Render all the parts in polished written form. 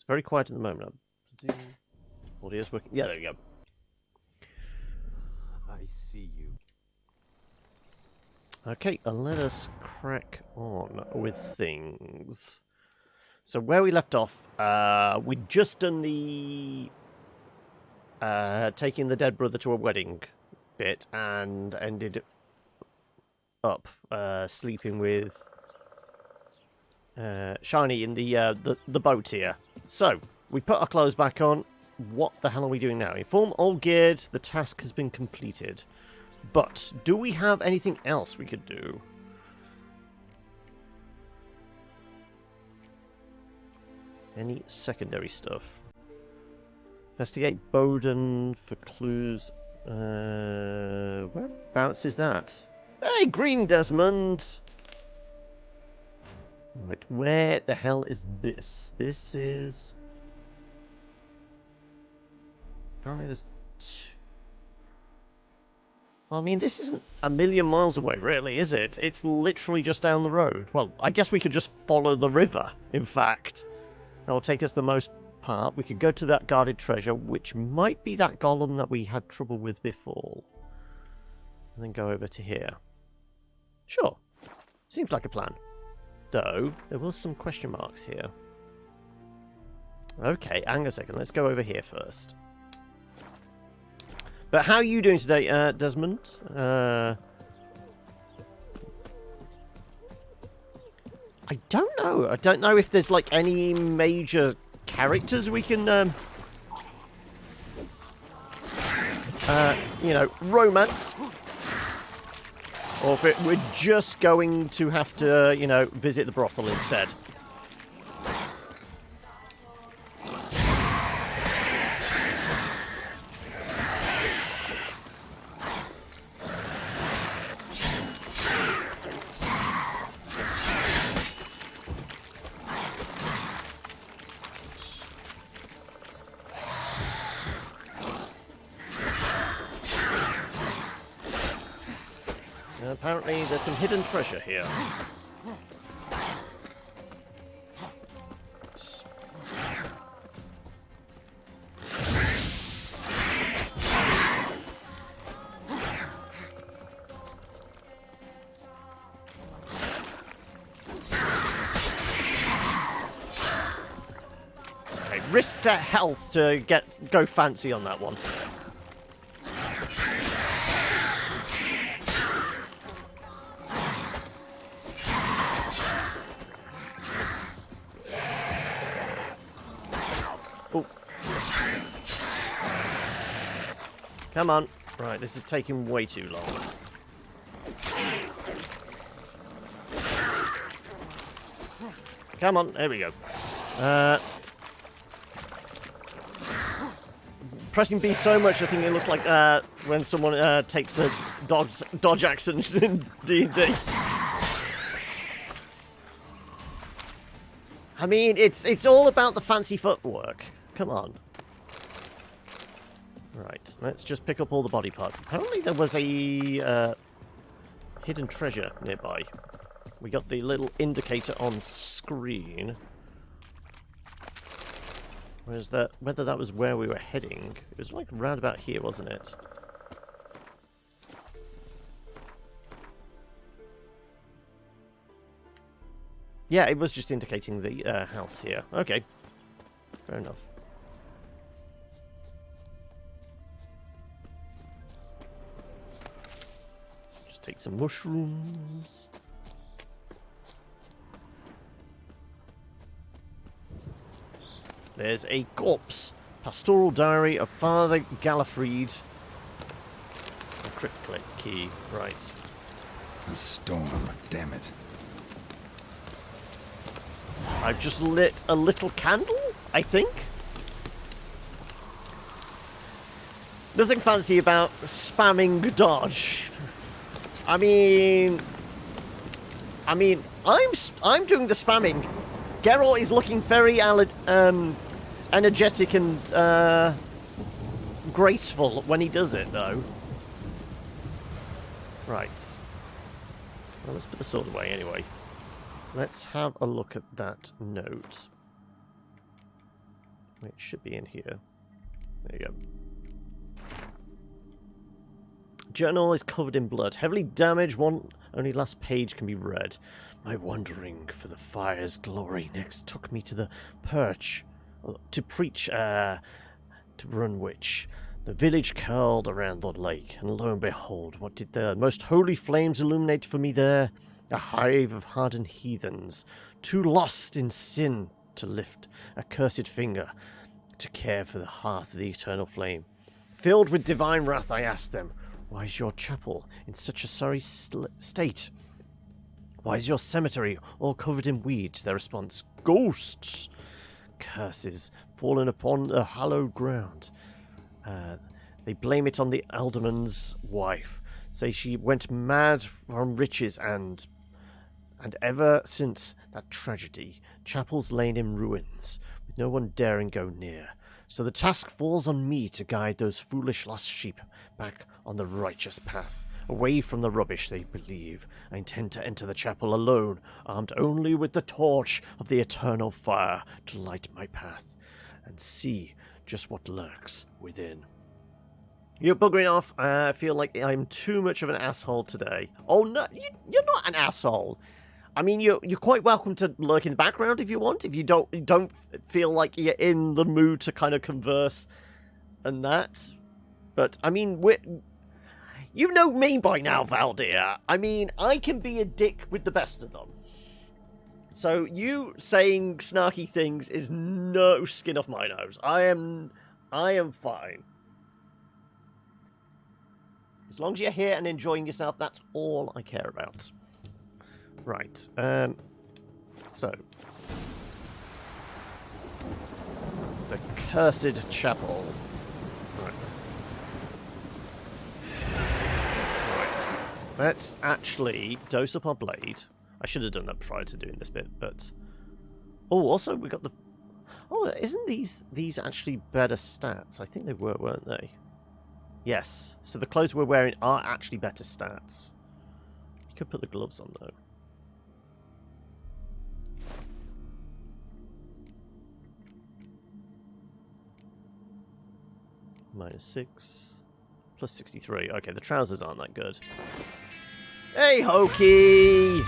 It's very quiet at the moment. Audio's working. Yeah, there we go. I see you. Okay, let us crack on with things. So where we left off, we'd just done the taking the dead brother to a wedding bit and ended up sleeping with Shiny in the boat here. So we put our clothes back on. What the hell are we doing now? Inform Olgierd the task has been completed. But do we have anything else we could do? Any secondary stuff? Investigate Bowden for clues. Whereabouts is that? Hey, Green Desmond! Right, where the hell is this? This is... Apparently there's well, I mean, this isn't a million miles away, really, is it? It's literally just down the road. Well, I guess we could just follow the river, in fact. That'll take us the most part. We could go to that guarded treasure, which might be that golem that we had trouble with before. And then go over to here. Sure. Seems like a plan. Though, there was some question marks here. Okay, hang on a second. Let's go over here first. But how are you doing today, Desmond? I don't know. I don't know if there's, like, any major characters we can, you know, romance. Or if we're just going to have to, you know, visit the brothel instead. Apparently there's some hidden treasure here. Okay, risk that health to go fancy on that one. Come on. Right, this is taking way too long. Come on, there we go. Pressing B so much, I think it looks like when someone takes the dodge accent in D&D. I mean, it's all about the fancy footwork. Come on. Right, let's just pick up all the body parts. Apparently there was a hidden treasure nearby. We got the little indicator on screen. Whereas whether that was where we were heading, it was like round about here, wasn't it? Yeah, it was just indicating the house here. Okay, fair enough. Take some mushrooms. There's a corpse. Pastoral diary of Father Gallifried. A crypt click key. Right. A storm, damn it. I've just lit a little candle, I think. Nothing fancy about spamming dodge. I mean, I'm doing the spamming. Geralt is looking very energetic and graceful when he does it, though. Right. Well, let's put the sword away anyway. Let's have a look at that note. It should be in here. There you go. Journal is covered in blood. Heavily damaged. Only last page can be read. My wandering for the fire's glory next took me to the perch to preach to Runwich. The village curled around the lake, and lo and behold, what did the most holy flames illuminate for me there? A hive of hardened heathens, too lost in sin to lift a cursed finger, to care for the hearth of the eternal flame. Filled with divine wrath, I asked them, why is your chapel in such a sorry state? Why is your cemetery all covered in weeds? Their response, ghosts! Curses fallen upon the hallowed ground. They blame it on the alderman's wife. Say she went mad from riches and ever since that tragedy, chapels lain in ruins, with no one daring go near. So the task falls on me to guide those foolish lost sheep back on the righteous path, away from the rubbish they believe. I intend to enter the chapel alone, armed only with the torch of the eternal fire to light my path, and see just what lurks within. You're buggering off. I feel like I'm too much of an asshole today. Oh no, you're not an asshole. I mean, you're quite welcome to lurk in the background if you want. If you don't feel like you're in the mood to kind of converse and that. But I mean, you know me by now, Valdir. I mean, I can be a dick with the best of them. So you saying snarky things is no skin off my nose. I am fine. As long as you're here and enjoying yourself, that's all I care about. Right. So the cursed chapel. Right. Let's actually dose up our blade. I should have done that prior to doing this bit, but... Oh, also, we got the... Oh, isn't these actually better stats? I think they were, weren't they? Yes. So the clothes we're wearing are actually better stats. You could put the gloves on, though. -6. Plus 63. Okay, the trousers aren't that good. Hey, Hokey!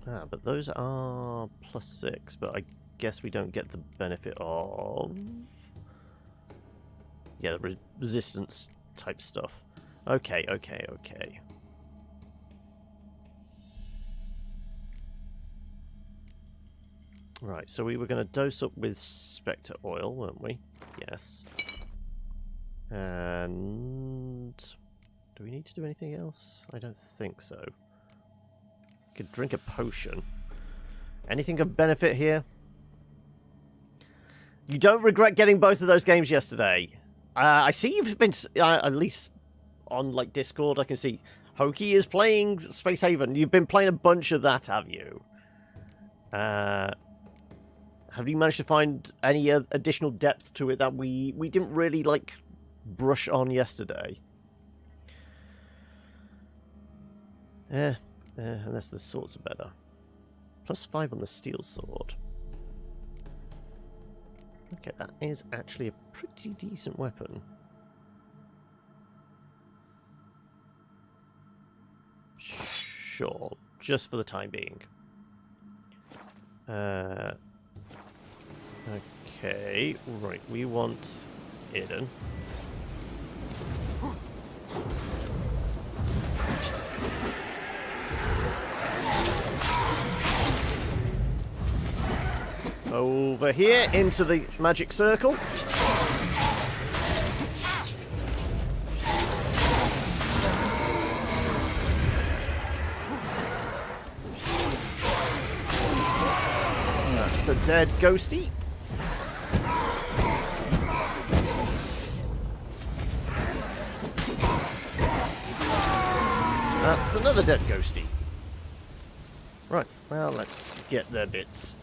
Ah, but those are +6, but I guess we don't get the benefit of... Yeah, the resistance type stuff. Okay. Right, so we were going to dose up with Spectre oil, weren't we? Yes. And... do we need to do anything else? I don't think so. Could drink a potion. Anything of benefit here? You don't regret getting both of those games yesterday. I see you've been, at least on like Discord, I can see Hokey is playing Space Haven. You've been playing a bunch of that, have you? Have you managed to find any additional depth to it that we didn't really like brush on yesterday? Unless the swords are better. +5 on the steel sword. Okay, that is actually a pretty decent weapon. Sure, just for the time being. Okay, right, we want Eden. Over here, into the magic circle. That's a dead ghosty. That's another dead ghosty. Right, well, let's get their bits.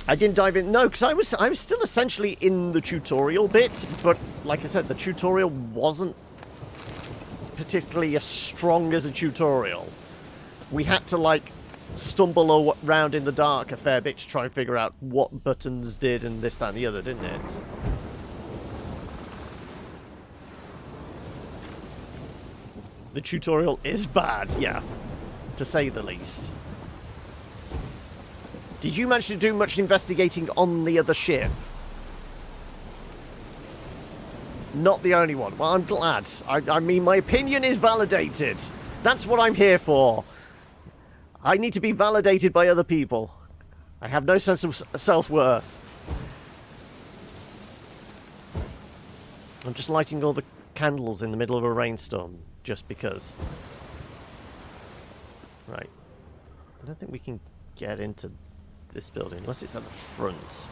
I didn't dive in, no, because I was still essentially in the tutorial bit, but like I said, the tutorial wasn't particularly as strong as a tutorial. We had to, like, stumble around in the dark a fair bit to try and figure out what buttons did and this, that, and the other, didn't it? The tutorial is bad, yeah. To say the least. Did you manage to do much investigating on the other ship? Not the only one. Well, I'm glad. I mean, my opinion is validated. That's what I'm here for. I need to be validated by other people. I have no sense of self-worth. I'm just lighting all the candles in the middle of a rainstorm, just because. Right. I don't think we can get into this building, unless it's at the front.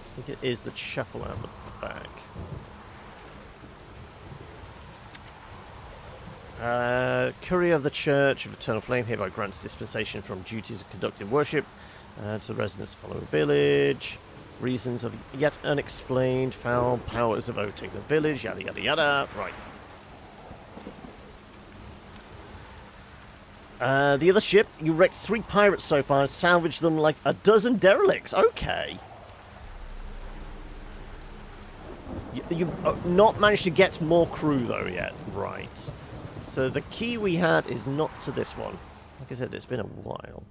I think it is the chapel out the back. Courier of the Church of Eternal Flame hereby grants dispensation from duties of conducting worship to the residents of the following village. Reasons of yet unexplained foul powers of overtaking the village, yada yada yada. Right. The other ship, you wrecked 3 pirates so far and salvaged them like a dozen derelicts. Okay. You've not managed to get more crew though yet. Right. So the key we had is not to this one. Like I said, it's been a while.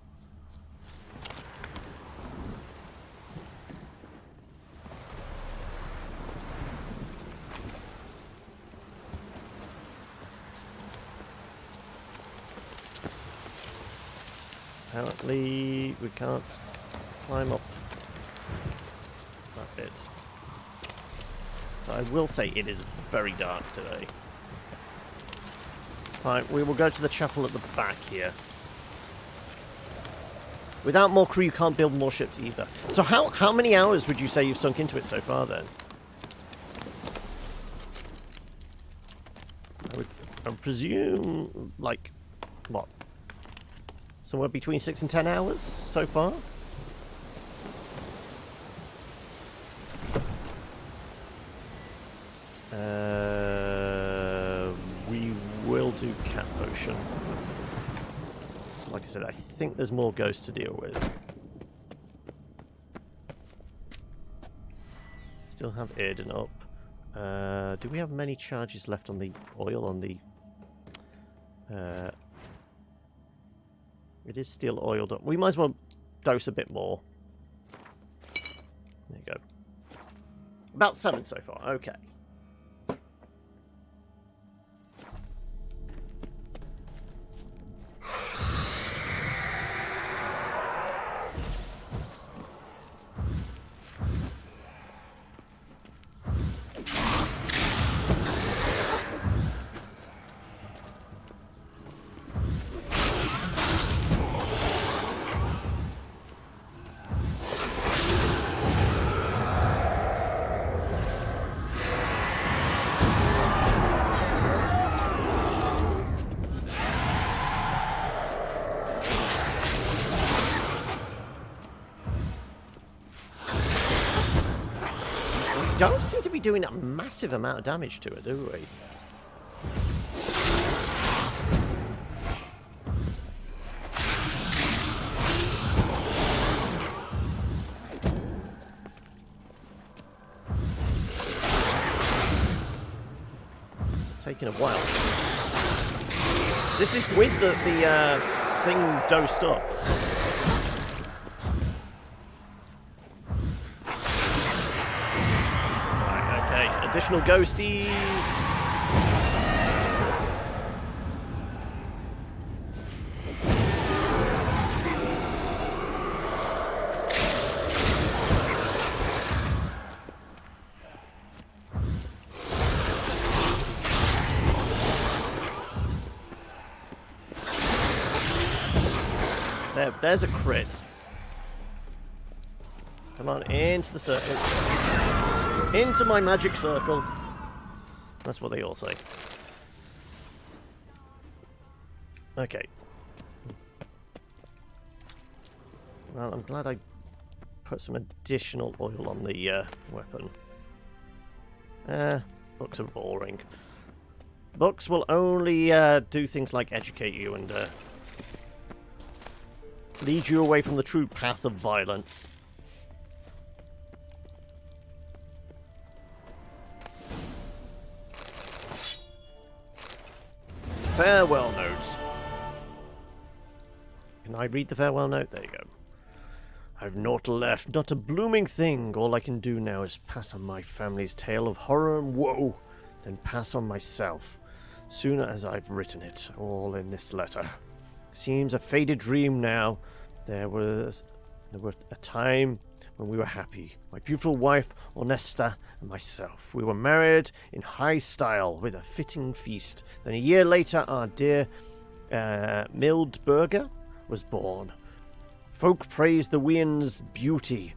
Apparently we can't climb up that bit. So I will say it is very dark today. Right, we will go to the chapel at the back here. Without more crew, you can't build more ships either. So how many hours would you say you've sunk into it so far, then? I would presume, like, what? Somewhere between 6 and 10 hours so far? We will do cat potion. So like I said, I think there's more ghosts to deal with. Still have Aiden up. Do we have many charges left on the oil on the... it is still oiled up. We might as well dose a bit more. There you go. About 7 so far. Okay. Don't seem to be doing a massive amount of damage to it, do we? This is taking a while. This is with the thing dosed up. Additional ghosties. There's a crit. Come on, into the circle. Into my magic circle. That's what they all say. Okay. Well, I'm glad I put some additional oil on the weapon. Books are boring. Books will only do things like educate you and lead you away from the true path of violence. Farewell notes. Can I read the farewell note? There you go. I've naught left, not a blooming thing. All I can do now is pass on my family's tale of horror and woe, then pass on myself, soon as I've written it, all in this letter. Seems a faded dream now. There was a time when we were happy. My beautiful wife, Onesta, and myself. We were married in high style with a fitting feast. Then a year later, our dear Mildburger was born. Folk praised the wean's beauty.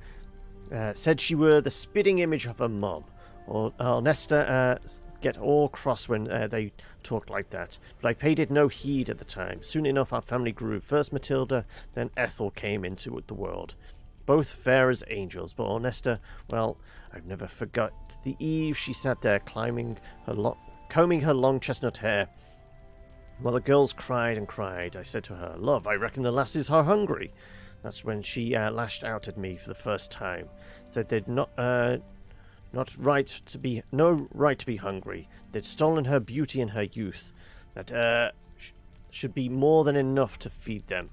Said she were the spitting image of her mum. Onesta get all cross when they talked like that, but I paid it no heed at the time. Soon enough our family grew. First Matilda, then Ethel came into the world. Both fair as angels, but Onesta, well, I've never forgot the eve she sat there combing her long chestnut hair. While the girls cried and cried, I said to her, "Love, I reckon the lasses are hungry." That's when she lashed out at me for the first time. Said they'd no right to be hungry. They'd stolen her beauty and her youth. That should be more than enough to feed them.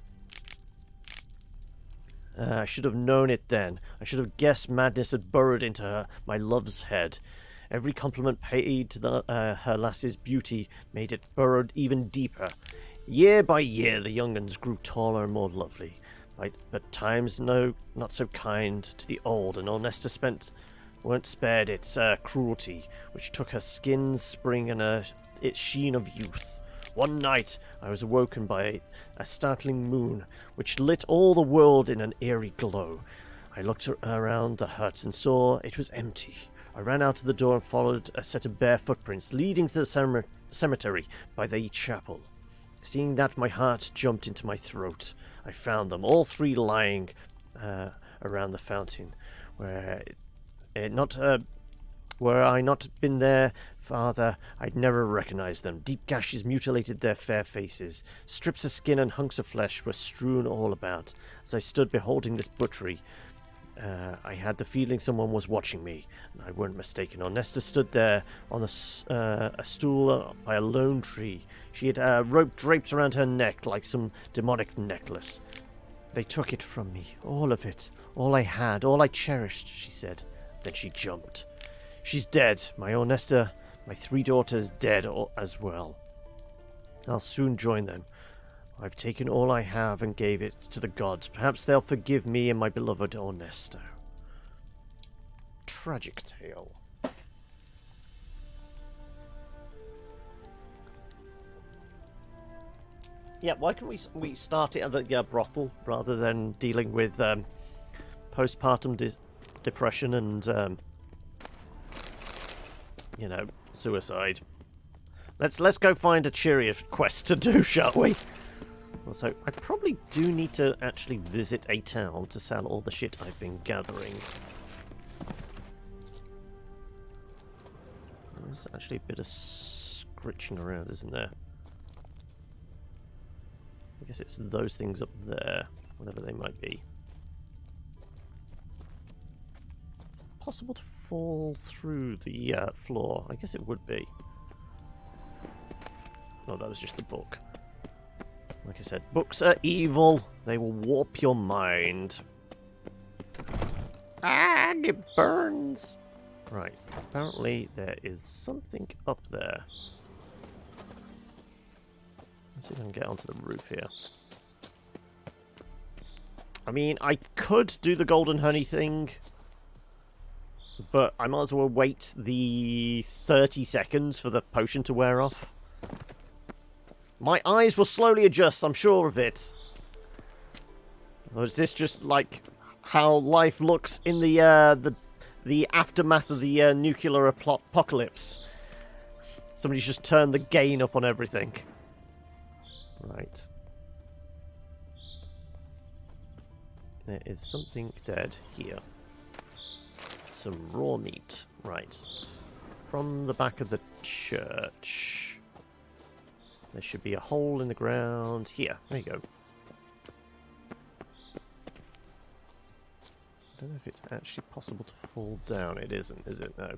I should have known it then. I should have guessed madness had burrowed into my love's head. Every compliment paid to her lass's beauty made it burrowed even deeper. Year by year, the young uns grew taller and more lovely. But times not so kind to the old, and Onesta weren't spared its cruelty, which took her skin's spring and its sheen of youth. One night I was awoken by a startling moon, which lit all the world in an eerie glow. I looked around the hut and saw it was empty. I ran out of the door and followed a set of bare footprints leading to the cemetery by the chapel. Seeing that, my heart jumped into my throat. I found them, all three lying around the fountain. Were I not been there, Father, I'd never recognized them. Deep gashes mutilated their fair faces. Strips of skin and hunks of flesh were strewn all about. As I stood beholding this butchery, I had the feeling someone was watching me, and I weren't mistaken. Onesta stood there on a stool by a lone tree. She had rope draped around her neck like some demonic necklace. They took it from me, all of it, all I had, all I cherished, she said. Then she jumped. She's dead, my Onesta, my three daughters dead as well. I'll soon join them. I've taken all I have and gave it to the gods. Perhaps they'll forgive me and my beloved Ernesto. Tragic tale. Yeah, why can we start it at the brothel rather than dealing with postpartum depression and suicide? Let's go find a cheerier quest to do, shall we? Also, I probably do need to actually visit a town to sell all the shit I've been gathering. There's actually a bit of scritching around, isn't there? I guess it's those things up there, whatever they might be. Possible to fall through the floor? I guess it would be. Oh, that was just the book. Like I said, books are evil. They will warp your mind. Ah, it burns. Right, apparently there is something up there. Let's see if I can get onto the roof here. I mean, I could do the golden honey thing, but I might as well wait the 30 seconds for the potion to wear off. My eyes will slowly adjust, I'm sure of it. Or is this just like how life looks in the aftermath of the nuclear apocalypse? Somebody's just turned the gain up on everything. Right. There is something dead here. Some raw meat. Right. from the back of the church. There should be a hole in the ground. Here, there you go. I don't know if it's actually possible to fall down. It isn't, is it? No.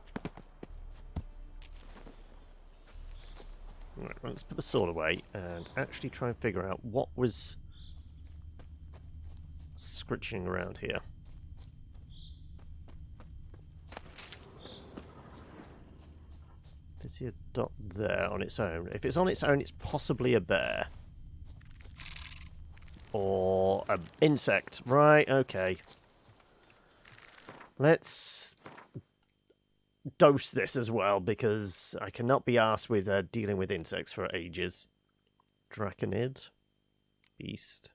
Right, well, let's put the sword away and actually try and figure out what was scritching around here. Is there a dot there on its own? If it's on its own, it's possibly a bear. Or an insect. Right, okay. Let's dose this as well, because I cannot be arsed with dealing with insects for ages. Draconid. Beast.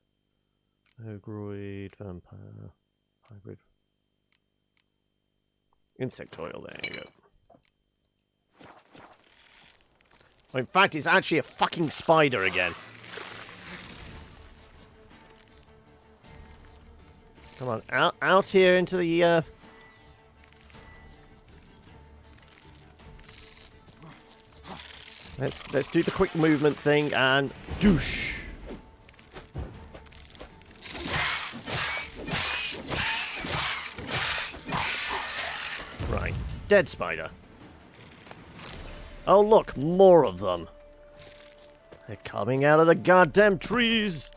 Ogroid. Vampire. Hybrid. Insect oil, there you go. Well, in fact, it's actually a fucking spider again. Come on, out here into the Let's do the quick movement thing and douche. Right, dead spider. Oh look, more of them. They're coming out of the goddamn trees.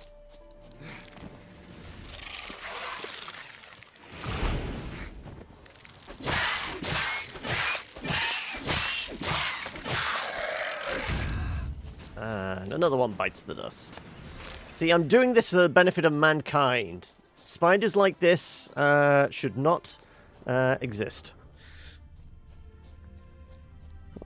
And another one bites the dust. See, I'm doing this for the benefit of mankind. Spiders like this should not exist.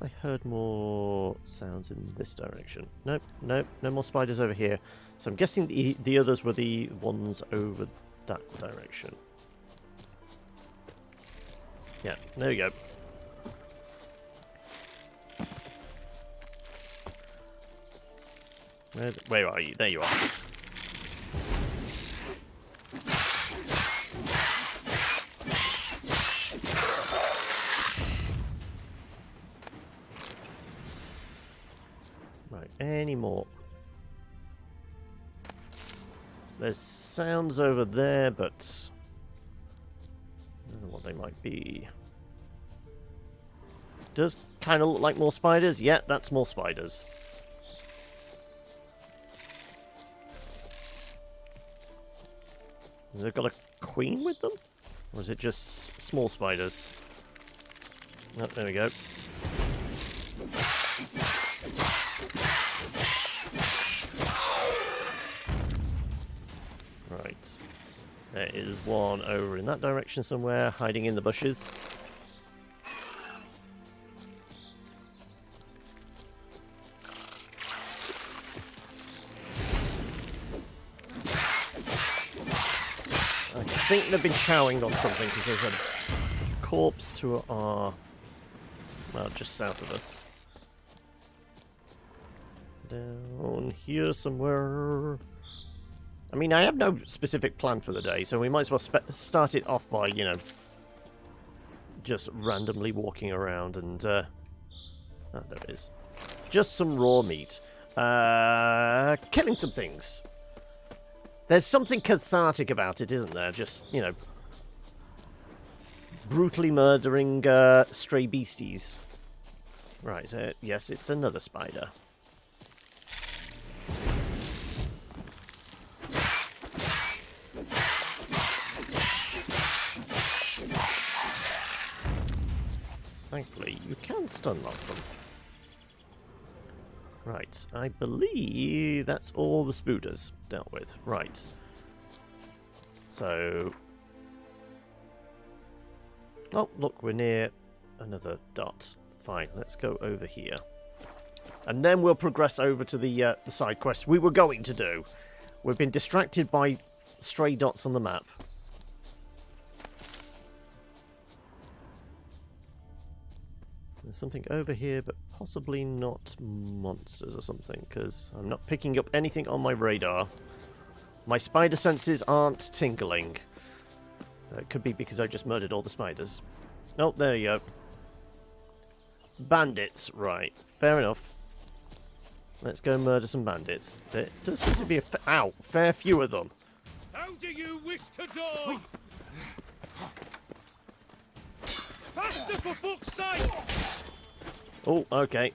I heard more sounds in this direction. Nope, nope, no more spiders over here. So I'm guessing the others were the ones over that direction. Yeah, there we go. Where are you? There you are. Right, any more? There's sounds over there, but I don't know what they might be. Does kind of look like more spiders. Yeah, that's more spiders. They've got a queen with them? Or is it just small spiders? Oh, there we go. Right. There is one over in that direction somewhere, hiding in the bushes. I think they've been chowing on something because there's a corpse to our... well, just south of us. Down here somewhere. I mean, I have no specific plan for the day, so we might as well start it off by, you know, just randomly walking around and... oh, there it is. Just some raw meat. Killing some things. There's something cathartic about it, isn't there? Just, you know, brutally murdering stray beasties. Right, so yes, it's another spider. Thankfully, you can stun lock them. Right, I believe that's all the spooders dealt with. Right. So... oh, look, we're near another dot. Fine, let's go over here. And then we'll progress over to the side quest we were going to do. We've been distracted by stray dots on the map. There's something over here, but possibly not monsters or something, because I'm not picking up anything on my radar. My spider senses aren't tingling. It could be because I just murdered all the spiders. Oh, there you go. Bandits, right. Fair enough. Let's go murder some bandits. There does seem to be a fair few of them. How do you wish to die? Faster, for fuck's sake! Oh, okay.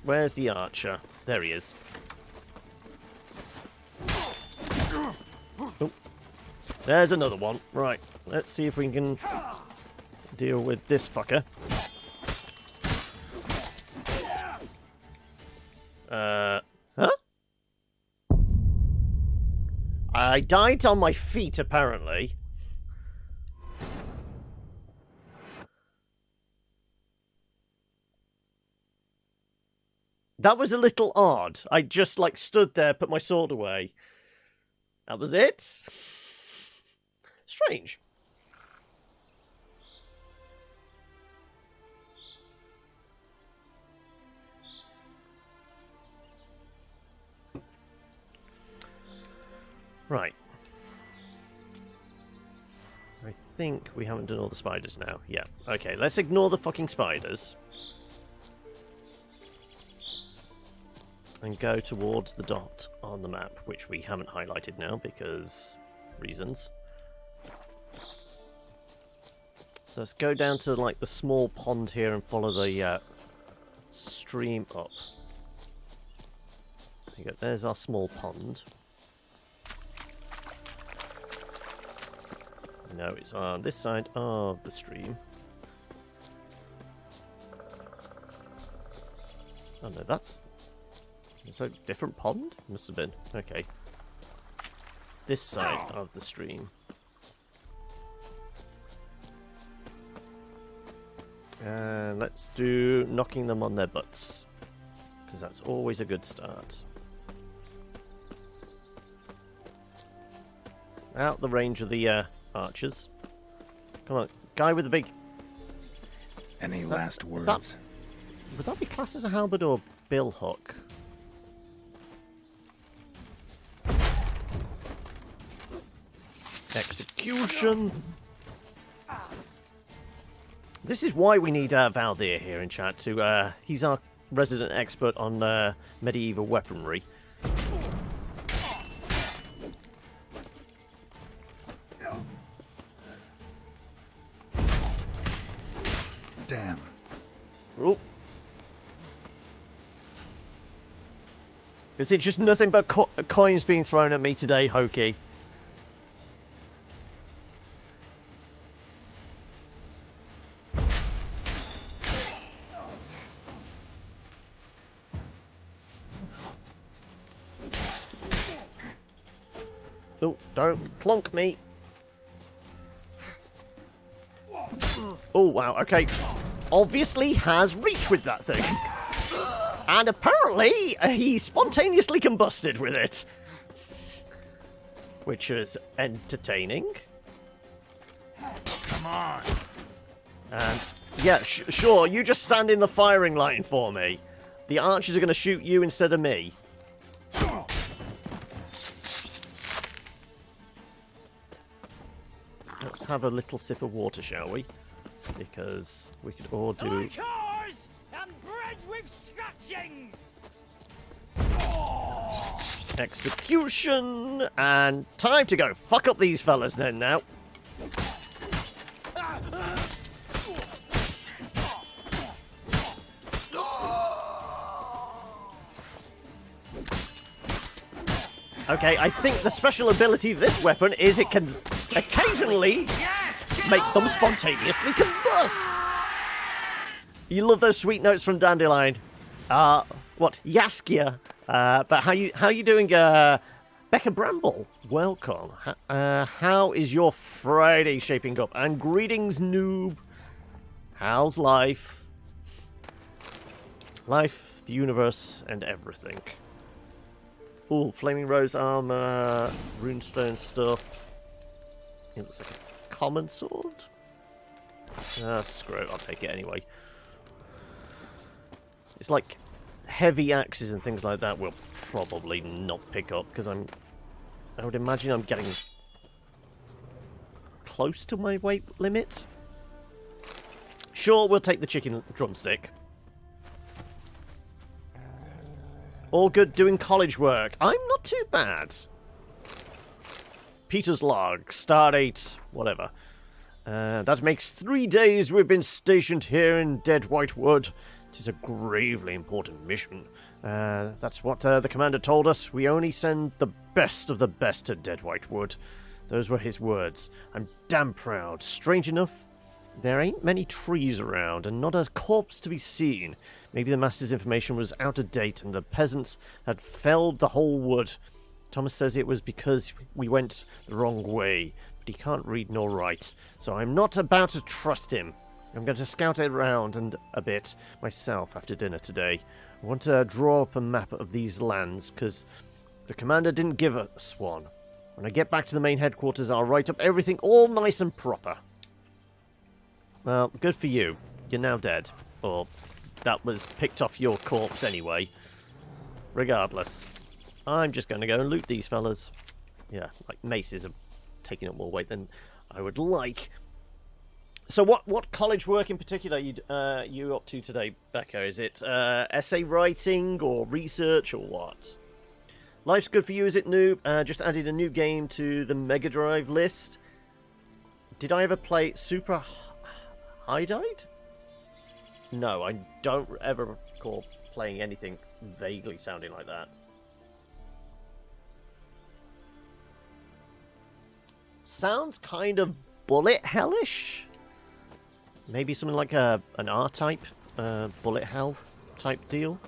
Where's the archer? There he is. Oh. There's another one. Right. Let's see if we can deal with this fucker. Huh? I died on my feet, apparently. That was a little odd. I just, like, stood there, put my sword away. That was it? Strange. Right. I think we haven't done all the spiders now. Yeah. Okay, let's ignore the fucking spiders. And go towards the dot on the map, which we haven't highlighted now because reasons. So let's go down to like the small pond here and follow the stream up. There you go. There's our small pond. No, it's on this side of the stream. Oh no, that's... Is that a different pond? Must have been. Okay. This side of the stream. And let's do knocking them on their butts. Because that's always a good start. Out the range of the archers. Come on, guy with the big... Any last words? Would that be classed as a halberd or billhook? Execution! This is why we need Valdir here in chat. He's our resident expert on medieval weaponry. Damn. Oh. Is it just nothing but coins being thrown at me today, Hokey? Oh, don't plonk me. Oh, wow, okay. Obviously has reach with that thing. And apparently, he spontaneously combusted with it. Which is entertaining. Come on. And, yeah, sure, you just stand in the firing line for me. The archers are going to shoot you instead of me. Let's have a little sip of water, shall we? Because we could all do... Like ours, and bread with scratchings. Execution! And time to go fuck up these fellas then now. Okay, I think the special ability of this weapon is it can occasionally make them spontaneously combust. You love those sweet notes from Dandelion. What? Yaskia. But how you doing, Becca Bramble? Welcome. How is your Friday shaping up? And greetings, noob. How's life? Life, the universe, and everything. Ooh, Flaming Rose armor, runestone stuff. It looks like a common sword. Screw it, I'll take it anyway. It's like heavy axes and things like that will probably not pick up because I would imagine I'm getting close to my weight limit. Sure, we'll take the chicken drumstick. All good doing college work. I'm not too bad. Peter's log. Stardate. Whatever. That makes 3 days we've been stationed here in Dead White Wood. It is a gravely important mission. That's what the commander told us. We only send the best of the best to Dead White Wood. Those were his words. I'm damn proud. Strange enough, there ain't many trees around, and not a corpse to be seen. Maybe the master's information was out of date, and the peasants had felled the whole wood. Thomas says it was because we went the wrong way, but he can't read nor write, so I'm not about to trust him. I'm going to scout it around and a bit myself after dinner today. I want to draw up a map of these lands, because the commander didn't give us one. When I get back to the main headquarters, I'll write up everything all nice and proper. Well, good for you. You're now dead. Or that was picked off your corpse anyway. Regardless. I'm just going to go and loot these fellas. Yeah, like maces are taking up more weight than I would like. So what college work in particular you up to today, Becca? Is it essay writing or research or what? Life's good for you, is it, noob? Just added a new game to the Mega Drive list. Did I ever play Super Hydide? No, I don't ever recall playing anything vaguely sounding like that. Sounds kind of bullet hellish. Maybe something like an R-type, bullet hell type deal.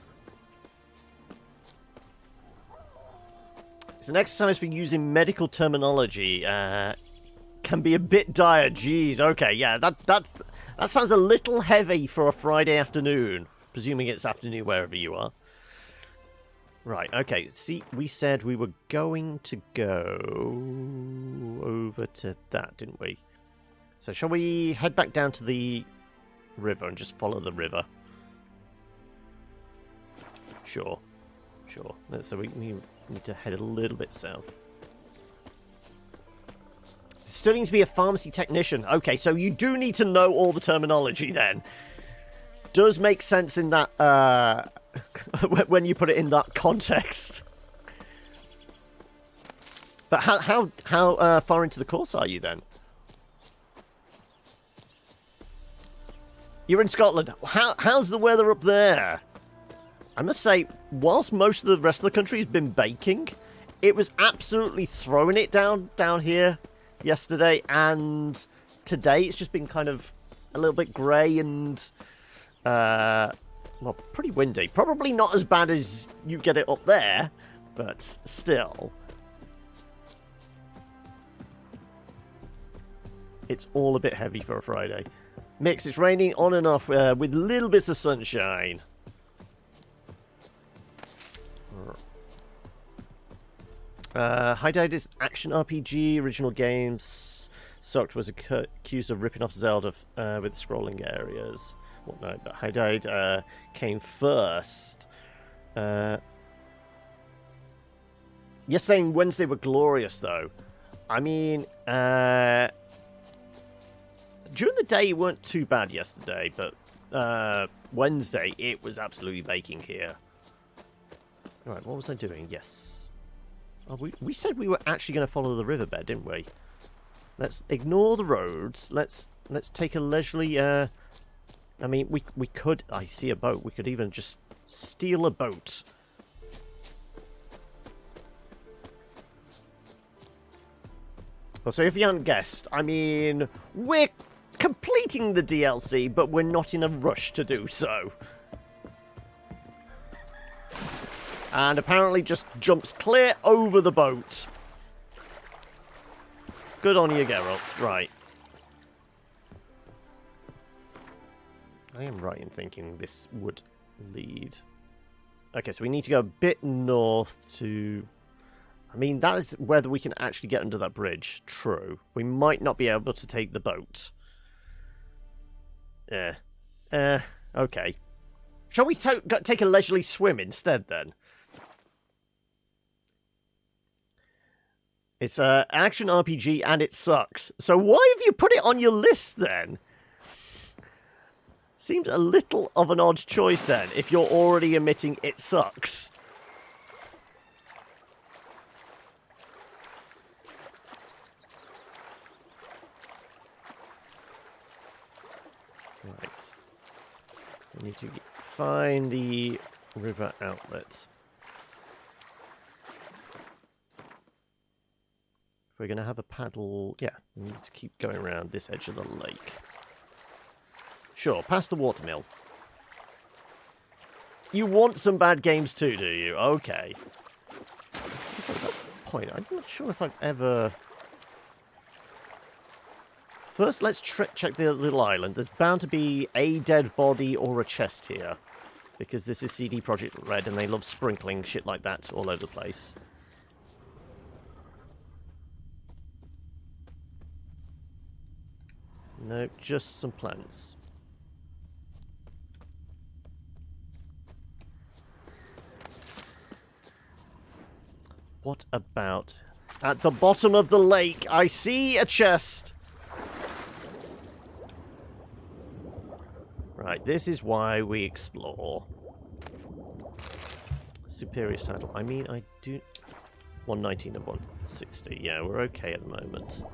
It's an exercise for using medical terminology. Can be a bit dire. Jeez, okay, yeah, that sounds a little heavy for a Friday afternoon. Presuming it's afternoon wherever you are. Right, okay, see, we said we were going to go over to that, didn't we? So shall we head back down to the river and just follow the river? Sure. Sure. So we need to head a little bit south. Studying to be a pharmacy technician. Okay, so you do need to know all the terminology then. Does make sense in that, when you put it in that context. But how far into the course are you then? You're in Scotland. How's the weather up there? I must say, whilst most of the rest of the country has been baking, it was absolutely throwing it down here yesterday, and today it's just been kind of a little bit grey and, well, pretty windy. Probably not as bad as you get it up there, but still. It's all a bit heavy for a Friday. Mix, it's raining on and off with little bits of sunshine. Hydide is action RPG, original games. Sucked was accused of ripping off Zelda with scrolling areas. Well, no, but Hydide came first. Yesterday and Wednesday were glorious, though. I mean, during the day, it weren't too bad yesterday, but Wednesday, it was absolutely baking here. Alright, what was I doing? Yes. Oh, we said we were actually going to follow the riverbed, didn't we? Let's ignore the roads. Let's take a leisurely... I mean, we could... I see a boat. We could even just steal a boat. Well, so if you haven't guessed, I mean, we're completing the DLC, but we're not in a rush to do so. And apparently just jumps clear over the boat. Good on you, Geralt. Right. I am right in thinking this would lead... Okay, so we need to go a bit north to... I mean, that is whether we can actually get under that bridge. True. We might not be able to take the boat. Okay. Shall we take a leisurely swim instead, then? It's an action RPG, and it sucks. So why have you put it on your list, then? Seems a little of an odd choice, then, if you're already admitting it sucks. We need to find the river outlet. If we're going to have a paddle... Yeah, we need to keep going around this edge of the lake. Sure, past the watermill. You want some bad games too, do you? Okay. So that's the point. I'm not sure if I've ever... First, let's check the little island. There's bound to be a dead body or a chest here. Because this is CD Projekt RED and they love sprinkling shit like that all over the place. No, just some plants. What about... At the bottom of the lake, I see a chest! Right, this is why we explore. Superior saddle. I mean, I do... 119 and 160. Yeah, we're okay at the moment.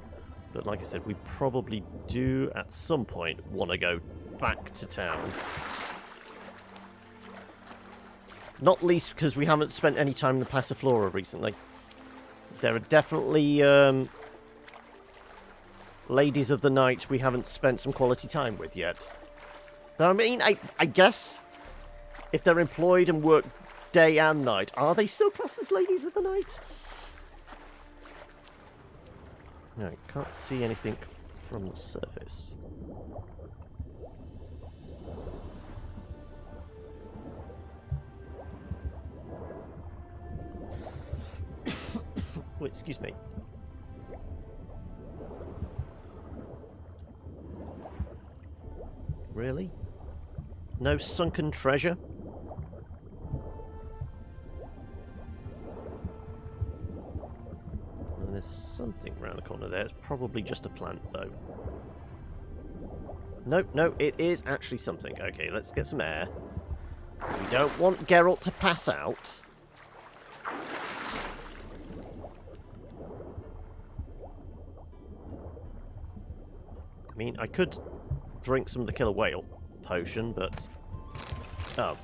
But like I said, we probably do, at some point, want to go back to town. Not least because we haven't spent any time in the Passiflora recently. There are definitely ladies of the night we haven't spent some quality time with yet. But I mean, I guess if they're employed and work day and night, are they still classed as ladies of the night? No, I can't see anything from the surface. Oh, excuse me. Really? No sunken treasure? And there's something around the corner there. It's probably just a plant, though. Nope, no, it is actually something. Okay, let's get some air. So we don't want Geralt to pass out. I mean, I could drink some of the killer whale potion, but... Oh.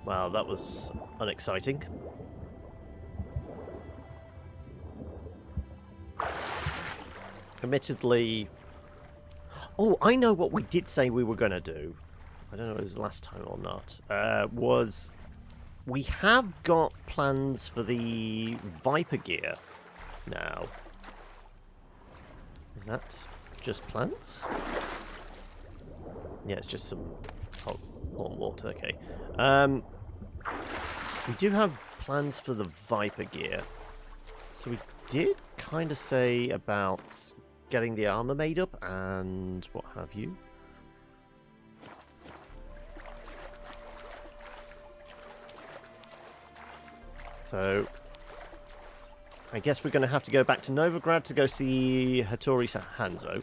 Well, that was unexciting. Admittedly... Oh, I know what we did say we were going to do. I don't know if it was last time or not. Was... We have got plans for the Viper gear now. Is that just plants? Yeah, it's just some hot water. Okay. We do have plans for the Viper gear. So we did kind of say about getting the armor made up and what have you. So I guess we're going to have to go back to Novigrad to go see Hattori Hanzo.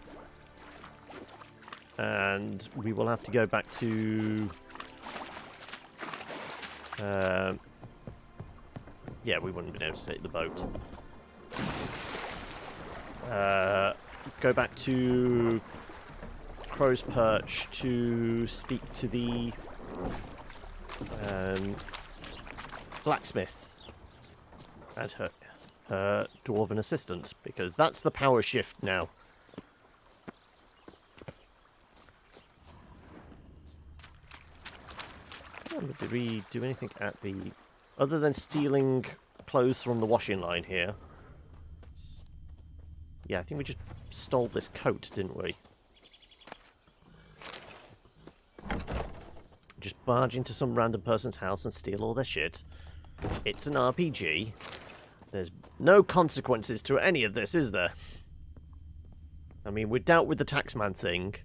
And we will have to go back to... yeah, we wouldn't have been able to take the boat. Go back to Crow's Perch to speak to the blacksmith and her dwarven assistant, because that's the power shift now. Did we do anything at the... Other than stealing clothes from the washing line here? Yeah, I think we just stole this coat, didn't we? Just barge into some random person's house and steal all their shit. It's an RPG. There's no consequences to any of this, is there? I mean, we dealt with the taxman thing.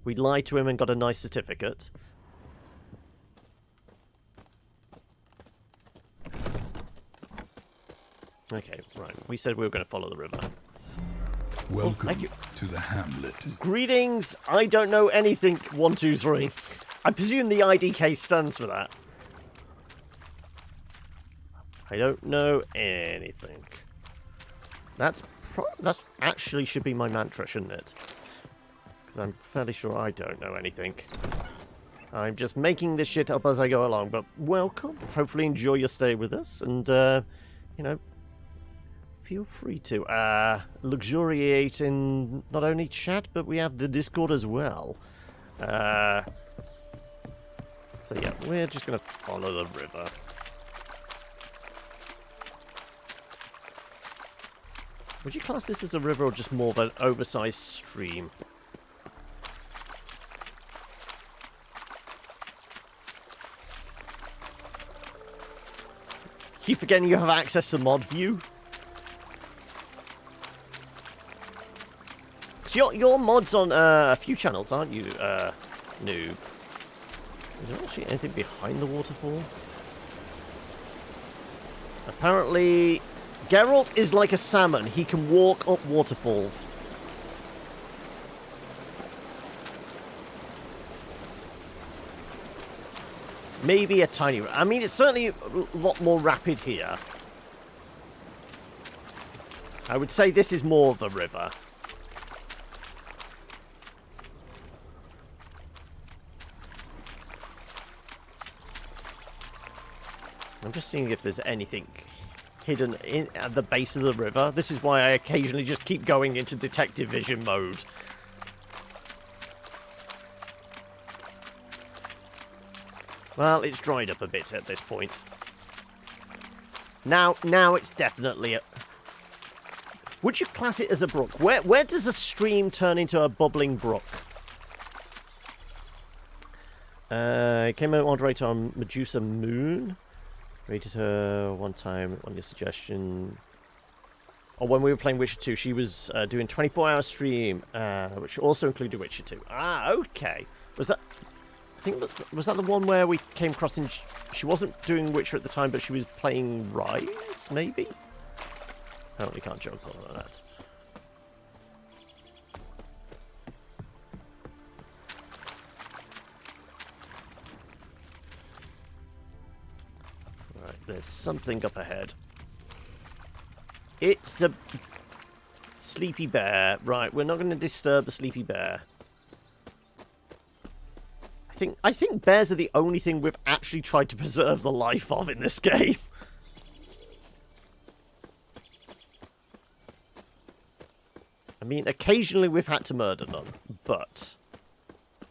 We lied to him and got a nice certificate. Okay, right. We said we were going to follow the river. Welcome to the hamlet. Greetings, I don't know anything, 1, 2, 3. I presume the IDK stands for that. I don't know anything. That's actually should be my mantra, shouldn't it? Because I'm fairly sure I don't know anything. I'm just making this shit up as I go along, but welcome. Hopefully enjoy your stay with us, and, you know, feel free to luxuriate in not only chat, but we have the Discord as well. So yeah, we're just going to follow the river. Would you class this as a river or just more of an oversized stream? Keep forgetting you have access to mod view. So you're mods on a few channels, aren't you, noob? Is there actually anything behind the waterfall? Apparently, Geralt is like a salmon. He can walk up waterfalls. Maybe a tiny... I mean, it's certainly a lot more rapid here. I would say this is more of a river. I'm just seeing if there's anything hidden at the base of the river. This is why I occasionally just keep going into detective vision mode. Well, it's dried up a bit at this point. Now it's definitely a... Would you class it as a brook? Where does a stream turn into a bubbling brook? Came out moderator on Medusa Moon. Rated her one time on your suggestion. Or when we were playing Witcher 2, she was doing 24-hour stream, which also included Witcher 2. Ah, okay. Was that... I think... Was that the one where we came across and she wasn't doing Witcher at the time, but she was playing Rise, maybe? Apparently can't joke on that. There's something up ahead. It's a sleepy bear. Right, we're not going to disturb the sleepy bear. I think bears are the only thing we've actually tried to preserve the life of in this game. I mean, occasionally we've had to murder them, but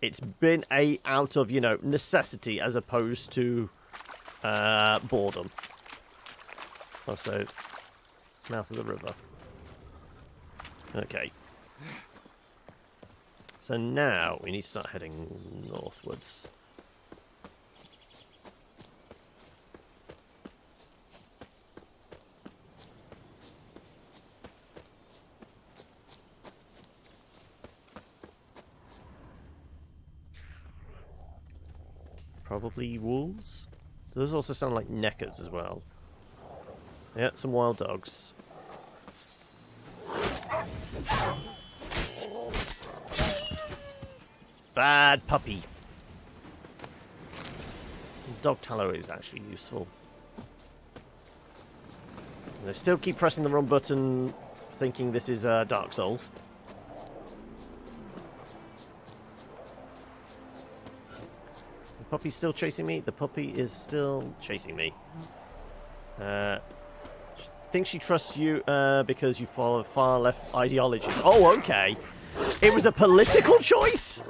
it's been out of, you know, necessity as opposed to boredom. Also, mouth of the river. Okay. So now we need to start heading northwards. Probably wolves? Those also sound like neckers as well. Yeah, some wild dogs. Bad puppy. Dog tallow is actually useful. And I still keep pressing the wrong button, thinking this is Dark Souls. The puppy's still chasing me. The puppy is still chasing me. Think she trusts you because you follow far left ideologies. Oh, okay. It was a political choice?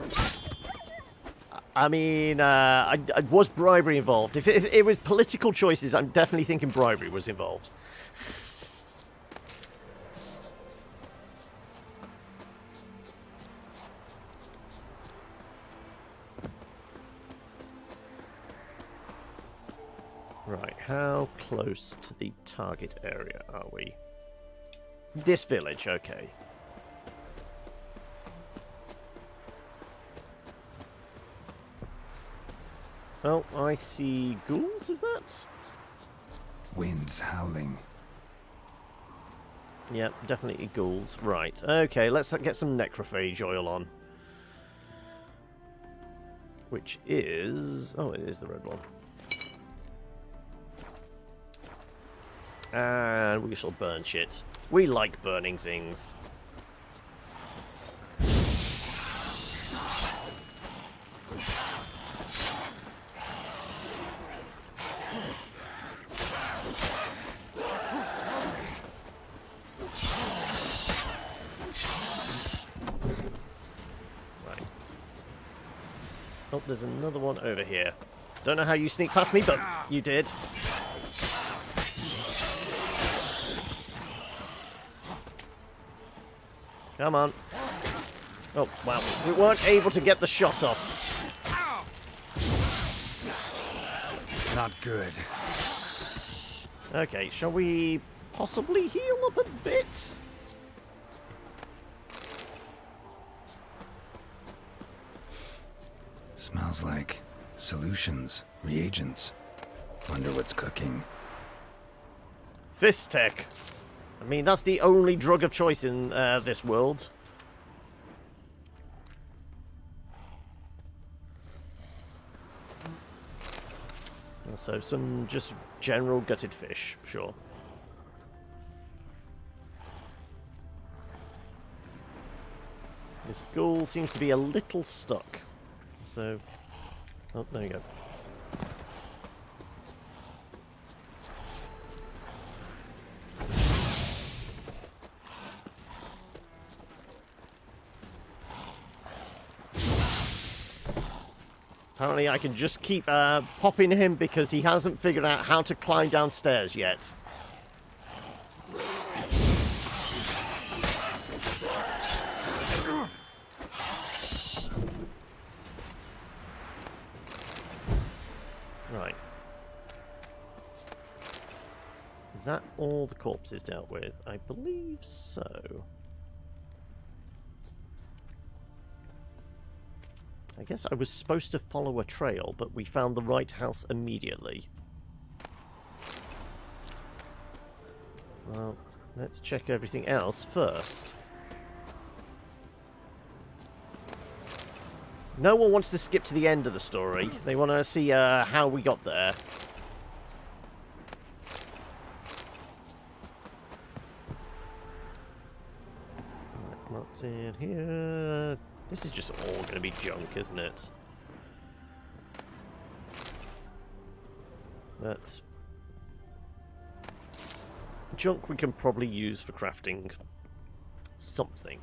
I mean, was bribery involved? If it was political choices, I'm definitely thinking bribery was involved. Right, how close to the target area are we? This village, okay. Well, I see ghouls, is that? Winds howling. Yep, definitely ghouls. Right, okay, let's get some necrophage oil on. Which is... oh, it is the red one. And we shall burn shit. We like burning things. Right. Oh, there's another one over here. Don't know how you sneak past me, but you did. Come on. Oh, wow. We weren't able to get the shot off. Not good. Okay, shall we possibly heal up a bit? Smells like solutions, reagents. Wonder what's cooking. Fist tech. I mean, that's the only drug of choice in this world. So some just general gutted fish, sure. This ghoul seems to be a little stuck. So, oh, there you go. Apparently I can just keep popping him because he hasn't figured out how to climb downstairs yet. Right. Is that all the corpses dealt with? I believe so. I guess I was supposed to follow a trail, but we found the right house immediately. Well, let's check everything else first. No one wants to skip to the end of the story. They want to see how we got there. Right, what's in here? This is just all going to be junk, isn't it? But junk we can probably use for crafting something.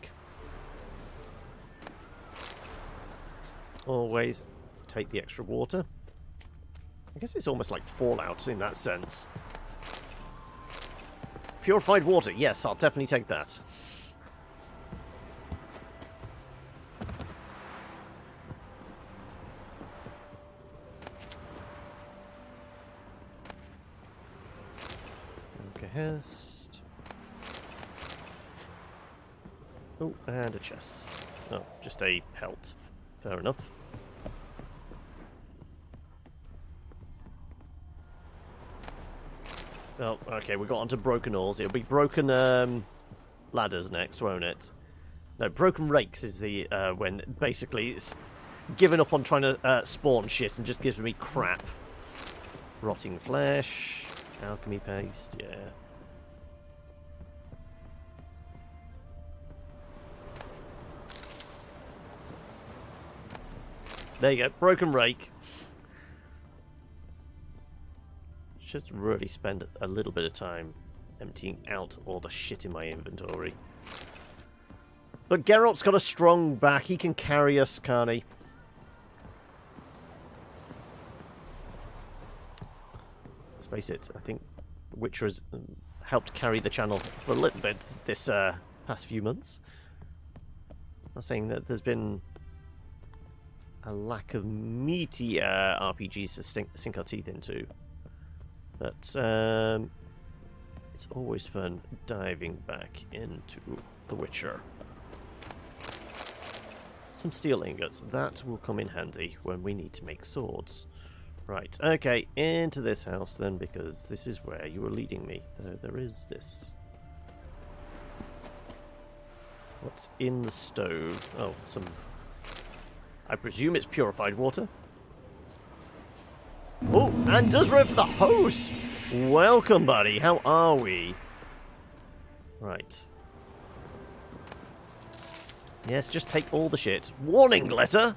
Always take the extra water. I guess it's almost like Fallout in that sense. Purified water, yes, I'll definitely take that. Hest. Oh, and a chest. Oh, just a pelt. Fair enough. Oh, okay, we got onto broken oars. It'll be broken ladders next, won't it? No, broken rakes is the when basically it's given up on trying to spawn shit and just gives me crap. Rotting flesh. Alchemy paste, yeah. There you go, broken rake. Should really spend a little bit of time emptying out all the shit in my inventory. But Geralt's got a strong back, he can carry us, can't he? Let's face it, I think Witcher has helped carry the channel for a little bit this past few months. I'm not saying that there's been a lack of meaty RPGs to sink our teeth into, but it's always fun diving back into The Witcher. Some steel ingots, that will come in handy when we need to make swords. Right, okay, into this house then, because this is where you were leading me. There is this. What's in the stove? Oh, some... I presume it's purified water. Oh, and does rev the hose! Welcome, buddy. How are we? Right. Yes, just take all the shit. Warning letter!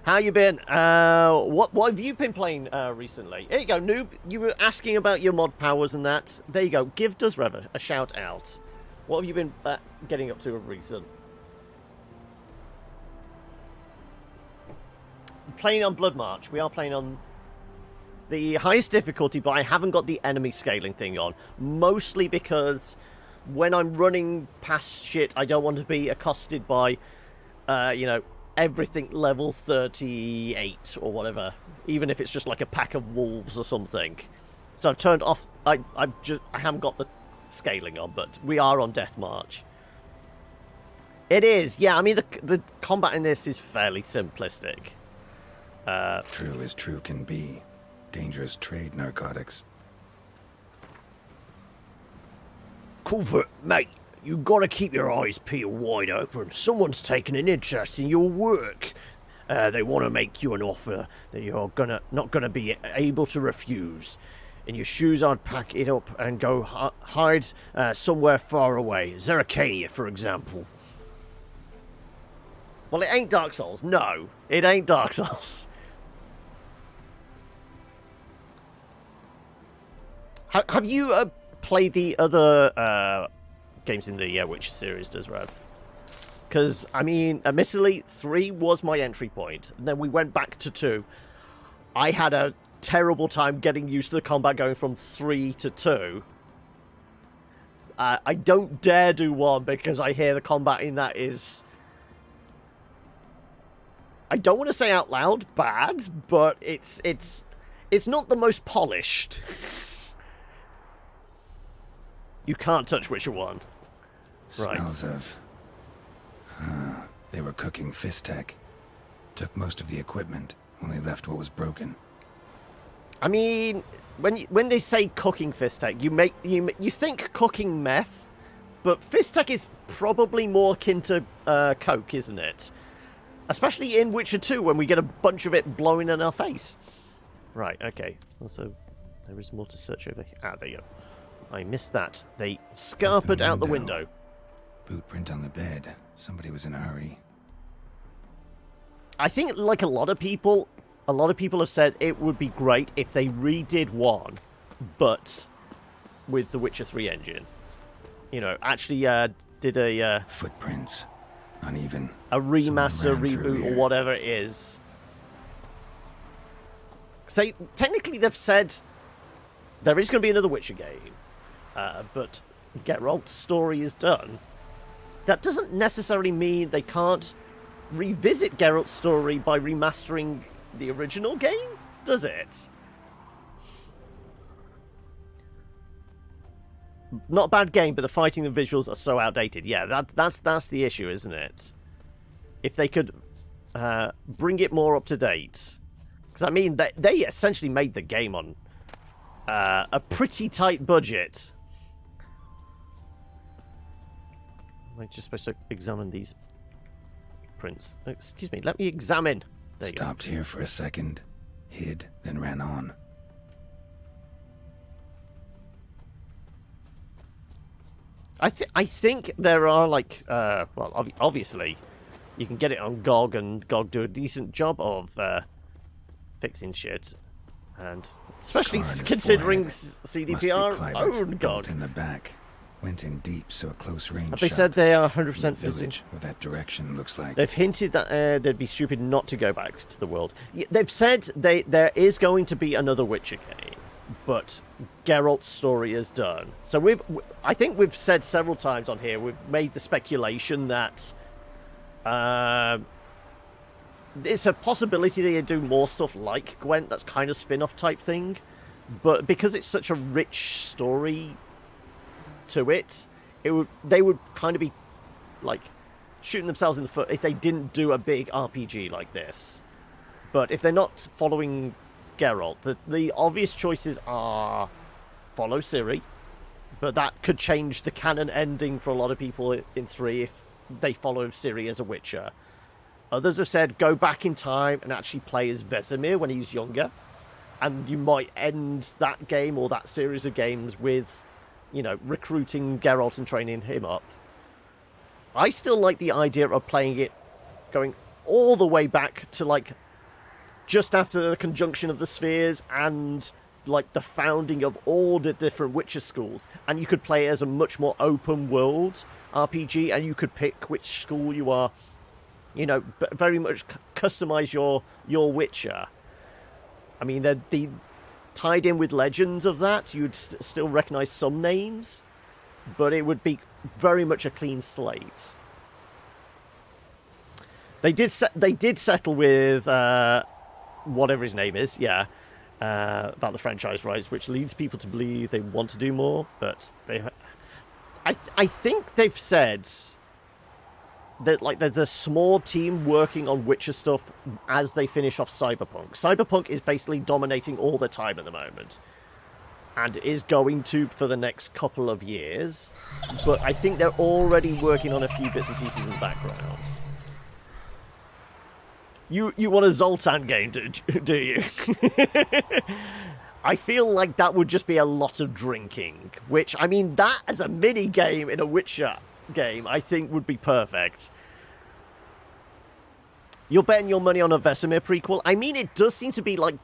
How you been? What have you been playing recently? Here you go, noob. You were asking about your mod powers and that. There you go. Give Does Rev a shout out. What have you been getting up to of recent? Playing on Blood March. We are playing on the highest difficulty, but I haven't got the enemy scaling thing on. Mostly because when I'm running past shit, I don't want to be accosted by, you know, everything level 38 or whatever, even if it's just like a pack of wolves or something. So I've turned off. I haven't got the scaling on, but we are on Death March. It is, yeah. I mean, the combat in this is fairly simplistic. True as true can be. Dangerous trade, narcotics. Comfort, mate. You gotta keep your eyes peeled wide open. Someone's taken an interest in your work. They want to make you an offer that you're not gonna be able to refuse. In your shoes, I'd pack it up and go hide somewhere far away. Zeracania, for example. Well, it ain't Dark Souls. No, it ain't Dark Souls. Have you played the other games in the Witcher series, does Rev? Because, I mean, admittedly, 3 was my entry point, and then we went back to 2. I had a terrible time getting used to the combat going from 3 to 2. I don't dare do 1 because I hear the combat in that is... I don't want to say out loud bad, but it's not the most polished. You can't touch Witcher 1. Right. Smells of... they were cooking Fistek. Took most of the equipment, only left what was broken. I mean, when they say cooking Fistek, you think cooking meth, but Fistek is probably more akin to coke, isn't it? Especially in Witcher 2, when we get a bunch of it blowing in our face. Right, okay. Also, there is more to search over here. Ah, there you go. I missed that. They scarpered out the window. Boot print on the bed. Somebody was in a hurry. I think, like a lot of people have said it would be great if they redid 1, but with the Witcher 3 engine. You know, actually did a... Footprints. Uneven. A remaster, reboot, or whatever it is. Because technically they've said there is going to be another Witcher game, but Geralt's story is done. That doesn't necessarily mean they can't revisit Geralt's story by remastering the original game, does it? Not a bad game, but the fighting and visuals are so outdated. Yeah, that's the issue, isn't it? If they could bring it more up to date. Because, I mean, they essentially made the game on a pretty tight budget. Am I just supposed to examine these prints? Excuse me, let me examine. There you go. Stopped here for a second, hid, then ran on. I think there are, like, well, obviously, you can get it on GOG, and GOG do a decent job of fixing shit, and especially considering CDPR own GOG. In the back, went in deep, so a close range. But they said they are 100% village. What that direction looks like. They've hinted that they'd be stupid not to go back to the world. They've said there is going to be another Witcher game, but Geralt's story is done. So I think we've said several times on here, we've made the speculation that it's a possibility they do more stuff like Gwent, that's kind of spin-off type thing. But because it's such a rich story to it, they would kind of be like shooting themselves in the foot if they didn't do a big RPG like this. But if they're not following Geralt, the obvious choices are follow Ciri, but that could change the canon ending for a lot of people in 3 if they follow Ciri as a Witcher. Others have said go back in time and actually play as Vesemir when he's younger, and you might end that game or that series of games with, you know, recruiting Geralt and training him up. I still like the idea of playing it going all the way back to, like, just after the conjunction of the spheres and like the founding of all the different Witcher schools, and you could play as a much more open world RPG, and you could pick which school you are, you know, very much customize your Witcher. I mean, they'd be tied in with legends of that. You'd still recognize some names, but it would be very much a clean slate. They did settle with whatever his name is, yeah, about the franchise rights, which leads people to believe they want to do more. But I think they've said that like there's a small team working on Witcher stuff as they finish off Cyberpunk. Cyberpunk is basically dominating all the time at the moment, and is going to for the next couple of years. But I think they're already working on a few bits and pieces in the background. You want a Zoltan game, do you? I feel like that would just be a lot of drinking, which, I mean, that as a mini game in a Witcher game, I think would be perfect. You're betting your money on a Vesemir prequel. I mean, it does seem to be like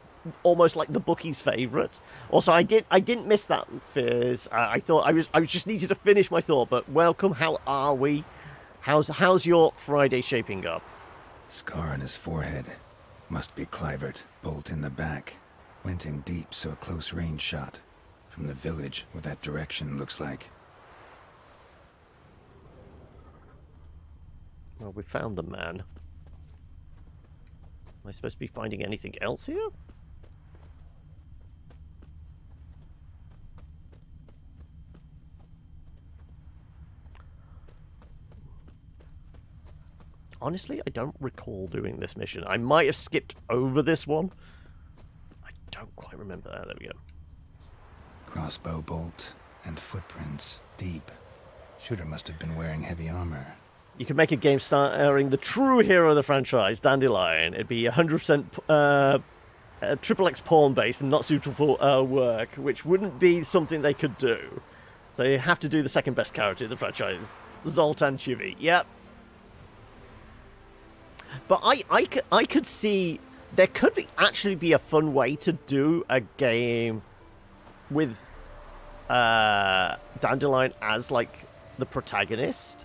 almost like the bookie's favourite. Also, I didn't miss that, Fizz. I thought I was just needed to finish my thought. But welcome. How are we? How's your Friday shaping up? Scar on his forehead. Must be Clivert. Bolt in the back. Went in deep, so a close range shot. From the village, where that direction looks like. Well, we found the man. Am I supposed to be finding anything else here? Honestly, I don't recall doing this mission. I might have skipped over this one. I don't quite remember that. There we go. Crossbow bolt and footprints deep. Shooter must have been wearing heavy armor. You could make a game starring the true hero of the franchise, Dandelion. It'd be 100% triple X pawn based and not suitable for work, which wouldn't be something they could do. So you have to do the second best character in the franchise, Zoltan Chivi. Yep. But I could see there could actually be a fun way to do a game with Dandelion as like the protagonist.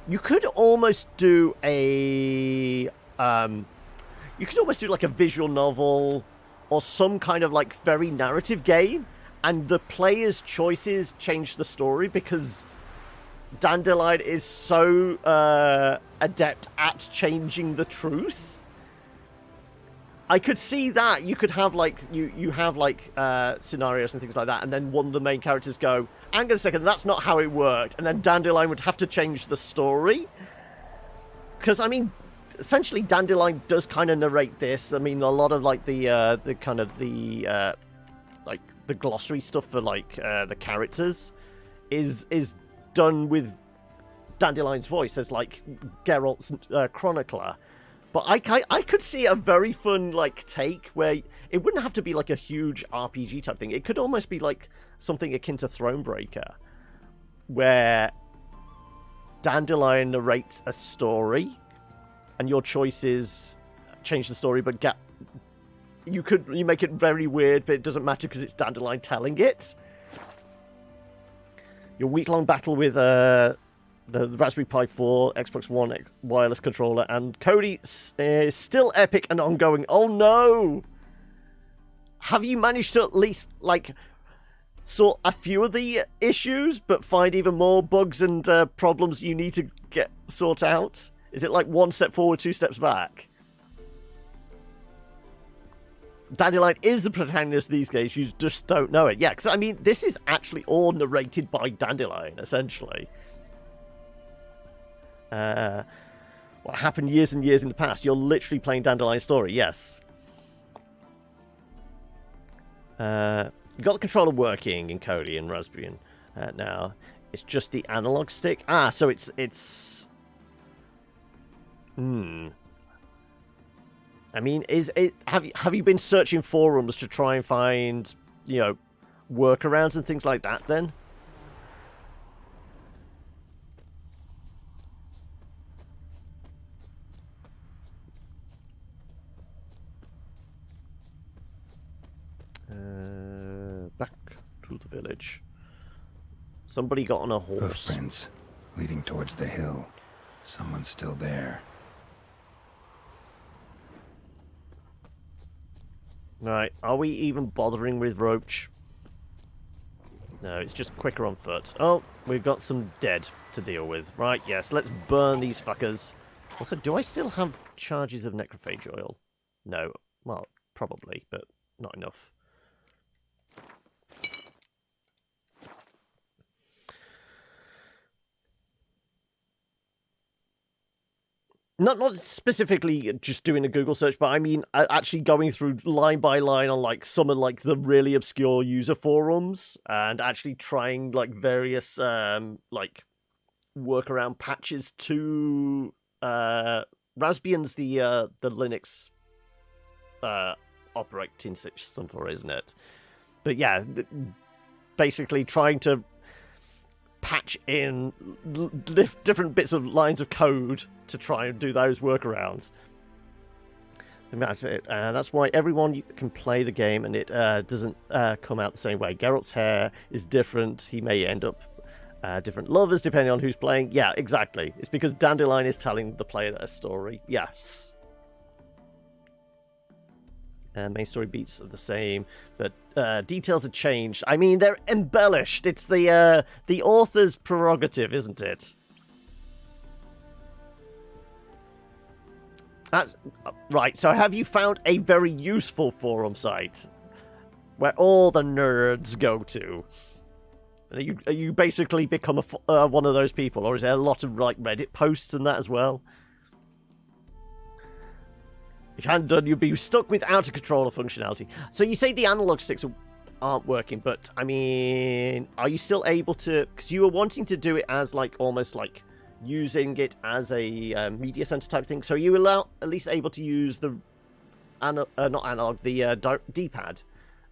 You could almost do like a visual novel or some kind of like very narrative game, and the player's choices change the story because Dandelion is so adept at changing the truth. I could see that. You could have like you have like scenarios and things like that, and then one of the main characters go, hang on a second, that's not how it worked, and then Dandelion would have to change the story. Because I mean, essentially Dandelion does kind of narrate this. I mean, a lot of like the kind of the like the glossary stuff for like the characters is done with Dandelion's voice as like Geralt's chronicler. But I could see a very fun like take where it wouldn't have to be like a huge RPG type thing. It could almost be like something akin to Thronebreaker, where Dandelion narrates a story and your choices change the story, but you make it very weird, but it doesn't matter because it's Dandelion telling it. Your week-long battle with the Raspberry Pi 4, Xbox One wireless controller, and Cody is still epic and ongoing. Oh no! Have you managed to at least, like, sort a few of the issues, but find even more bugs and problems you need to sort out? Is it like one step forward, two steps back? Dandelion is the protagonist these days, you just don't know it. Yeah, because, I mean, this is actually all narrated by Dandelion, essentially. What happened years and years in the past. You're literally playing Dandelion's story, yes. You got the controller working in Cody and Raspberry now. It's just the analog stick. Ah, so it's... I mean, have you been searching forums to try and find, you know, workarounds and things like that then? to the village. Somebody got on a horse. Hoofprints leading towards the hill. Someone's still there. Right, are we even bothering with Roach? No, it's just quicker on foot. Oh, we've got some dead to deal with. Right, yes, let's burn these fuckers. Also, do I still have charges of necrophage oil? No. Well, probably, but not enough. Not specifically just doing a Google search, but I mean actually going through line by line on like some of like the really obscure user forums and actually trying like various like workaround patches to Raspbian's the Linux operating system for, isn't it? But yeah, basically trying to patch in different bits of lines of code to try and do those workarounds. And that's it. That's why everyone can play the game and it doesn't come out the same way. Geralt's hair is different. He may end up different lovers depending on who's playing. Yeah, exactly. It's because Dandelion is telling the player their story. Yes. Main story beats are the same, but details have changed. I mean, they're embellished. It's the author's prerogative, isn't it? That's right. So, have you found a very useful forum site where all the nerds go to? Are you basically become one of those people, or is there a lot of like Reddit posts and that as well? If you hadn't done, you'd be stuck with out-of-controller functionality. So you say the analog sticks aren't working, but, I mean, are you still able to... Because you were wanting to do it as, like, almost like using it as a media center type thing. So are you at least able to use the... not analog, the D-pad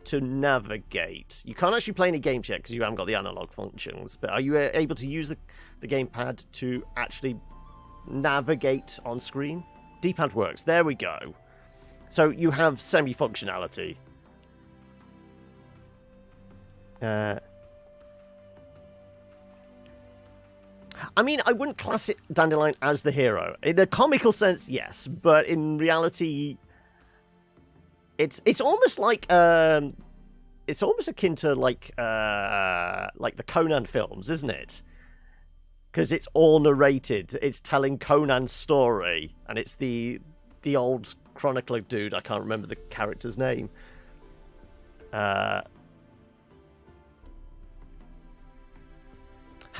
to navigate? You can't actually play any games yet because you haven't got the analog functions. But are you able to use the gamepad to actually navigate on screen? D-pad works. There we go. So you have semi-functionality. I mean, I wouldn't class it Dandelion as the hero. In a comical sense, yes, but in reality, it's almost like it's almost akin to like the Conan films, isn't it? Because it's all narrated. It's telling Conan's story. And it's the old chronicler dude. I can't remember the character's name. Have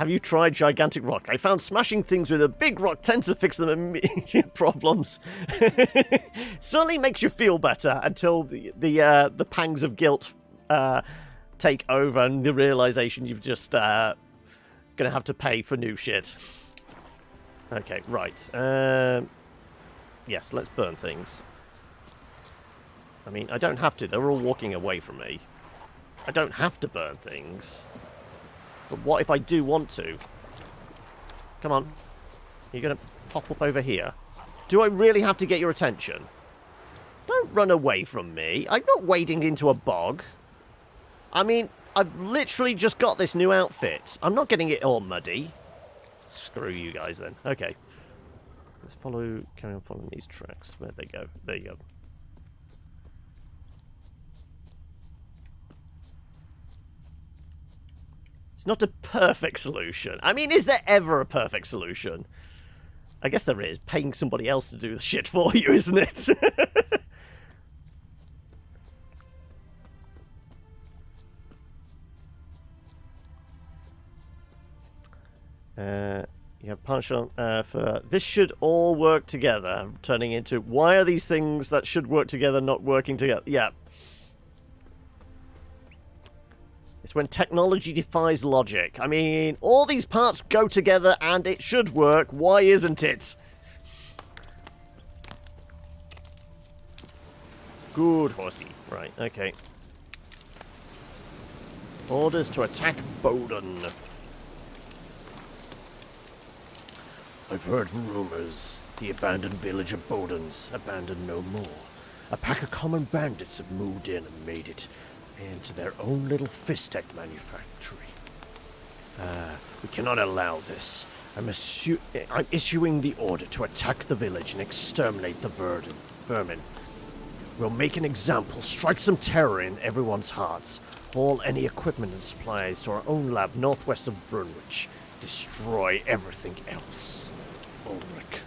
you tried Gigantic Rock? I found smashing things with a big rock tends to fix them immediate problems. Certainly makes you feel better until the pangs of guilt take over and the realization you've just... gonna have to pay for new shit. Okay, right. Yes, let's burn things. I mean, I don't have to. They're all walking away from me. I don't have to burn things. But what if I do want to? Come on. You're gonna pop up over here. Do I really have to get your attention? Don't run away from me. I'm not wading into a bog. I mean... I've literally just got this new outfit. I'm not getting it all muddy. Screw you guys then. Okay. Let's carry on following these tracks. Where'd they go? There you go. It's not a perfect solution. I mean, is there ever a perfect solution? I guess there is. Paying somebody else to do the shit for you, isn't it? You have partial for this should all work together, turning into why are these things that should work together not working together? Yeah. It's when technology defies logic. I mean, all these parts go together and it should work. Why isn't it? Good horsey. Right, okay. Orders to attack Bowden. I've heard rumors. The abandoned village of Bowden's abandoned no more. A pack of common bandits have moved in and made it into their own little fistek manufactory. We cannot allow this. I'm issuing the order to attack the village and exterminate the vermin. We'll make an example, strike some terror in everyone's hearts. Haul any equipment and supplies to our own lab northwest of Brunwich. Destroy everything else. Ulrich.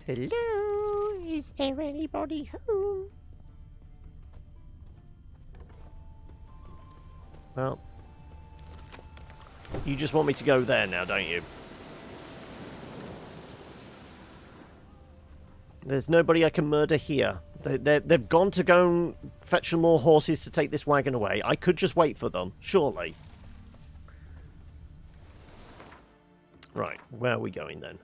Hello? Is there anybody home? Well, you just want me to go there now, don't you? There's nobody I can murder here. They've gone to go and fetch some more horses to take this wagon away. I could just wait for them, surely. Right, where are we going then?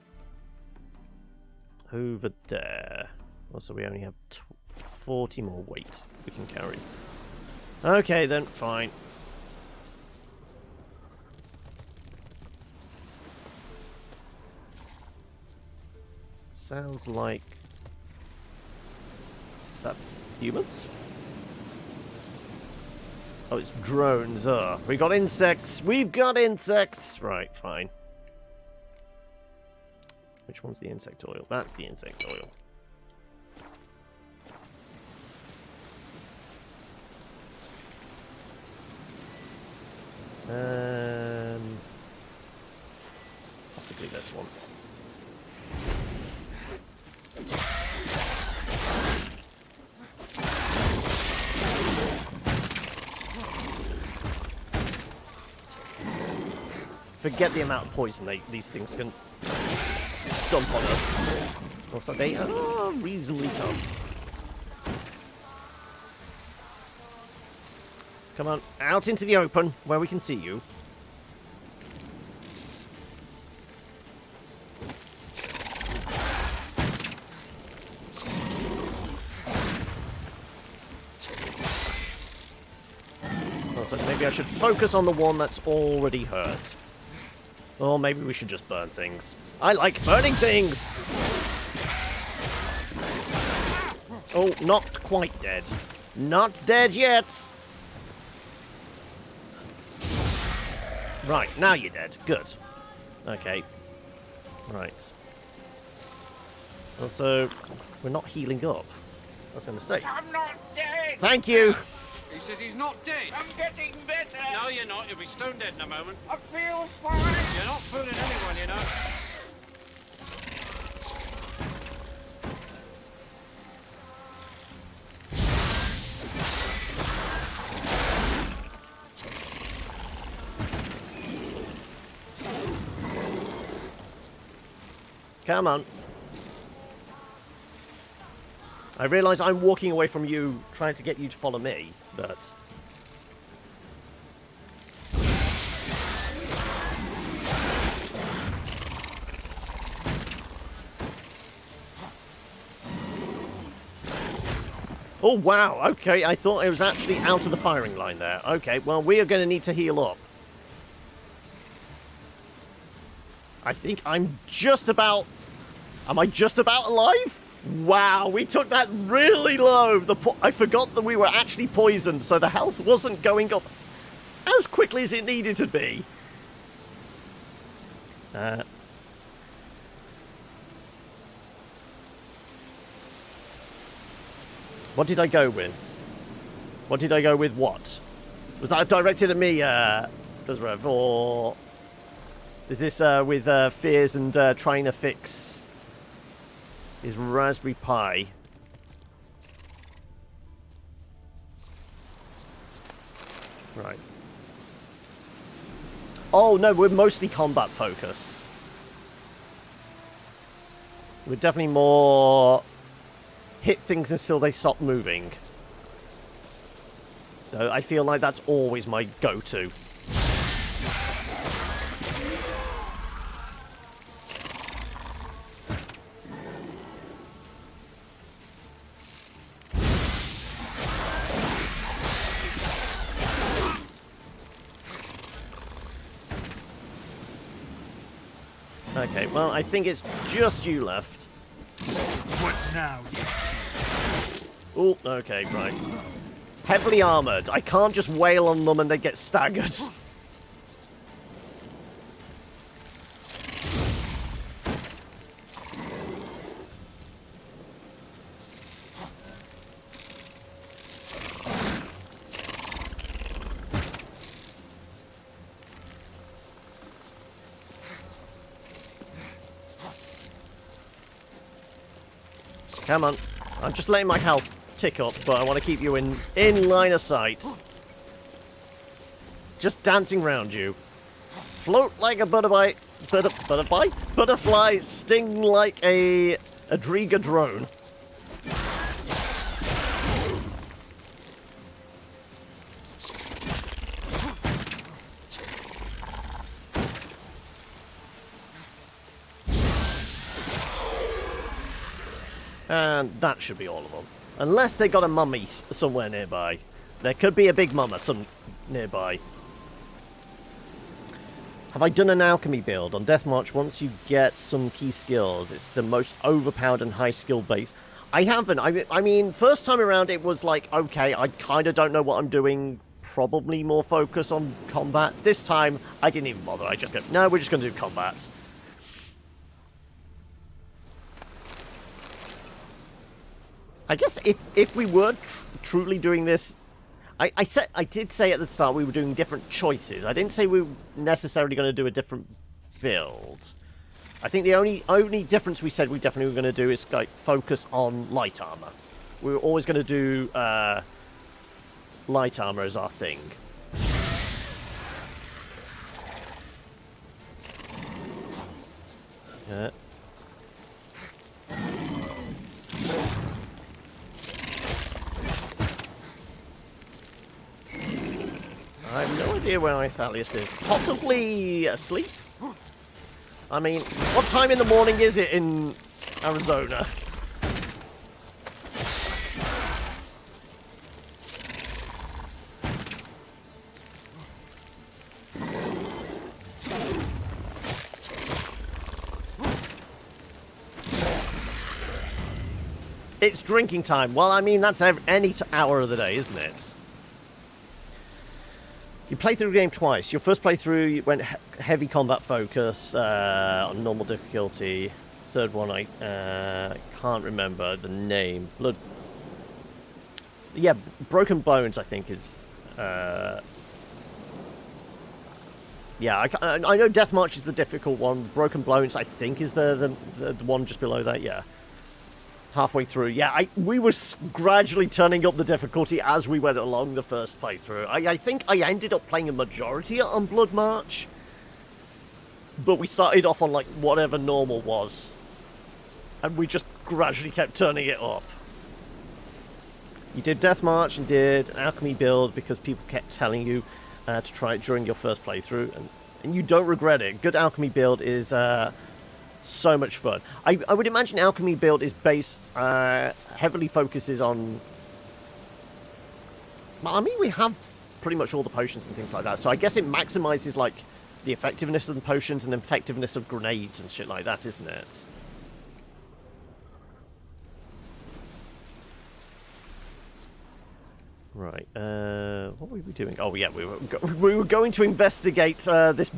Over there. Also, we only have 40 more weight we can carry. Okay then, fine. Sounds like... Is that humans? Oh, it's drones. We got insects. We've got insects. Right, fine. Which one's the insect oil? That's the insect oil. Possibly this one. Forget the amount of poison these things can dump on us. Also, they are reasonably tough. Come on, out into the open, where we can see you. Also, maybe I should focus on the one that's already hurt. Or maybe we should just burn things. I like burning things! Oh, not quite dead. Not dead yet! Right, now you're dead. Good. Okay. Right. Also, we're not healing up. I was going to say. I'm not dead! Thank you! He says he's not dead. I'm getting better! No, you're not. You'll be stone dead in a moment. I feel fine! You're not fooling anyone, you know. Come on. I realise I'm walking away from you, trying to get you to follow me, but... Oh, wow, okay, I thought it was actually out of the firing line there. Okay, well, we are going to need to heal up. I think I'm just about... Am I just about alive? Wow, we took that really low. I forgot that we were actually poisoned, so the health wasn't going up as quickly as it needed to be. What did I go with? What did I go with what? Was that directed at me, Desrev, or... Is this with Fears and trying to fix his Raspberry Pi? Right. Oh, no, we're mostly combat focused. We're definitely more hit things until they stop moving. So I feel like that's always my go-to. Okay, well, I think it's just you left. What now, you Oh, okay, right. Heavily armoured. I can't just wail on them and they get staggered. Come on. I'm just letting my health tick up, but I want to keep you in line of sight. Just dancing round you. Float like a butterfly, sting like a Driga drone. And that should be all of them. Unless they got a mummy somewhere nearby. There could be a big mama nearby. Have I done an alchemy build? On Death March, once you get some key skills, it's the most overpowered and high skill base. I haven't. I mean, first time around it was like, okay, I kind of don't know what I'm doing. Probably more focus on combat. This time, I didn't even bother. I just go, no, we're just going to do combat. I guess if we were truly doing this, I did say at the start we were doing different choices. I didn't say we were necessarily going to do a different build. I think the only difference we said we definitely were going to do is like focus on light armor. We were always going to do light armor as our thing. Yeah. I have no idea where Ithalius is. Possibly asleep? I mean, what time in the morning is it in Arizona? It's drinking time. Well, I mean, that's any hour of the day, isn't it? You played through the game twice. Your first playthrough, you went heavy combat focus on normal difficulty. Third one, I can't remember the name. Blood. Yeah, Broken Bones, I think, is... yeah, I know Death March is the difficult one. Broken Bones, I think, is the one just below that, yeah. Halfway through, yeah, we were gradually turning up the difficulty as we went along the first playthrough. I think I ended up playing a majority on Blood March, but we started off on like whatever normal was, and we just gradually kept turning it up. You did Death March and did an alchemy build because people kept telling you to try it during your first playthrough, and you don't regret it. Good alchemy build is so much fun. I would imagine alchemy build is based heavily focuses on... Well, I mean, we have pretty much all the potions and things like that, so I guess it maximizes like the effectiveness of the potions and the effectiveness of grenades and shit like that, isn't it? Right, what were we doing? Oh yeah, we were going to investigate this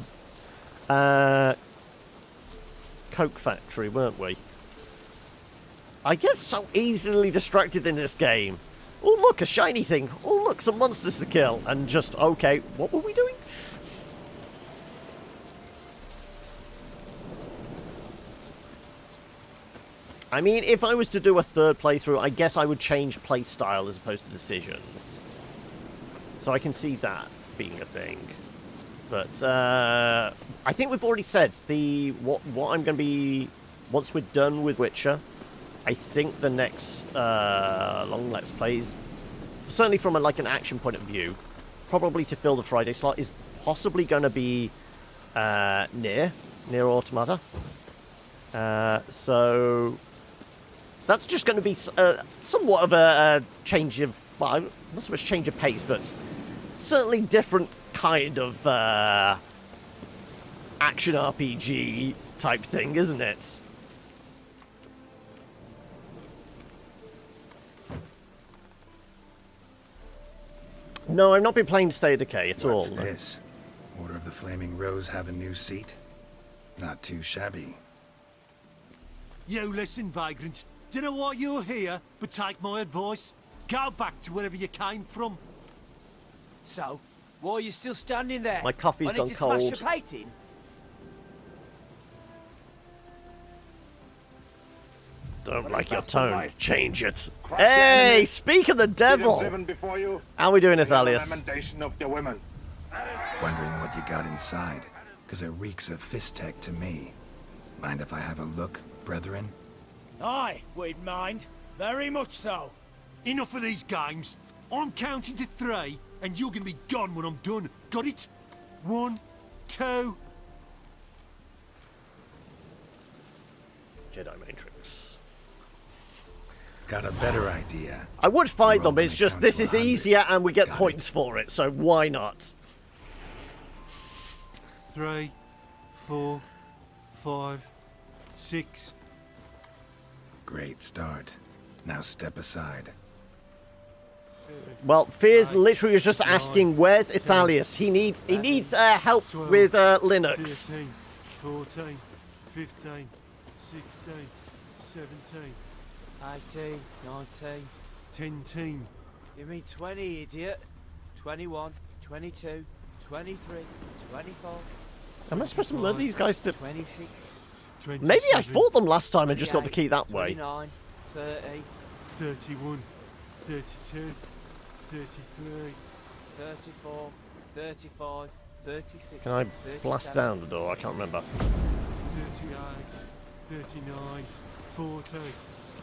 coke factory, weren't we? I get so easily distracted in this game. Oh look, a shiny thing. Oh look, some monsters to kill. And just, okay, what were we doing? I mean, if I was to do a third playthrough, I guess I would change play style as opposed to decisions. So I can see that being a thing. But I think we've already said what I'm going to be once we're done with Witcher. I think the next long Let's Plays, certainly from an action point of view, probably to fill the Friday slot, is possibly going to be near Automata. So that's just going to be somewhat of a change of, well, not so much change of pace, but certainly different kind of action RPG type thing, isn't it? No, I've not been playing State of Decay at all. What's this? Order of the Flaming Rose have a new seat? Not too shabby. You listen, vagrant. Dunno why you're here, but take my advice. Go back to wherever you came from. So, why are you still standing there? My coffee's I need gone to cold. smash your painting? Don't like your tone. Change it. Crush your Hey, enemies. speak of the See them devil. driven before you. How we doing, Hear the Athalius? lamentation of the women. Wondering what you got inside, because it reeks of fist tech to me. Mind if I have a look, brethren? Aye, we'd mind. Very much so. Enough of these games. I'm counting to 3, and you're gonna be gone when I'm done. Got it? 1, 2. Jedi Matrix. Got a better idea. I would fight You're all them, it's gonna just count this to is 100. easier and we get Got points it. for it, so why not? 3, 4, 5, 6. Great start. Now step aside. Well, Fears literally was just asking, where's Athalius? He needs help 12, with Linux. 13, 14, 15, 16, 17, 18, 19. 10. You mean 20, idiot? 21, 22, 23, 24, Am I supposed to murder these guys to... 26, Maybe I fought them last time and just got the key that way. 29, 30, 31, 32, 33. 34, 35, 36. Can I blast 37, down the door? I can't remember. 38, 39, 40,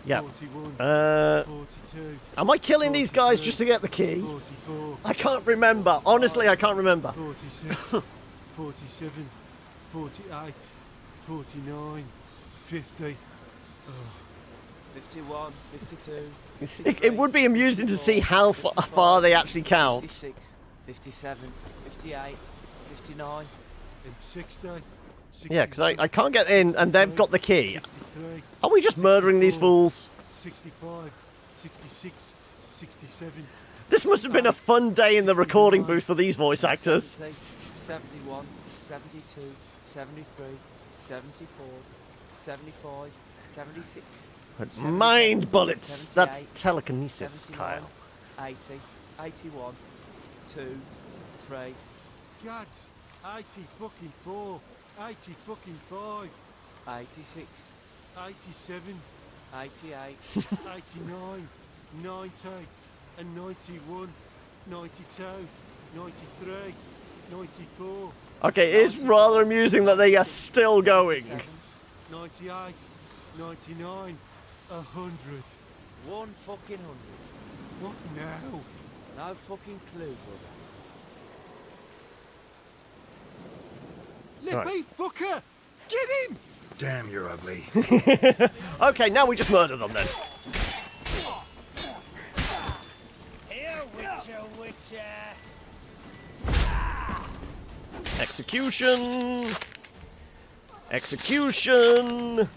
Yeah. 41, 42, Am I killing these guys just to get the key? 44, I can't remember. Honestly, I can't remember. 46, 47, 48, 49, 50. 51, 52. It would be amusing to see how far they actually count. 56, 57, 58, 59. And 60. Yeah, because I can't get in and they've got the key. 63, Are we just murdering these fools? 65, 66, 67. This must have been a fun day in the recording booth for these voice actors. 70, 71, 72, 73, 74, 75, 76. Mind bullets! That's 78, telekinesis, 79, Kyle. 80, 81, 2, 3. Gads, 80 fucking 4, 80 fucking 5, 86, 87, 88, 89, 90, and 91, 92, 93, 94, Okay, it is rather amusing that they are still going. 98, 99, 100. One fucking 100. What now? No fucking clue, brother. Lippy fucker! Get him! Damn, you're ugly. Okay, now we just murder them then. Here, Witcher, Witcher! Execution! Execution!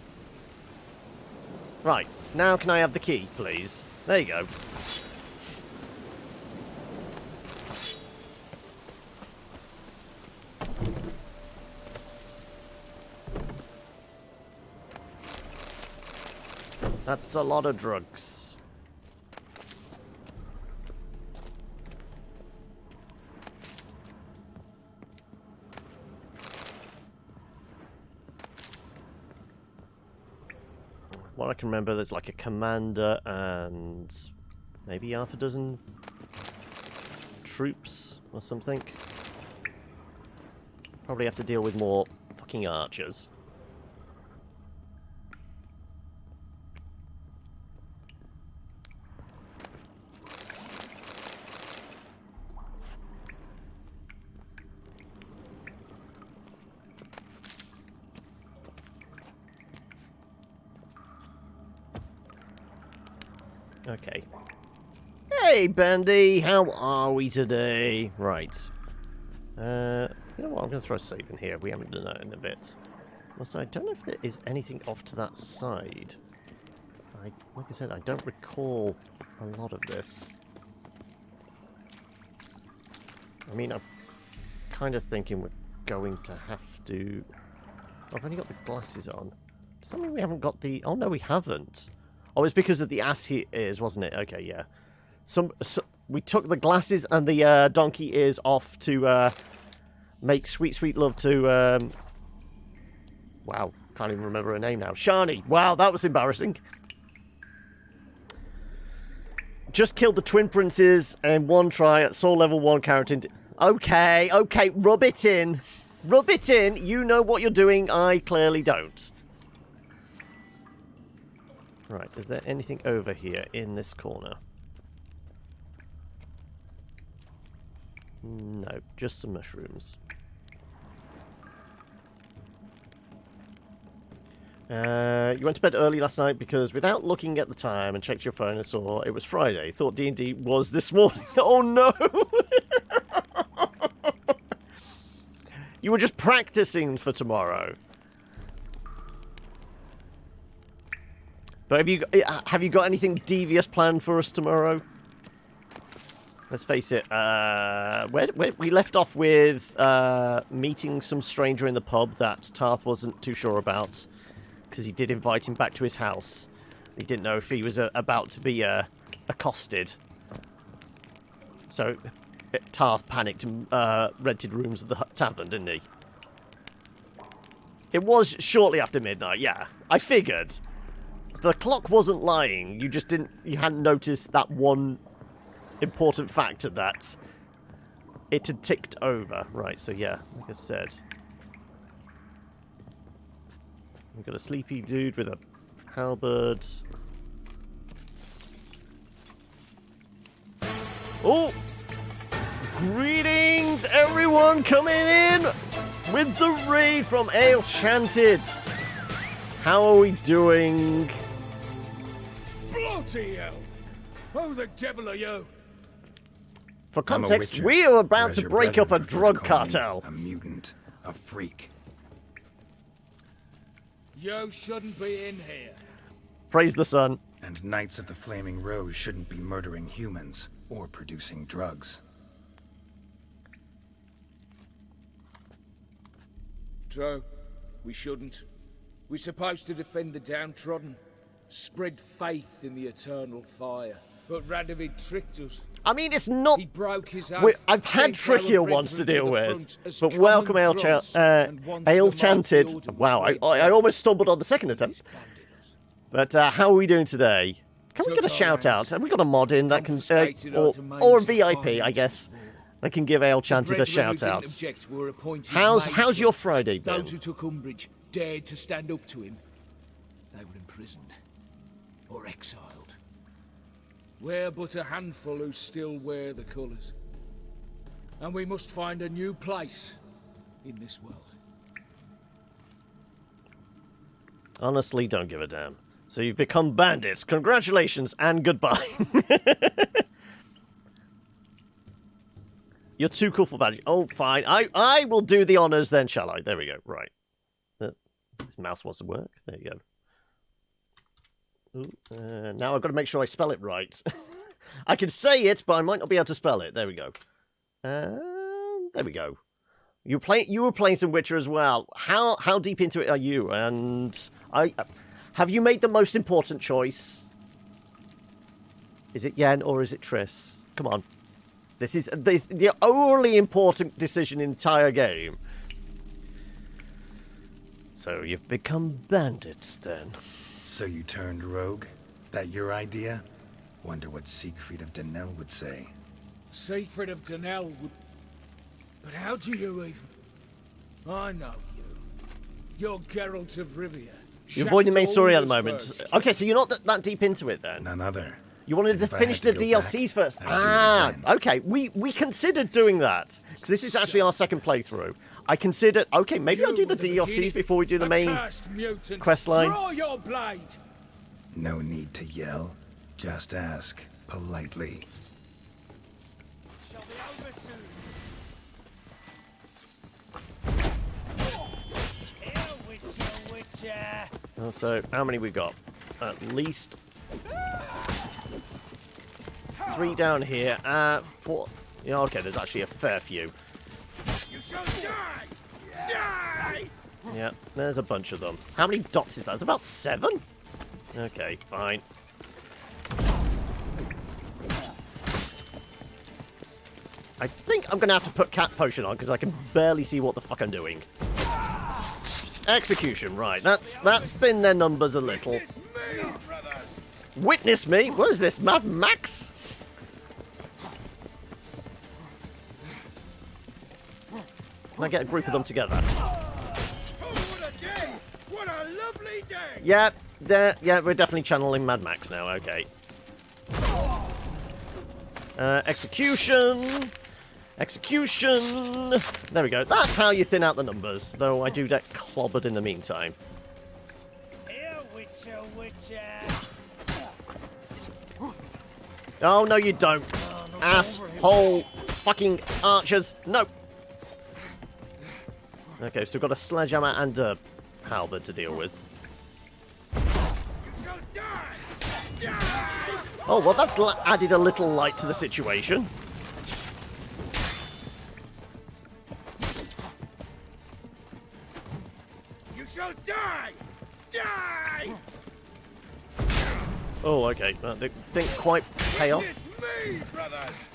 Right, now can I have the key, please? There you go. That's a lot of drugs. What I can remember, there's like a commander and maybe half a dozen troops or something. Probably have to deal with more fucking archers. Okay. Hey, Bandy! How are we today? Right. You know what? I'm going to throw a save in here. We haven't done that in a bit. Also, I don't know if there is anything off to that side. Like I said, I don't recall a lot of this. I mean, I'm kind of thinking we're going to have to... Oh, I've only got the glasses on. Does that mean we haven't got the... Oh, no, we haven't. Oh, it's because of the ass ears, wasn't it? Okay, yeah. We took the glasses and the donkey ears off to make sweet, sweet love to... Wow, can't even remember her name now. Shani! Wow, that was embarrassing. Just killed the twin princes in one try at soul level 1 character. Okay, okay, rub it in. Rub it in. You know what you're doing. I clearly don't. Right, is there anything over here in this corner? No, just some mushrooms. You went to bed early last night because without looking at the time and checked your phone and saw it was Friday, thought D&D was this morning. Oh no! You were just practicing for tomorrow. But have you got anything devious planned for us tomorrow? Let's face it, we left off with meeting some stranger in the pub that Tarth wasn't too sure about. Because he did invite him back to his house. He didn't know if he was about to be accosted. So Tarth panicked and rented rooms at the tavern, didn't he? It was shortly after midnight, yeah. I figured. So the clock wasn't lying. You just you hadn't noticed that one important factor that it had ticked over. Right, so yeah, like I said. We've got a sleepy dude with a halberd. Oh! Greetings, everyone coming in with the raid from Ale Chanted. How are we doing? Bloody hell! Who the devil are you? For context, we are about to break up a drug cartel. A mutant, a freak. You shouldn't be in here. Praise the sun. And Knights of the Flaming Rose shouldn't be murdering humans or producing drugs. True. We shouldn't. We're supposed to defend the downtrodden, spread faith in the eternal fire. But Radovid tricked us. I mean, it's not... He broke his oath. I've had trickier ones to deal with. But welcome, Ale Chanted. Wow, I almost stumbled on the second attempt. But how are we doing today? Can we get a shout-out? Have we got a mod in that can... or a VIP, I guess. I can give Ale Chanted a shout-out. How's your Friday been? Those who took umbrage dared to stand up to him. They were imprisoned. Or exiled. We're but a handful who still wear the colours. And we must find a new place in this world. Honestly, don't give a damn. So you've become bandits. Congratulations and goodbye. You're too cool for badge. Oh, fine. I will do the honours then, shall I? There we go. Right. This mouse wants to work. There you go. Ooh, now I've got to make sure I spell it right. I can say it, but I might not be able to spell it. There we go. There we go. You were playing some Witcher as well. How deep into it are you? And have you made the most important choice? Is it Yen or is it Triss? Come on. This is the only important decision in the entire game. So you've become bandits then. So you turned rogue? That your idea? Wonder what Siegfried of Denel would say. Siegfried of Denel would... But how do you even... I know you. You're Geralt of Rivia. You're avoiding the main story at the moment. Okay, so you're not that deep into it then? None other. You wanted to finish the DLCs first? Okay. We considered doing that. Because this is actually our second playthrough. I considered... Okay, maybe I'll do the DLCs before we do the main quest line. Draw your blade. No need to yell. Just ask. Politely. Shall be over soon. So, how many we got? At least 3 down here. 4. Yeah, okay, there's actually a fair few. You shall die! Die! Yeah, there's a bunch of them. How many dots is that? It's about 7? Okay, fine. I think I'm going to have to put cat potion on because I can barely see what the fuck I'm doing. Execution, right. That's thinned their numbers a little. It's me, brothers! Witness me? What is this, Mad Max? Can I get a group of them together? Oh, what a day! What a lovely day! Yeah, we're definitely channeling Mad Max now, okay. Execution! Execution! There we go. That's how you thin out the numbers, though I do get clobbered in the meantime. Here, Witcher, Witcher! Oh, no you don't. Asshole fucking archers. No! Okay, so we've got a sledgehammer and a halberd to deal with. You shall die! Die! Oh, well, that's added a little light to the situation. You shall die! Die! Oh, okay. That didn't quite pay off. It's me, brothers!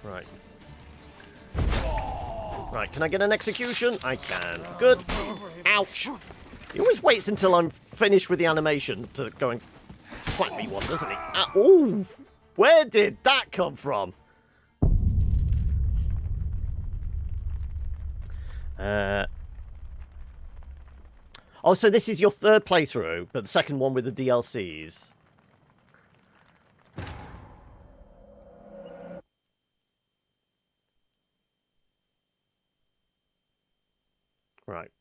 Right. Right, can I get an execution? I can. Good. Ouch. He always waits until I'm finished with the animation to go and whack me one, doesn't he? Ooh! Where did that come from? Oh, so this is your 3rd playthrough, but the 2nd one with the DLCs. Right.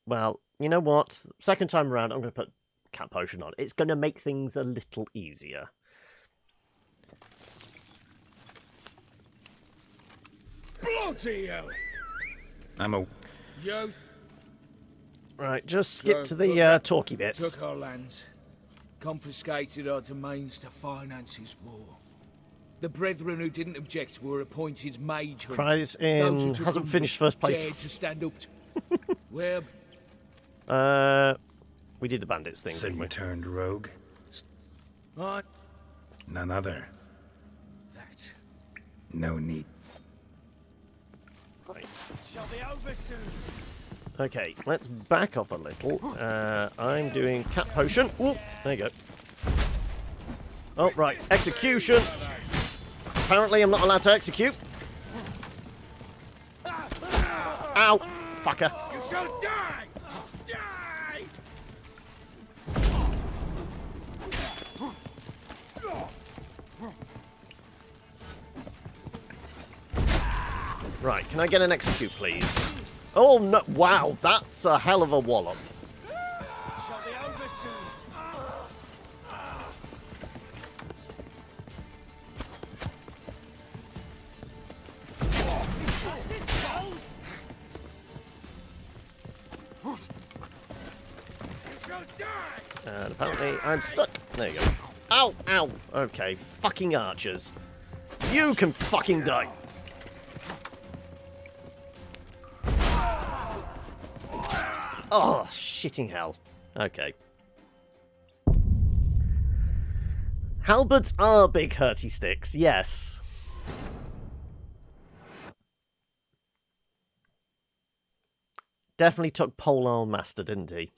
Well, you know what? 2nd time around, I'm going to put cat potion on. It's going to make things a little easier. Bloody hell! Yo, Right, just skip to the talky bits. took our lands, confiscated our domains to finance his war. The brethren who didn't object were appointed mage hunters. Cries Those who in took hasn't them finished first place. dared to stand up to. Where? We did the bandits thing, So didn't you we? turned rogue? I. None other. That. No need. Right. Shall be over soon. Okay, let's back off a little. I'm doing cat potion. Ooh, there you go. Oh, right. Execution. Apparently I'm not allowed to execute. Ow. Fucker. You shall die! Die! Right, can I get an execute, please? Oh, no. Wow, that's a hell of a wallop. Shall be over soon. You shall die! And apparently I'm stuck. There you go. Ow, ow. Okay, fucking archers. You can fucking die. Oh, shitting hell. Okay. Halberds are big hurty sticks, yes. Definitely took Polearm Master, didn't he?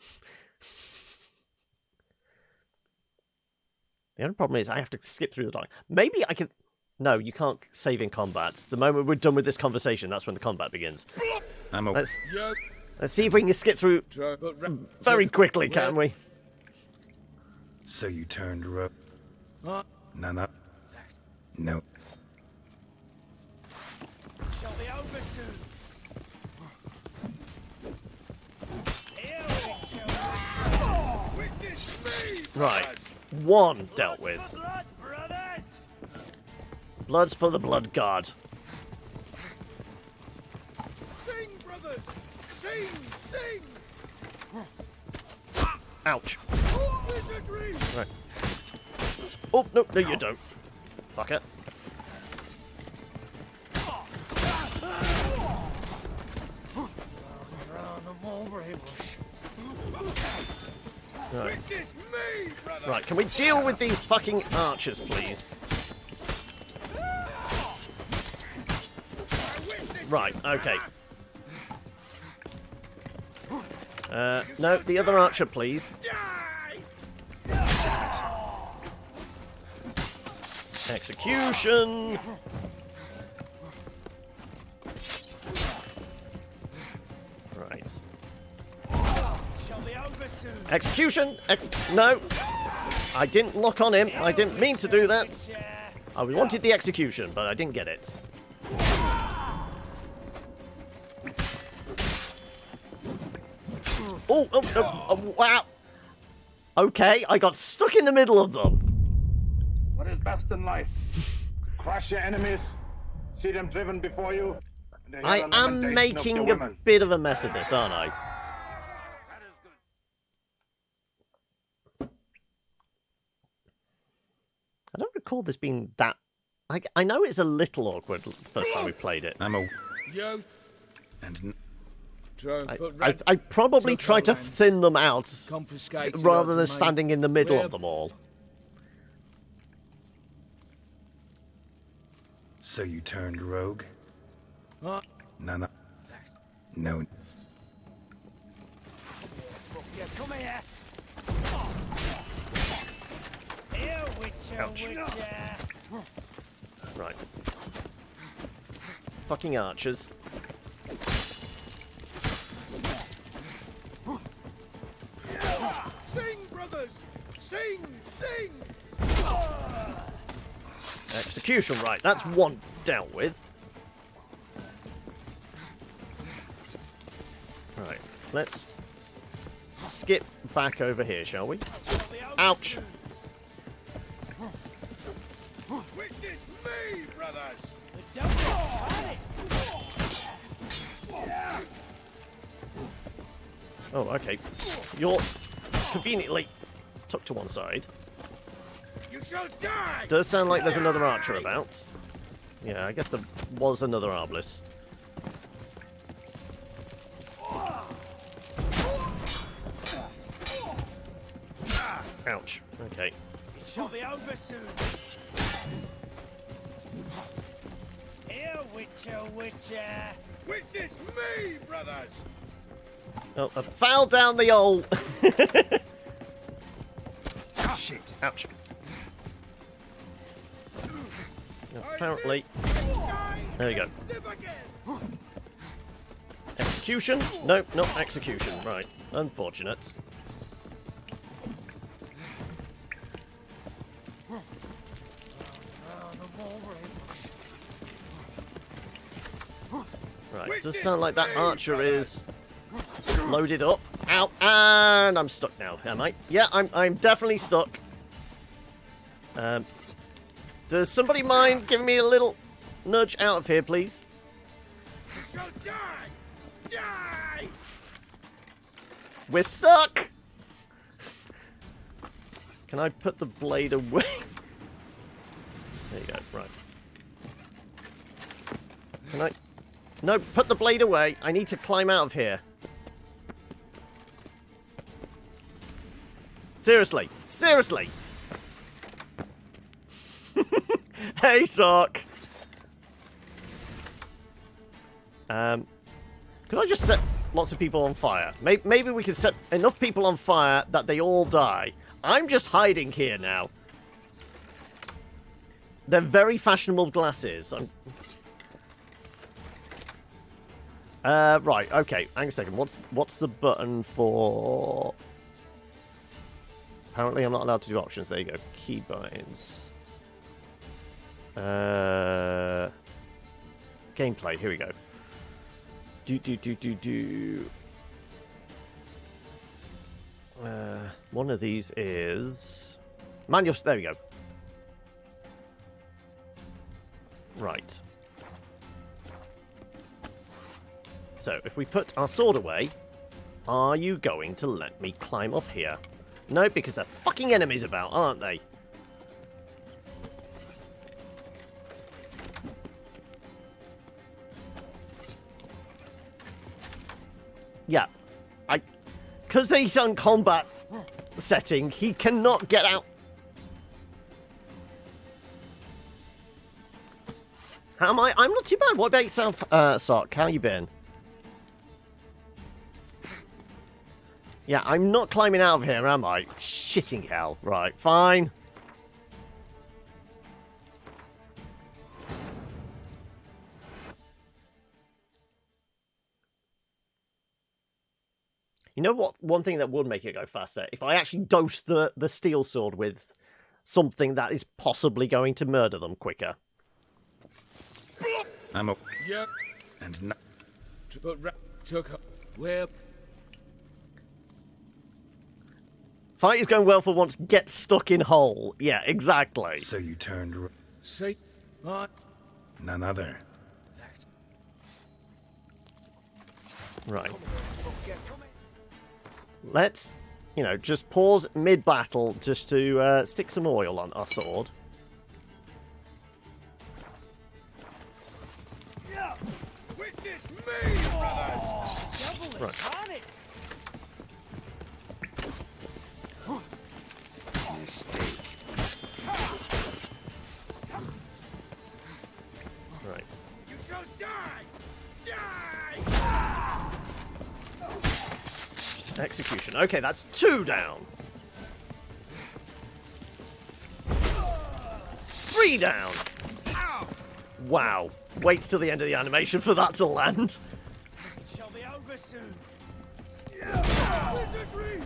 The only problem is I have to skip through the dialogue. Maybe I can... No, you can't save in combat. The moment we're done with this conversation, that's when the combat begins. Let's see if we can skip through very quickly, can we? So you turned rogue? What? None up? No. Shall be over soon. Here we shall. Witness me! Right. brothers. One dealt with. Blood, brothers! Blood's for the blood god. Sing, brothers! Sing, sing! Ouch. Wizardry! Right. Oh, no, no, you don't. Fuck it. Right. Witness me, brother! Right, can we deal with these fucking archers, please? Right, okay. No, the other archer, please. Execution! Right. Shall be over soon. Execution! No! I didn't lock on him. I didn't mean to do that. I wanted the execution, but I didn't get it. Oh, wow. Okay, I got stuck in the middle of them. What is best in life? Crush your enemies, see them driven before you. And to hear I the am lamentation of making the a women. bit of a mess of this, aren't I? That is good. I don't recall this being that... I know it's a little awkward the first time we played it. I'm a... Yo, And I probably took tried to our lands, thin them out confiscated rather our than domain. standing in the middle Where- of them all. So you turned rogue? Huh? No, no. No. Yeah, come here. Here, Witcher, Ouch. Witcher. Right. Fucking archers. Sing, brothers! Sing, sing! Execution, right. That's one dealt with. Right. Let's skip back over here, shall we? Ouch. Witness me, brothers! Don't panic. Oh, okay. You're conveniently tucked to one side. You shall die! Does sound like there's another archer about. Yeah, I guess there was another arbalist. Ouch. Okay. It shall be over soon. Here, Witcher, Witcher. Witness me, brothers! Oh, I fell down the hole. Shit! Ouch. Apparently. There we go. Live again! Execution? No, not execution. Right. Unfortunate. Right, it does sound like that archer is loaded up. Ow, and I'm stuck now, am I? Yeah, I'm definitely stuck. Does somebody mind giving me a little nudge out of here, please? You shall die! Die! We're stuck! Can I put the blade away? There you go, right. Can I... No, put the blade away. I need to climb out of here. Seriously. Seriously. Hey, Sock. Could I just set lots of people on fire? Maybe we could set enough people on fire that they all die. I'm just hiding here now. They're very fashionable glasses. Right, okay. Hang a second. What's the button for... Apparently I'm not allowed to do options. There you go. Keybinds. Gameplay. Here we go. One of these is... Manual, there we go. Right. So, if we put our sword away, are you going to let me climb up here? No, because there are fucking enemies about, aren't they? Yeah. Because he's on combat setting, he cannot get out. How am I? I'm not too bad. What about yourself, Sock? How you been? Yeah, I'm not climbing out of here, am I? Shitting hell. Right, fine. You know what? One thing that would make it go faster? If I actually dose the steel sword with something that is possibly going to murder them quicker. I'm a... Yep. And no... Took her. Where? Fight is going well for once. Get stuck in hole. Yeah, exactly. So you turned... Say what? None other. Right. Let's, just pause mid-battle just to stick some oil on our sword. Yeah. Witness me, brothers! Right. Carnage. Mistake. Right. You shall die! Die! Execution. Okay, that's 2 down. 3 down. Wow. Waits till the end of the animation for that to land. It shall be over soon. Wizardry!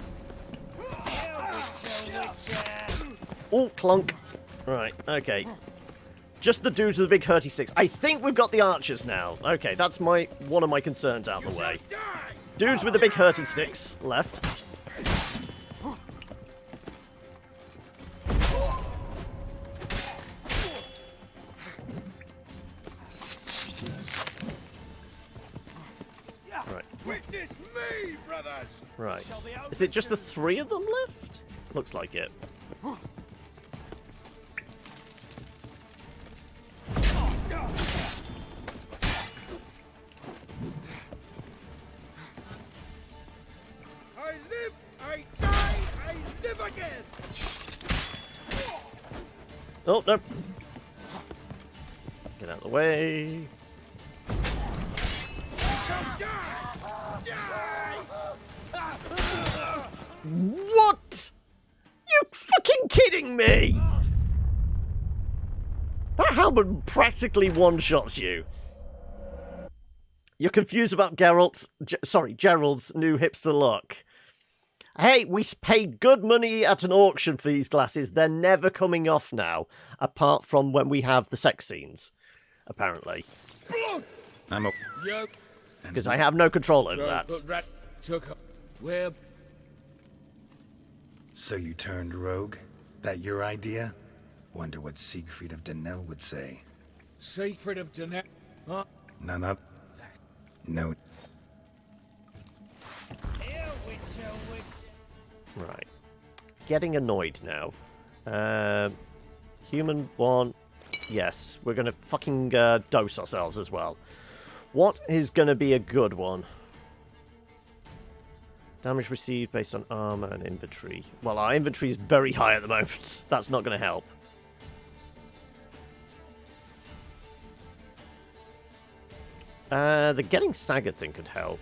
Oh, clunk. Right, okay. Just the dudes with the big hurty sticks. I think we've got the archers now. Okay, that's one of my concerns out of the way. Dudes with the big hurty sticks left. Right. Witness me, brothers! Right. Is it just the 3 of them left? Looks like it. I live, I die, I live again! Oh, no. Get out of the way. What? You fucking kidding me? That helmet practically one-shots you. You're confused about Gerald's new hipster look. Hey, we paid good money at an auction for these glasses. They're never coming off now, apart from when we have the sex scenes, apparently. I'm a... Yep. Because I have no control over that. Took her. Where? So you turned rogue? That your idea? Wonder what Siegfried of Denel would say. Siegfried of Denel. Huh? None of... No. Here, Witcher, Witcher. Right. Getting annoyed now. Human 1. Yes, we're going to fucking dose ourselves as well. What is going to be a good one? Damage received based on armor and inventory. Well, our inventory is very high at the moment. That's not going to help. The getting staggered thing could help.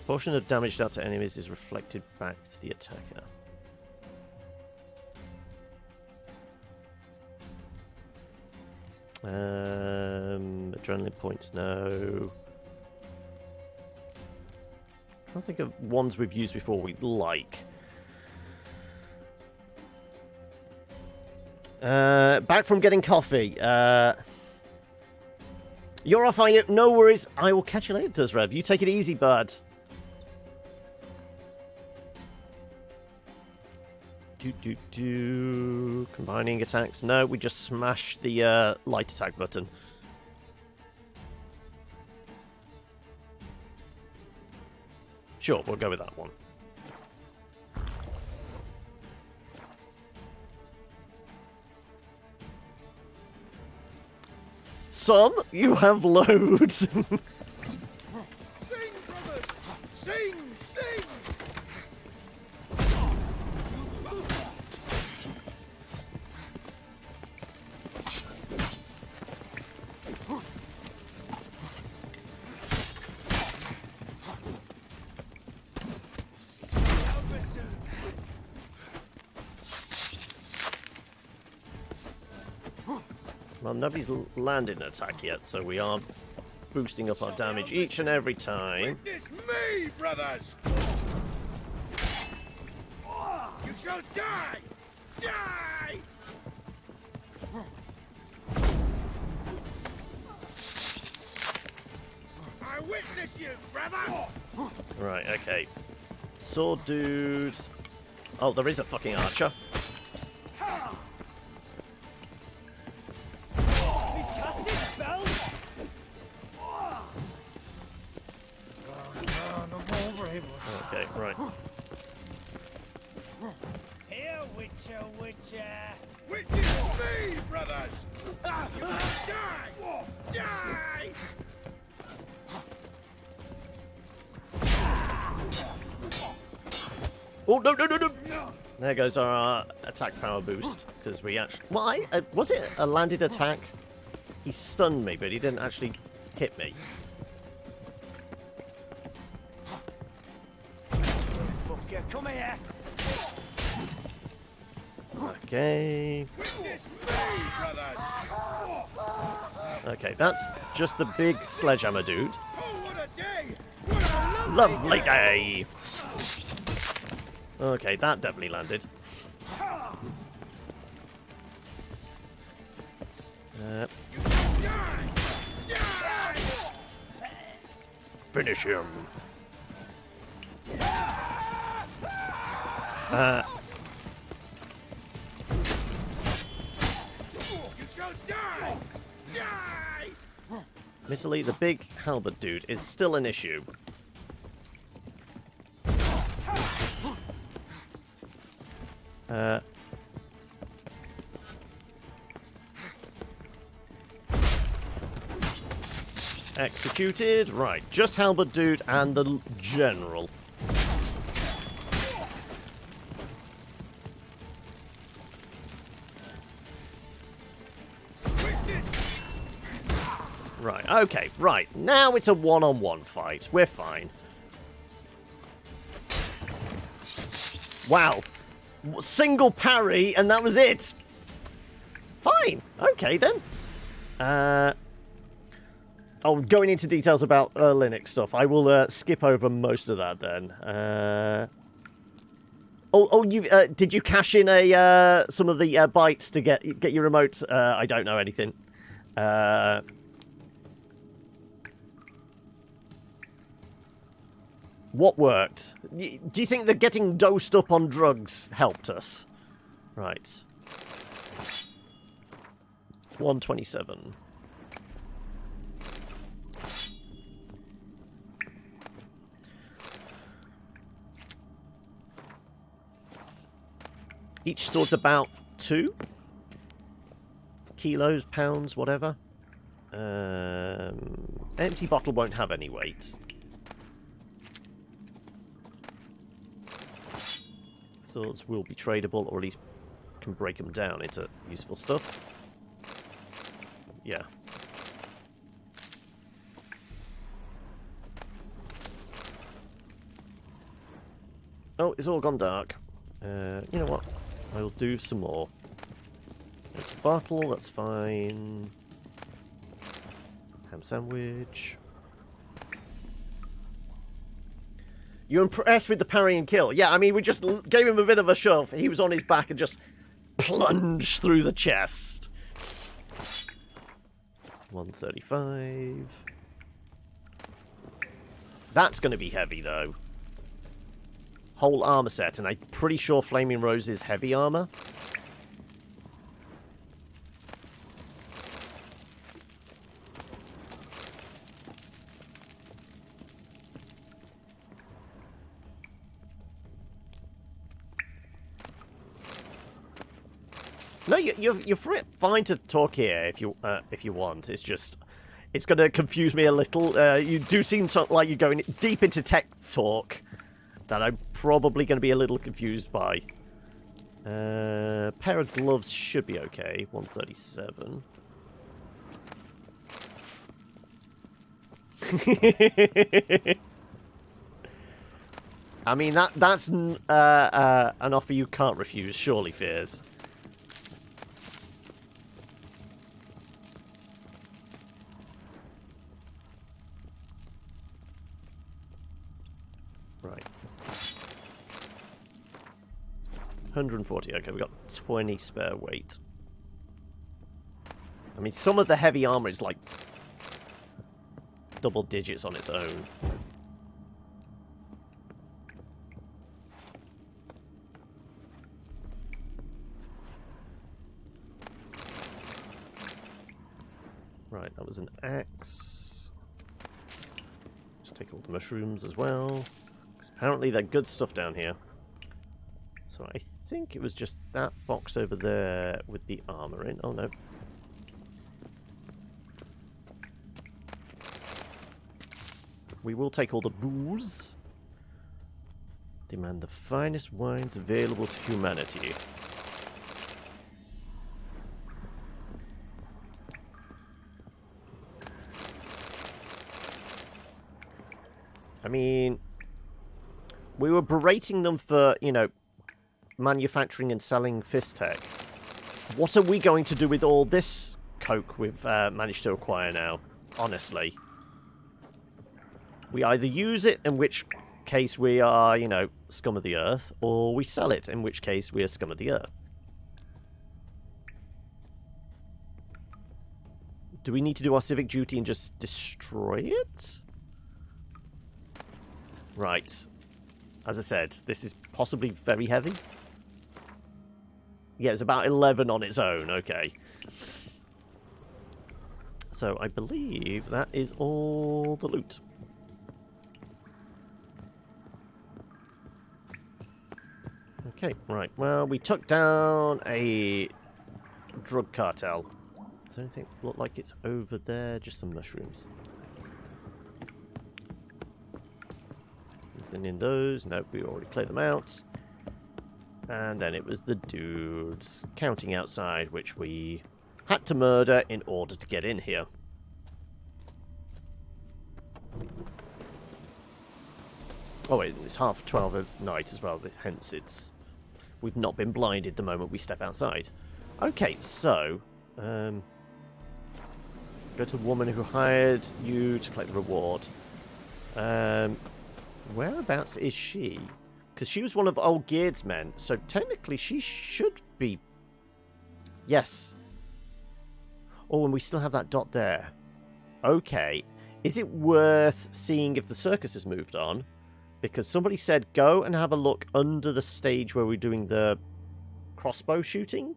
Portion of damage dealt to enemies is reflected back to the attacker. Adrenaline points, no. I don't think of ones we've used before we like. Back from getting coffee. You're off, are you? No worries. I will catch you later, Rev. You take it easy, bud. Combining attacks. No, we just smash the light attack button. Sure, we'll go with that one. Some? You have loads. Sing, brothers! Sing, sing! Well, nobody's landed an attack yet, so we are boosting up our damage each and every time. Witness me, brothers! You shall die! Die! I witness you, brother! Right, okay. Sword dude. Oh, there is a fucking archer. He's casting spells! Okay, right. Here, Witcher, Witcher! Witness me, brothers! You shall die! Die! Oh, no, no, no, no! There goes our attack power boost. Because we actually... Why? Was it a landed attack? He stunned me, but he didn't actually hit me. Fucker, come here! Okay. Witness me, brothers! Okay, that's just the big sledgehammer dude. Oh, what a day! What a lovely Lovely day! Okay, that definitely landed. Die! Die! Finish him. You shall die! Die! Admittedly, the big halberd dude is still an issue. Executed. Right, just halberd dude and the general. Right, okay, right. Now it's a one-on-one fight. We're fine. Wow. Single parry, and that was it. Fine. Okay, then. Oh, going into details about Linux stuff. I will skip over most of that then. You did you cash in a some of the bytes to get your remote? I don't know anything. What worked? Do you think that getting dosed up on drugs helped us? Right. 127. Each sword's about 2 kilos, pounds, whatever. Empty bottle won't have any weight. Swords will be tradable, or at least can break them down into useful stuff. Yeah. Oh, it's all gone dark. You know what? I'll do some more. Empty bottle, that's fine. Ham sandwich. You're impressed with the parry and kill? Yeah, I mean, we just gave him a bit of a shove. He was on his back and just plunged through the chest. 135. That's going to be heavy, though. Whole armor set, and I'm pretty sure Flaming Rose is heavy armor. No, you're fine to talk here if you want. It's just, it's going to confuse me a little. You do seem like you're going deep into tech talk that I'm probably going to be a little confused by. Pair of gloves should be okay. 137. I mean, that's an offer you can't refuse, surely, Fears. Right. 140. Okay, we got 20 spare weight. I mean, some of the heavy armor is like double digits on its own. Right, that was an axe. Just take all the mushrooms as well. Because apparently they're good stuff down here. So I think it was just that box over there with the armor in. Oh no. We will take all the booze. Demand the finest wines available to humanity. I mean, we were berating them for, you know, manufacturing and selling fist tech. What are we going to do with all this coke we've managed to acquire now? Honestly. We either use it, in which case we are, you know, scum of the earth, or we sell it, in which case we are scum of the earth. Do we need to do our civic duty and just destroy it? Right. As I said, this is possibly very heavy. Yeah, it's about 11 on its own. Okay. So I believe that is all the loot. Okay, right. Well, we took down a drug cartel. Does anything look like it's over there? Just some mushrooms. Nothing in those. Nope, we already cleared them out. And then it was the dudes counting outside, which we had to murder in order to get in here. Oh wait, it's 12:30 at night as well, hence it's... We've not been blinded the moment we step outside. Okay, so... go to the woman who hired you to collect the reward. Whereabouts is she? Because she was one of Olgierd's men, so technically she should be... Yes. Oh, and we still have that dot there. Okay. Is it worth seeing if the circus has moved on? Because somebody said go and have a look under the stage where we're doing the crossbow shooting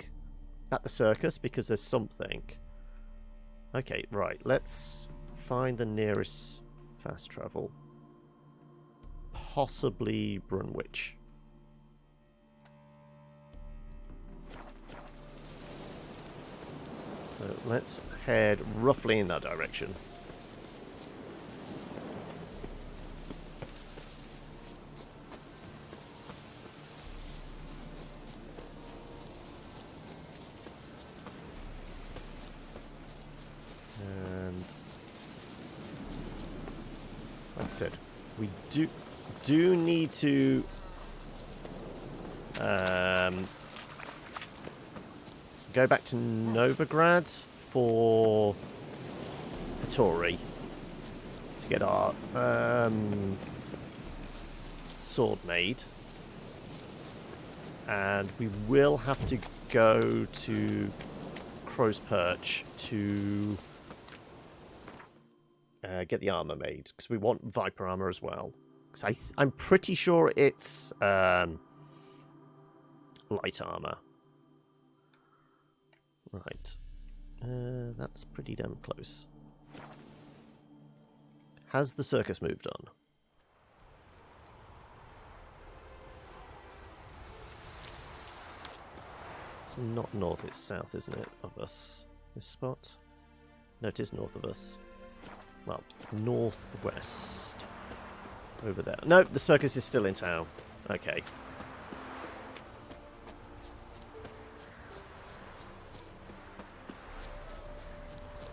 at the circus, because there's something. Okay, right. Let's find the nearest fast travel. Possibly Brunwich. So let's head roughly in that direction. And like I said, we do need to go back to Novigrad for Hattori to get our sword made, and we will have to go to Crow's Perch to get the armor made, because we want Viper armor as well. Because I'm pretty sure it's light armor. Right. That's pretty damn close. Has the circus moved on? It's not north, it's south, isn't it, of us? This spot? No, it is north of us. Well, northwest. Over there. No, the circus is still in town. Okay.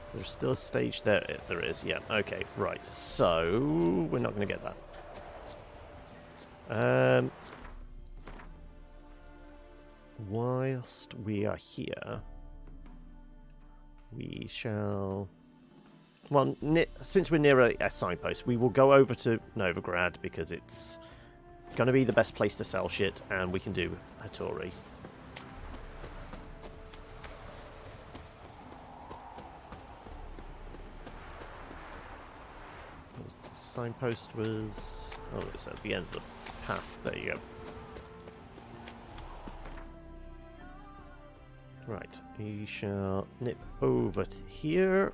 So there's still a stage there. There is, yeah. Okay, right. So, we're not going to get that. Whilst we are here, we shall... Well, since we're near a signpost, we will go over to Novigrad because it's going to be the best place to sell shit, and we can do Hattori. The signpost was... Oh, it's at the end of the path. There you go. Right, we shall nip over to here.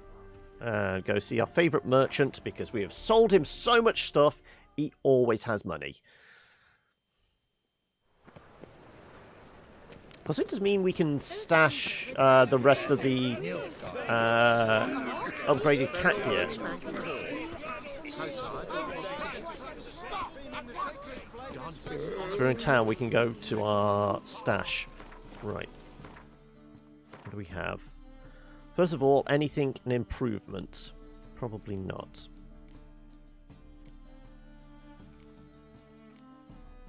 Go see our favourite merchant, because we have sold him so much stuff, he always has money. Also, it does mean we can stash the rest of the upgraded cat gear. So we're in town, we can go to our stash. Right. What do we have? First of all, anything an improvement? Probably not.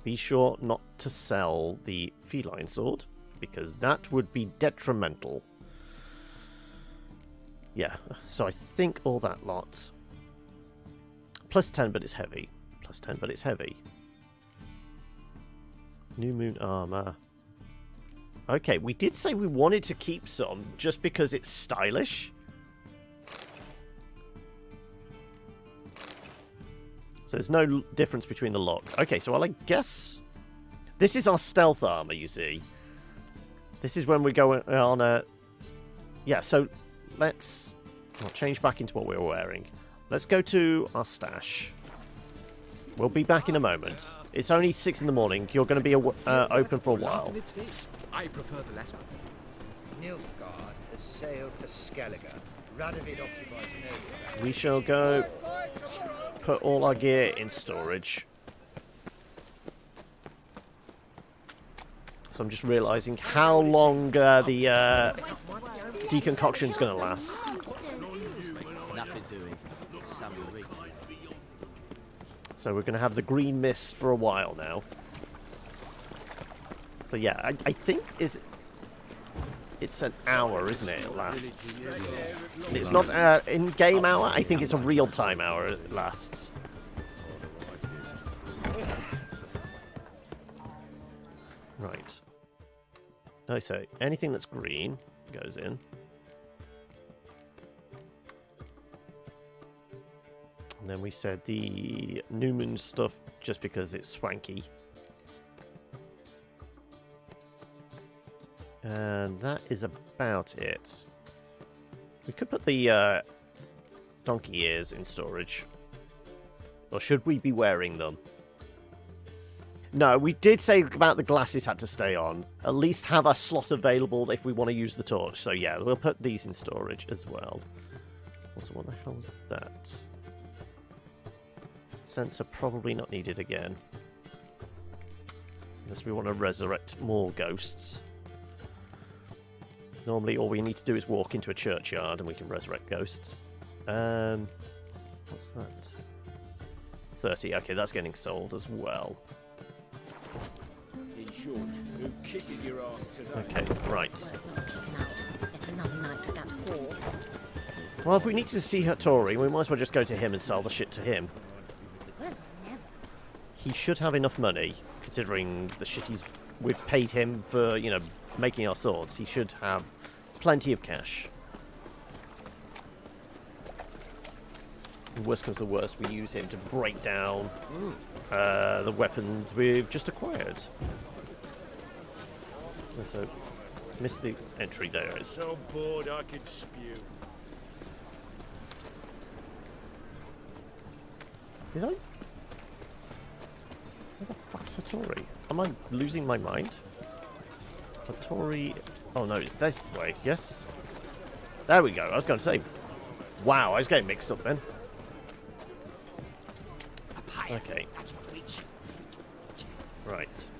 Be sure not to sell the feline sword, because that would be detrimental. Yeah, so I think all that lot. Plus 10, but it's heavy. Plus 10, but it's heavy. New moon armor. Okay, we did say we wanted to keep some just because it's stylish. So there's no difference between the lot. Okay, so well, I guess this is our stealth armor, you see. This is when we go on a... Yeah, so let's... I'll change back into what we were wearing. Let's go to our stash. We'll be back in a moment. It's only 6 in the morning. You're going to be open for a while. I prefer the latter. Nilfgaard has sailed for Skellige. Radovid occupies Novigrad. We shall go put all our gear in storage. So I'm just realising how long the deconcoction is going to last. Nothing doing. So we're going to have the green mist for a while now. So yeah, I think it's an hour, isn't it? It lasts. It's not in-game hour. I think it's a real-time hour it lasts. Right. I say anything that's green goes in. And then we said the new moon stuff just because it's swanky. And that is about it. We could put the donkey ears in storage. Or should we be wearing them? No, we did say about the glasses had to stay on. At least have a slot available if we want to use the torch. So yeah, we'll put these in storage as well. Also, what the hell was that? Sensor probably not needed again. Unless we want to resurrect more ghosts. Normally all we need to do is walk into a churchyard and we can resurrect ghosts. What's that? 30. Okay, that's getting sold as well. In short, who kisses your ass today? Okay, right. It's another night with that whore. Well, if we need to see Hattori, we might as well just go to him and sell the shit to him. He should have enough money, considering the shit we've paid him for, you know, making our swords. He should have plenty of cash. Worst comes to worst, we use him to break down the weapons we've just acquired. So, missed the entry there. So bored I could spew. Is I? Where the fuck's Satori? Am I losing my mind? Satori... Oh no, it's this way, yes? There we go, I was going to say... Wow, I was getting mixed up then. Okay. Right.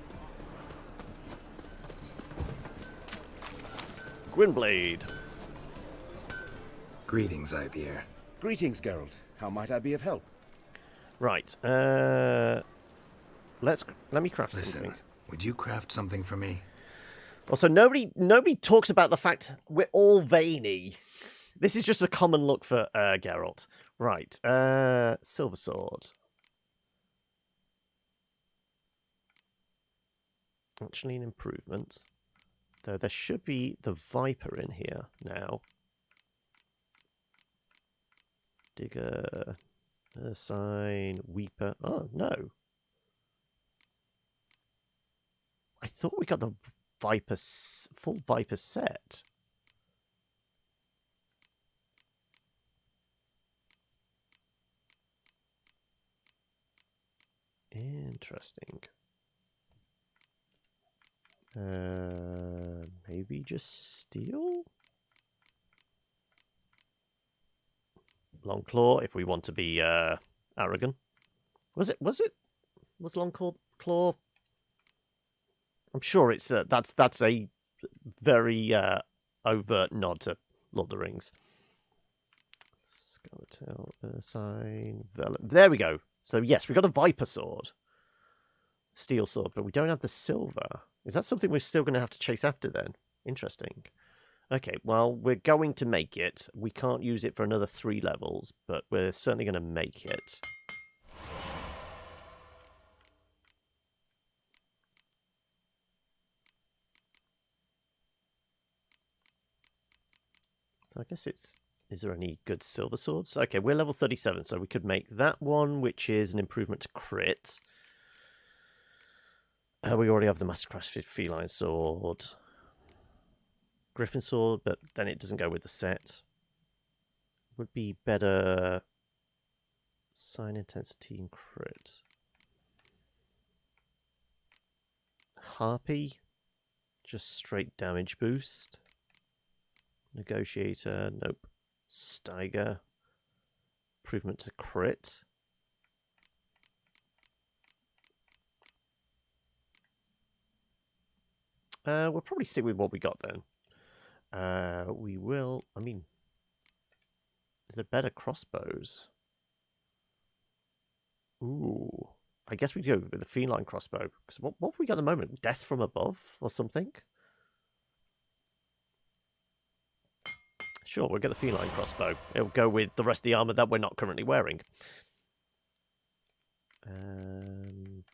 Gwynblade. Greetings, Ivier. Greetings, Geralt. How might I be of help? Right. Let me craft Listen, something. would you craft something for me? Also, nobody talks about the fact we're all veiny. This is just a common look for Geralt. Right. Silver sword. Actually, an improvement. Though there should be the Viper in here now. Digger. Sign. Weeper. Oh, no. I thought we got the Viper, full Viper set. Interesting. Maybe just steel? Long claw, if we want to be arrogant. Was long claw? I'm sure it's that's a very overt nod to Lord of the Rings. Skeletal sign. There we go. So yes, we got a Viper sword, steel sword, but we don't have the silver. Is that something we're still going to have to chase after then? Interesting. Okay, well, we're going to make it. We can't use it for another 3 levels, but we're certainly going to make it. So I guess it's... Is there any good silver swords? Okay, we're level 37, so we could make that one, which is an improvement to crit. We already have the Mastercraft Feline Sword. Griffin Sword, but then it doesn't go with the set. Would be better... Sign Intensity and Crit. Harpy. Just straight damage boost. Negotiator, nope. Steiger. Improvement to crit. We'll probably stick with what we got then. We will... I mean... Is there better crossbows? Ooh. I guess we go with the feline crossbow. Because what have we got at the moment? Death from above or something? Sure, we'll get the feline crossbow. It'll go with the rest of the armor that we're not currently wearing.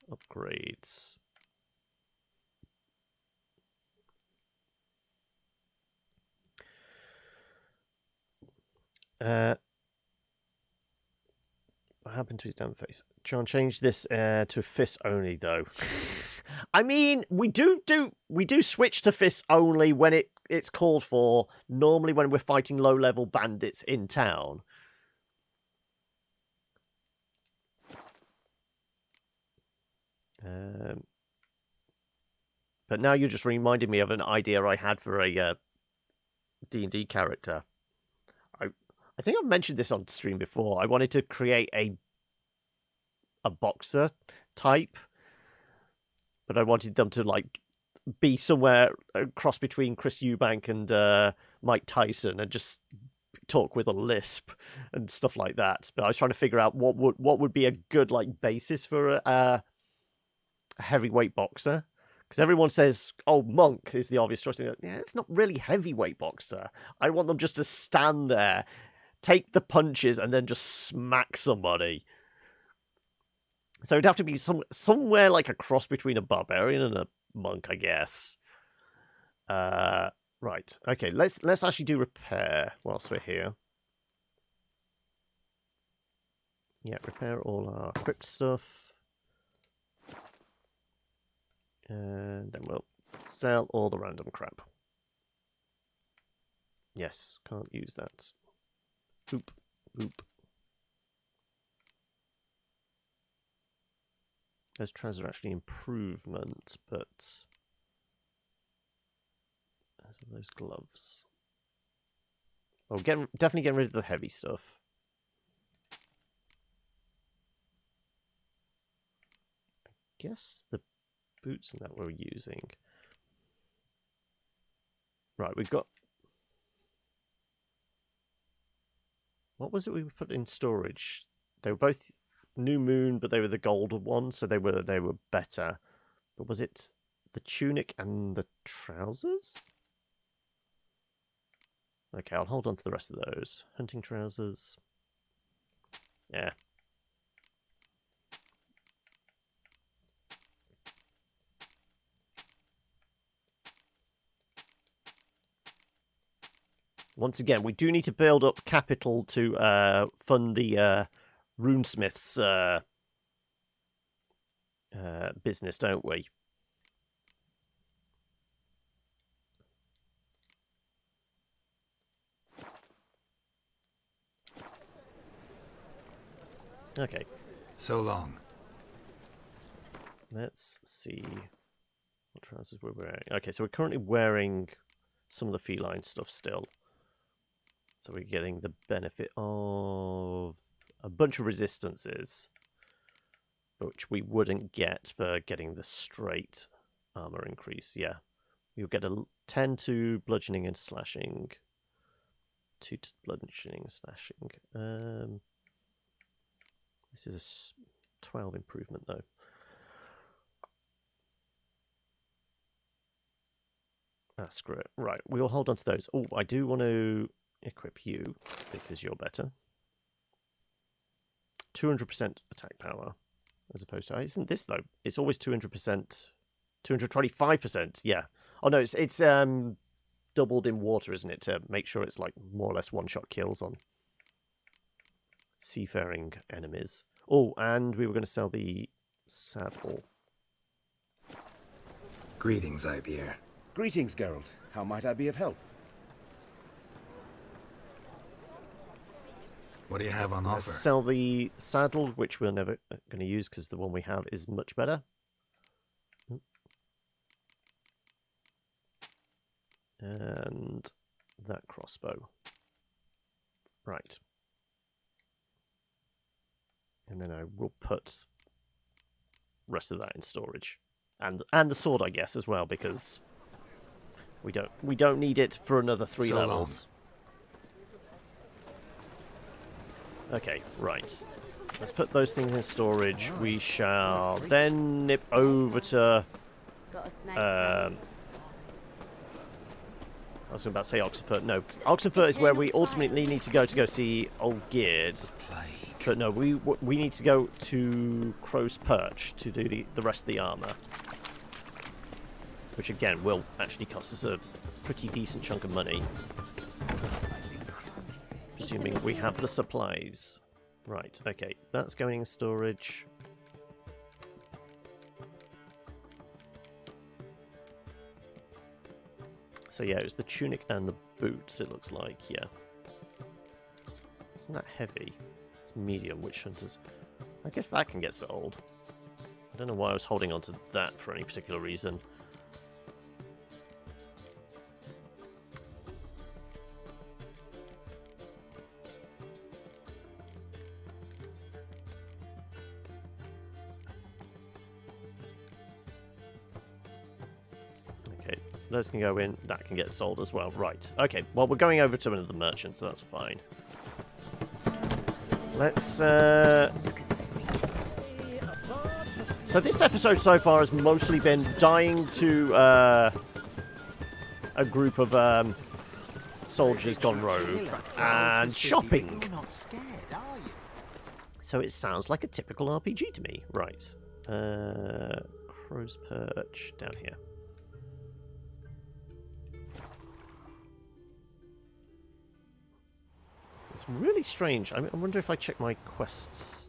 Upgrades. What happened to his damn face? John, change this to fist only, though. I mean, we do switch to fist only when it's called for. Normally, when we're fighting low-level bandits in town. But now you just reminded me of an idea I had for a D&D character. I think I've mentioned this on stream before. I wanted to create a boxer type, but I wanted them to like be somewhere a cross between Chris Eubank and Mike Tyson, and just talk with a lisp and stuff like that. But I was trying to figure out what would be a good like basis for a heavyweight boxer. Because everyone says, oh, monk is the obvious choice. Yeah, it's not really heavyweight boxer. I want them just to stand there, take the punches, and then just smack somebody. So it'd have to be somewhere like a cross between a barbarian and a monk, I guess. Right. Okay, let's actually do repair whilst we're here. Yeah, repair all our crypt stuff. And then we'll sell all the random crap. Yes, can't use that. Oop, oop. Those trans are actually improvement, but as are those gloves. Oh, definitely getting rid of the heavy stuff. I guess the boots and that we're using. Right, we've got. What was it we put in storage? They were both New Moon, but they were the golden ones, so they were better. But was it the tunic and the trousers? Okay, I'll hold on to the rest of those. Hunting trousers. Yeah. Once again, we do need to build up capital to fund the runesmith's business, don't we? Okay. So long. Let's see what trousers we're wearing. Okay, so we're currently wearing some of the feline stuff still. So we're getting the benefit of a bunch of resistances, which we wouldn't get for getting the straight armor increase. Yeah, you'll get a 10 to bludgeoning and slashing, 2 to bludgeoning and slashing. This is a 12 improvement though. Ah, screw it. Right, we will hold on to those. Oh, I do want to equip you because you're better. 200% attack power as opposed to, isn't this though? It's always 200%, 225%. Yeah. Oh no, it's doubled in water, isn't it? To make sure it's like more or less one-shot kills on seafaring enemies. Oh, and we were going to sell the saddle. Greetings, Ibeer. Greetings, Geralt. How might I be of help? What do you have on offer? Sell the saddle, which we're never going to use because the one we have is much better. And that crossbow. Right. And then I will put rest of that in storage. And the sword, I guess, as well, because we don't need it for another 3 levels. Okay, right. Let's put those things in storage. We shall then nip over to I was about to say Oxenfurt. No, Oxenfurt is where we ultimately need to go see Olgierd. But no, we need to go to Crow's Perch to do the rest of the armor. Which again will actually cost us a pretty decent chunk of money. Assuming we have the supplies. Right, okay, that's going in storage. So yeah, it was the tunic and the boots, it looks like, yeah. Isn't that heavy? It's medium, witch hunters. I guess that can get sold. I don't know why I was holding on to that for any particular reason. Okay, those can go in, that can get sold as well. Right, okay, well we're going over to another merchant, so that's fine. Let's, So this episode so far has mostly been dying to a group of soldiers gone rogue and shopping. You're not scared, are you? So it sounds like a typical RPG to me. Right. Crow's Perch down here. It's really strange. I wonder if I check my quests.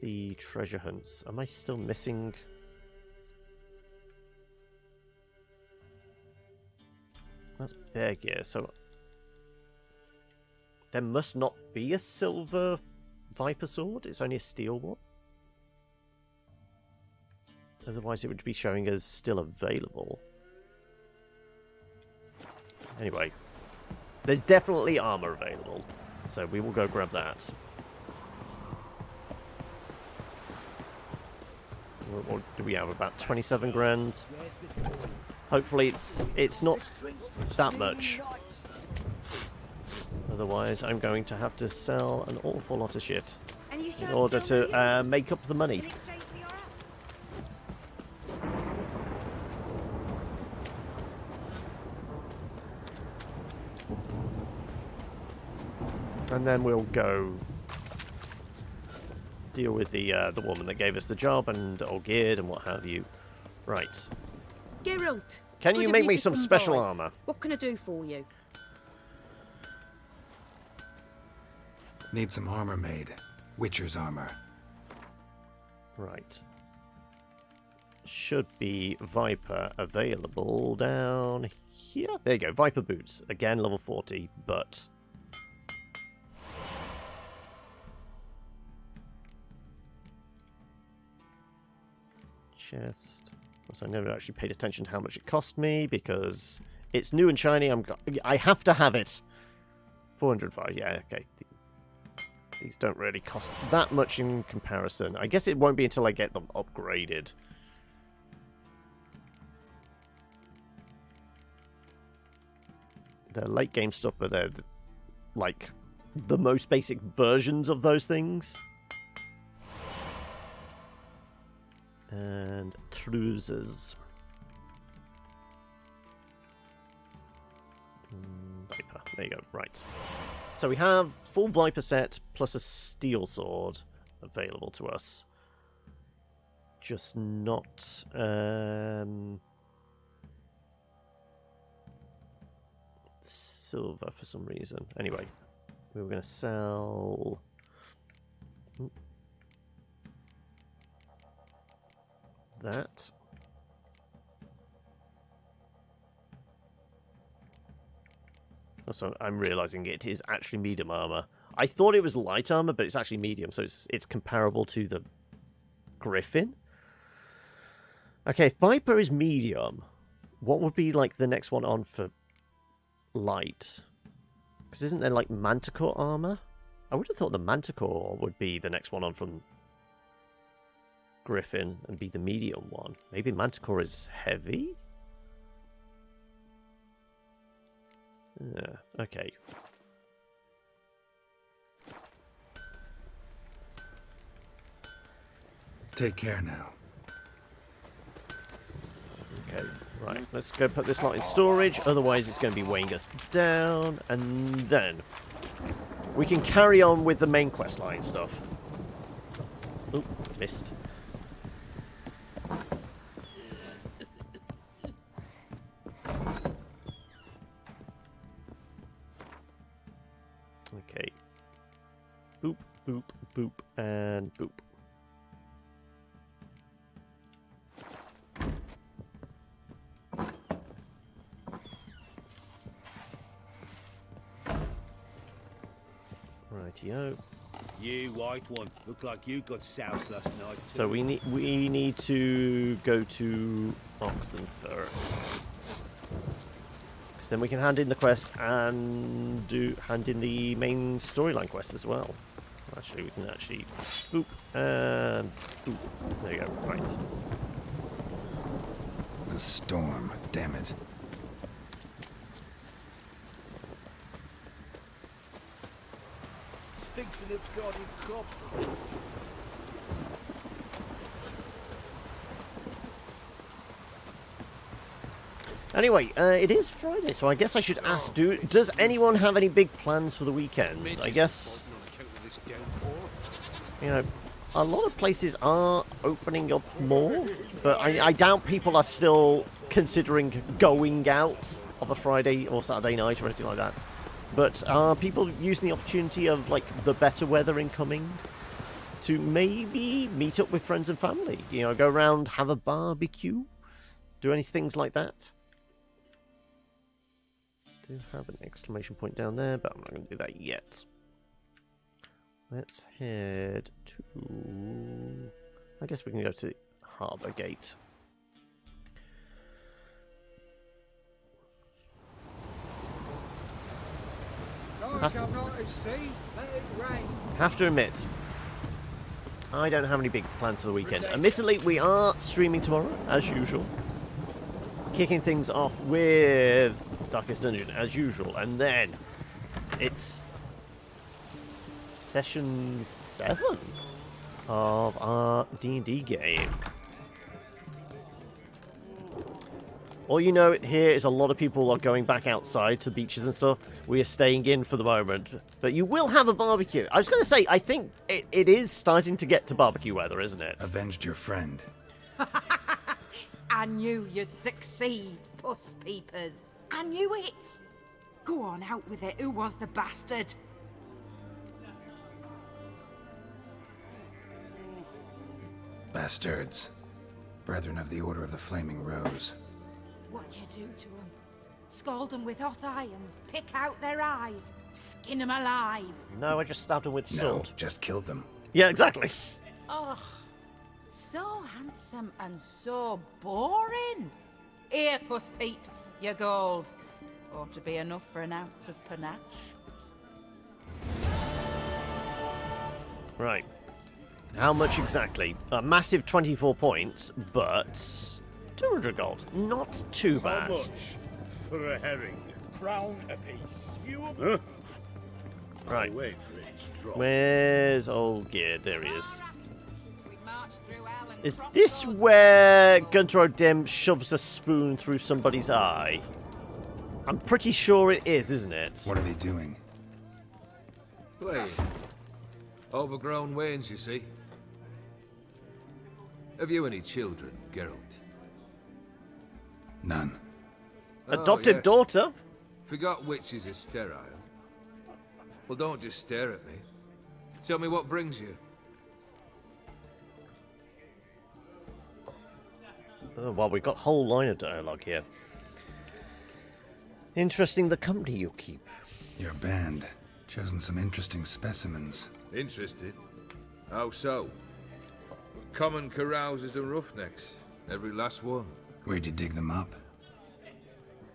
the treasure hunts? Am I still missing? That's bear gear, so there must not be a silver viper sword. It's only a steel one. Otherwise, it would be showing as still available. Anyway, there's definitely armor available, so we will go grab that. What do we have? About 27 grand. Hopefully it's not that much. Otherwise, I'm going to have to sell an awful lot of shit in order to make up the money. And then we'll go deal with the woman that gave us the job and Olgierd and what have you. Right. Geralt, can you make me some special armor? What can I do for you? Need some armor made. Witcher's armor. Right. Should be Viper available down here. There you go. Viper boots. Again, level 40, but chest. So I never actually paid attention to how much it cost me because it's new and shiny. I have to have it. 405. Yeah, okay. These don't really cost that much in comparison. I guess it won't be until I get them upgraded. They're late game stuff, but they're like the most basic versions of those things. And trousers. Viper. There you go. Right. So we have full Viper set plus a steel sword available to us. Just not silver for some reason. Anyway, we were going to sell that. Also, I'm realizing it is actually medium armor. I thought it was light armor, but it's actually medium, so it's comparable to the Griffin. Okay, Viper is medium. What would be like the next one on for light? Because isn't there like Manticore armor? I would have thought the Manticore would be the next one on from Griffin and be the medium one. Maybe Manticore is heavy? Yeah, okay. Take care now. Okay, right. Let's go put this lot in storage. Otherwise, it's going to be weighing us down. And then we can carry on with the main questline stuff. Oop, missed. Okay. Boop, boop, boop, and boop. Rightio. You white one, look like you got soused last night. So we need to go to Oxen first. Because then we can hand in the quest and hand in the main storyline quest as well. Actually, we can actually boop and boop. There you go. Right. The storm, damn it. Stinks in its guardian corpse. Anyway, it is Friday, so I guess I should ask, does anyone have any big plans for the weekend? I guess, you know, a lot of places are opening up more, but I doubt people are still considering going out of a Friday or Saturday night or anything like that. But are people using the opportunity of, like, the better weather incoming to maybe meet up with friends and family. You know, go around, have a barbecue, do any things like that. Do have an exclamation point down there, but I'm not going to do that yet. Let's head to... I guess we can go to the Harbour Gate. Have to admit, I don't have any big plans for the weekend. Admittedly, we are streaming tomorrow, as usual. Kicking things off with Darkest Dungeon, as usual. And then it's session 7 of our D&D game. All you know here is a lot of people are going back outside to beaches and stuff. We are staying in for the moment. But you will have a barbecue. I was going to say, I think it is starting to get to barbecue weather, isn't it? Avenged your friend. I knew you'd succeed, puss peepers. I knew it. Go on, out with it. Who was the bastard? Bastards. Brethren of the Order of the Flaming Rose. What'd you do to them? Scald them with hot irons, pick out their eyes, skin them alive. No, I just stabbed them with sword. No, just killed them. Yeah, exactly. Oh, so handsome and so boring. Here, puss peeps, your gold. Ought to be enough for an ounce of panache. Right. How much exactly? A massive 24 points, but 200 gold. Not too bad. How much for a herring? Crown apiece. You Huh? Right. I'll wait for it to drop. Where's Olgierd? There he is. We march through hell and Is cross this swords. where Gunter O'Dim shoves a spoon through somebody's eye? I'm pretty sure it is, isn't it? What are they doing? Playing. Overgrown wains, you see. Have you any children, Geralt? None. Adopted yes. daughter? Forgot witches are sterile. Well, don't just stare at me. Tell me what brings you. Oh, well, we've got a whole line of dialogue here. Interesting the company you keep. Your band. Chosen some interesting specimens. Interested? How so? Common carousers and roughnecks. Every last one. Where'd you dig them up?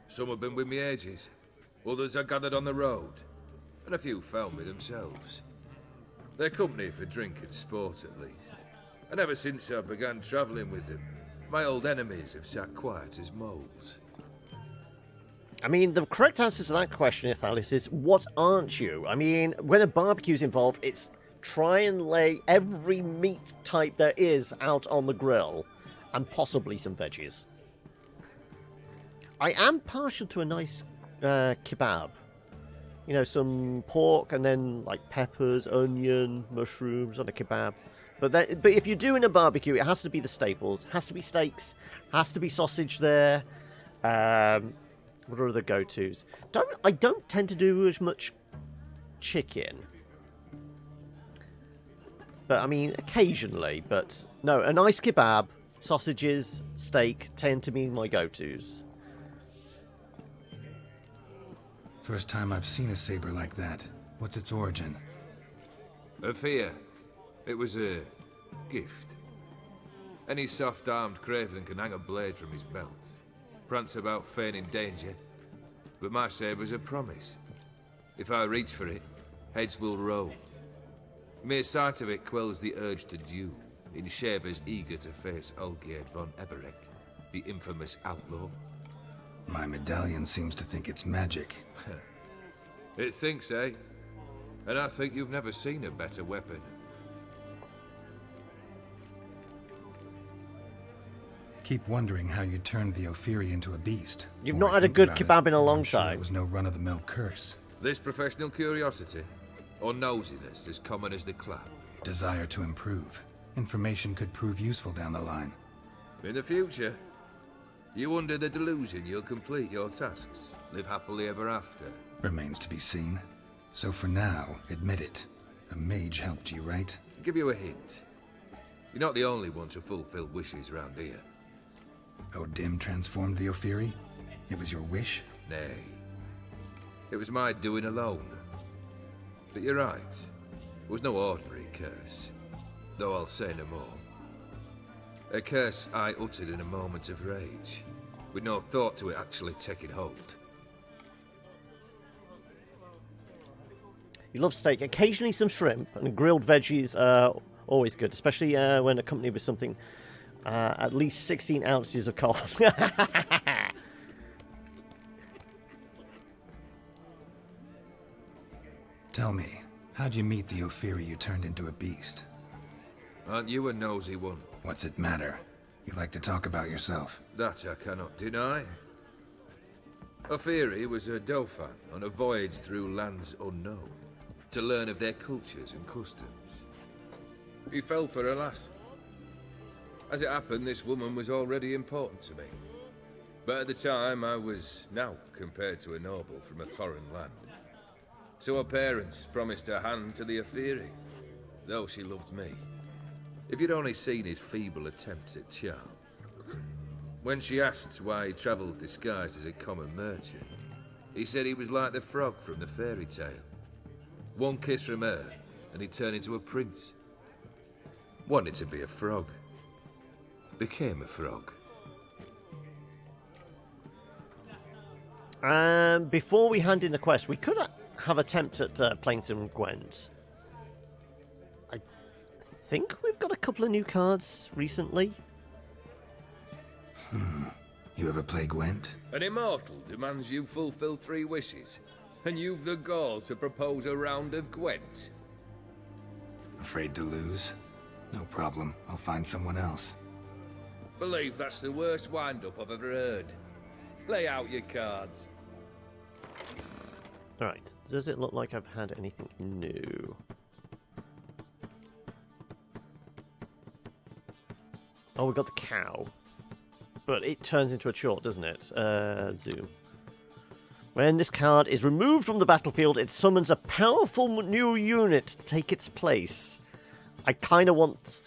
Some have been with me ages. Others I gathered on the road. And a few found me themselves. They're company for drink and sport, at least. And ever since I began travelling with them, my old enemies have sat quiet as moles. I mean, the correct answer to that question, Ithalis, is what aren't you? I mean, when a barbecue's involved, it's try and lay every meat type there is out on the grill, and possibly some veggies. I am partial to a nice kebab. You know, some pork and then like peppers, onion, mushrooms on a kebab. But if you're doing a barbecue, it has to be the staples. Has to be steaks. Has to be sausage there. What are the go-tos? I don't tend to do as much chicken. But I mean, occasionally. But no, a nice kebab, sausages, steak tend to be my go-tos. First time I've seen a saber like that. What's its origin? A fear. It was a gift. Any soft-armed craven can hang a blade from his belt. Prance about feigning danger. But my saber's a promise. If I reach for it, heads will roll. Mere sight of it quells the urge to duel, in shavers eager to face Olgierd von Everek, the infamous outlaw. My medallion seems to think it's magic. It thinks, eh? And I think you've never seen a better weapon. Keep wondering how you turned the Ophiri into a beast. You've Or not I had a think good about it, kebab in a I'm long sure time. It was no run-of-the-mill curse. This professional curiosity, or nosiness as common as the clap? Desire to improve. Information could prove useful down the line. In the future, you under the delusion you'll complete your tasks, live happily ever after. Remains to be seen. So for now, admit it. A mage helped you, right? give you a hint. You're not the only one to fulfill wishes round here. Dim transformed the Ophiri? It was your wish? Nay. It was my doing alone. But you're right. It was no ordinary curse. Though I'll say no more. A curse I uttered in a moment of rage, with no thought to it actually taking hold. You love steak. Occasionally some shrimp and grilled veggies are always good, especially when accompanied with something at least 16 ounces of coal. Tell me, how'd you meet the Ophiri you turned into a beast? Aren't you a nosy one? What's it matter? You like to talk about yourself. That I cannot deny. Ophiri was a Dauphin on a voyage through lands unknown, to learn of their cultures and customs. He fell for a lass. As it happened, this woman was already important to me. But at the time, I was now compared to a noble from a foreign land. So her parents promised her hand to the Ophiri, though she loved me. If you'd only seen his feeble attempts at charm. When she asked why he travelled disguised as a common merchant, he said he was like the frog from the fairy tale. One kiss from her, and he turned into a prince. Wanted to be a frog. Became a frog. Before we hand in the quest, we could have attempt at playing some Gwent. I think we've got a couple of new cards recently. You ever play Gwent? An immortal demands you fulfill 3 wishes, and you've the gall to propose a round of Gwent. Afraid to lose? No problem. I'll find someone else. Believe that's the worst wind-up I've ever heard. Lay out your cards. Alright, does it look like I've had anything new? Oh, we've got the cow. But it turns into a chort, doesn't it? Zoom. When this card is removed from the battlefield, it summons a powerful new unit to take its place. I kind of want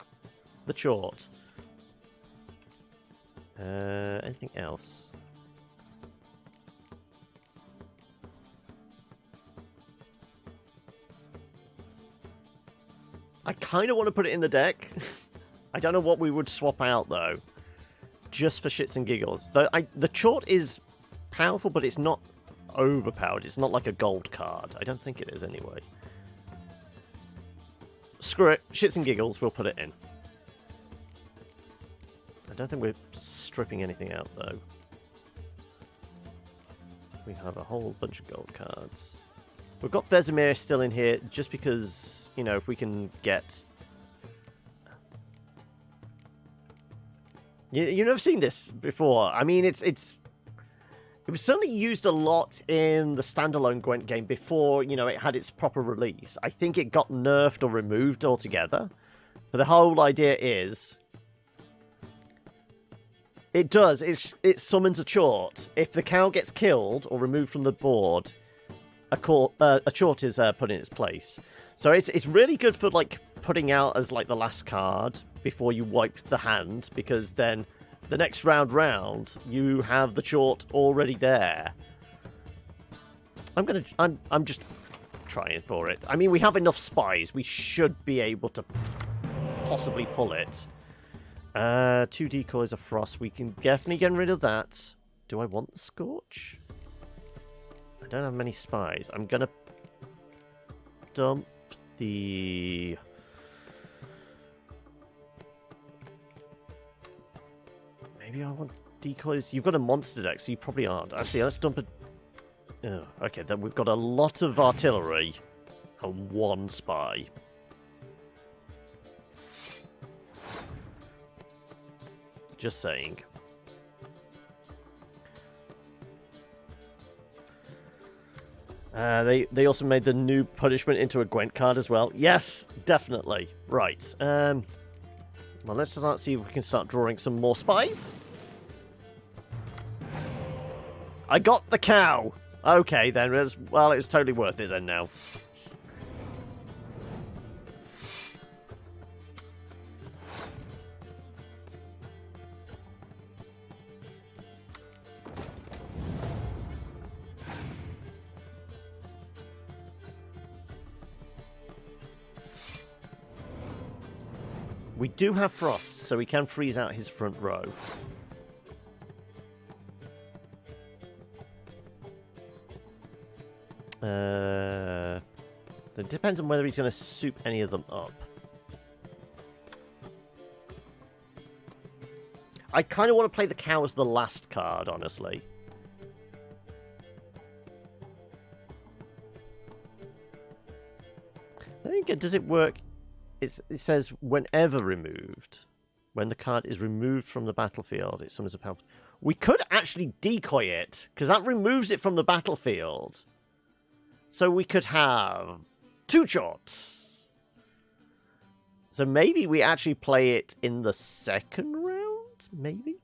the chort. Anything else? I kind of want to put it in the deck. I don't know what we would swap out, though. Just for shits and giggles. The chort is powerful, but it's not overpowered. It's not like a gold card. I don't think it is, anyway. Screw it. Shits and giggles, we'll put it in. I don't think we're stripping anything out, though. We have a whole bunch of gold cards. We've got Vesemir still in here, just because, you know, if we can get... You've never seen this before. I mean, it was certainly used a lot in the standalone Gwent game before, you know, it had its proper release. I think it got nerfed or removed altogether. But the whole idea is... It does. It summons a chort. If the cow gets killed or removed from the board, a chort is put in its place. So it's really good for, like, putting out as, like, the last card before you wipe the hand, because then the next round, you have the chort already there. I'm just trying for it. I mean, we have enough spies. We should be able to possibly pull it. 2 decoys of frost. We can definitely get rid of that. Do I want the scorch? I don't have many spies. I'm gonna dump the... Maybe I want decoys. You've got a monster deck, so you probably aren't. Actually, let's dump it. Oh, okay, then we've got a lot of artillery and 1 spy. Just saying. They also made the new punishment into a Gwent card as well. Yes, definitely. Right. Well, let's start see if we can start drawing some more spies. I got the cow. Okay, then. It was totally worth it then now. We do have frost, so we can freeze out his front row. It depends on whether he's going to soup any of them up. I kind of want to play the cow as the last card, honestly. I think does it work? It says whenever removed. When the card is removed from the battlefield, it summons a power. We could actually decoy it, because that removes it from the battlefield. So we could have 2 shots. So maybe we actually play it in the second round? Maybe?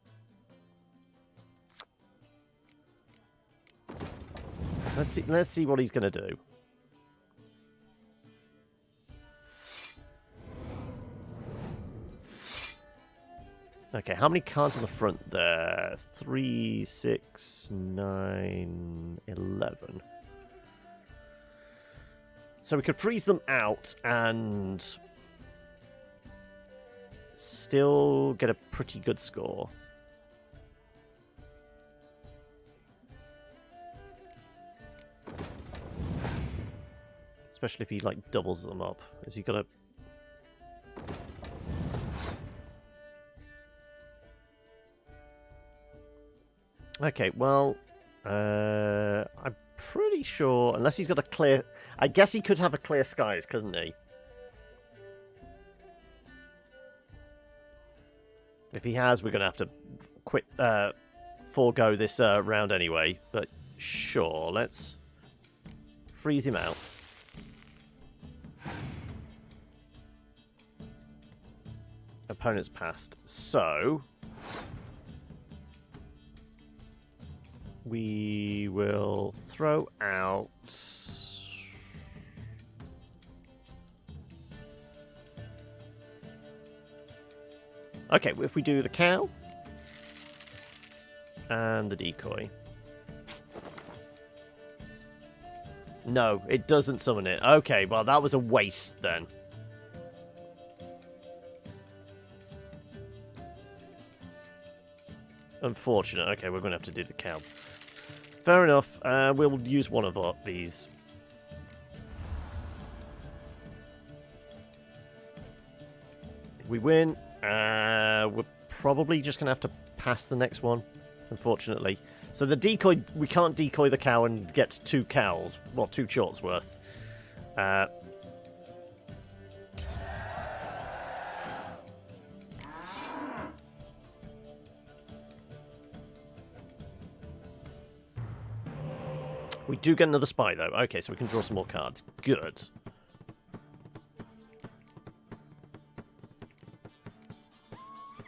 Let's see what he's going to do. Okay, how many cards on the front there? 3, 6, 9, 11. So we could freeze them out and still get a pretty good score. Especially if he, like, doubles them up. Has he got a... Okay, well, I'm pretty sure, unless he's got a clear... I guess he could have a clear skies, couldn't he? If he has, we're going to have to quit, forego this round anyway. But sure, let's freeze him out. Opponent's passed, so... we will throw out... Okay, if we do the cow and the decoy. No, it doesn't summon it. Okay, well, that was a waste then. Unfortunate. Okay, we're going to have to do the cow. Fair enough. We'll use one of these. We win. We're probably just going to have to pass the next one, unfortunately. So the decoy, we can't decoy the cow and get 2 cows. Well, 2 shots worth. We do get another spy, though. Okay, so we can draw some more cards. Good.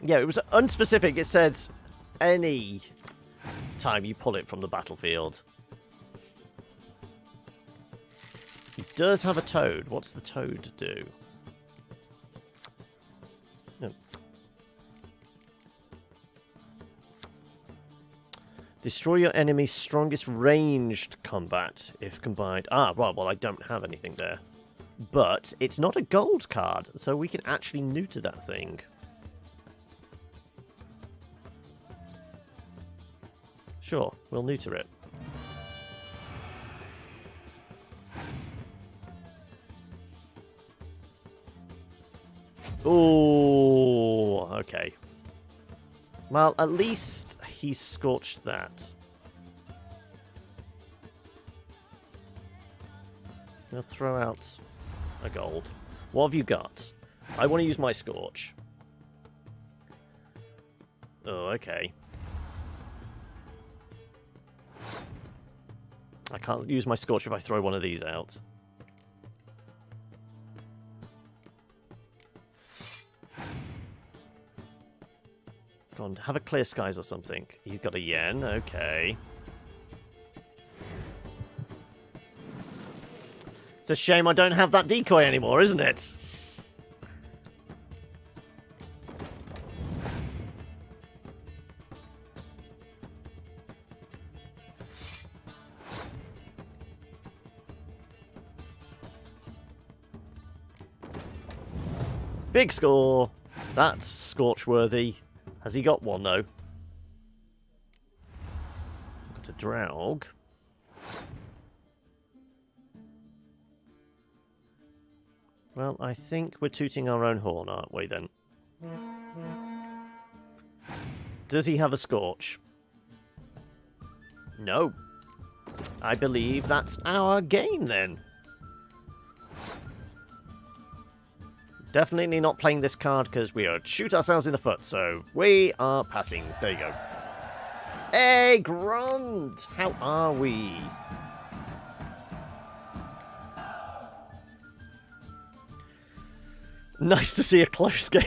Yeah, it was unspecific. It said any time you pull it from the battlefield. He does have a toad. What's the toad do? No. Destroy your enemy's strongest ranged combat if combined. Ah, right, well, I don't have anything there. But it's not a gold card, so we can actually neuter that thing. Sure, we'll neuter it. Oh, okay. Well, at least he scorched that. I'll throw out a gold. What have you got? I want to use my scorch. Oh, okay. I can't use my scorch if I throw one of these out. Go on, have a clear skies or something. He's got a yen, okay. It's a shame I don't have that decoy anymore, isn't it? Big score! That's scorch-worthy. Has he got one, though? Got a Draug. Well, I think we're tooting our own horn, aren't we, then? Does he have a Scorch? No. I believe that's our game, then. Definitely not playing this card because we would shoot ourselves in the foot, so we are passing. There you go. Hey, Grunt! How are we? Nice to see a close game.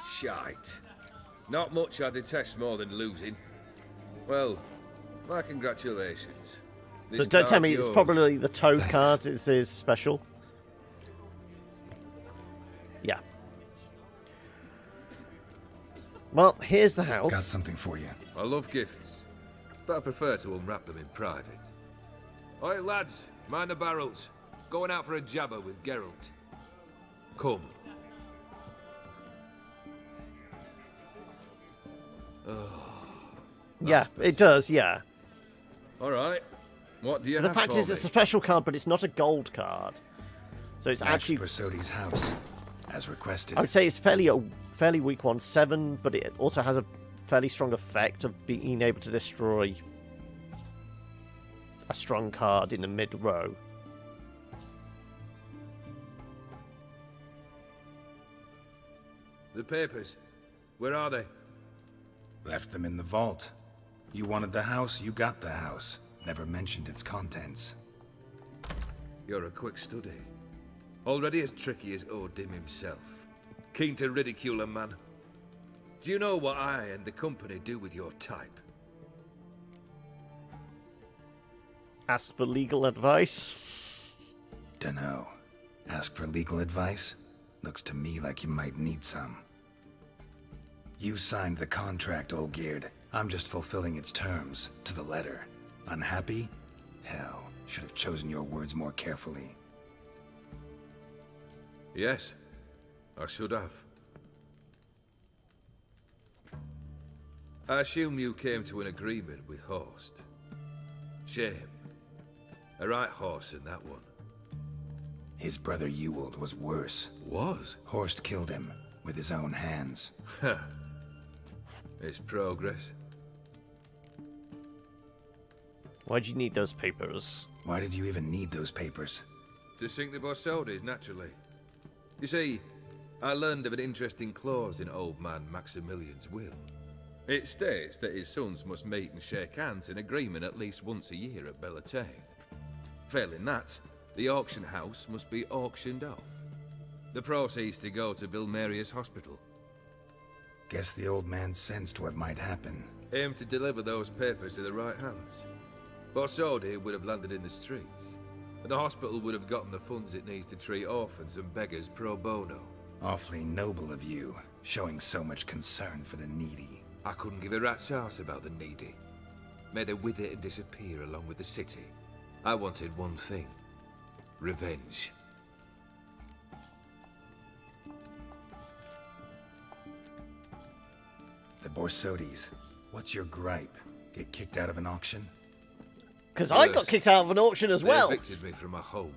Shite. Not much I detest more than losing. Well, my congratulations. So don't tell me it's probably the Toad card is his special. Yeah. Well, here's the house. Got something for you. I love gifts, but I prefer to unwrap them in private. Oi, lads, mind the barrels. Going out for a jabber with Geralt. Come. Yeah, it does, yeah. Alright. What do you The have fact for is, me? it's a special card, but it's not a gold card. So it's Match actually... Bersodi's house, as requested. I would say it's fairly weak one, 7, but it also has a fairly strong effect of being able to destroy a strong card in the mid-row. The papers. Where are they? Left them in the vault. You wanted the house, you got the house. Never mentioned its contents. You're a quick study. Already as tricky as Odin himself. Keen to ridicule a man. Do you know what I and the company do with your type? Ask for legal advice. Dunno. Ask for legal advice? Looks to me like you might need some. You signed the contract, Olgierd. I'm just fulfilling its terms, to the letter. Unhappy? Hell, should have chosen your words more carefully. Yes, I should have. I assume you came to an agreement with Horst. Shame. A right horse in that one. His brother Ewald was worse. Was? Horst killed him, with his own hands. Huh. It's progress. Why'd you need those papers? Why did you even need those papers? To sink the Borsodis, naturally. You see, I learned of an interesting clause in old man Maximilian's will. It states that his sons must meet and shake hands in agreement at least once a year at Bellatane. Failing that, the auction house must be auctioned off. The proceeds to go to Vilmeria's hospital. Guess the old man sensed what might happen. Aimed to deliver those papers to the right hands. Borsodi would have landed in the streets, and the hospital would have gotten the funds it needs to treat orphans and beggars pro bono. Awfully noble of you, showing so much concern for the needy. I couldn't give a rat's ass about the needy. Made her wither and disappear along with the city. I wanted one thing. Revenge. The Borsodis. What's your gripe? Get kicked out of an auction? Because I got kicked out of an auction as well. They evicted me from my home.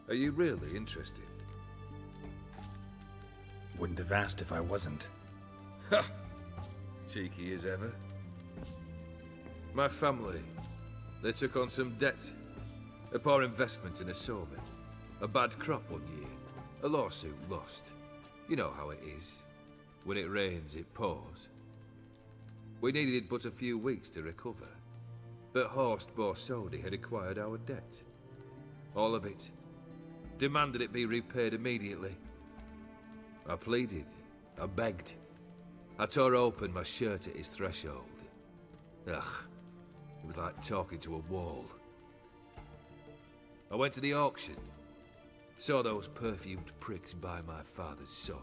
Are you really interested? Wouldn't have asked if I wasn't. Ha! Cheeky as ever. My family, they took on some debt. A poor investment in a sawmill. A bad crop one year. A lawsuit lost. You know how it is. When it rains, it pours. We needed but a few weeks to recover. But Horst Borsodi had acquired our debt. All of it. Demanded it be repaid immediately. I pleaded. I begged. I tore open my shirt at his threshold. Ugh. It was like talking to a wall. I went to the auction. Saw those perfumed pricks buy my father's sword.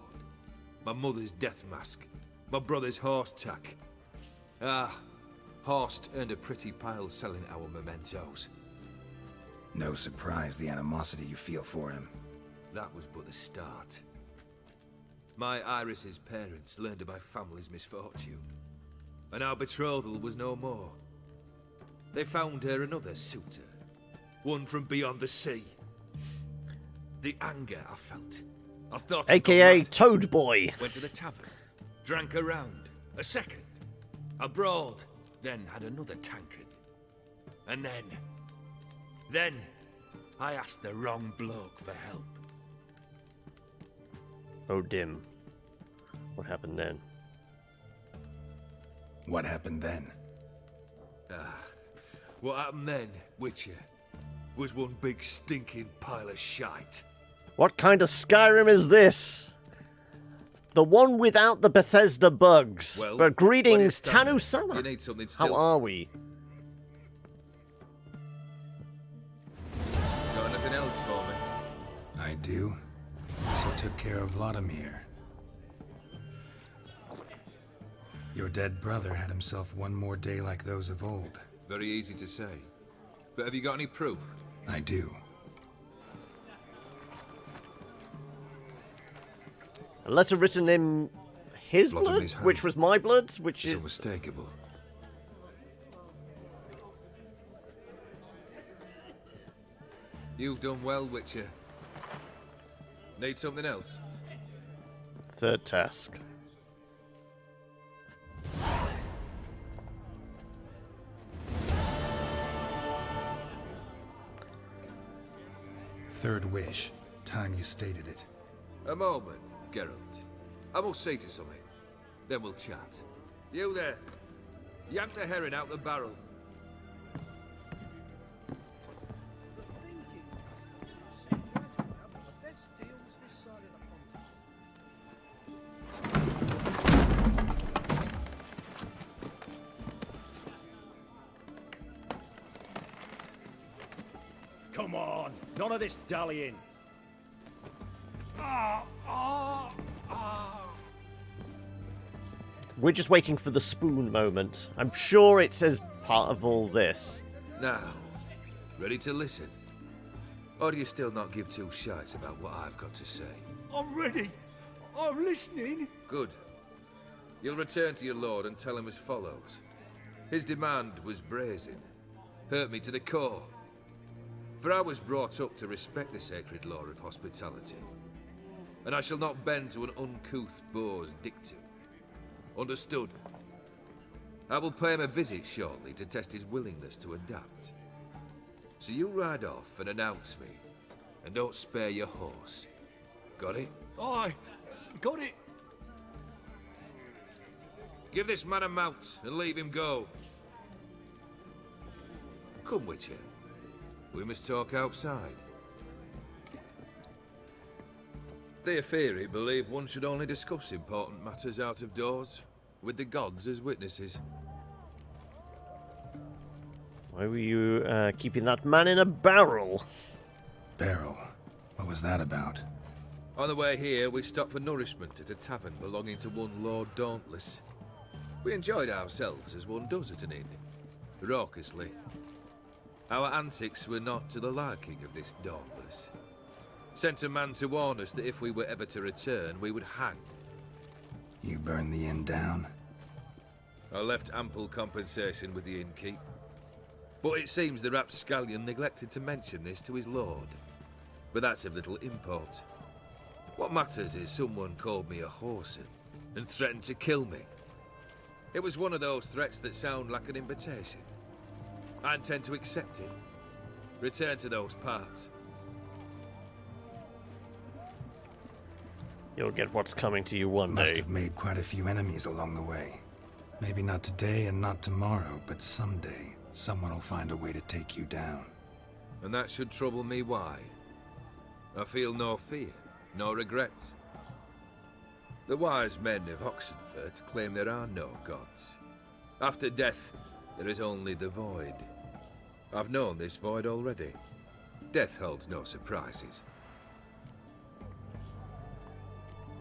My mother's death mask. My brother's horse tack. Ah, Horst earned a pretty pile selling our mementos. No surprise the animosity you feel for him. That was but the start. My Iris's parents learned of my family's misfortune, and our betrothal was no more. They found her another suitor, one from beyond the sea. The anger I felt, I thought AKA Toad Boy. Went to the tavern, drank a round, a second, abroad, then had another tankard. And then, I asked the wrong bloke for help. Oh, dim. What happened then? What happened then? What happened then, Witcher, was one big stinking pile of shite. What kind of Skyrim is this? The one without the Bethesda bugs. Well, but greetings, when it's done, Tanu-sama. you need something still. How are we? Got anything else for me? I do. So took care of Vladimir. Your dead brother had himself one more day like those of old. Very easy to say. But have you got any proof? I do. A letter written in his Blood on blood, his hand. which was my blood, which It's is... unmistakable. You've done well, Witcher. Need something else? Third task. Third wish. Time you stated it. A moment, Geralt. I must see to something. Then we'll chat. You there. Yank the herring out the barrel. Come on, none of this dallying. We're just waiting for the spoon moment. I'm sure it's as part of all this. Now, ready to listen? Or do you still not give two shites about what I've got to say? I'm ready. I'm listening. Good. You'll return to your lord and tell him as follows. His demand was brazen. Hurt me to the core. For I was brought up to respect the sacred law of hospitality. And I shall not bend to an uncouth boor's dictum. Understood? I will pay him a visit shortly to test his willingness to adapt. So you ride off and announce me. And don't spare your horse. Got it? Aye, got it. Give this man a mount and leave him go. Come, Witcher. We must talk outside. The Aetheri believe one should only discuss important matters out of doors, with the gods as witnesses. Why were you keeping that man in a barrel? Barrel? What was that about? On the way here, we stopped for nourishment at a tavern belonging to one Lord Dauntless. We enjoyed ourselves as one does at an inn, raucously. Our antics were not to the liking of this Dauntless. Sent a man to warn us that if we were ever to return, we would hang. You burned the inn down? I left ample compensation with the innkeep. But it seems the rapscallion neglected to mention this to his lord. But that's of little import. What matters is someone called me a whoreson and threatened to kill me. It was one of those threats that sound like an invitation. I intend to accept it. Return to those parts. You'll get what's coming to you one Must day. have made quite a few enemies along the way. Maybe not today and not tomorrow, but someday, someone will find a way to take you down. And that should trouble me why? I feel no fear, no regrets. The wise men of Oxenfurt claim there are no gods. After death, there is only the void. I've known this void already. Death holds no surprises.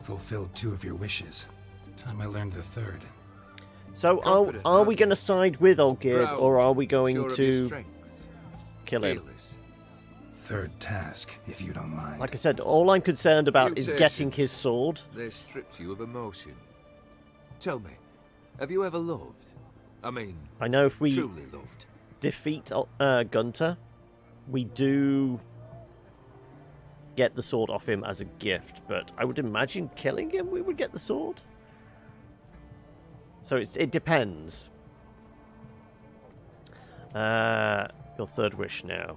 Fulfilled 2 of your wishes. Time I learned the 3rd. So are we going to side with Olgierd, or are we going Sure of your to strengths. kill him? Fearless. third task, if you don't mind. Like I said, all I'm concerned about is Mutations. getting his sword. They stripped you of emotion. Tell me, have you ever loved? I mean, I know if we truly loved. defeat Gunter, we do get the sword off him as a gift, but I would imagine killing him we would get the sword. So it depends. Your third wish now.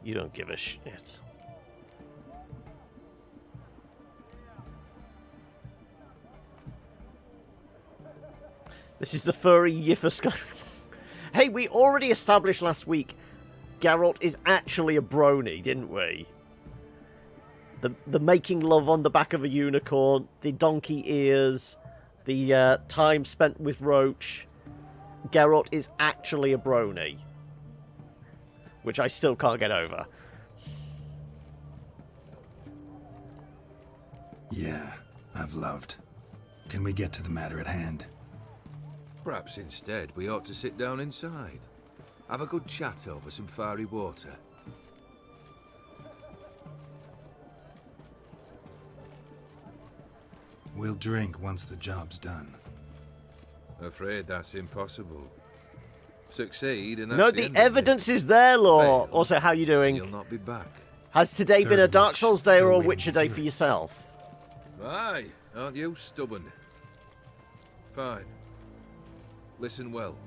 You don't give a shit. This is the furry Yiffer Sky. Hey, we already established last week Geralt is actually a brony, didn't we? The making love on the back of a unicorn, the donkey ears, the time spent with Roach. Geralt is actually a brony. Which I still can't get over. Yeah, I've loved. Can we get to the matter at hand? Perhaps instead we ought to sit down inside. Have a good chat over some fiery water. We'll drink once the job's done. Afraid that's impossible. Succeed and that's No, the the end of it. evidence is there, Law. Fail, Also, how you doing? You'll not be back. Has today been a Third Dark witch, Souls day still or a waiting Witcher to day hear for it. yourself? Aye, aren't you stubborn? Fine. Listen well.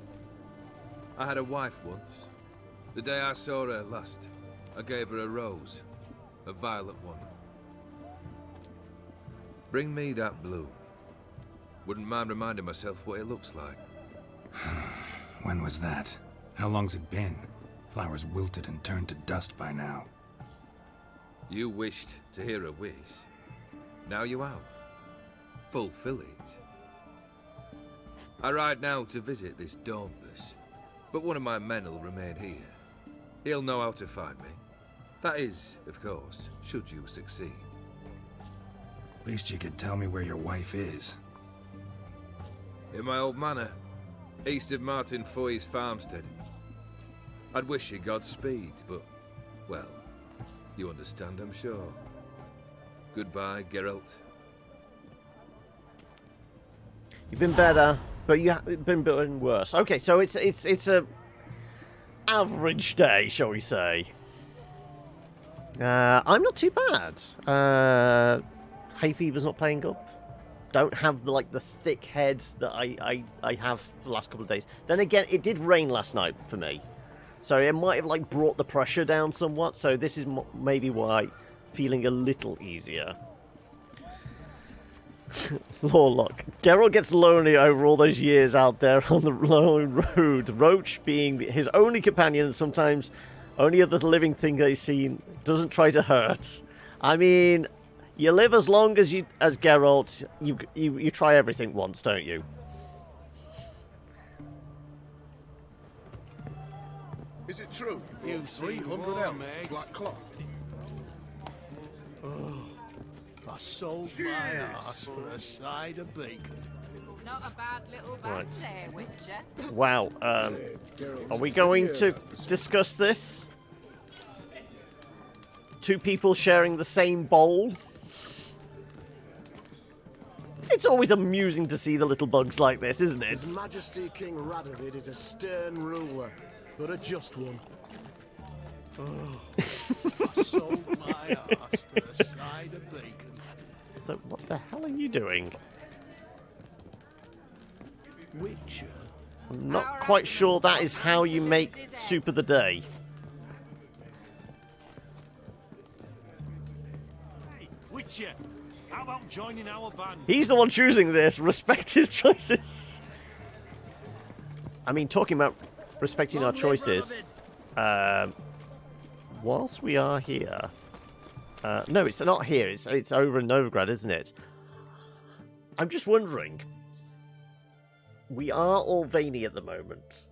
I had a wife once. The day I saw her last, I gave her a rose. A violet one. Bring me that blue. Wouldn't mind reminding myself what it looks like. When was that? How long's it been? Flowers wilted and turned to dust by now. You wished to hear a wish. Now you have. Fulfill it. I ride now to visit this Dauntless, but one of my men will remain here. He'll know how to find me. That is, of course, should you succeed. Least you could tell me where your wife is. In my old manor, east of Martin Foy's farmstead. I'd wish you Godspeed, but, well, you understand, I'm sure. Goodbye, Geralt. You've been better, but you've been worse. Okay, so it's a average day, shall we say? I'm not too bad. Hay fever's not playing up. Don't have the thick head that I have the last couple of days. Then again, it did rain last night for me, so it might have brought the pressure down somewhat. So this is maybe why feeling a little easier. Lorlock. Geralt gets lonely over all those years out there on the lone road. Roach being his only companion, and sometimes only other living thing they've seen, doesn't try to hurt. I mean, you live as long as Geralt. You try everything once, don't you? Is it true? You've 300 elms, black cloth. Oh, I sold my arse for a side of bacon. Not a bad little band there, Witcher. Wow. Are we going to discuss this? Two people sharing the same bowl? It's always amusing to see the little bugs like this, isn't it? His Majesty King Radovid is a stern ruler, but a just one. Oh, I sold my arse for a side of bacon. So what the hell are you doing? Witcher? I'm not quite sure that is how you make soup of the day. Hey, Witcher, how about joining our band? He's the one choosing this. Respect his choices. I mean, talking about respecting our choices. Whilst we are here... no, it's not here. It's over in Novigrad, isn't it? I'm just wondering. We are all veiny at the moment.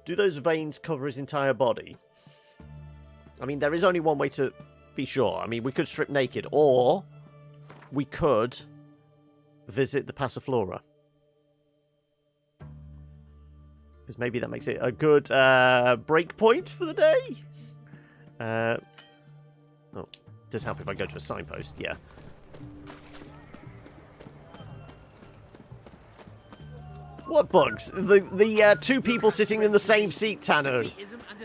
Do those veins cover his entire body? I mean, there is only one way to be sure. I mean, we could strip naked, or we could visit the Passiflora. Because maybe that makes it a good break point for the day. Oh, does help if I go to a signpost, yeah. What bugs? The two people sitting in the same seat, Tanu.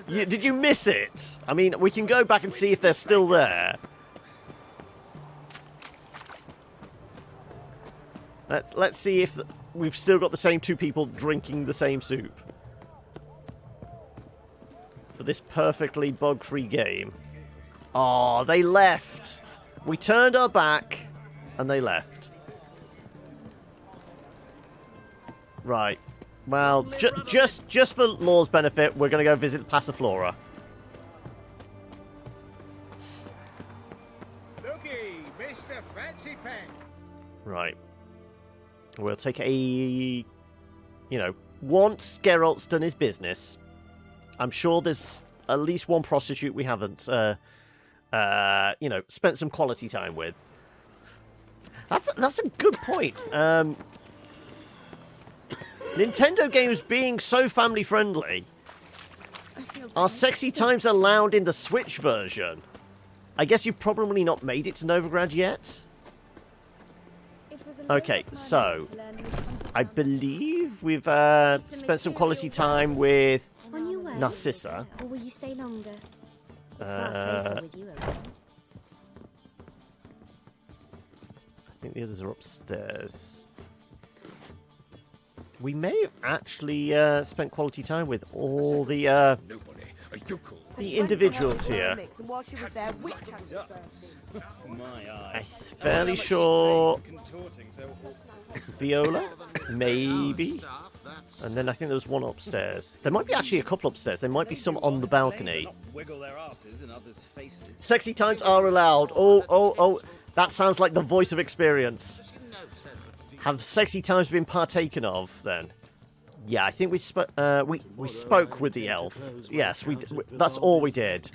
Did you miss it? I mean, we can go back and see if they're still there. Let's see if we've still got the same two people drinking the same soup. For this perfectly bug-free game. Oh, they left. We turned our back, and they left. Right. Well, just for Law's benefit, we're going to go visit Passiflora. Looky, Mr. Fancy Pen. Right. We'll take a... You know, once Geralt's done his business, I'm sure there's at least one prostitute we haven't, you know, spent some quality time with. That's a good point. Nintendo games being so family-friendly, are sexy times allowed in the Switch version? I guess you've probably not made it to Novigrad yet? Okay, so, I believe we've spent some quality time with Narcissa. Or will you stay longer? It's far safer with you around. I think the others are upstairs. We may have actually spent quality time with all the individuals here. I'm fairly sure Viola, maybe. And then I think there was one upstairs. There might be actually a couple upstairs. There might be some on the balcony. Sexy times are allowed. Oh. That sounds like the voice of experience. Have sexy times been partaken of, then? Yeah, I think we spoke with the elf. Yes, that's all we did.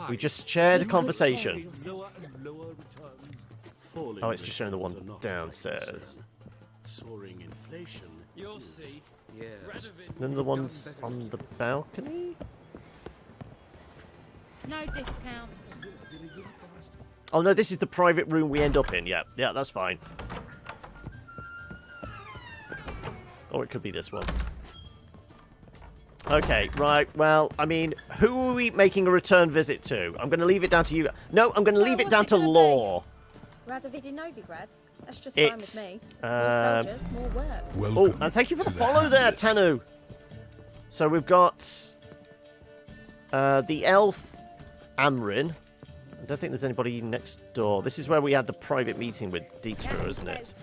We just shared a conversation. Oh, it's just showing the one downstairs. Soaring inflation. You'll see. None of the ones on the balcony? No discount. Oh no, this is the private room we end up in. Yeah, that's fine. Or it could be this one. Okay, right, well, I mean, who are we making a return visit to? I'm going to leave it down to you. No, I'm going to leave it down to Law. Radovid in Novigrad? That's just fine with me. More soldiers, more work. Oh, and thank you for the follow there, Tanu. So we've got the elf, Amrin. I don't think there's anybody next door. This is where we had the private meeting with Dijkstra, isn't it?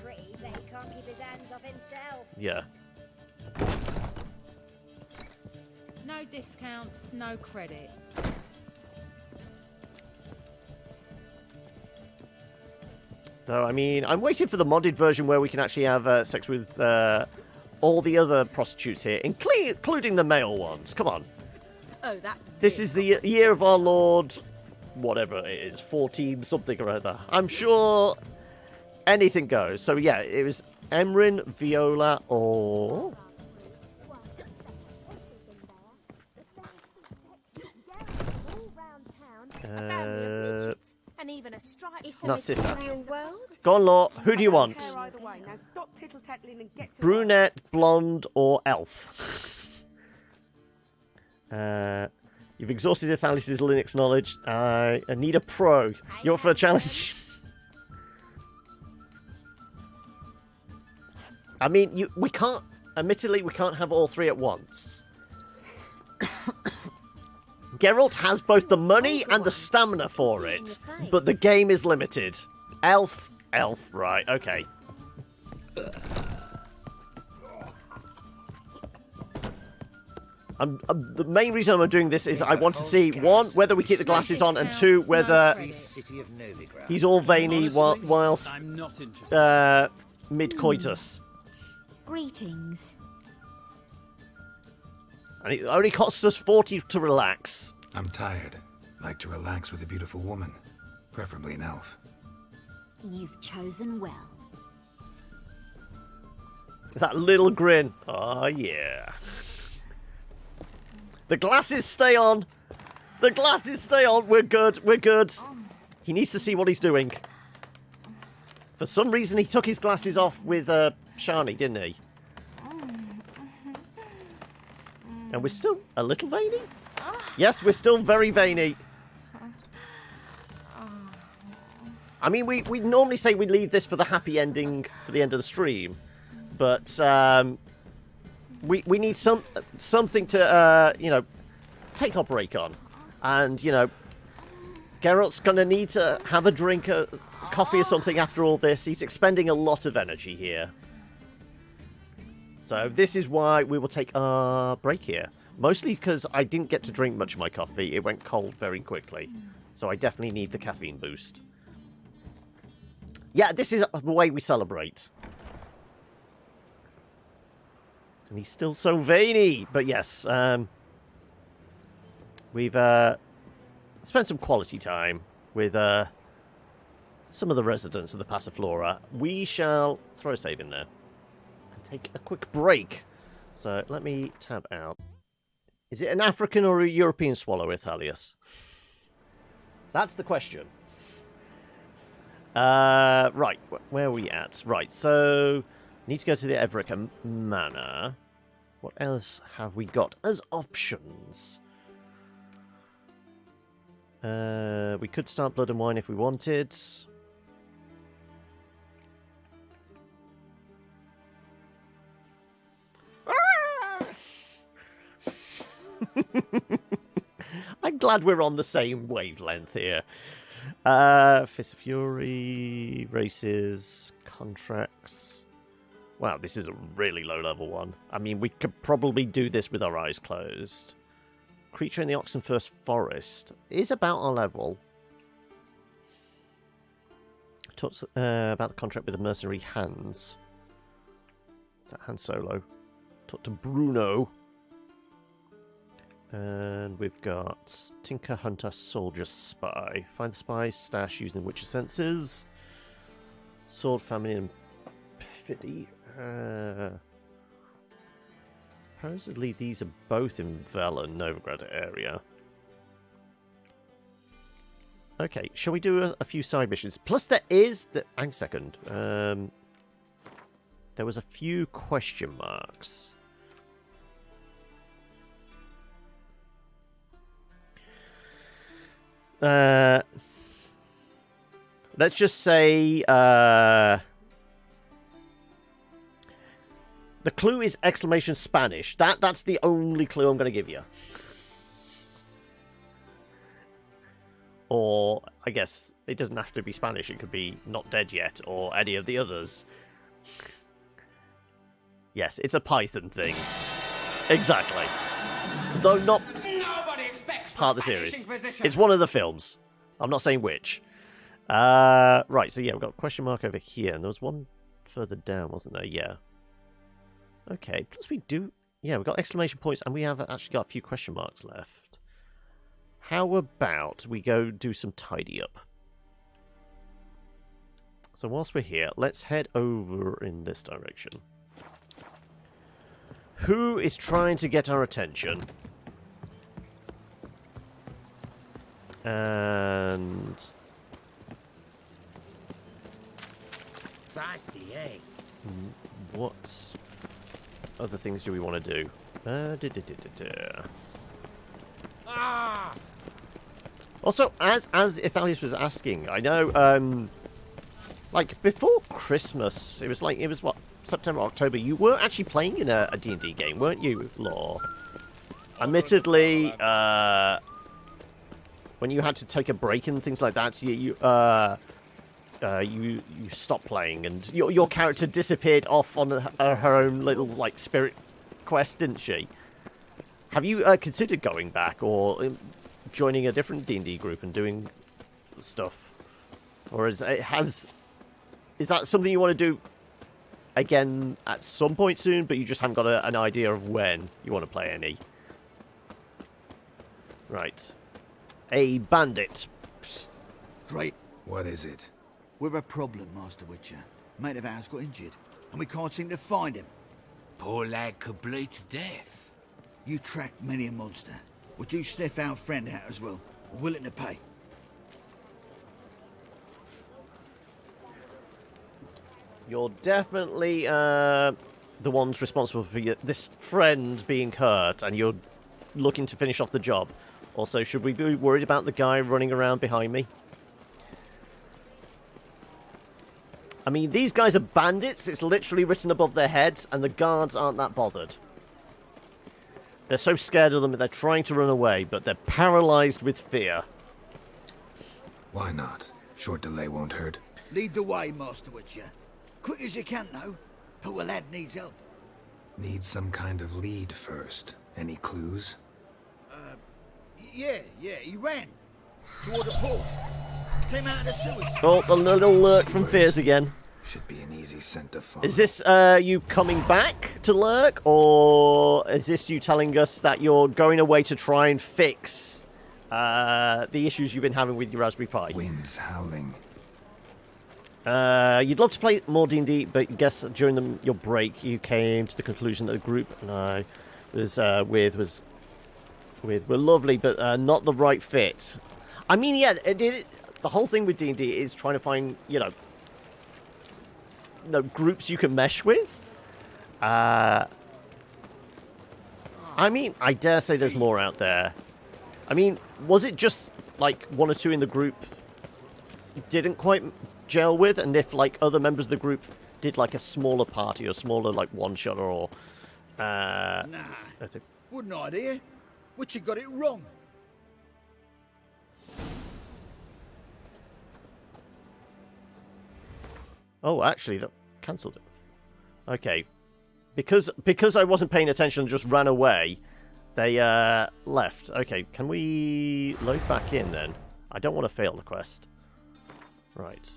Yeah. No discounts, no credit. So, I mean, I'm waiting for the modded version where we can actually have sex with all the other prostitutes here, including the male ones. Come on. Oh, that. This is the year of our Lord, whatever it is, 14 something or other. I'm sure anything goes. So, yeah, it was Emrin, Viola, or... And even a stripe. Narcissa. Go on, Law. Who do you want? Brunette, blonde, or elf? You've exhausted Athalis's Linux knowledge. I need a pro. You up for a challenge? I mean, we can't... Admittedly, we can't have all three at once. Geralt has both the money and the stamina for it, but the game is limited. Elf, right, okay. The main reason I'm doing this is I want to see, one, whether we keep the glasses on, and two, whether he's all veiny whilst mid-coitus. Greetings. And it only costs us 40 to relax. I'm tired. Like to relax with a beautiful woman. Preferably an elf. You've chosen well. That little grin. Oh, yeah. The glasses stay on. The glasses stay on. We're good. We're good. He needs to see what he's doing. For some reason, he took his glasses off with Shani, didn't he? And we're still a little veiny? Yes, we're still very veiny. I mean, we normally say we leave this for the happy ending for the end of the stream. But we need something to, you know, take our break on. And, you know, Geralt's going to need to have a drink, coffee or something after all this. He's expending a lot of energy here. So this is why we will take our break here. Mostly because I didn't get to drink much of my coffee. It went cold very quickly. So I definitely need the caffeine boost. Yeah, this is the way we celebrate. And he's still so veiny. But yes, we've spent some quality time with some of the residents of the Passiflora. We shall throw a save in there and take a quick break. So let me tab out. Is it an African or a European swallow, Ithalius? That's the question. Right, where are we at? Right, so need to go to the Everett Manor. What else have we got as options? We could start Blood and Wine if we wanted. I'm glad we're on the same wavelength here. Fist of Fury, races, contracts. Wow, this is a really low-level one. I mean, we could probably do this with our eyes closed. Creature in the Oxenfirst Forest is about our level. Talks about the contract with the mercenary Hans. Is that Han Solo? Talk to Bruno. And we've got Tinker, Hunter, Soldier, Spy. Find the spy's stash using Witcher senses. Sword, Famine, and Perfidy. Supposedly these are both in Vel and Novigrad area. Okay, shall we do a few side missions? Plus there is... hang a second. There was a few question marks. Let's just say the clue is exclamation Spanish. That's the only clue I'm going to give you. Or I guess it doesn't have to be Spanish. It could be Not Dead Yet or any of the others. Yes, it's a Python thing. Exactly. Though not part of the series. It's one of the films. I'm not saying which. Right, so yeah, we've got a question mark over here, and there was one further down, wasn't there? Yeah. Okay, plus we do... Yeah, we've got exclamation points, and we have actually got a few question marks left. How about we go do some tidy up? So whilst we're here, let's head over in this direction. Who is trying to get our attention? And... what other things do we want to do? Also, as Ithalius was asking, I know, like, before Christmas, it was what, September, October, you were actually playing in a D&D game, weren't you, Law? Admittedly, when you had to take a break and things like that, you stopped playing, and your character disappeared off on her own little, like, spirit quest, didn't she? Have you considered going back or joining a different D&D group and doing stuff, or is that something you want to do again at some point soon, but you just haven't got an idea of when you want to play any? Right. A bandit. Psst. Great. What is it? We've a problem, Master Witcher. Mate of ours got injured, and we can't seem to find him. Poor lad could bleed to death. You tracked many a monster. Would you sniff our friend out as well? Willing to pay? You're definitely the ones responsible for this friend being hurt, and you're looking to finish off the job. Also, should we be worried about the guy running around behind me? I mean, these guys are bandits. It's literally written above their heads, and the guards aren't that bothered. They're so scared of them that they're trying to run away, but they're paralyzed with fear. Why not? Short delay won't hurt. Lead the way, Master Witcher. Quick as you can, though. Poor lad needs help. Need some kind of lead first. Any clues? Yeah, he ran. Toward the port. Came out of the sewers. Oh, the little lurk from Fears again. Should be an easy scent to follow. Is this you coming back to lurk, or is this you telling us that you're going away to try and fix the issues you've been having with your Raspberry Pi? Wind's howling. You'd love to play more D&D, but I guess during your break you came to the conclusion that the group and I was were lovely, but not the right fit. I mean, yeah, the whole thing with D&D is trying to find, groups you can mesh with. I mean, I dare say there's more out there. I mean, was it just like one or two in the group didn't quite gel with, and if like other members of the group did like a smaller party or smaller like one shot or Nah, wouldn't idea. Witcher got it wrong. Oh, actually, that cancelled it. Okay. Because I wasn't paying attention and just ran away, they left. Okay, can we load back in then? I don't want to fail the quest. Right.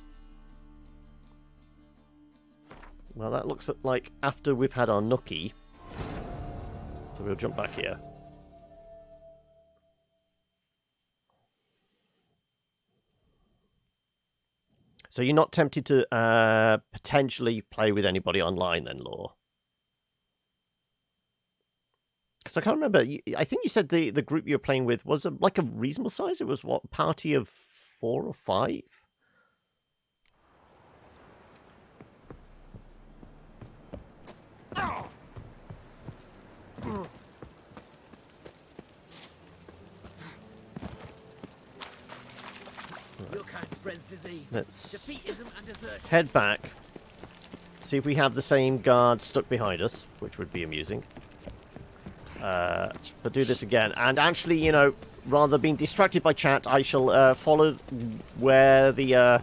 Well, that looks like after we've had our nookie. So we'll jump back here. So you're not tempted to potentially play with anybody online then, Law? Because I can't remember. I think you said the group you were playing with was like a reasonable size. It was, what, a party of 4 or 5? Your kind spreads disease. Let's Defeatism and desertion. head back. See if we have the same guards stuck behind us, which would be amusing. But do this again. And actually, rather than being distracted by chat, I shall follow where the...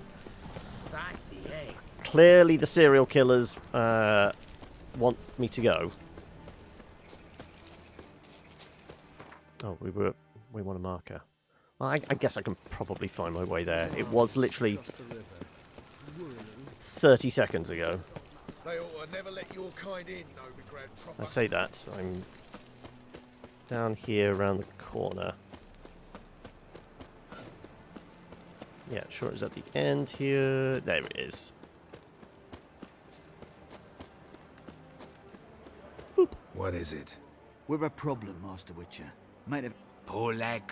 clearly the serial killers want me to go. Oh, we want a marker. Well, I guess I can probably find my way there. It was literally 30 seconds ago. They ought to never let your kind in, Novigrad proper. I say that. I'm down here around the corner. Yeah, sure it's at the end here. There it is. Boop. What is it? We're a problem, Master Witcher. Made of... Poor lad.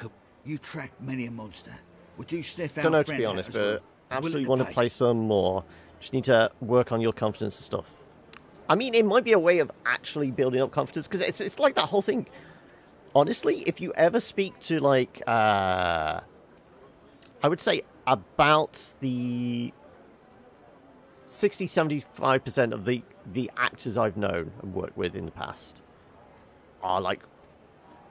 You tracked many a monster. Would you sniff out Don't know, to friend be out honest, as but well? absolutely Willing want to pay? play some more. Just need to work on your confidence and stuff. I mean, it might be a way of actually building up confidence, because it's like that whole thing. Honestly, if you ever speak to, like, I would say about the 60-75% of the actors I've known and worked with in the past are, like,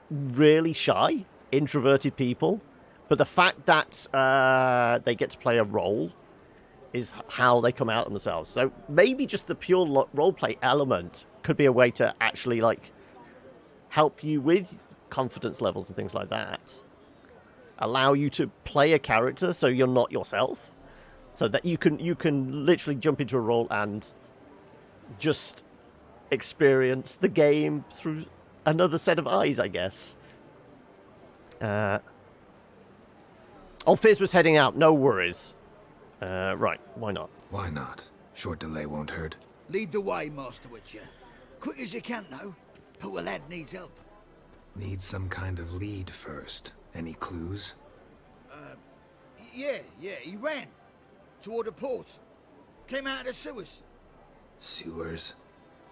really shy, introverted people. But the fact that they get to play a role is how they come out themselves. So maybe just the pure roleplay element could be a way to actually, like, help you with confidence levels and things like that. Allow you to play a character so you're not yourself. So that you can literally jump into a role and just experience the game through another set of eyes, I guess. Oh, Fizz was heading out. No worries. Right, why not? Why not? Short delay won't hurt. Lead the way, Master Witcher. Quick as you can, though. Poor lad needs help. Need some kind of lead first. Any clues? Yeah, he ran. Toward the port. Came out of the sewers. Sewers?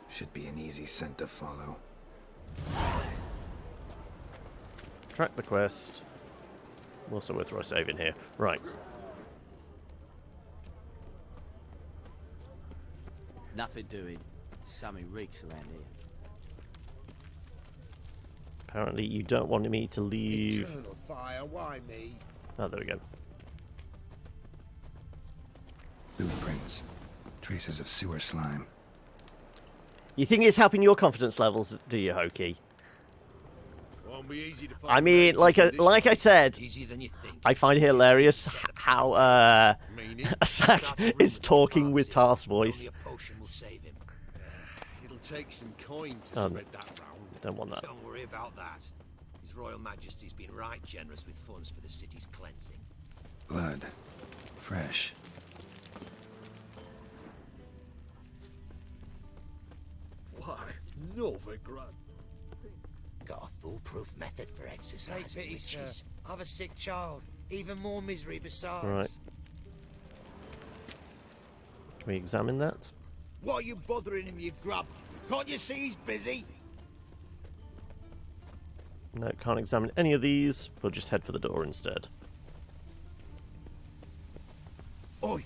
Should be an easy scent to follow. Track the quest. Also worth throw a save in here. Right. Nothing doing. Something reeks around here. Apparently you don't want me to leave. Eternal fire, why me? Oh, there we go. Blueprints. Traces of sewer slime. You think it's helping your confidence levels, do you, Hokey? Won't be easy to find I mean, like I said, I find it hilarious how Sak is talking with Tarth's voice. It'll take some coin to spread that round. Don't want that. Don't worry about that. His Royal Majesty's been right generous with funds for the city's cleansing. Blood. Fresh. Why, Novigrad. Got a foolproof method for exercising Take pity, witches. sir. I've a sick child. Even more misery besides. Right. Can we examine that? Why are you bothering him, you grub? Can't you see he's busy? No, can't examine any of these. We'll just head for the door instead. Oi,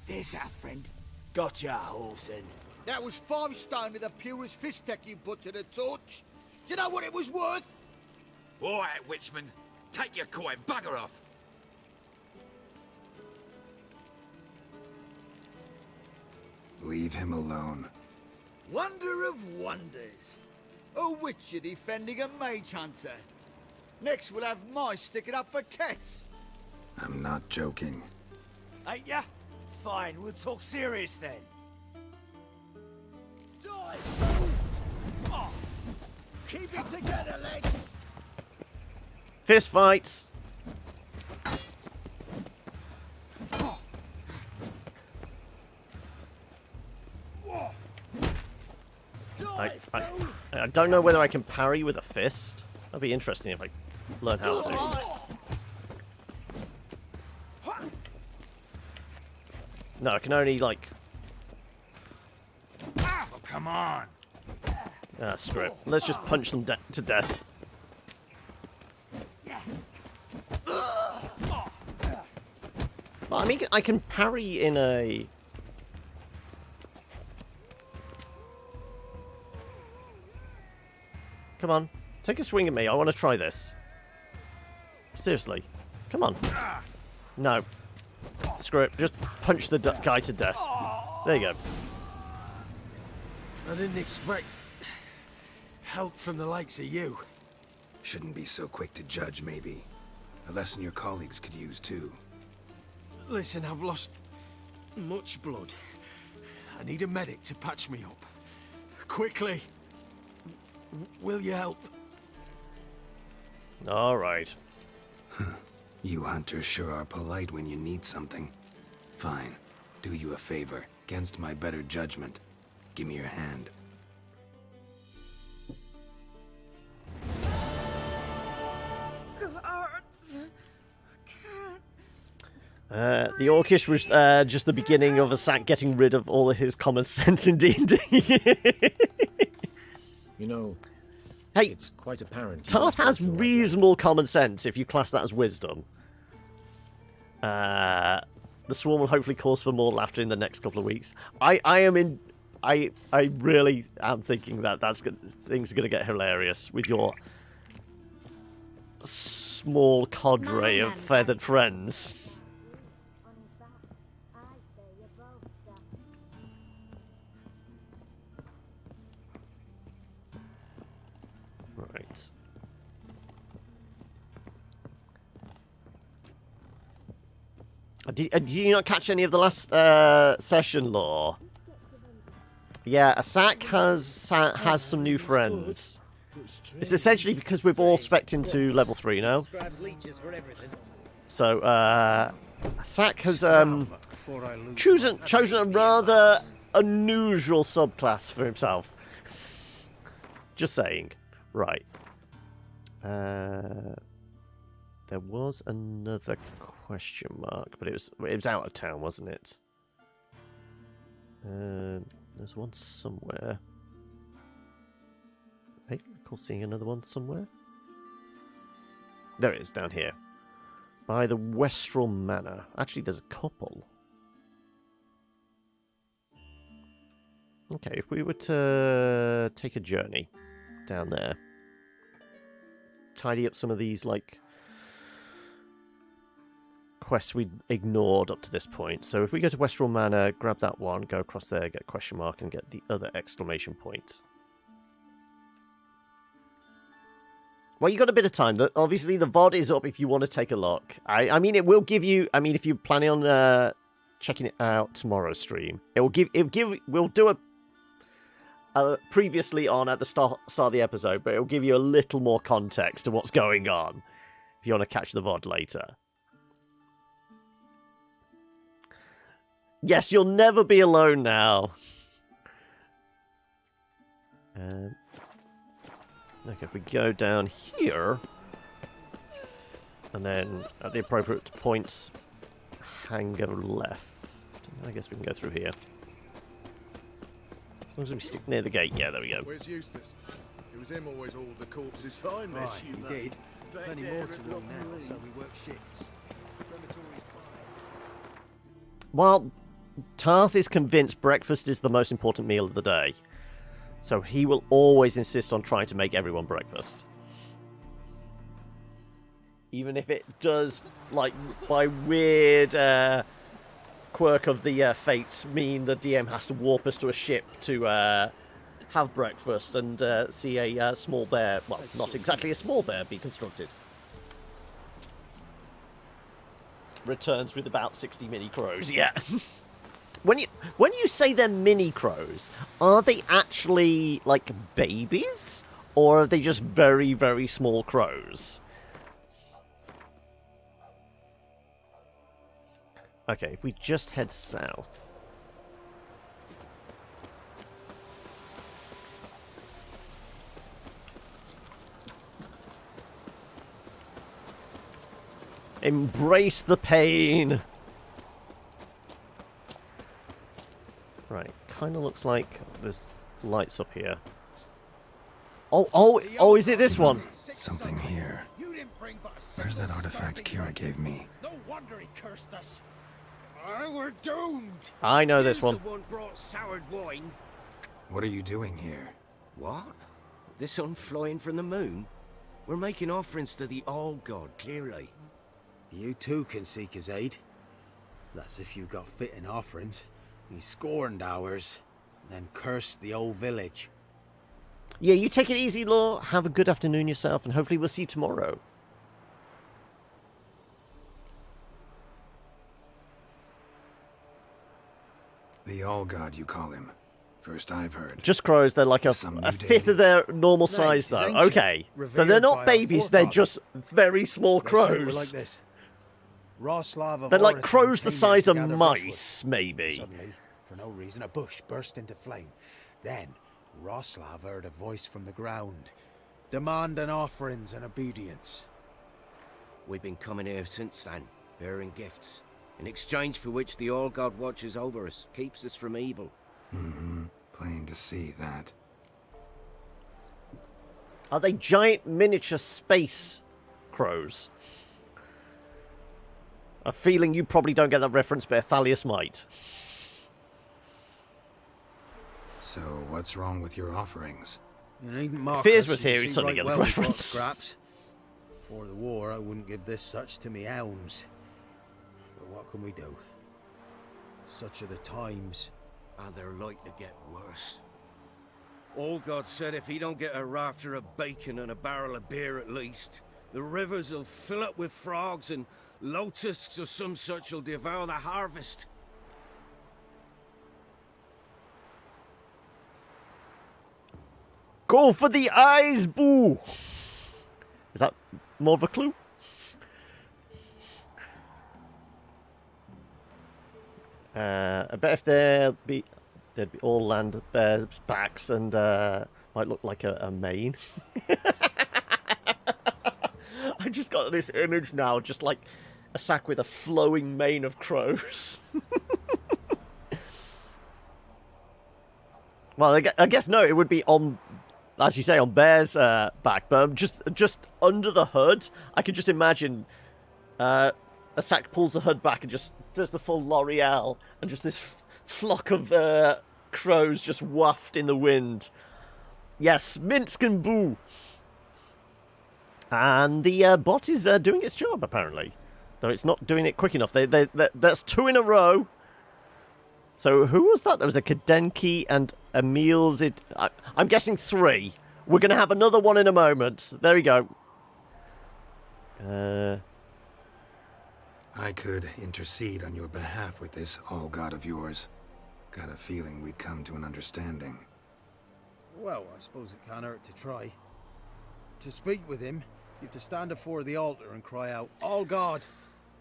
there's our friend. Gotcha, Wholesome. That was 5 stone with the purest fist tech you put to the torch. Do you know what it was worth? All right, Witchman. Take your coin, bugger off. Leave him alone. Wonder of wonders. A witcher defending a mage hunter. Next we'll have mice sticking up for cats. I'm not joking. Ain't ya? Fine, we'll talk serious then. Die! Oh. Keep it together, legs! Fist fights! I don't know whether I can parry with a fist. That'd be interesting if I learn how to. No, I can only, like... Oh, come on! Ah, screw it. Let's just punch them to death. Well, I mean, I can parry in a... Come on. Take a swing at me. I want to try this. Seriously. Come on. No. Screw it. Just punch the guy to death. There you go. I didn't expect help from the likes of you. Shouldn't be so quick to judge, maybe. A lesson your colleagues could use, too. Listen, I've lost much blood. I need a medic to patch me up. Quickly. Will you help? All right. You hunters sure are polite when you need something. Fine. Do you a favor. Against my better judgment. Give me your hand. The Orcish was just the beginning of a Sak getting rid of all of his common sense in D&D. You know, hey, it's quite apparent. Tarth has reasonable common sense if you class that as wisdom. The swarm will hopefully cause for more laughter in the next couple of weeks. I really am thinking that things are going to get hilarious with your small cadre of feathered friends. Right. Did you not catch any of the last session lore? Yeah, Sak has some new friends. It's essentially because we've all specced into level 3 now. So, Sak has chosen a rather unusual subclass for himself. Just saying. Right. There was another question mark, but it was out of town, wasn't it? There's one somewhere. I recall seeing another one somewhere. There it is, down here. By the Westrel Manor. Actually, there's a couple. Okay, if we were to take a journey down there, tidy up some of these, like, quests we'd ignored up to this point. So if we go to Westrel Manor, grab that one, go across there, get question mark, and get the other exclamation point. Well, you got a bit of time. Obviously, the VOD is up if you want to take a look. I mean, it will give you. I mean, if you're planning on checking it out tomorrow's stream, we'll do a previously on at the start of the episode, but it'll give you a little more context to what's going on if you want to catch the VOD later. Yes, you'll never be alone now. Okay, if we go down here, and then at the appropriate points, hang a left. I guess we can go through here. As long as we stick near the gate. Yeah, there we go. Where's Eustace? It was him always hauled the corpses. Fine, right, he did. Plenty more to do now, so we work shifts. While Tarth is convinced breakfast is the most important meal of the day, so he will always insist on trying to make everyone breakfast. Even if it does, like, by weird quirk of the fates, mean the DM has to warp us to a ship to have breakfast and see a small bear, well, not exactly a small bear, be constructed. Returns with about 60 mini crows, yeah. When you say they're mini crows, are they actually, like, babies? Or are they just very, very small crows? Okay, if we just head south. Embrace the pain! Right, kind of looks like there's lights up here. Oh, is it this one? Something here. Where's that artifact Ciri gave me? No wonder he cursed us. We're doomed. I know this one. The one brought soured wine. What are you doing here? What? The sun flying from the moon? We're making offerings to the All-God, clearly. You too can seek his aid. That's if you got fitting offerings. He scorned ours, then cursed the old village. Yeah, you take it easy, Law. Have a good afternoon yourself, and hopefully we'll see you tomorrow. The All-God, you call him. First I've heard. Just crows, they're like a fifth of their normal size, though. Okay, so they're not babies, they're just very small crows. Like this. They're like crows the size of mice, maybe. Suddenly, for no reason, a bush burst into flame. Then, Roslav heard a voice from the ground, demanding offerings and obedience. We've been coming here since then, bearing gifts, in exchange for which the All-God watches over us, keeps us from evil. Mm-hmm. Plain to see that. Are they giant miniature space crows? A feeling you probably don't get that reference, but Athalius might. So, what's wrong with your offerings? You needn't mock If Piers us, was you here, see he'd suddenly right get the well we've got reference. Scraps. Before the war, I wouldn't give this such to me hounds. But what can we do? Such are the times. And they're like to get worse. All-God said if he don't get a rafter of bacon and a barrel of beer at least, the rivers will fill up with frogs and locusts or some such will devour the harvest. Go for the eyes, boo! Is that more of a clue? I bet if there'd be all land bears' backs and might look like a mane. I just got this image now, just like a sack with a flowing mane of crows. Well, I guess no, it would be on, as you say, on Bear's back, but just under the hood, I could just imagine a sack pulls the hood back and just does the full L'Oreal, and just this flock of crows just waft in the wind. Yes, Minsk and Boo. And the bot is doing its job, apparently. Though it's not doing it quick enough. That's 2 in a row. So who was that? There was a Kadenki and Emil's. I'm guessing 3. We're going to have another one in a moment. There we go. I could intercede on your behalf with this all-god of yours. Got a feeling we'd come to an understanding. Well, I suppose it can't hurt to try. To speak with him, you have to stand before the altar and cry out, "All God,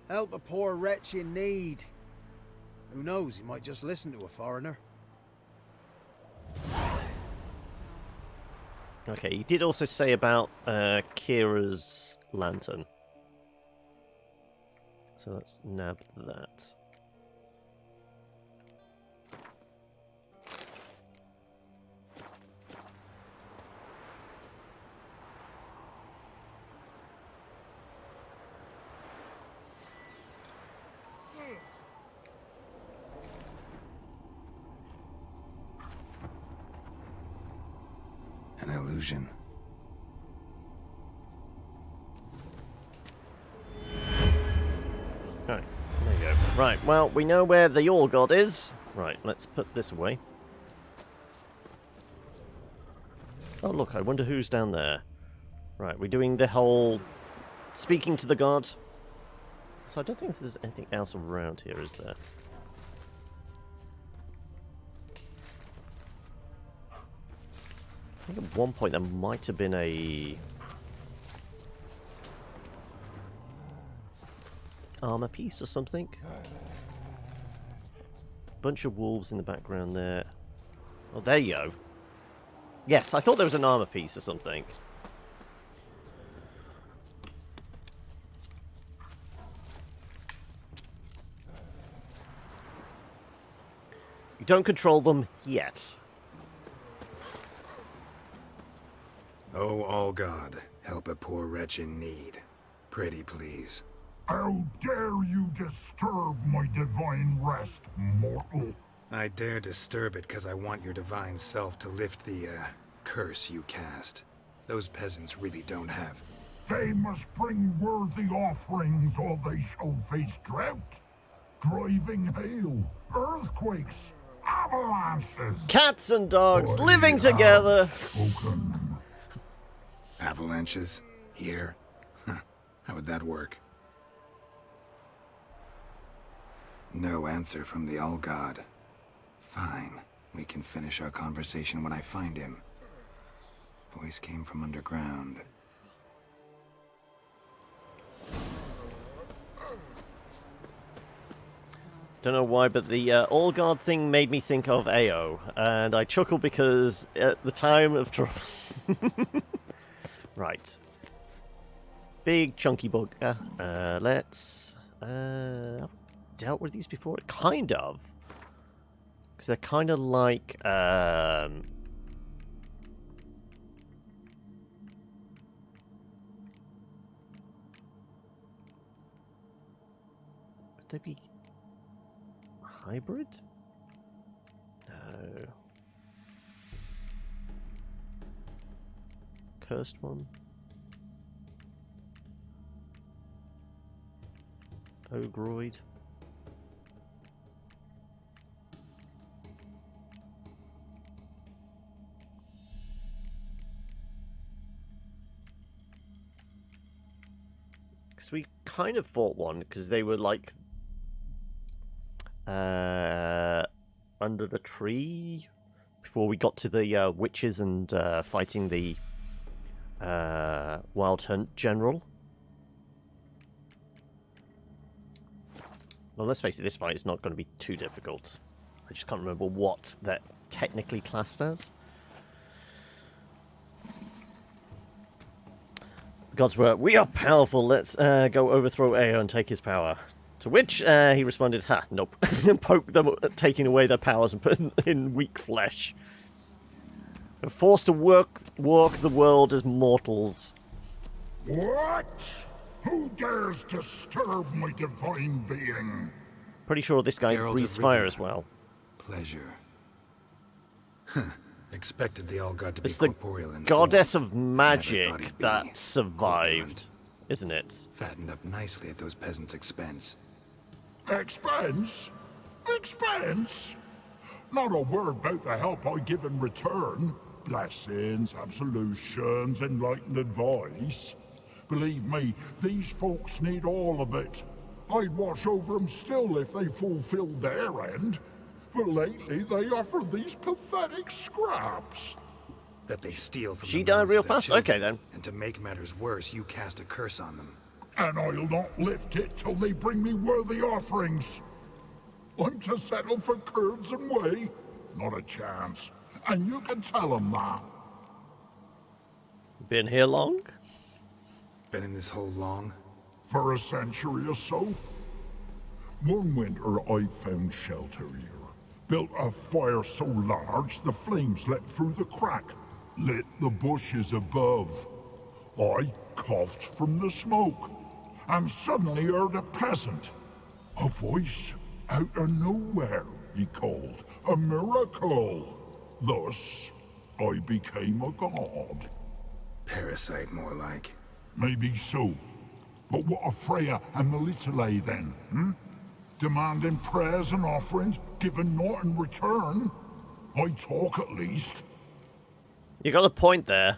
help a poor wretch in need." Who knows, he might just listen to a foreigner. Okay, he did also say about Kira's lantern. So let's nab that. An illusion. Right, there you go. Right, well, we know where the All God is. Right, let's put this away. Oh, look, I wonder who's down there. Right, we're doing the whole speaking to the god. So I don't think there's anything else around here, is there? I think at one point there might have been a armor piece or something. Bunch of wolves in the background there. Oh, there you go. Yes, I thought there was an armor piece or something. You don't control them yet. Oh, all God, help a poor wretch in need. Pretty please. How dare you disturb my divine rest, mortal? I dare disturb it because I want your divine self to lift the, curse you cast. Those peasants really don't have. They must bring worthy offerings or they shall face drought, driving hail, earthquakes, avalanches. Cats and dogs living together. Spoken. Avalanches? Here? How would that work? No answer from the All-God. Fine. We can finish our conversation when I find him. Voice came from underground. Don't know why, but the All-God thing made me think of AO. And I chuckle because at the time of troubles... Right. Big chunky bug. Let's... I've dealt with these before? Kind of. Because they're kind of like... Would they be... hybrid? No. Cursed one. Ogroid. Because we kind of fought one, because they were like under the tree before we got to the witches and fighting the Wild Hunt General. Well, let's face it, this fight is not going to be too difficult. I just can't remember what that technically classed as. Gods were, we are powerful, let's go overthrow Ao and take his power. To which he responded, ha, nope. Poke them, taking away their powers and put in weak flesh. They're forced to walk the world as mortals. What? Who dares disturb my divine being? Pretty sure this guy Geralt of breathes fire Rivia. as well. Pleasure. Expected they all got to be It's the corporeal in goddess form. of Never thought magic he'd be that survived, corpulent. isn't it? Fattened up nicely at those peasants' expense. Expense? Expense? Not a word about the help I give in return. Blessings, absolutions, enlightened advice. Believe me, these folks need all of it. I'd watch over them still if they fulfilled their end. But lately they offer these pathetic scraps. That they steal from She the died mouths real of their fast? children. Okay, then. And to make matters worse, you cast a curse on them. And I'll not lift it till they bring me worthy offerings. I'm to settle for curds and whey? Not a chance. And you can tell them that. Been here long? Been in this hole long? For a century or so. One winter I found shelter here. Built a fire so large the flames leapt through the crack, lit the bushes above. I coughed from the smoke, and suddenly heard a peasant. A voice out of nowhere, he called. A miracle. Thus, I became a god. Parasite, more like. Maybe so. But what of Freya and Melitele then, hmm? Demanding prayers and offerings, giving naught in return? I talk at least. You got a point there.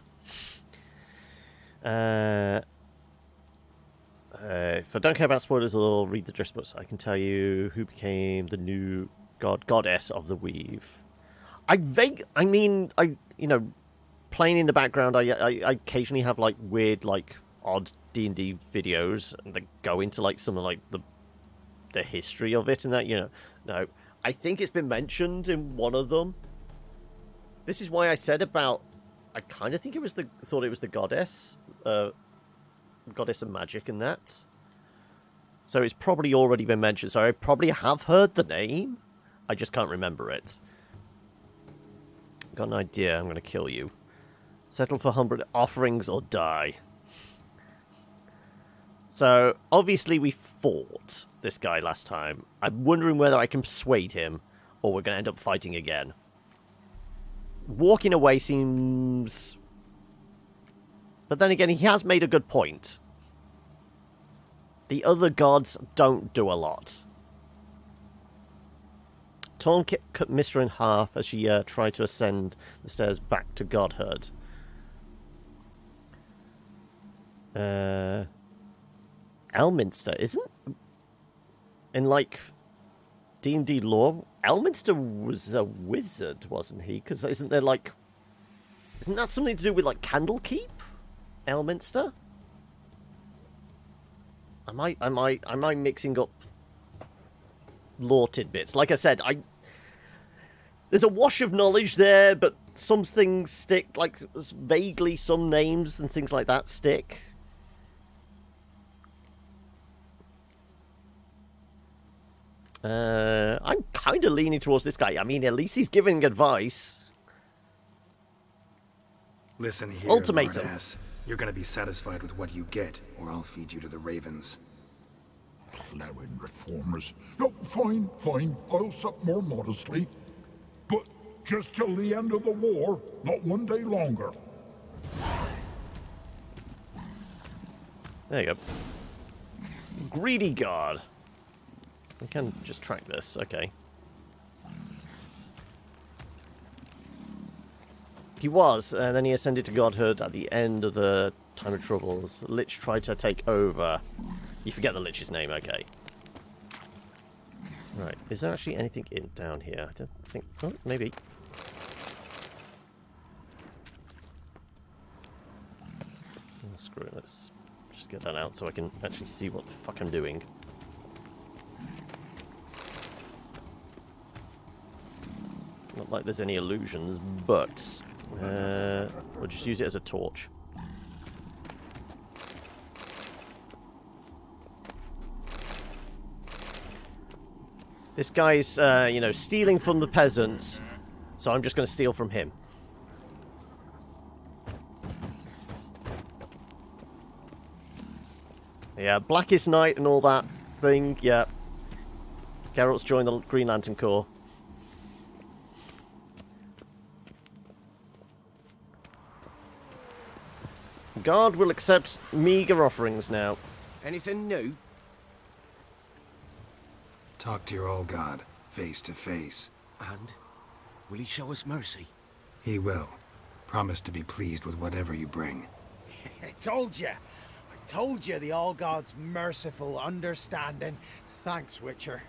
If I don't care about spoilers or read the drift books, I can tell you who became the new goddess of the weave. Playing in the background, I occasionally have like weird, like odd D&D videos that go into like some of like the history of it and that, No, I think it's been mentioned in one of them. This is why I said about, I kind of think thought it was the goddess, goddess of magic and that. So it's probably already been mentioned. So I probably have heard the name. I just can't remember it. Got an idea. I'm going to kill you. Settle for 100 offerings or die. So, obviously we fought this guy last time. I'm wondering whether I can persuade him, or we're going to end up fighting again. Walking away seems... But then again, he has made a good point. The other gods don't do a lot. Torn cut Mista in half as she tried to ascend the stairs back to godhood. Elminster, isn't... In, like, D&D lore, Elminster was a wizard, wasn't he? Because isn't there, like... Isn't that something to do with, like, Candlekeep? Elminster? Am I mixing up lore tidbits? Like I said, there's a wash of knowledge there, but some things stick, like, vaguely some names and things like that stick. I'm kind of leaning towards this guy. I mean, at least he's giving advice. Listen here, Ultimatum. Lord-ass. You're gonna be satisfied with what you get, or I'll feed you to the ravens. Plowing reformers. No, fine. I'll sup more modestly. But just till the end of the war, not one day longer. There you go. Greedy god. We can just track this, okay. He was, and then he ascended to godhood at the end of the Time of Troubles. Lich tried to take over. You forget the Lich's name, okay. Right, is there actually anything down here? I don't think... Oh, maybe. Oh, screw it, let's just get that out so I can actually see what the fuck I'm doing. Not like there's any illusions, but we'll just use it as a torch. This guy's, you know, stealing from the peasants, so I'm just going to steal from him. Yeah, Blackest Night and all that thing, yeah. Geralt's joined the Green Lantern Corps. God will accept meager offerings now. Anything new? Talk to your old god, face to face. And? Will he show us mercy? He will. Promise to be pleased with whatever you bring. I told you the Olgierd's merciful, understanding. Thanks, Witcher.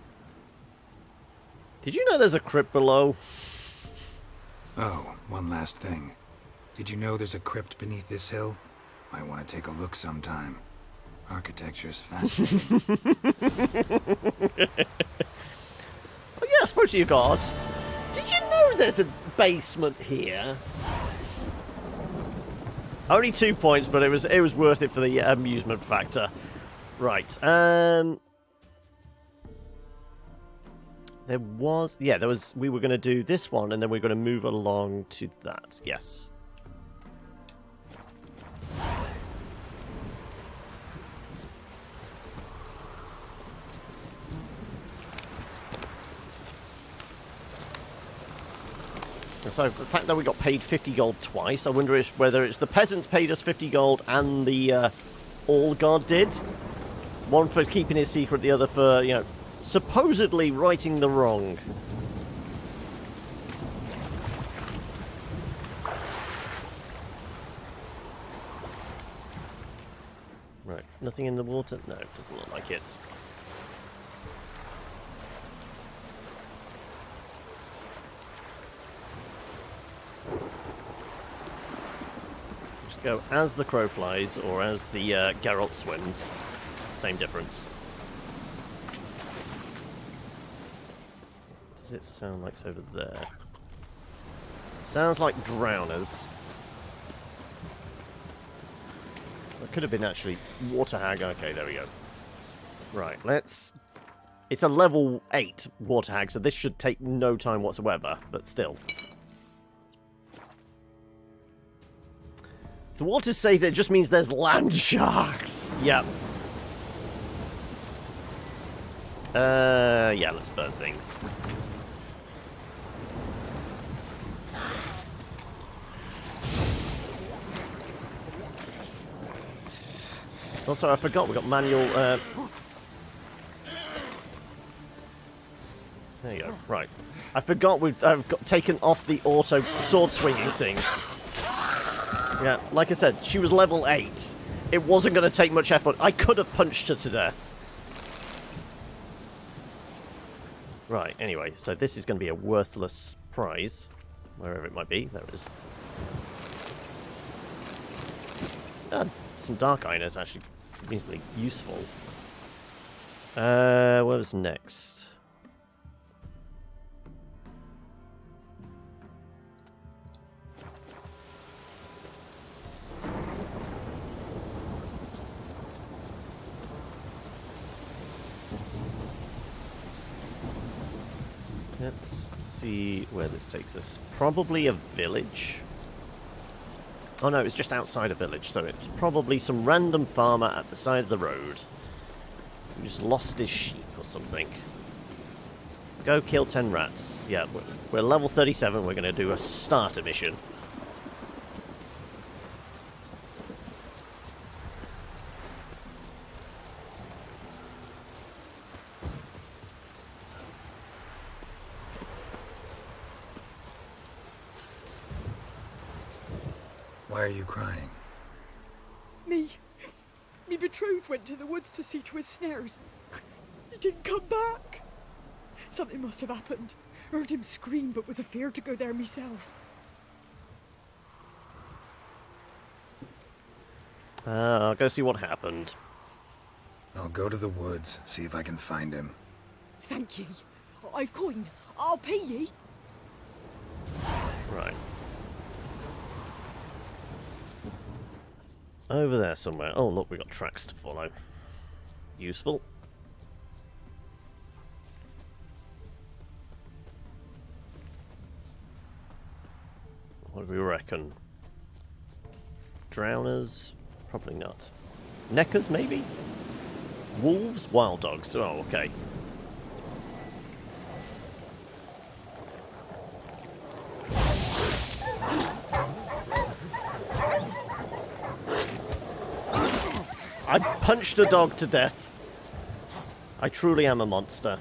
Did you know there's a crypt below? Oh, one last thing. Did you know there's a crypt beneath this hill? Might want to take a look sometime. Architecture's fascinating. Oh yeah, I suppose you got. Did you know there's a basement here? Only 2 points, but it was worth it for the amusement factor. Right. There was we were going to do this one and then we're going to move along to that. Yes. So the fact that we got paid 50 gold twice, I wonder whether it's the peasants paid us 50 gold and the Olgierd did. One for keeping his secret, the other for, you know, supposedly righting the wrong. Right, nothing in the water? No, it doesn't look like it. Just go as the crow flies or as the Geralt swims. Same difference. What does it sound like over there? Sounds like drowners. It could have been actually water hag. Okay, there we go. Right, let's... It's a level 8 water hag, so this should take no time whatsoever, but still. The waters say that it just means there's land sharks. Yep. Yeah, let's burn things. Also, I forgot we got manual. There you go. Right. I forgot I've got taken off the auto sword swinging thing. Yeah, like I said, she was level 8. It wasn't going to take much effort. I could have punched her to death. Right, anyway, so this is going to be a worthless prize. Wherever it might be. There it is. Some dark iron is actually reasonably useful. What was next? Let's see where this takes us. Probably a village. Oh no, it's just outside a village, so it's probably some random farmer at the side of the road who just lost his sheep or something. Go kill 10 rats. Yeah, we're level 37, we're going to do a starter mission. Why are you crying? Me betrothed went to the woods to see to his snares. He didn't come back. Something must have happened. Heard him scream, but was afeard to go there myself. I'll go see what happened. I'll go to the woods, see if I can find him. Thank ye. I've coin. I'll pay ye. Right. Over there somewhere. Oh, look, we got tracks to follow. Useful. What do we reckon? Drowners? Probably not. Neckers, maybe? Wolves? Wild dogs. Oh, okay. I punched a dog to death. I truly am a monster.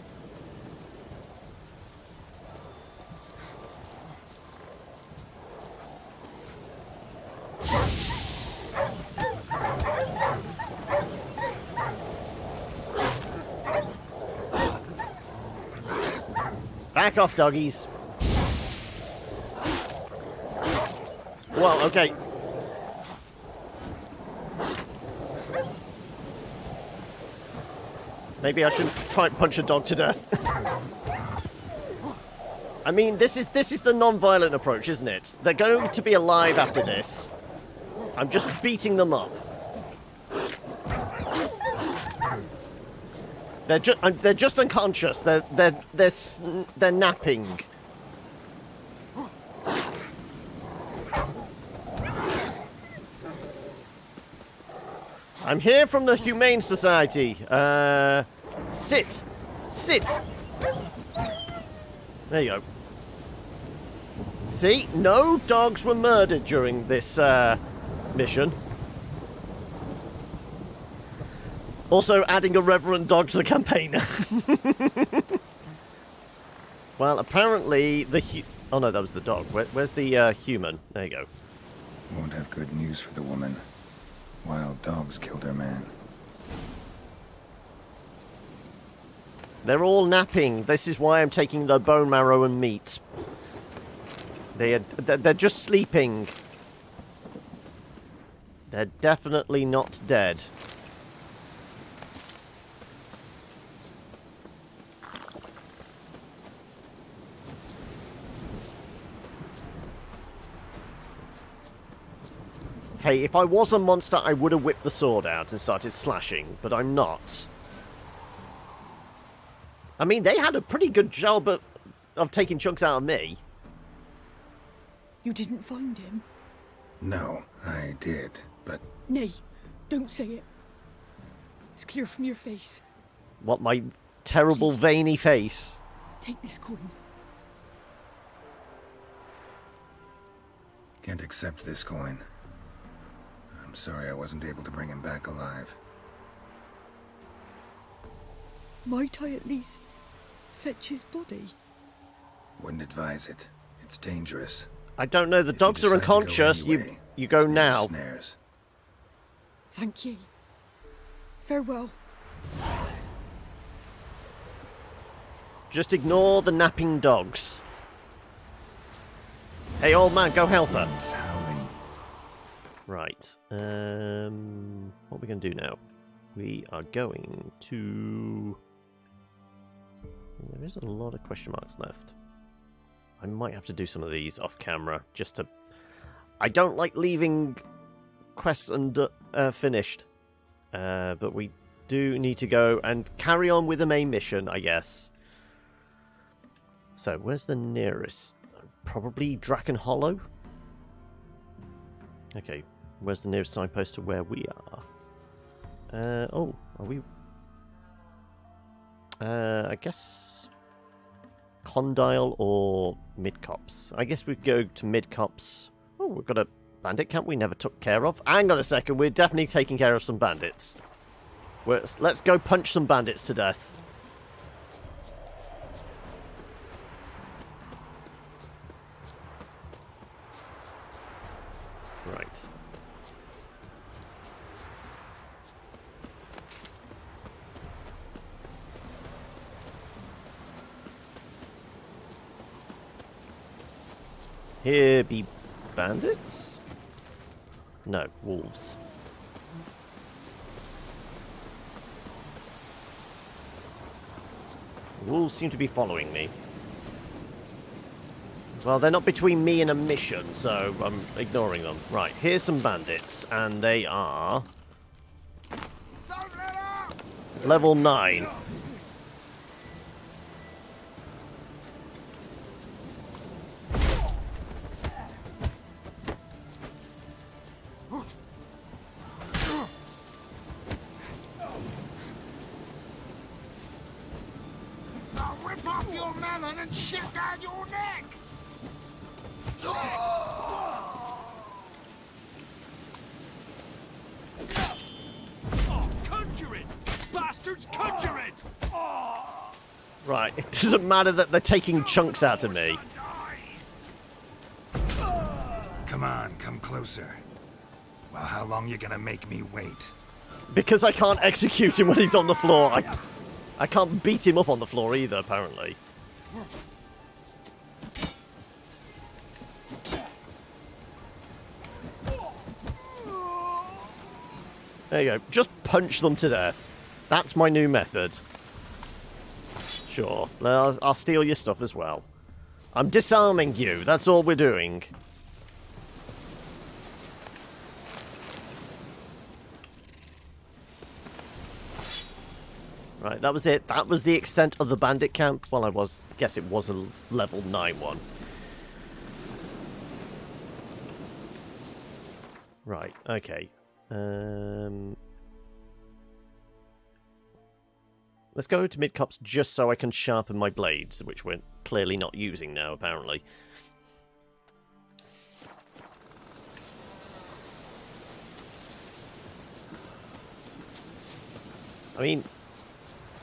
Back off, doggies. Well, okay. Maybe I shouldn't try and punch a dog to death. I mean, this is the non-violent approach, isn't it? They're going to be alive after this. I'm just beating them up. They're just unconscious. They're napping. I'm here from the Humane Society. Sit. There you go. See? No dogs were murdered during this mission. Also adding a reverend dog to the campaign. Well, apparently the oh no, that was the dog. Where's the human? There you go. Won't have good news for the woman. Wild dogs killed her man. They're all napping. This is why I'm taking the bone marrow and meat. They're just sleeping. They're definitely not dead. Hey, if I was a monster, I would have whipped the sword out and started slashing, but I'm not. I mean, they had a pretty good job of taking chunks out of me. You didn't find him? No, I did, but... Nay, don't say it. It's clear from your face. What, my terrible, veiny face? Take this coin. Can't accept this coin. I'm sorry I wasn't able to bring him back alive. Might I at least fetch his body? Wouldn't advise it. It's dangerous. I don't know. The dogs are unconscious. You go now. Snares. Thank ye. Farewell. Just ignore the napping dogs. Hey, old man, go help her. Right. What are we going to do now? We are going to... There is a lot of question marks left. I might have to do some of these off camera, just to... I don't like leaving quests finished. But we do need to go and carry on with the main mission, I guess. So, where's the nearest? Probably Draken Hollow? Okay, where's the nearest signpost to where we are? Oh, are we... I guess... Condyle or Midcops? I guess we go to Midcops. Oh, we've got a bandit camp we never took care of. Hang on a second, we're definitely taking care of some bandits. Let's go punch some bandits to death. Right. Here be bandits? No, wolves. Wolves seem to be following me. Well, they're not between me and a mission, so I'm ignoring them. Right, here's some bandits, and they are... level 9. cannon and shit down your neck! Conjure it! Bastards, conjure it! Right, it doesn't matter that they're taking chunks out of me. Come on, come closer. Well, how long you gonna make me wait? Because I can't execute him when he's on the floor. I can't beat him up on the floor either, apparently. There you go. Just punch them to death. That's my new method. Sure. I'll steal your stuff as well. I'm disarming you. That's all we're doing. Right, that was it. That was the extent of the bandit camp. Well, I guess it was a level 9 one. Right, okay. Let's go to mid-cups just so I can sharpen my blades, which we're clearly not using now, apparently. I mean,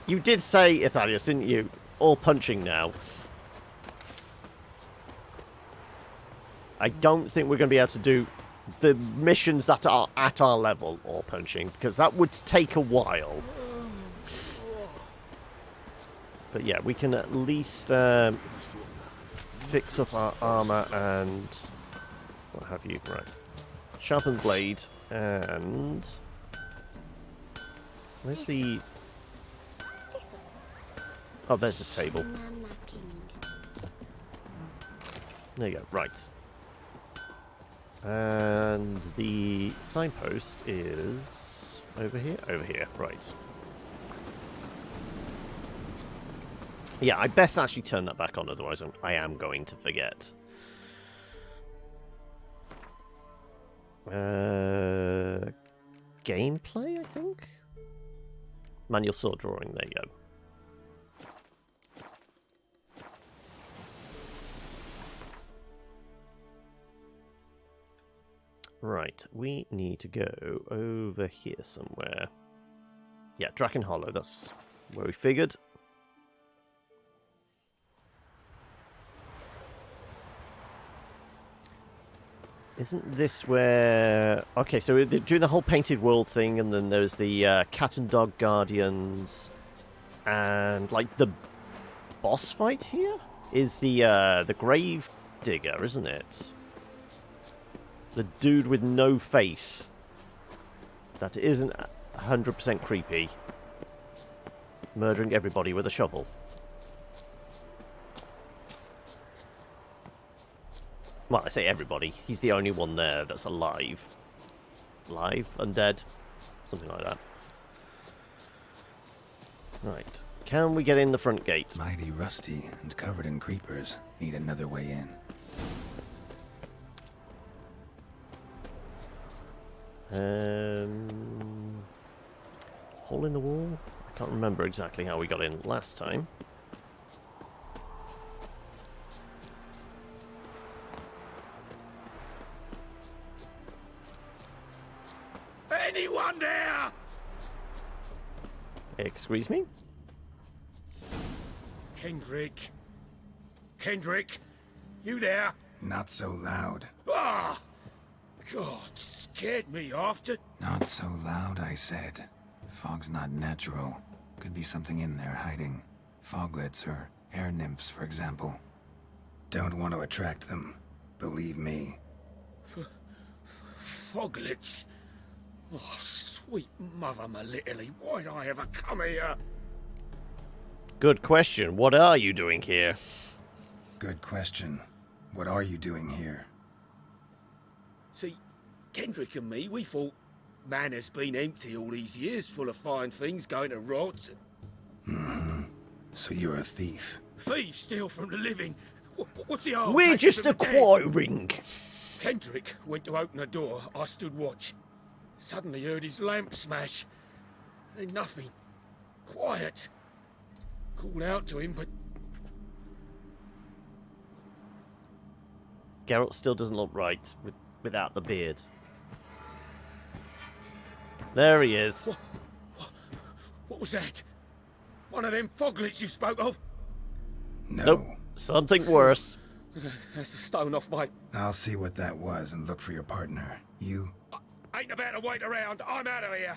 you did say, Ithalius, didn't you? All punching now. I don't think we're going to be able to do the missions that are at our level all punching, because that would take a while. But yeah, we can at least fix up our armor and what have you. Right. Sharpened blade and... Where's the... Oh, there's the table. There you go. Right. And the signpost is over here? Over here. Right. Yeah, I best actually turn that back on, otherwise I am going to forget. Gameplay, I think? Manual sword drawing, there you go. Right, we need to go over here somewhere. Yeah, Draken Hollow, that's where we figured. Isn't this where... Okay, so they're doing the whole painted world thing, and then there's the cat and dog guardians, and, like, the boss fight here is the grave digger, isn't it? The dude with no face. That isn't 100% creepy. Murdering everybody with a shovel. Well, I say everybody. He's the only one there that's alive. Alive? Undead? Something like that. Right. Can we get in the front gate? Mighty rusty and covered in creepers. Need another way in. Hole in the wall? I can't remember exactly how we got in last time. Anyone there? Excuse me? Kendrick. Kendrick, you there? Not so loud. Ah! God, scared me after. Not so loud, I said. Fog's not natural. Could be something in there hiding. Foglets or air nymphs, for example. Don't want to attract them. Believe me. Foglets? Oh, sweet mother, my little, why'd I ever come here? Good question. What are you doing here? Good question. What are you doing here? See, Kendrick and me, we thought Manor's been empty all these years, full of fine things going to rot. Mm-hmm. So you're a thief. Thieves steal from the living. What's the harm? We're just acquiring. Kendrick went to open the door. I stood watch. Suddenly heard his lamp smash. Then nothing. Quiet. Called out to him, but Geralt still doesn't look right without the beard. There he is. What was that? One of them foglets you spoke of? No. Nope. Something worse. That's the stone off my... I'll see what that was and look for your partner. You... Ain't about to wait around. I'm out of here.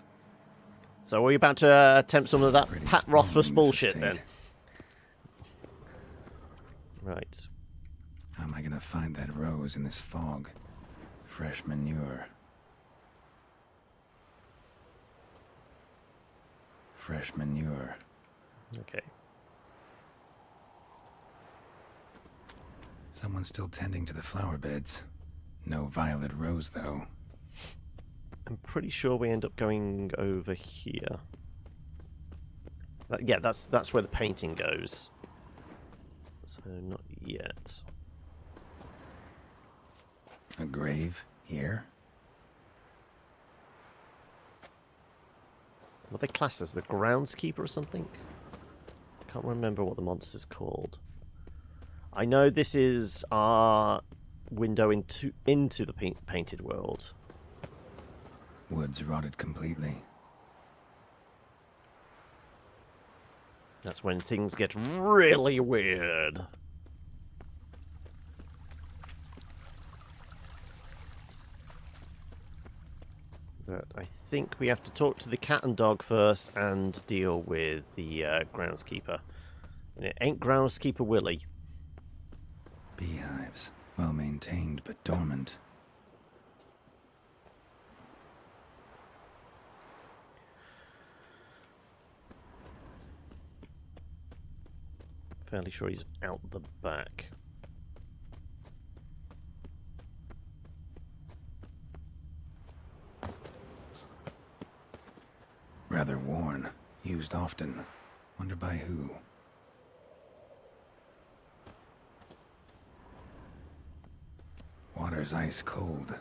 So we're about to attempt some of that Pat Rothfuss bullshit then. Right. How am I gonna find that rose in this fog? Fresh manure. Fresh manure. Okay. Someone's still tending to the flower beds. No violet rose, though. I'm pretty sure we end up going over here. Yeah, that's where the painting goes. So not yet. A grave here? Were they classed as the groundskeeper or something? Can't remember what the monster's called. I know this is our window into the painted world. Woods rotted completely. That's when things get really weird. But I think we have to talk to the cat and dog first and deal with the groundskeeper. And it ain't groundskeeper Willie. Beehives. Well maintained, but dormant. Fairly sure he's out the back. Rather worn. Used often. Wonder by who. Water's ice cold.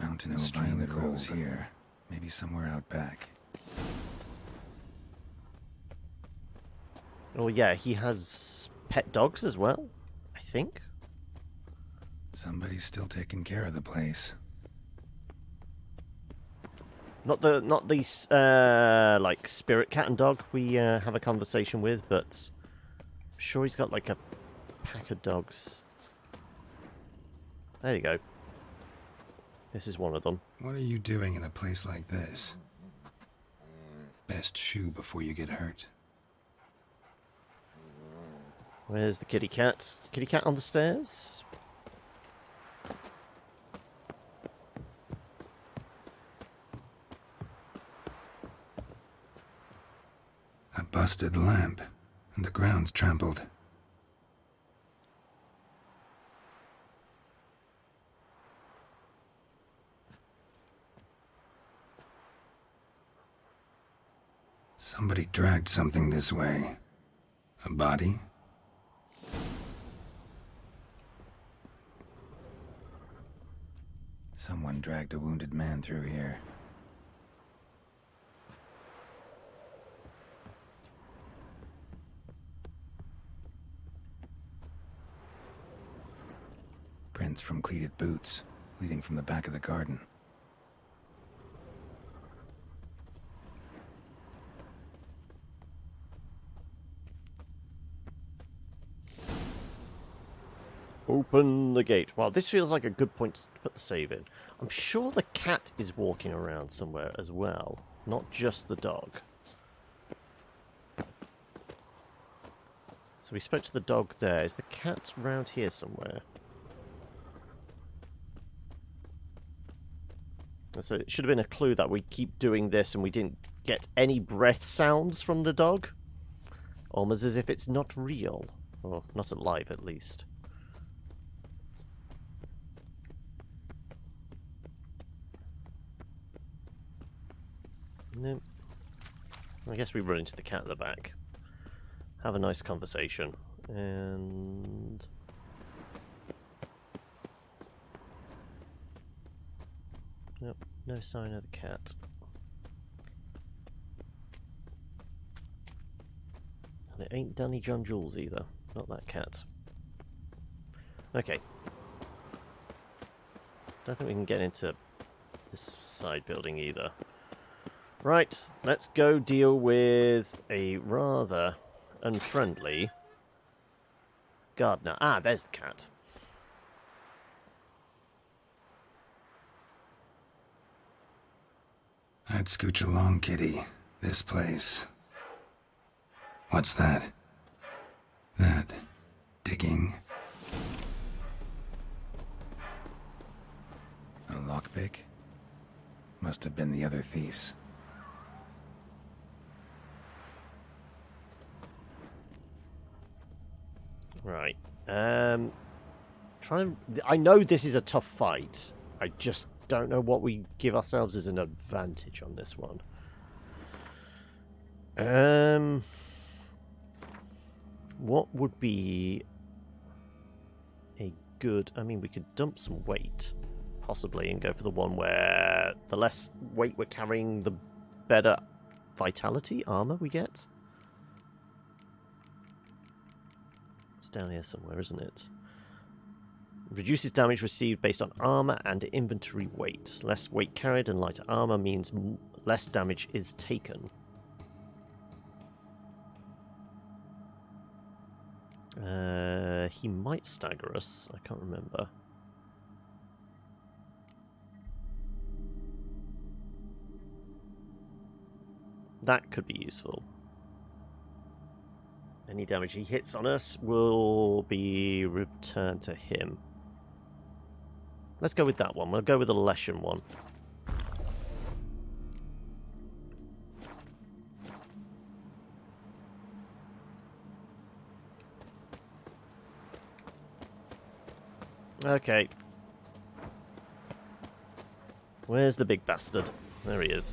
Mountain of violet rose here. Maybe somewhere out back. Oh yeah, he has pet dogs as well, I think. Somebody's still taking care of the place. Not the like spirit cat and dog we have a conversation with, but I'm sure he's got like a pack of dogs. There you go. This is one of them. What are you doing in a place like this? Best shoe before you get hurt. Where's the kitty cat? Kitty cat on the stairs? A busted lamp, and the ground's trampled. Somebody dragged something this way. A body? Someone dragged a wounded man through here. Prints from cleated boots, leading from the back of the garden. Open the gate. Well, this feels like a good point to put the save in. I'm sure the cat is walking around somewhere as well, not just the dog. So we spoke to the dog there. Is the cat around here somewhere? So it should have been a clue that we keep doing this and we didn't get any breath sounds from the dog. Almost as if it's not real. Or not alive, at least. Nope. I guess we run into the cat at the back. Have a nice conversation. And... nope, no sign of the cat. And it ain't Danny John Jules either. Not that cat. Okay. Don't think we can get into this side building either. Right, let's go deal with a rather unfriendly gardener. Ah, there's the cat. I'd scooch along, kitty. This place. What's that? That digging? A lockpick? Must have been the other thieves. Right. I know this is a tough fight. I just don't know what we give ourselves as an advantage on this one. What would be a good... I mean, we could dump some weight, possibly, and go for the one where the less weight we're carrying, the better vitality, armor we get. It's down here somewhere, isn't it? Reduces damage received based on armor and inventory weight. Less weight carried and lighter armor means less damage is taken. He might stagger us. I can't remember. That could be useful. Any damage he hits on us will be returned to him. Let's go with that one. We'll go with the Leshen one. Okay. Where's the big bastard? There he is.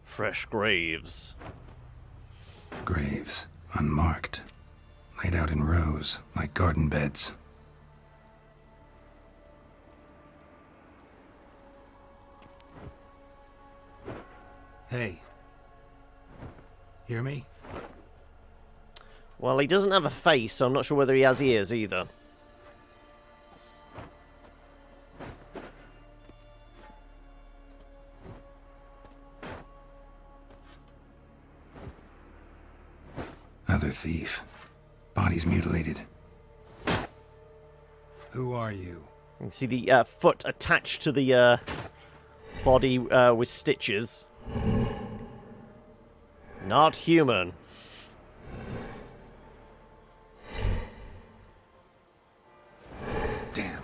Fresh graves. Graves, unmarked. Laid out in rows, like garden beds. Hey. Hear me? Well, he doesn't have a face, so I'm not sure whether he has ears either. Other thief. Body's mutilated. Who are you? You can see the foot attached to the body with stitches. Not human. Damn.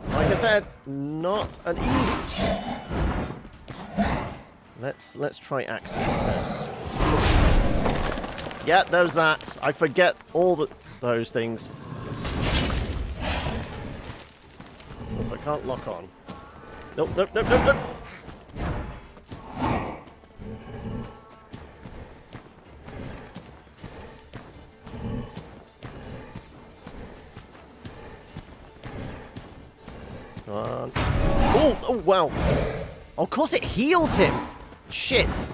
Like I said, not an easy. Let's try axe instead. Yeah, there's that. I forget all those things. So I can't lock on. Nope, nope, nope, nope, nope. Come on. Oh, oh, wow. Oh, of course it heals him. Shit.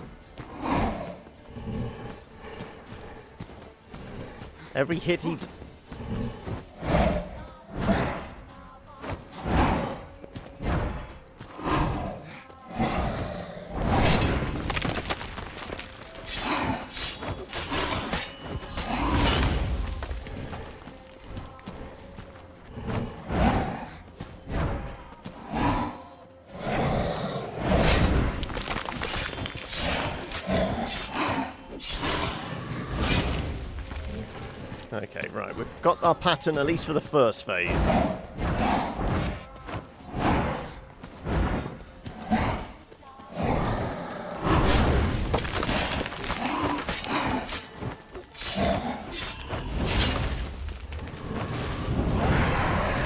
Every hit he'd... Okay, right, we've got our pattern at least for the first phase.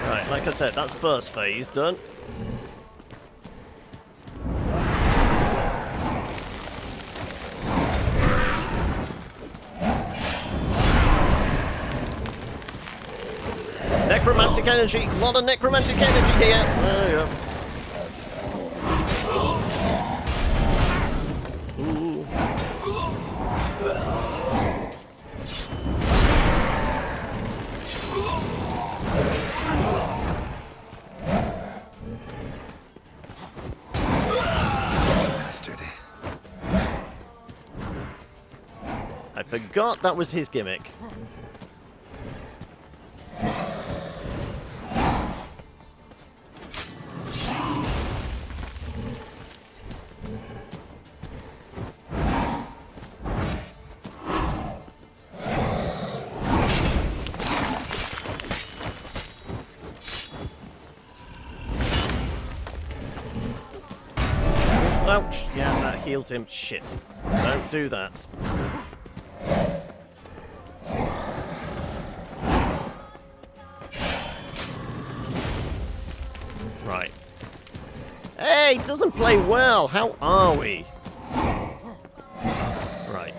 Right, like I said, that's first phase done. necromantic energy. A lot of necromantic energy here. There we go. I forgot that was his gimmick. Ouch! Yeah, that heals him. Shit. Don't do that. Right. Hey, doesn't play well. How are we? Right.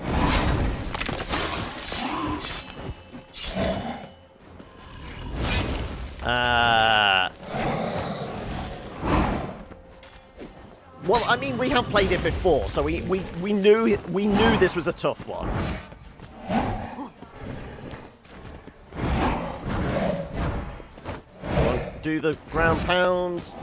Well, I mean, we have played it before, so we knew this was a tough one. Won't do the ground pounds.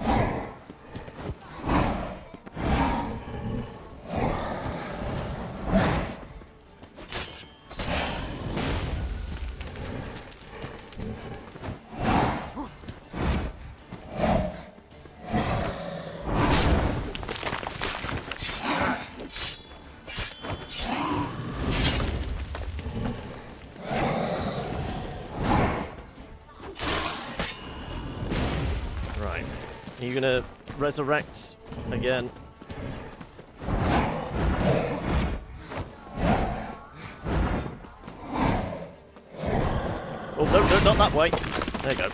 Are you gonna resurrect again? Oh, no, not that way. There you go.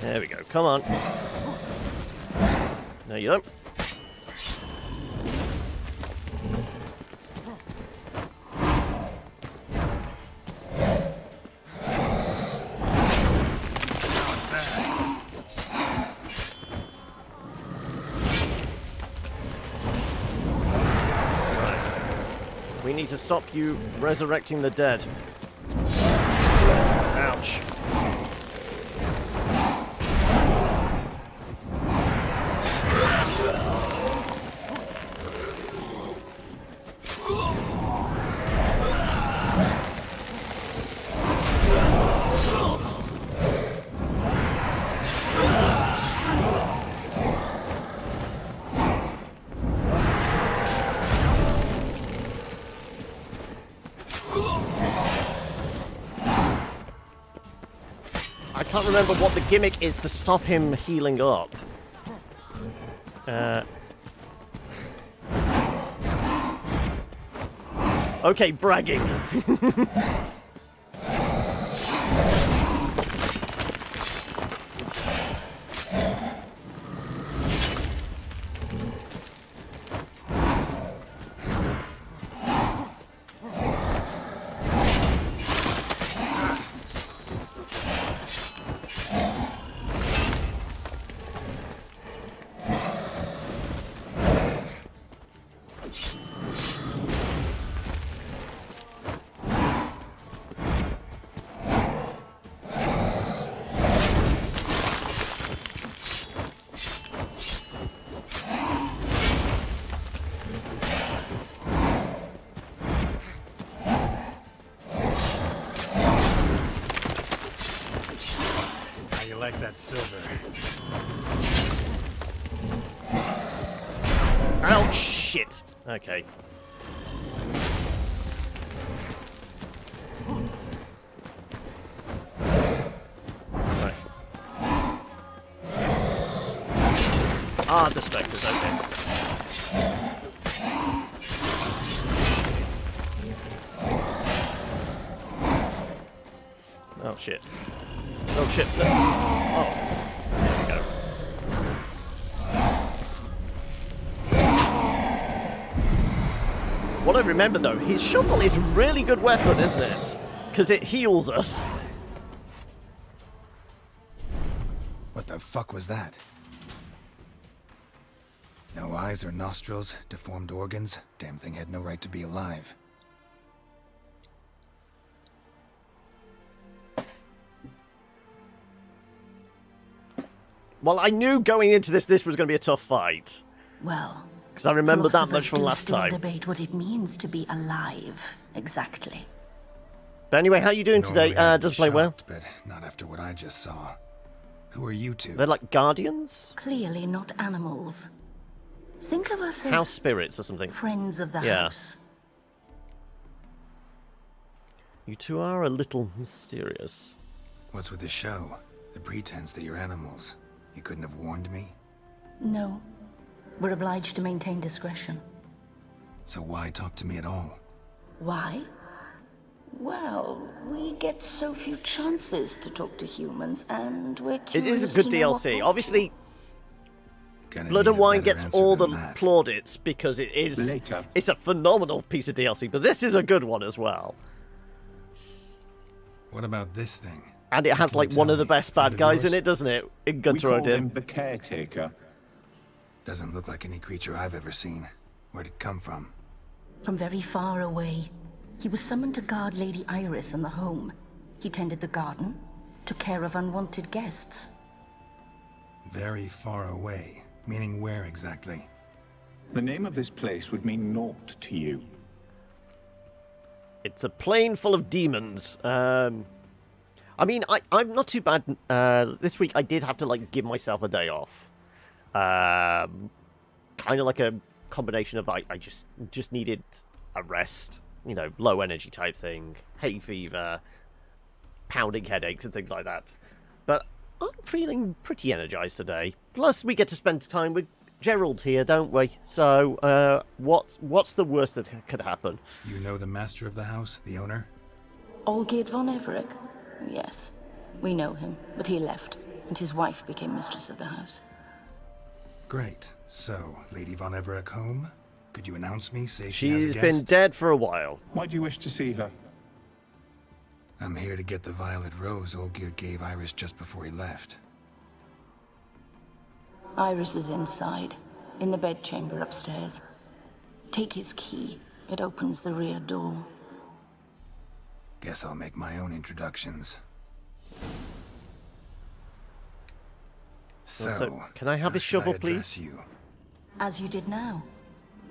There we go. Come on. No, you don't. We need to stop you resurrecting the dead. Ouch. I can't remember what the gimmick is to stop him healing up. Okay, bragging. Like that silver. Ouch! Shit. Okay. Right. Ah, the spectres. Okay. Oh shit. Oh shit. Oh. There we go. What I remember, though, his shovel is a really good weapon, isn't it? Because it heals us. What the fuck was that? No eyes or nostrils, deformed organs. Damn thing had no right to be alive. Well, I knew going into this was going to be a tough fight. Well, because I remember that much from last time. Debate what it means to be alive, exactly. But anyway, how are you doing today? Does play well? But not after what I just saw. Who are you two? They're like guardians? Clearly not animals. Think of us as house spirits or something. Friends of the house. You two are a little mysterious. What's with the show? The pretense that you're animals. You couldn't have warned me? No. We're obliged to maintain discretion. So why talk to me at all? Why? Well, we get so few chances to talk to humans, and we're curious. It is a good to know DLC. what Obviously, Blood and Wine gets all the plaudits because it is it's a phenomenal piece of DLC, but this is a good one as well. What about this thing? And it has like one of the best bad guys in it, doesn't it? In Gunter Odin. The caretaker. Doesn't look like any creature I've ever seen. Where'd it come from? From very far away. He was summoned to guard Lady Iris in the home. He tended the garden, took care of unwanted guests. Very far away. Meaning where exactly? The name of this place would mean naught to you. It's a plane full of demons. I mean, I'm not too bad. This week I did have to like give myself a day off. Kind of like a combination of I just needed a rest. You know, low energy type thing, hay fever, pounding headaches and things like that. But I'm feeling pretty energized today. Plus, we get to spend time with Gerald here, don't we? So, what's the worst that could happen? You know the master of the house, the owner? Olgierd von Everec? Yes. We know him, but he left, and his wife became mistress of the house. Great. So, Lady von Everec home? Could you announce me, say She's been dead for a while. Why do you wish to see her? I'm here to get the violet rose Olgierd gave Iris just before he left. Iris is inside, in the bedchamber upstairs. Take his key. It opens the rear door. Guess I'll make my own introductions. So, can I have his shovel, please? You? As you did now.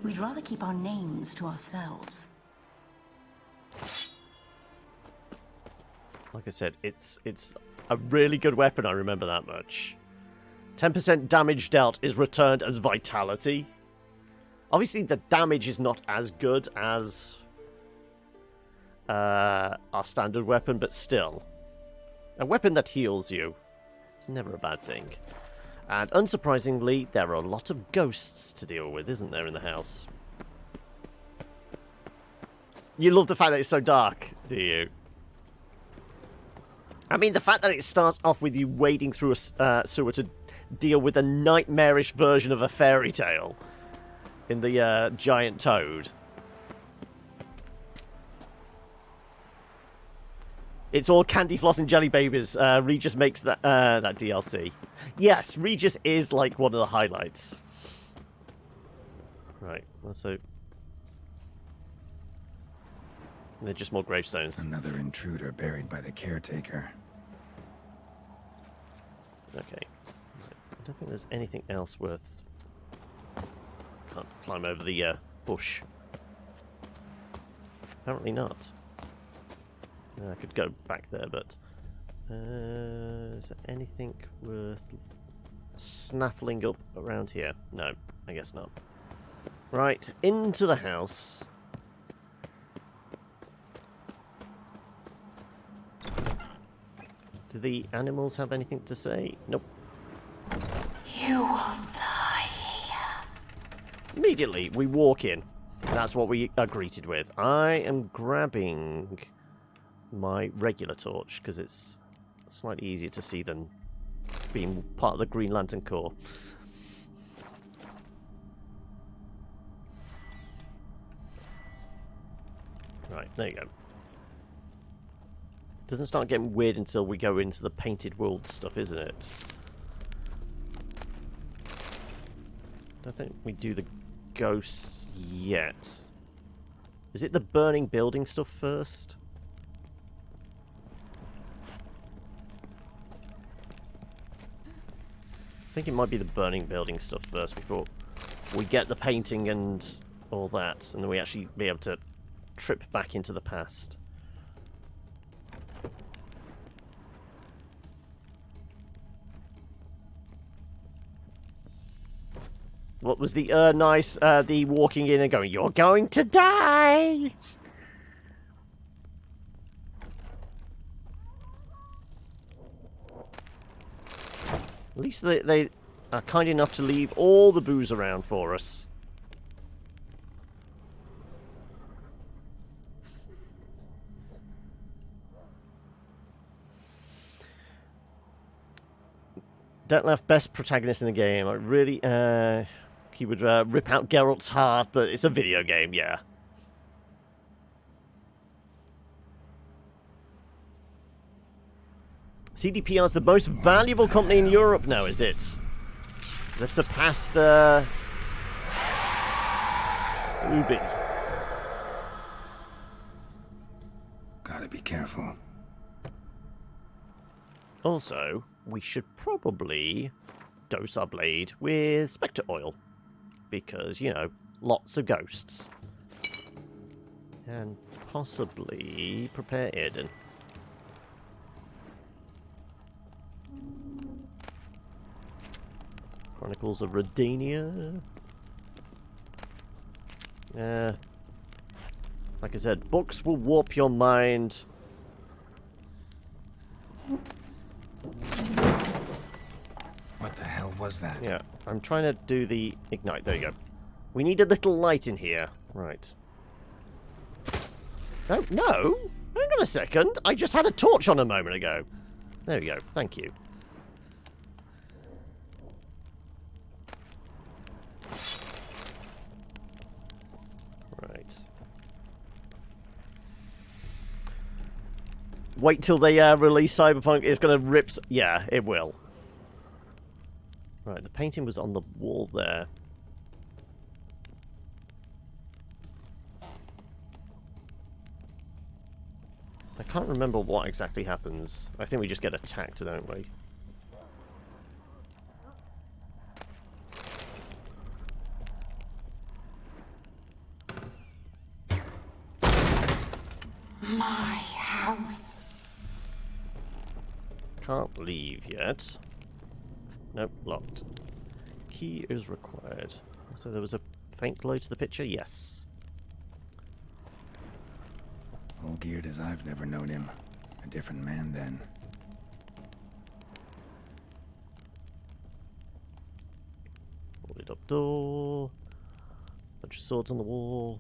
We'd rather keep our names to ourselves. Like I said, it's a really good weapon, I remember that much. 10% damage dealt is returned as vitality. Obviously, the damage is not as good as our standard weapon, but still. A weapon that heals you is never a bad thing. And unsurprisingly, there are a lot of ghosts to deal with, isn't there, in the house? You love the fact that it's so dark, do you? I mean, the fact that it starts off with you wading through a sewer to deal with a nightmarish version of a fairy tale in the giant toad. It's all candy floss and jelly babies. Regis makes that DLC. Yes, Regis is like one of the highlights. Right, so they're just more gravestones. Another intruder buried by the caretaker. Okay. I don't think there's anything else worth... Can't climb over the bush. Apparently not. I could go back there, but... is there anything worth snaffling up around here? No, I guess not. Right, into the house. Do the animals have anything to say? Nope. You will die here. Immediately, we walk in. That's what we are greeted with. I am grabbing my regular torch, because it's slightly easier to see than being part of the Green Lantern Corps. Right, there you go. Doesn't start getting weird until we go into the painted world stuff, isn't it? Don't think we do the ghosts yet. Is it the burning building stuff first? I think it might be the burning building stuff first before we get the painting and all that, and then we actually be able to trip back into the past. What was the nice, the walking in and going, "You're going to die!" At least they are kind enough to leave all the booze around for us. Detlef, best protagonist in the game. I really, he would rip out Geralt's heart, but it's a video game, yeah. CDPR is the most valuable company in Europe now, is it? They've surpassed, Ubi. Gotta be careful. Also, we should probably dose our blade with Spectre oil. Because, you know, lots of ghosts. And possibly prepare Aiden. Chronicles of Redania. Like I said, books will warp your mind. What the hell was that? Yeah, I'm trying to do the ignite. There you go. We need a little light in here. Right. Oh, no! Hang on a second. I just had a torch on a moment ago. There we go. Thank you. Right. Wait till they release Cyberpunk. It's going to rip... Yeah, it will. Right, the painting was on the wall there. I can't remember what exactly happens. I think we just get attacked, don't we? My house. Can't leave yet. Nope, locked. Key is required. So there was a faint glow to the picture? Yes. Olgierd as I've never known him. A different man then. Boarded up door. Bunch of swords on the wall.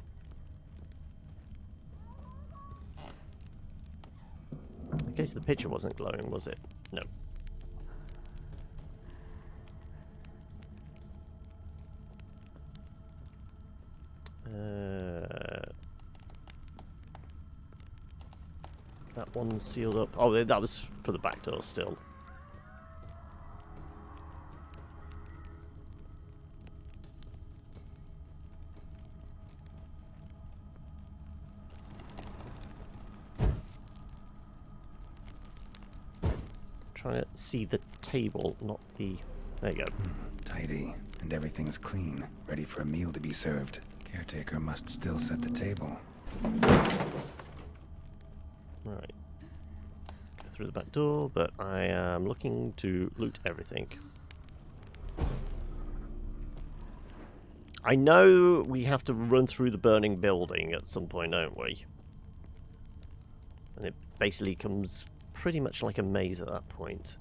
In case the picture wasn't glowing, was it? No. That one's sealed up. Oh, that was for the back door still. Trying to see the table, not the... There you go. Tidy, and everything's clean, ready for a meal to be served. Caretaker must still set the table. Right. Go through the back door, but I am looking to loot everything. I know we have to run through the burning building at some point, don't we? And it basically comes pretty much like a maze at that point.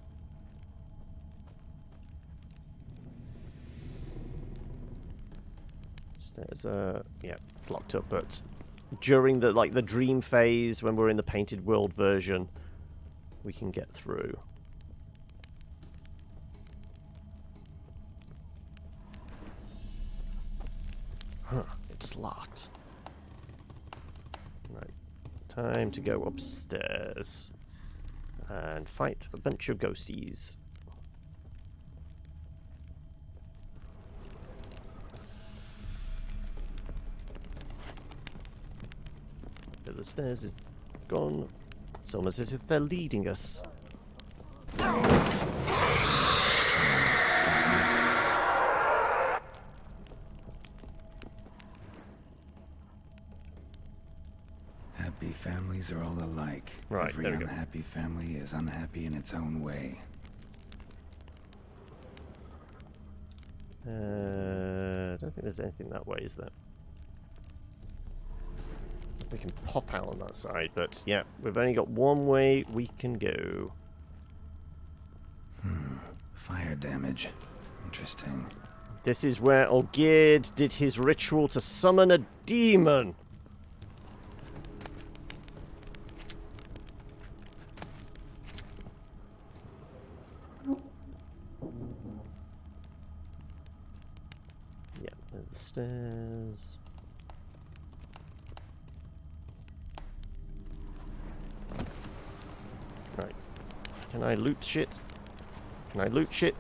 Stairs are, yeah, blocked up, but during the the dream phase, when we're in the painted world version, we can get through. Huh, it's locked. Right, Time to go upstairs and fight a bunch of ghosties. The stairs is gone. It's almost as if they're leading us. Happy families are all alike. Right, Every there we go. unhappy family is unhappy in its own way. I don't think there's anything that way, is there? We can pop out on that side, but yeah, we've only got one way we can go. Fire damage. Interesting. This is where Olgierd did his ritual to summon a demon. Yeah, there's the stairs. Right. Can I loot shit? Can I loot shit?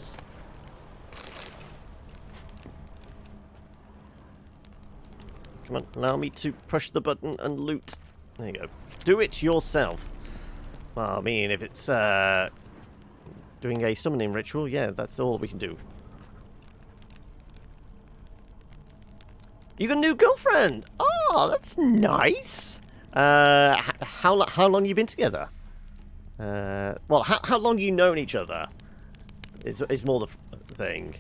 Come on, allow me to push the button and loot. There you go. Do it yourself. Well, I mean, if it's doing a summoning ritual, yeah, that's all we can do. You got a new girlfriend! Oh, that's nice! How long you been together? Well, how long you known each other is more the thing.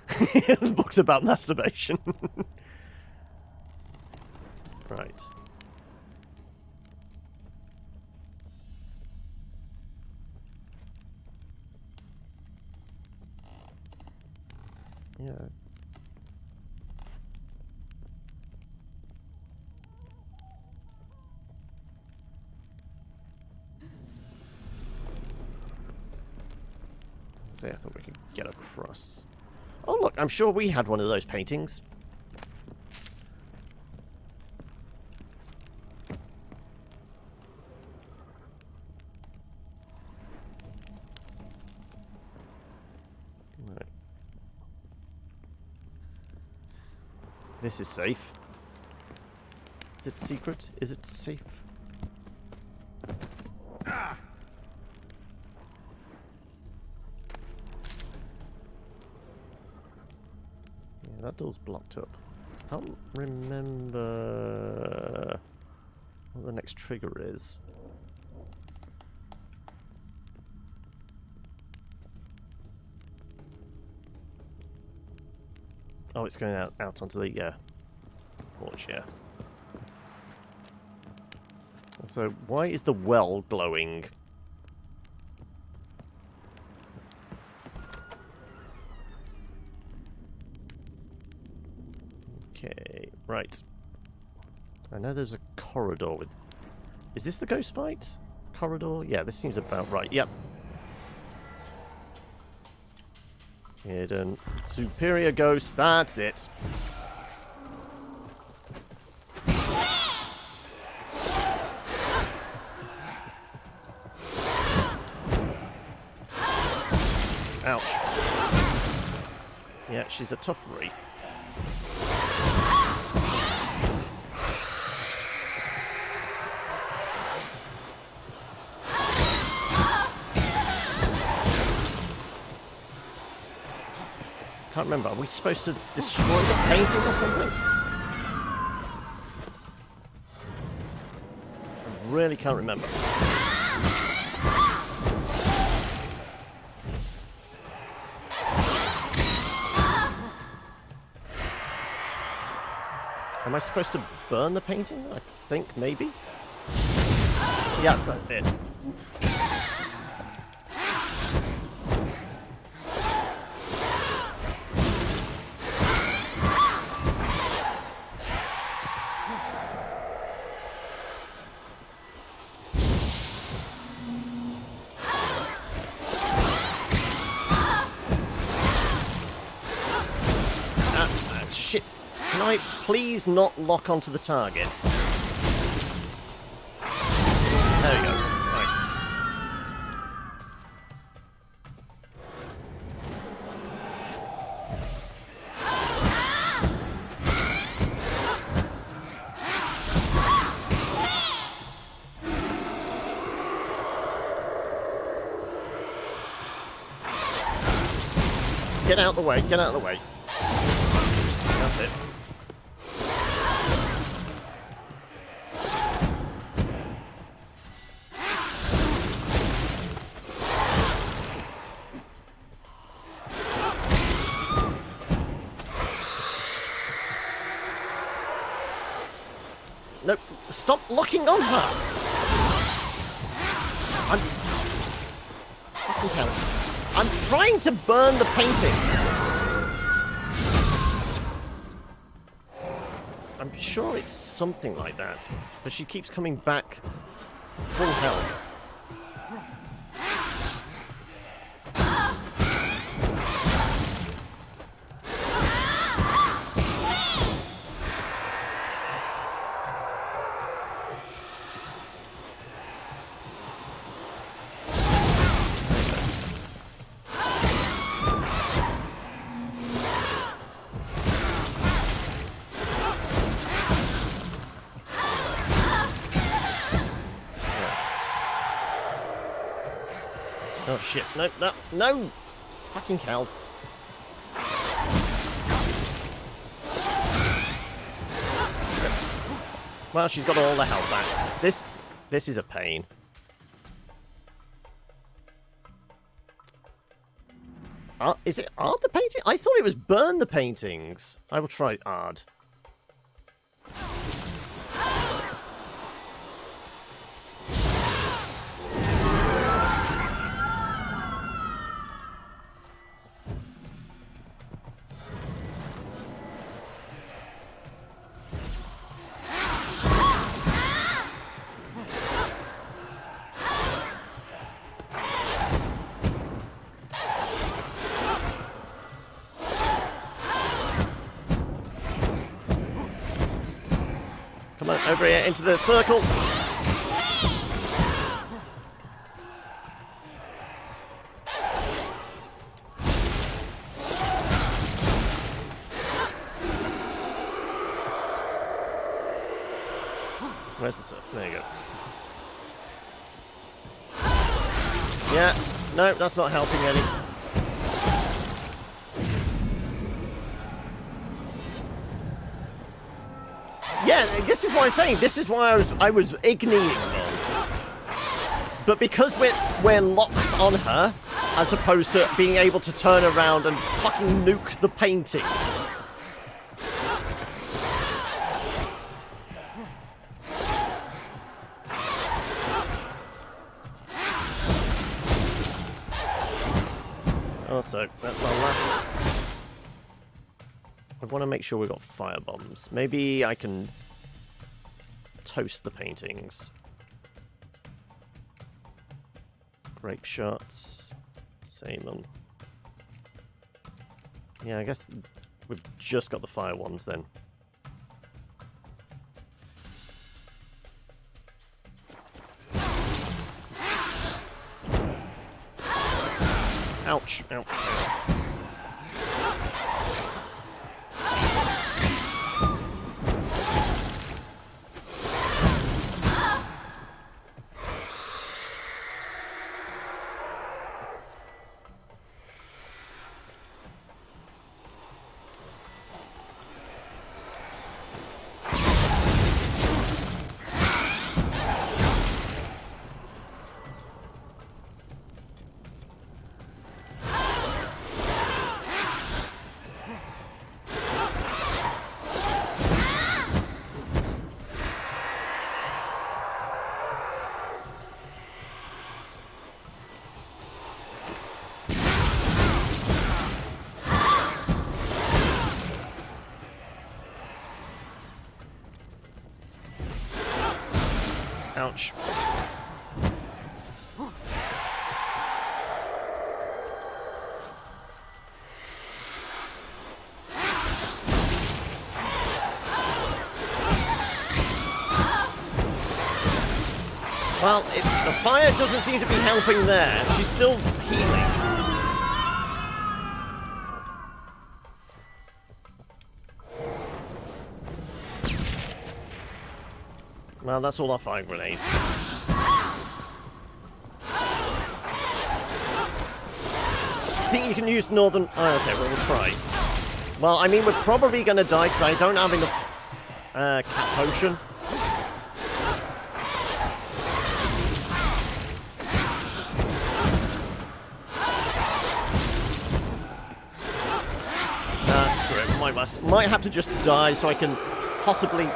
The book's about masturbation. Right. Yeah. See, I thought we could get across. Oh look, I'm sure we had one of those paintings. Right. This is safe. Is it secret? Is it safe? That door's blocked up. I can't remember what the next trigger is. Oh, it's going out onto the porch, yeah. So, why is the well glowing? Okay, right. I know there's a corridor with... Is this the ghost fight? Corridor? Yeah, this seems about right. Yep. Hidden. Superior ghost. That's it. Ouch. Yeah, she's a tough wraith. I can't remember. Are we supposed to destroy the painting or something? I really can't remember. Am I supposed to burn the painting? I think, maybe? Yes, I did. Shit. Can I please not lock onto the target? Get out of the way, get out of the way. That's it. No, stop looking on her! Fucking hell. I'm trying to burn the painting! I'm sure it's something like that, but she keeps coming back full health. Oh shit, no, no, no! Fucking hell. Well, she's got all the health back. This is a pain. Is it Ard the painting? I thought it was burn the paintings. I will try Ard. Come on, over here, into the circle. Where's the circle? There you go. Yeah, no, that's not helping any. Yeah, this is what I'm saying. This is why I was ignoring them. But because we're locked on her, as opposed to being able to turn around and fucking nuke the paintings. Also, that's our last. I want to make sure we've got fire bombs. Maybe I can toast the paintings. Grape shots. Same on. Yeah, I guess we've just got the fire ones then. Ouch. Ow. Ow. Ouch. Well, the fire doesn't seem to be helping there. She's still healing. Well, that's all our fire grenades. I think you can use northern... Oh, okay, well, we'll try. Well, I mean, we're probably going to die because I don't have enough cat potion. Screw it. Might have to just die so I can possibly...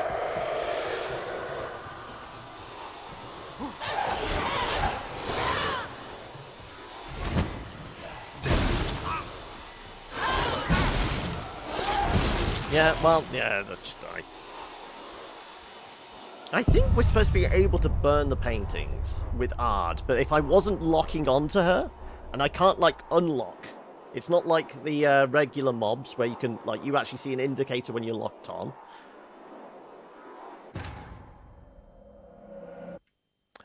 Yeah, well, yeah, let's just die. I think we're supposed to be able to burn the paintings with Ard, but if I wasn't locking onto her, and I can't, like, unlock, it's not like the regular mobs where you can, like, you actually see an indicator when you're locked on.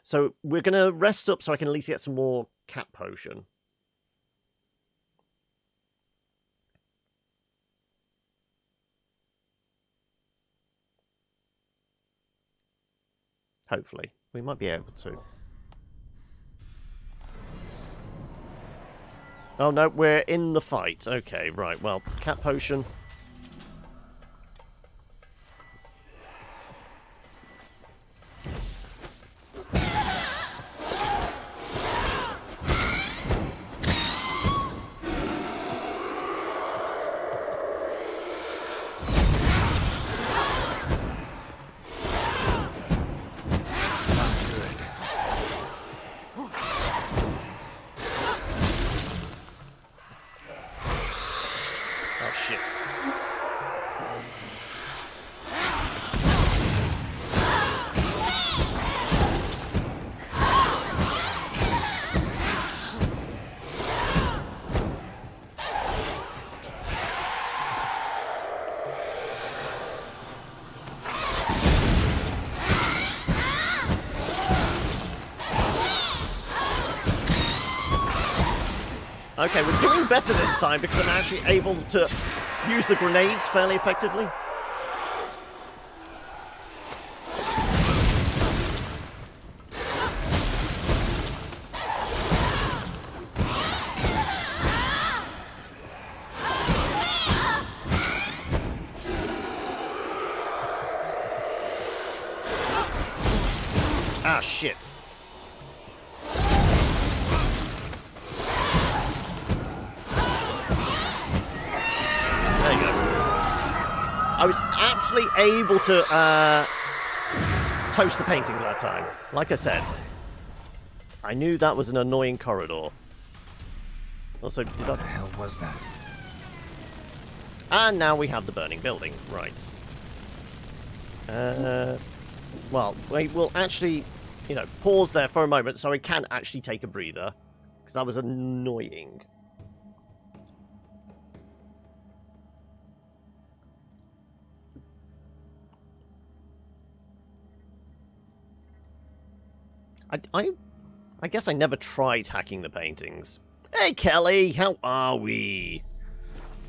So we're going to rest up so I can at least get some more cat potion. Hopefully. We might be able to. Oh no, we're in the fight. Okay, right. Well, cat potion. Okay, we're doing better this time because I'm actually able to use the grenades fairly effectively. Ah, shit. I was actually able to toast the paintings that time. Like I said, I knew that was an annoying corridor. Also, did what the hell was that? And now we have the burning building. Right. Well, we'll actually, you know, pause there for a moment so I can actually take a breather. Because that was annoying. I guess I never tried hacking the paintings. Hey, Kelly, how are we?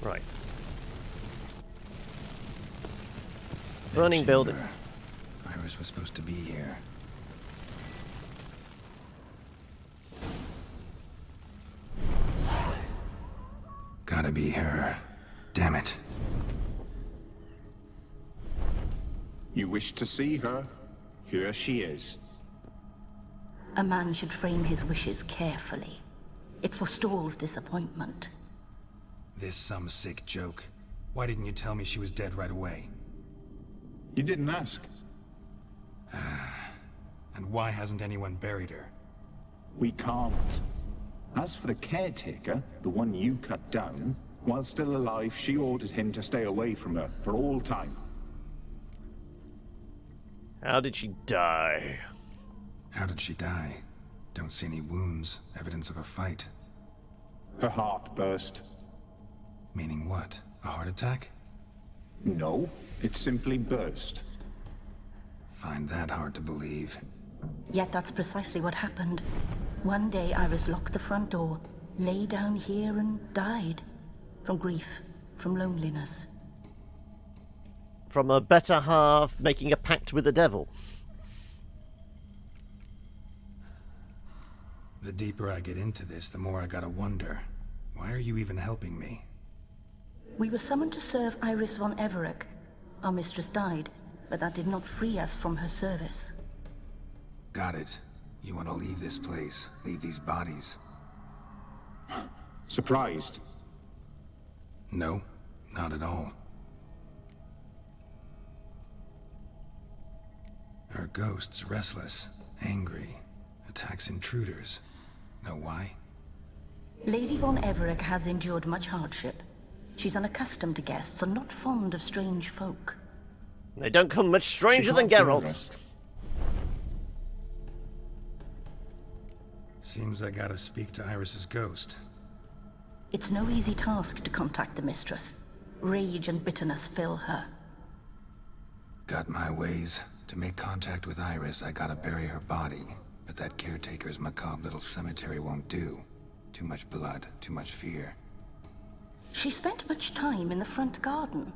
Right. Burning building. Iris was supposed to be here. Gotta be her. Damn it. You wish to see her? Here she is. A man should frame his wishes carefully. It forestalls disappointment. This some sick joke. Why didn't you tell me she was dead right away? You didn't ask. And why hasn't anyone buried her? We can't. As for the caretaker, the one you cut down, while still alive, she ordered him to stay away from her for all time. How did she die? How did she die? Don't see any wounds, evidence of a fight. Her heart burst. Meaning what? A heart attack? No, it simply burst. Find that hard to believe. Yet that's precisely what happened. One day Iris locked the front door, lay down here and died. From grief, from loneliness. From a better half making a pact with the devil. The deeper I get into this, the more I gotta wonder. Why are you even helping me? We were summoned to serve Iris von Everec. Our mistress died, but that did not free us from her service. Got it. You want to leave this place, leave these bodies. Surprised? No, not at all. Her ghost's restless, angry, attacks intruders. Know why? Lady von Everec has endured much hardship. She's unaccustomed to guests and not fond of strange folk. They don't come much stranger than Geralt. Seems I gotta speak to Iris's ghost. It's no easy task to contact the mistress. Rage and bitterness fill her. Got my ways. To make contact with Iris, I gotta bury her body. But that caretaker's macabre little cemetery won't do. Too much blood, too much fear. She spent much time in the front garden.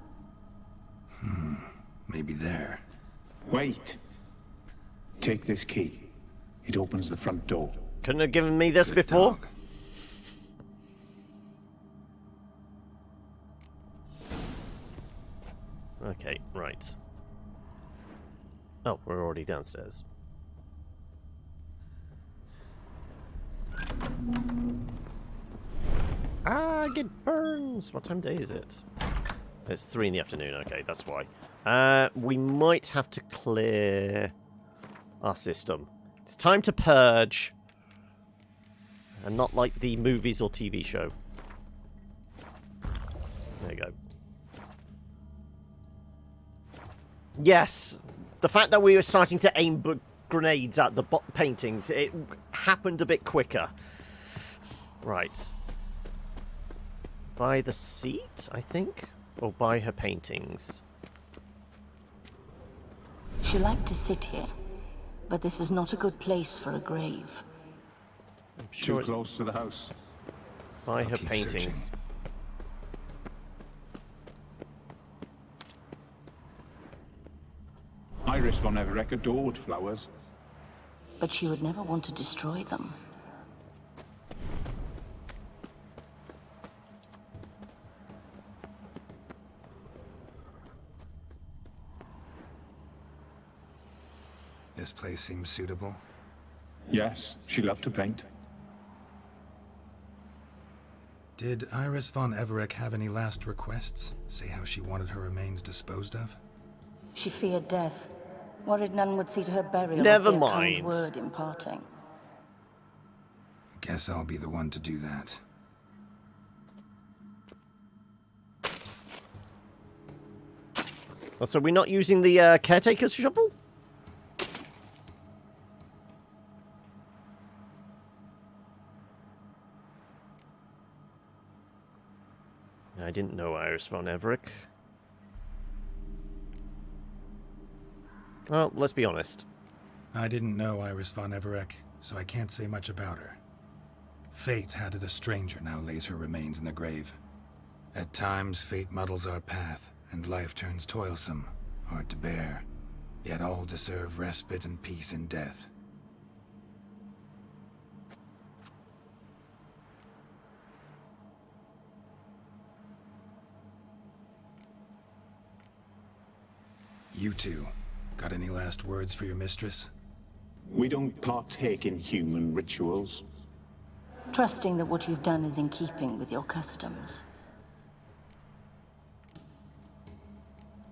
Maybe there. Wait. Take this key. It opens the front door. Couldn't have given me this before. Dog. Okay, right. Oh, we're already downstairs. Ah, get burns! What time of day is it? It's 3 in the afternoon, okay, that's why. We might have to clear our system. It's time to purge. And not like the movies or TV show. There you go. Yes! The fact that we were starting to aim grenades at the paintings, it happened a bit quicker. Right. By the seat, I think? Or by her paintings? She liked to sit here, but this is not a good place for a grave. I'm sure Too close to the house. By I'll her keep paintings. searching. Iris von Everec adored flowers. But she would never want to destroy them. This place seems suitable. Yes, she loved to paint. Did Iris von Everec have any last requests? Say how she wanted her remains disposed of? She feared death. Worried none would see to her burial Never or say a mind. kind word in parting. Guess I'll be the one to do that. Oh, so we're not using the caretaker's shovel? I didn't know Iris von Everec. Well, let's be honest. I didn't know Iris von Everec, so I can't say much about her. Fate had it a stranger now lays her remains in the grave. At times, fate muddles our path, and life turns toilsome, hard to bear. Yet all deserve respite and peace in death. You two, got any last words for your mistress? We don't partake in human rituals. Trusting that what you've done is in keeping with your customs.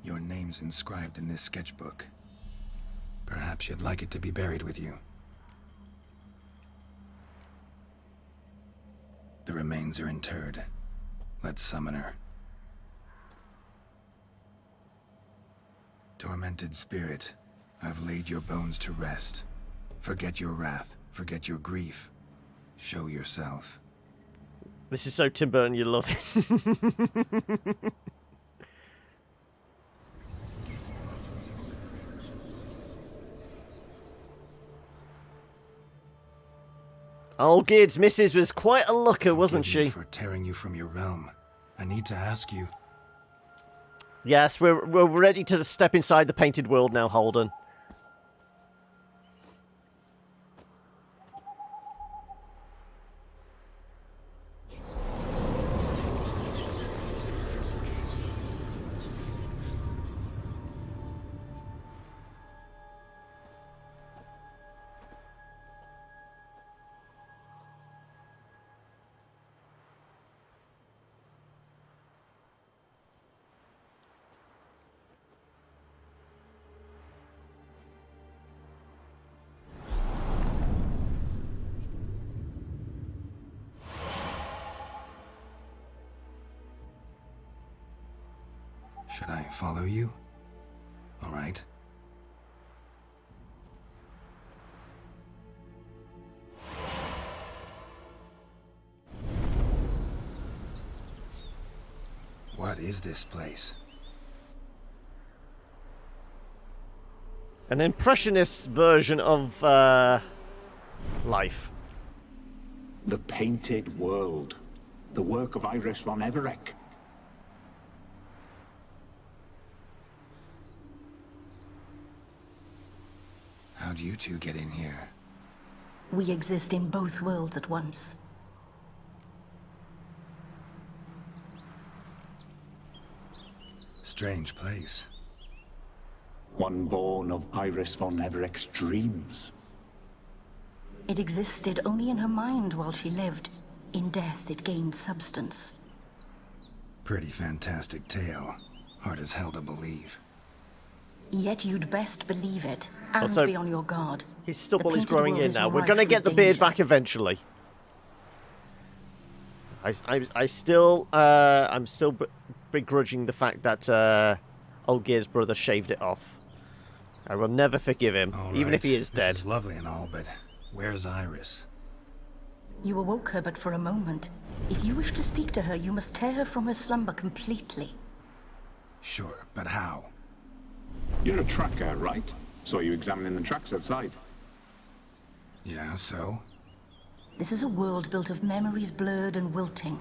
Your name's inscribed in this sketchbook. Perhaps you'd like it to be buried with you. The remains are interred. Let's summon her. Tormented spirit, I've laid your bones to rest. Forget your wrath, forget your grief. Show yourself. This is so Tim Burton, you love it. Olgierd's missus was quite a looker, wasn't Forgive me she? for tearing you from your realm. I need to ask you. Yes, we're ready to step inside the painted world now, Holden. Should I follow you? All right. What is this place? An impressionist version of life. The Painted World. The work of Iris von Everec. How'd you two get in here? We exist in both worlds at once. Strange place. One born of Iris von Everec's dreams. It existed only in her mind while she lived. In death, it gained substance. Pretty fantastic tale. Hard as hell to believe. Yet you'd best believe it, and Also, be on your guard. His stubble The is Painted growing World in is now. We're rife going to with get the beard danger. back eventually. I'm still begrudging the fact that Olgierd's brother shaved it off. I will never forgive him, All even right. if he is dead. This is lovely and all, but where's Iris? You awoke her but for a moment. If you wish to speak to her, you must tear her from her slumber completely. Sure, but how? You're a tracker, right? Saw you examining the tracks outside. Yeah, so? This is a world built of memories blurred and wilting.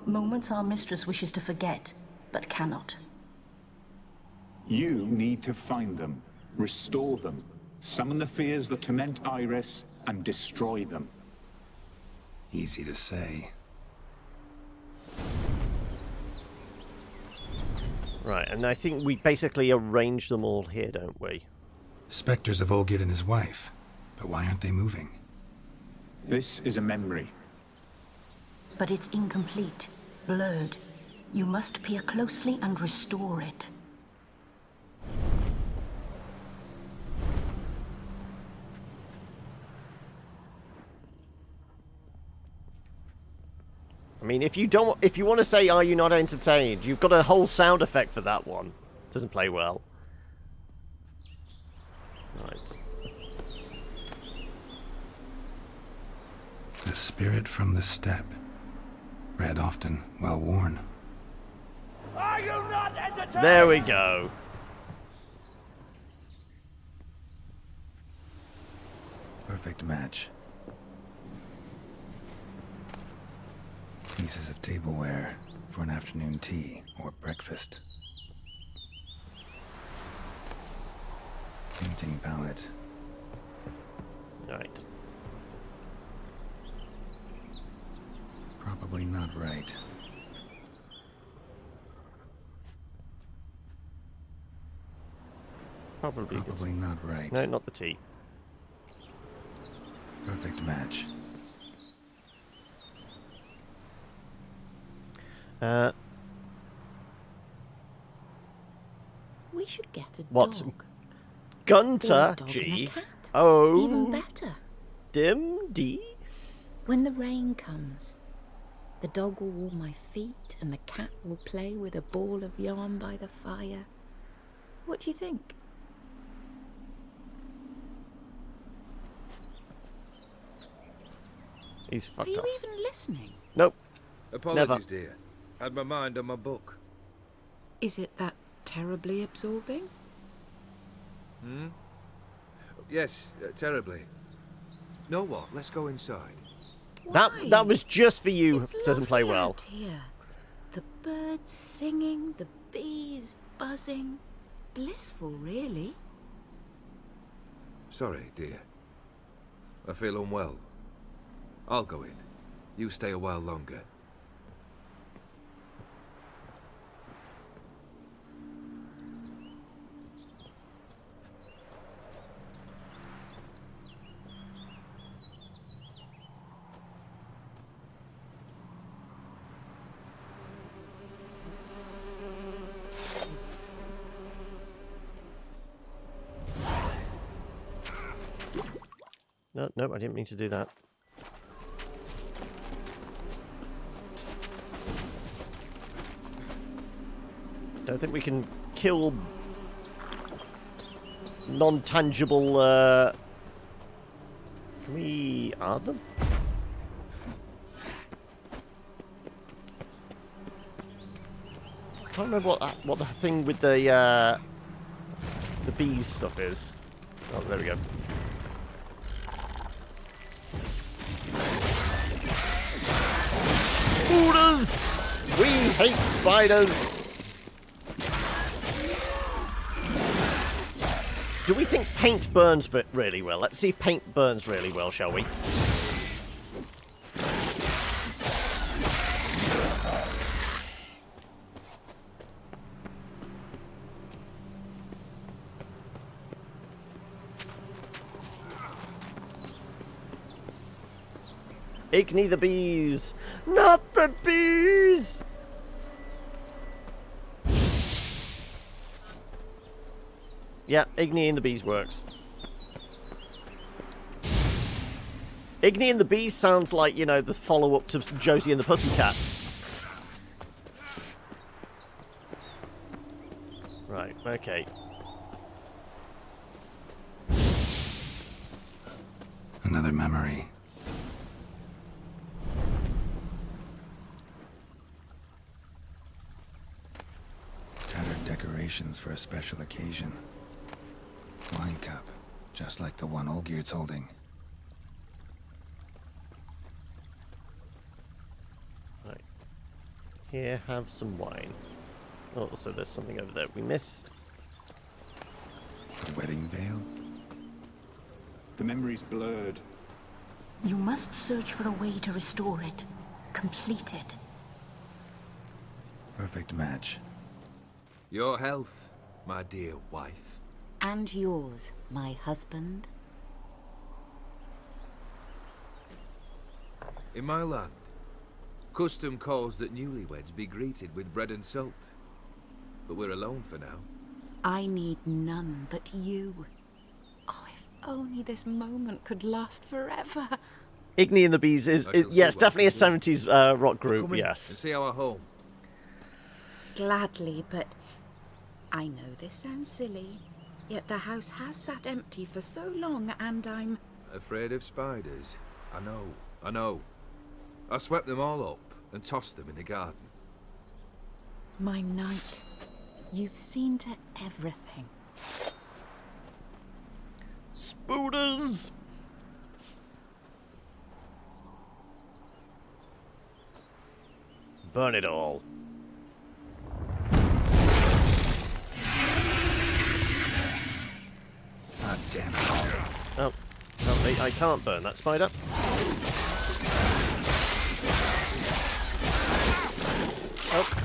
Moments our mistress wishes to forget, but cannot. You need to find them, restore them, summon the fears that torment Iris, and destroy them. Easy to say. Right, and I think we basically arranged them all here, don't we? Spectres of Olgierd and his wife. But why aren't they moving? This is a memory. But it's incomplete, blurred. You must peer closely and restore it. I mean, if you want to say, "Are you not entertained?" You've got a whole sound effect for that one. Doesn't play well. Right. The spirit from the steppe. Read often, well worn. Are you not entertained? There we go. Perfect match. Pieces of tableware for an afternoon tea or breakfast. Painting palette. Right. Probably not right. Probably not right. No, not the tea. Perfect match. We should get a What? dog. Gunter Or a dog G. and a cat. Oh. Even better. Dim D. When the rain comes, the dog will warm my feet and the cat will play with a ball of yarn by the fire. What do you think? He's fucked Are you off. even listening? Nope. Apologies, dear. Had my mind on my book. Is it that terribly absorbing? Hmm? Yes, terribly. Know what? Let's go inside. That was just for you. It's Doesn't play lovely well. out here. The birds singing, the bees buzzing. Blissful, really. Sorry, dear. I feel unwell. I'll go in. You stay a while longer. No, I didn't mean to do that. don't think we can kill non-tangible, Can we add them? I can't remember what the thing with the bees stuff is. Oh, there we go. Spiders! We hate spiders! Do we think paint burns really well? Let's see if paint burns really well, shall we? Igni the bees! Not the bees! Yeah, Igni and the bees works. Igni and the bees sounds like, you know, the follow-up to Josie and the Pussycats. Right, okay. Another memory. Tattered decorations for a special occasion. Wine cup, just like the one Olgierd's holding. Right. Here, have some wine. Oh, so there's something over there we missed. The wedding veil? The memory's blurred. You must search for a way to restore it. Complete it. Perfect match. Your health, my dear wife. And yours, my husband. In my land, custom calls that newlyweds be greeted with bread and salt. But we're alone for now. I need none but you. Oh, if only this moment could last forever. Igni and the Bees is yes, definitely a 70s rock group, yes. And see our home. Gladly, but I know this sounds silly, yet the house has sat empty for so long, and I'm... Afraid of spiders? I know. I swept them all up and tossed them in the garden. My knight, you've seen to everything. Spooders! Burn it all. Ah, damn it. Oh, apparently I can't burn that spider. Oh.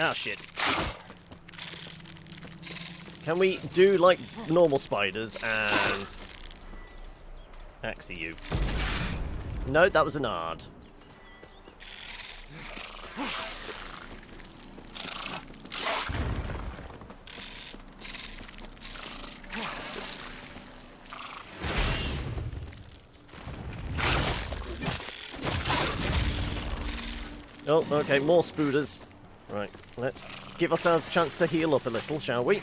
Ah, shit. Can we do like normal spiders and axe you? No, that was an ard. Oh, okay, more spooders. Right, let's give ourselves a chance to heal up a little, shall we?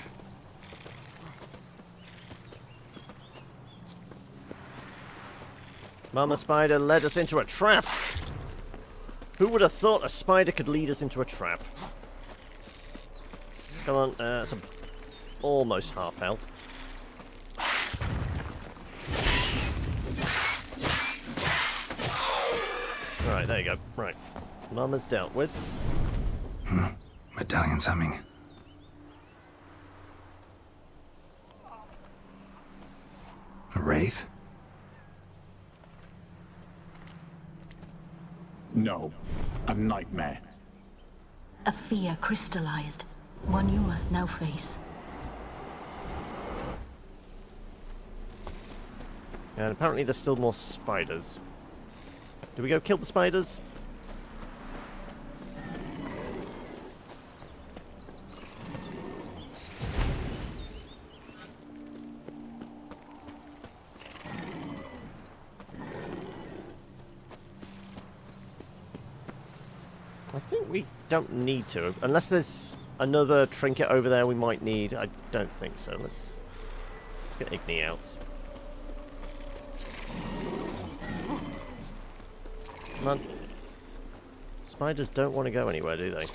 Mama Spider led us into a trap! Who would have thought a spider could lead us into a trap? Come on, that's almost half health. Right, there you go. Right. Mama's dealt with. Medallion's humming. A wraith? No. A nightmare. A fear crystallized. One you must now face. And apparently there's still more spiders. Do we go kill the spiders? I think we don't need to, unless there's another trinket over there we might need. I don't think so. Let's get Igni out. Come on. Spiders don't want to go anywhere, do they?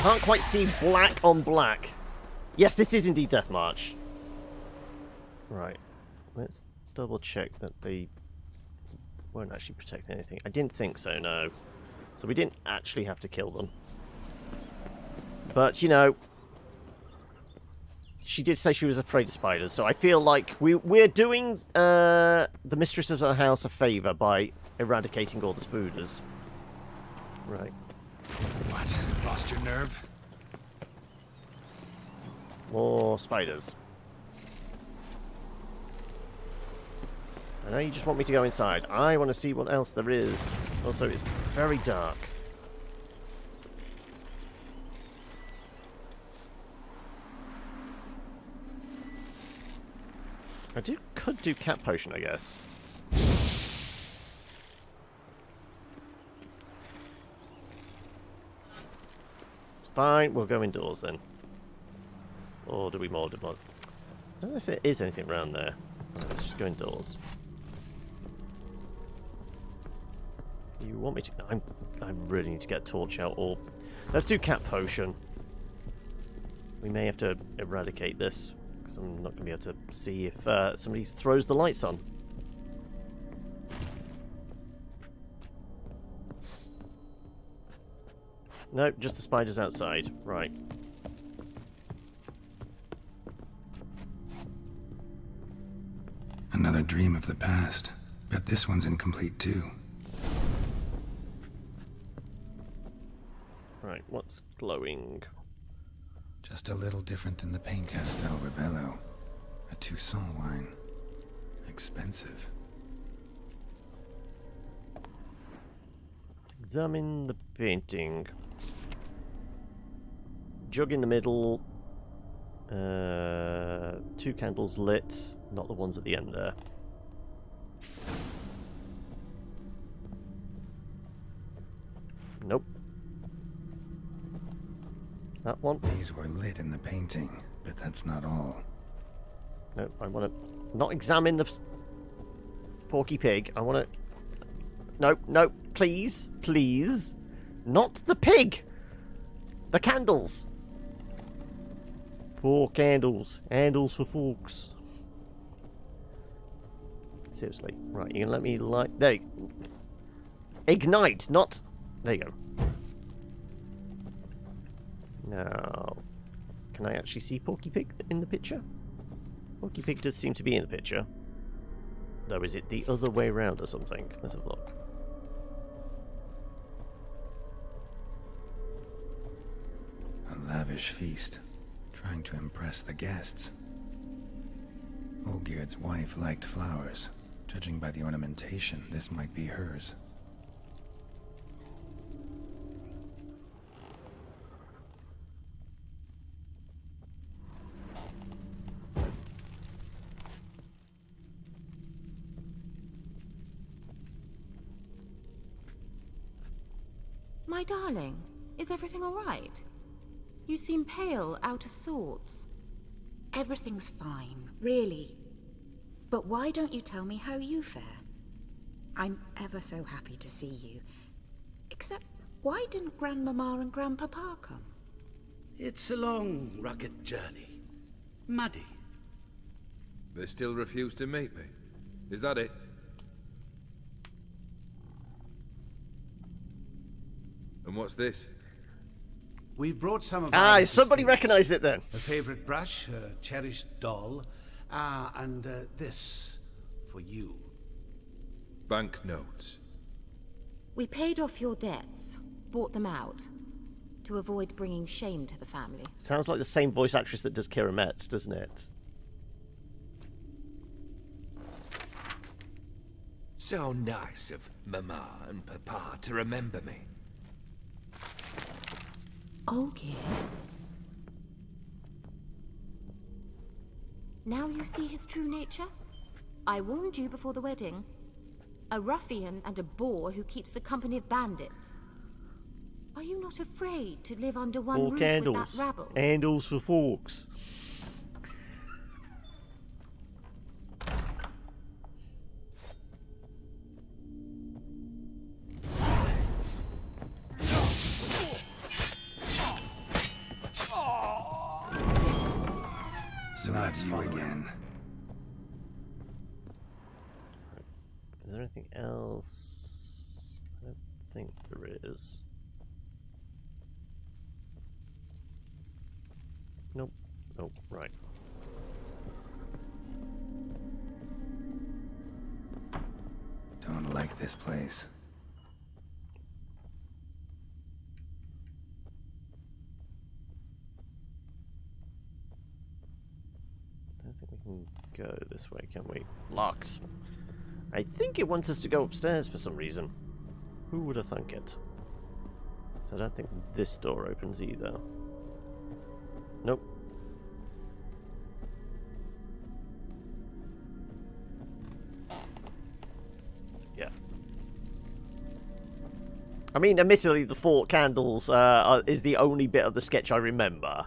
Can't quite see black on black. Yes, this is indeed Death March. Right. Let's double check that they won't actually protect anything. I didn't think so, no. So we didn't actually have to kill them. But, you know, she did say she was afraid of spiders, so I feel like we're doing the mistress of the house a favour by eradicating all the spooders. Right. What? Lost your nerve? More spiders. I know you just want me to go inside. I want to see what else there is. Also, it's very dark. Could do cat potion, I guess. Fine, we'll go indoors then. Or do we more? I don't know if there is anything around there. Right, let's just go indoors. You want me to? I really need to get a torch out. Or let's do cat potion. We may have to eradicate this because I'm not going to be able to see if somebody throws the lights on. No, just the spiders outside. Right. Another dream of the past. Bet this one's incomplete too. Right, what's glowing? Just a little different than the paint. Castel Rebello. A Toussaint wine. Expensive. Let's examine the painting. Jug in the middle. 2 candles lit. Not the ones at the end there. Nope. That one. These were lit in the painting, but that's not all. No, I want to not examine the Porky Pig. I want to... No, no, please, please. Not the pig! The candles! 4 candles. Handles for forks. Seriously. Right, you're gonna let me light... There you go. Ignite, not... There you go. Now... Can I actually see Porky Pig in the picture? Porky Pig does seem to be in the picture. Though, is it the other way around or something? Let's have a look. A lavish feast. Trying to impress the guests. Olgierd's wife liked flowers. Judging by the ornamentation, this might be hers. My darling, is everything all right? You seem pale, out of sorts. Everything's fine, really. But why don't you tell me how you fare? I'm ever so happy to see you. Except, why didn't Grandmama and Grandpapa come? It's a long, rugged journey. Muddy. They still refuse to meet me. Is that it? And what's this? We brought some of somebody recognised it then. Her favourite brush, her cherished doll, and this for you. Banknotes. We paid off your debts, bought them out, to avoid bringing shame to the family. Sounds like the same voice actress that does Kira Metz, doesn't it? So nice of Mama and Papa to remember me. Olgierd. Now you see his true nature? I warned you before the wedding. A ruffian and a boor who keeps the company of bandits. Are you not afraid to live under one roof with that rabble? Handles for forks. So that's you again. Is there anything else? I don't think there is. Nope. Nope. Right. Don't like this place. I don't think we can go this way, can we? Locked. I think it wants us to go upstairs for some reason. Who would have thunk it? So I don't think this door opens either. Nope. Yeah. I mean, admittedly, the fort candles is the only bit of the sketch I remember.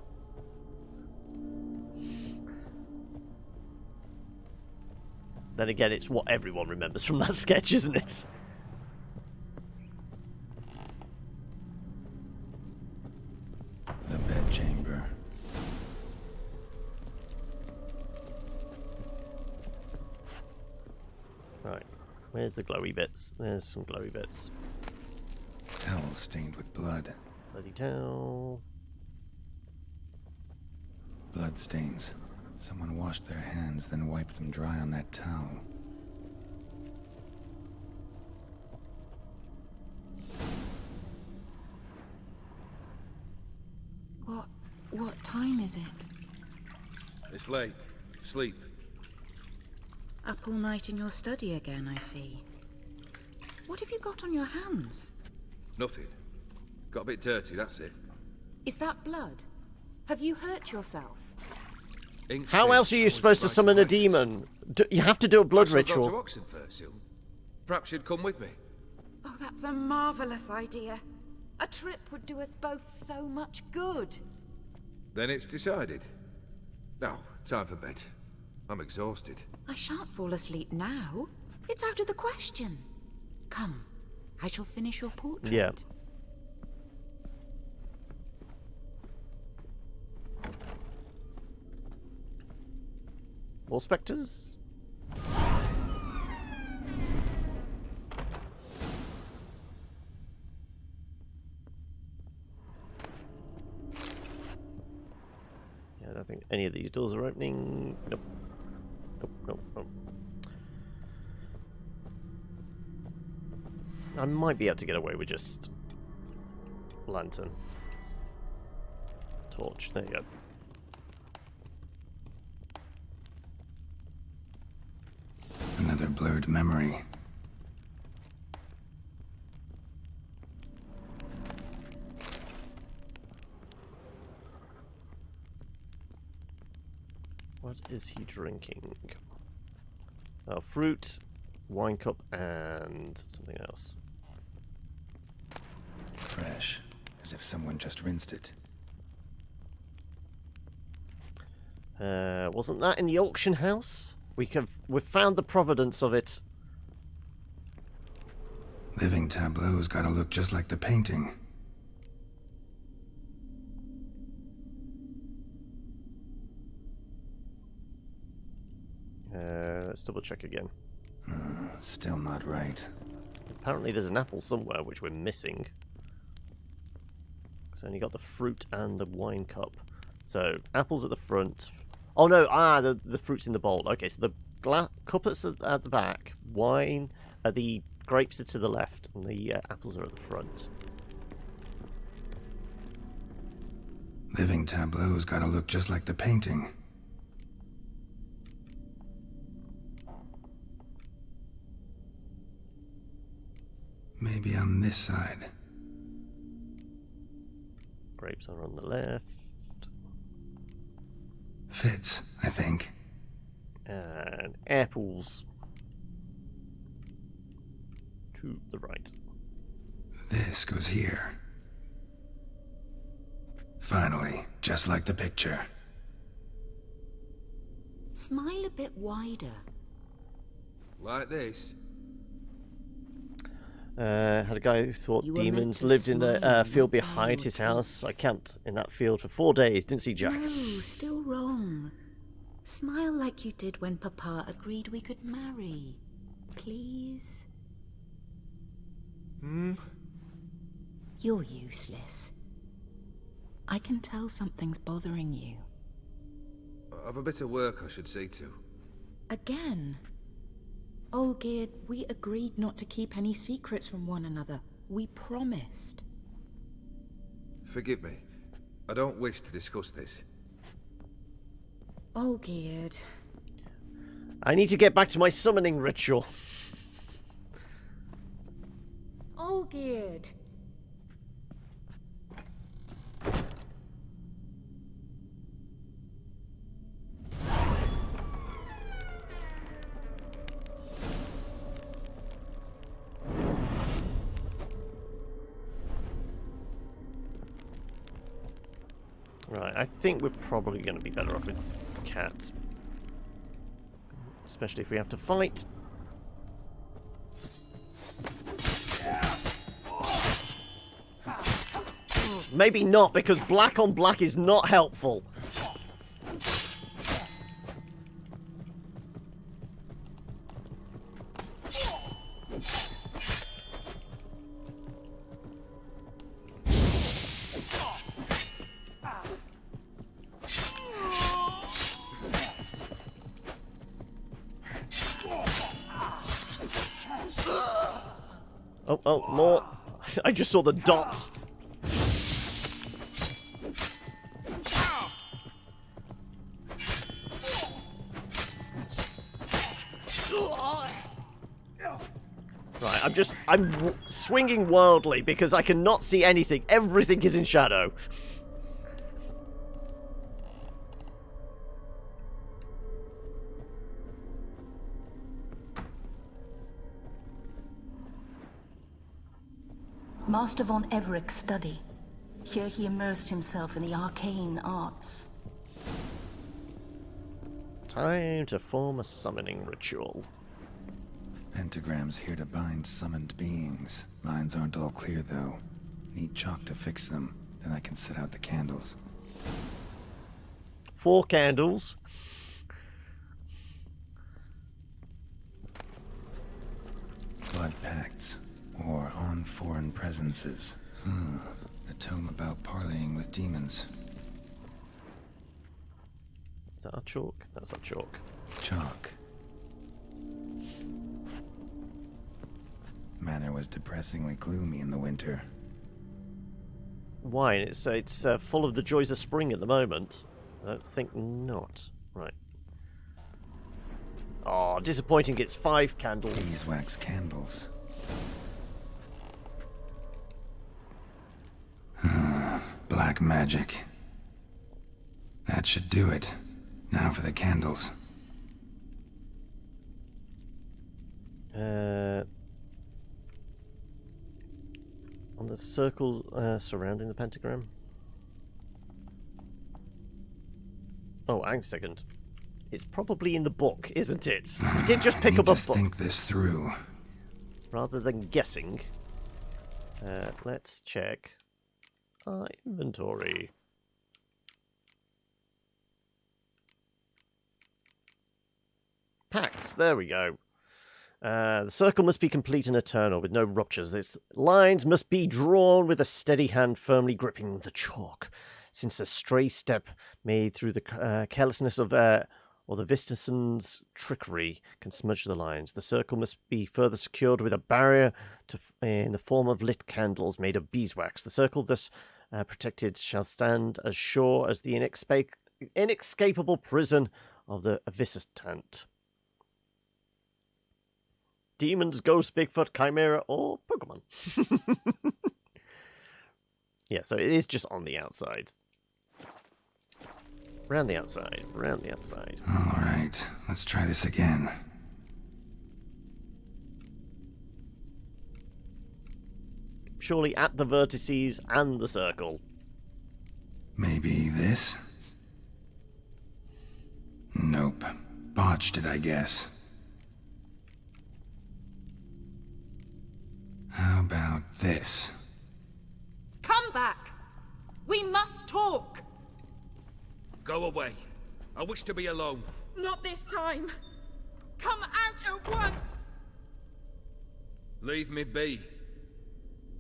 Then again, it's what everyone remembers from that sketch, isn't it? The bedchamber. Right. Where's the glowy bits? There's some glowy bits. Towel stained with blood. Bloody towel. Blood stains. Someone washed their hands, then wiped them dry on that towel. What time is it? It's late. Sleep. Up all night in your study again, I see. What have you got on your hands? Nothing. Got a bit dirty, that's it. Is that blood? Have you hurt yourself? How else are you supposed to summon a demon? You have to do a blood ritual. Go to Oxenfurt. Perhaps you'd come with me. Oh, that's a marvellous idea. A trip would do us both so much good. Then it's decided. Now, time for bed. I'm exhausted. I shan't fall asleep now. It's out of the question. Come, I shall finish your portrait. Yeah. More spectres? Yeah, I don't think any of these doors are opening. Nope. Nope, nope, nope. I might be able to get away with just lantern. Torch, there you go. Another blurred memory. What is he drinking? Fruit, wine cup, and something else. Fresh, as if someone just rinsed it. Wasn't that in the auction house? We've found the providence of it. Living tableau's gotta look just like the painting. Let's double check again. Still not right. Apparently there's an apple somewhere which we're missing. So only got the fruit and the wine cup. So apples at the front. Oh no, the fruit's in the bowl. Okay, so the cup is at the back, wine, the grapes are to the left, and the apples are at the front. Living tableau's gotta look just like the painting. Maybe on this side. Grapes are on the left. Fits, I think. And apples to the right. This goes here. Finally, just like the picture. Smile a bit wider. Like this? Had a guy who thought You were meant demons to lived in the smile field and bare behind your his house. teeth. I camped in that field for 4 days. Didn't see Jack. No, still wrong. Smile like you did when Papa agreed we could marry. Please? You're useless. I can tell something's bothering you. I've a bit of work I should see to. Again? Olgierd, we agreed not to keep any secrets from one another. We promised. Forgive me. I don't wish to discuss this. Olgierd. I need to get back to my summoning ritual. Olgierd. Right, I think we're probably going to be better off with cats. Especially if we have to fight. Maybe not, because black on black is not helpful. Oh, more. I just saw the dots. Right, I'm swinging wildly because I cannot see anything. Everything is in shadow. Master von Evereck's study. Here he immersed himself in the arcane arts. Time to form a summoning ritual. Pentagrams here to bind summoned beings. Lines aren't all clear, though. Need chalk to fix them. Then I can set out the candles. 4 candles. Blood pacts. Or on foreign presences. A tome about parleying with demons. Is that our chalk? That's our chalk. Chalk. Manor was depressingly gloomy in the winter. Why? It's full of the joys of spring at the moment. I don't think not. Right. Oh, disappointing. It's 5 candles. Beeswax candles. Black magic. That should do it. Now for the candles. On the circles surrounding the pentagram. Oh, hang a second. It's probably in the book, isn't it? We did just pick up a book. Think this through. Rather than guessing. Let's check our inventory. Pacts, there we go. The circle must be complete and eternal, with no ruptures. Its lines must be drawn with a steady hand firmly gripping the chalk. Since a stray step made through the carelessness of or the Vistason's trickery can smudge the lines, the circle must be further secured with a barrier in the form of lit candles made of beeswax. The circle thus protected shall stand as sure as the inescapable prison of the Visitant. Demons, ghosts, Bigfoot, Chimera, or Pokemon. Yeah, so it is just on the outside. Round the outside, round the outside. Alright, let's try this again. Surely at the vertices and the circle. Maybe this? Nope. Botched it, I guess. How about this? Come back! We must talk! Go away. I wish to be alone. Not this time. Come out at once! Leave me be.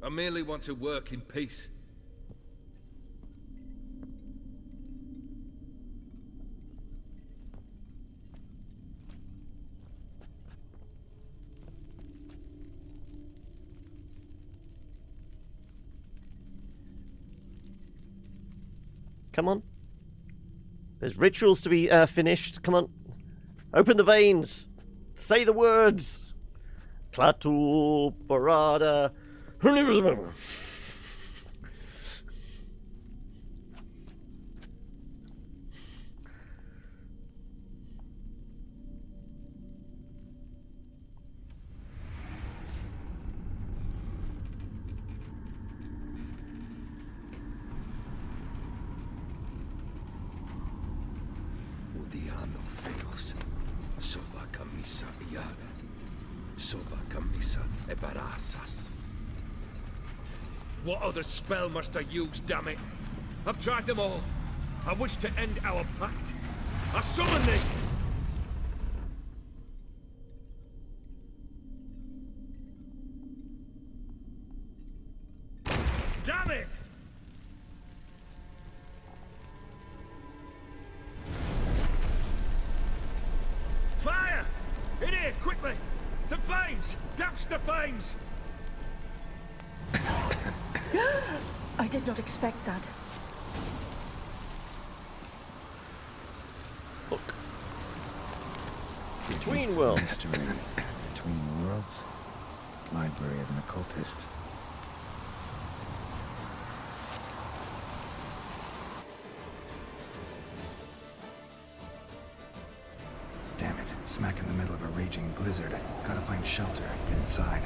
I merely want to work in peace. Come on. There's rituals to be finished. Come on. Open the veins. Say the words. Clatu, Barada. Udiano feos. Soba camisa iada. Soba camisa e barasas. What other spell must I use, damn it? I've tried them all. I wish to end our pact. I summon thee! Damn it! Fire! In here, quickly! The flames! Douse the flames! I did not expect that. Look. Between worlds. Mystery. Between worlds. Library of an occultist. Damn it. Smack in the middle of a raging blizzard. Gotta find shelter. Get inside.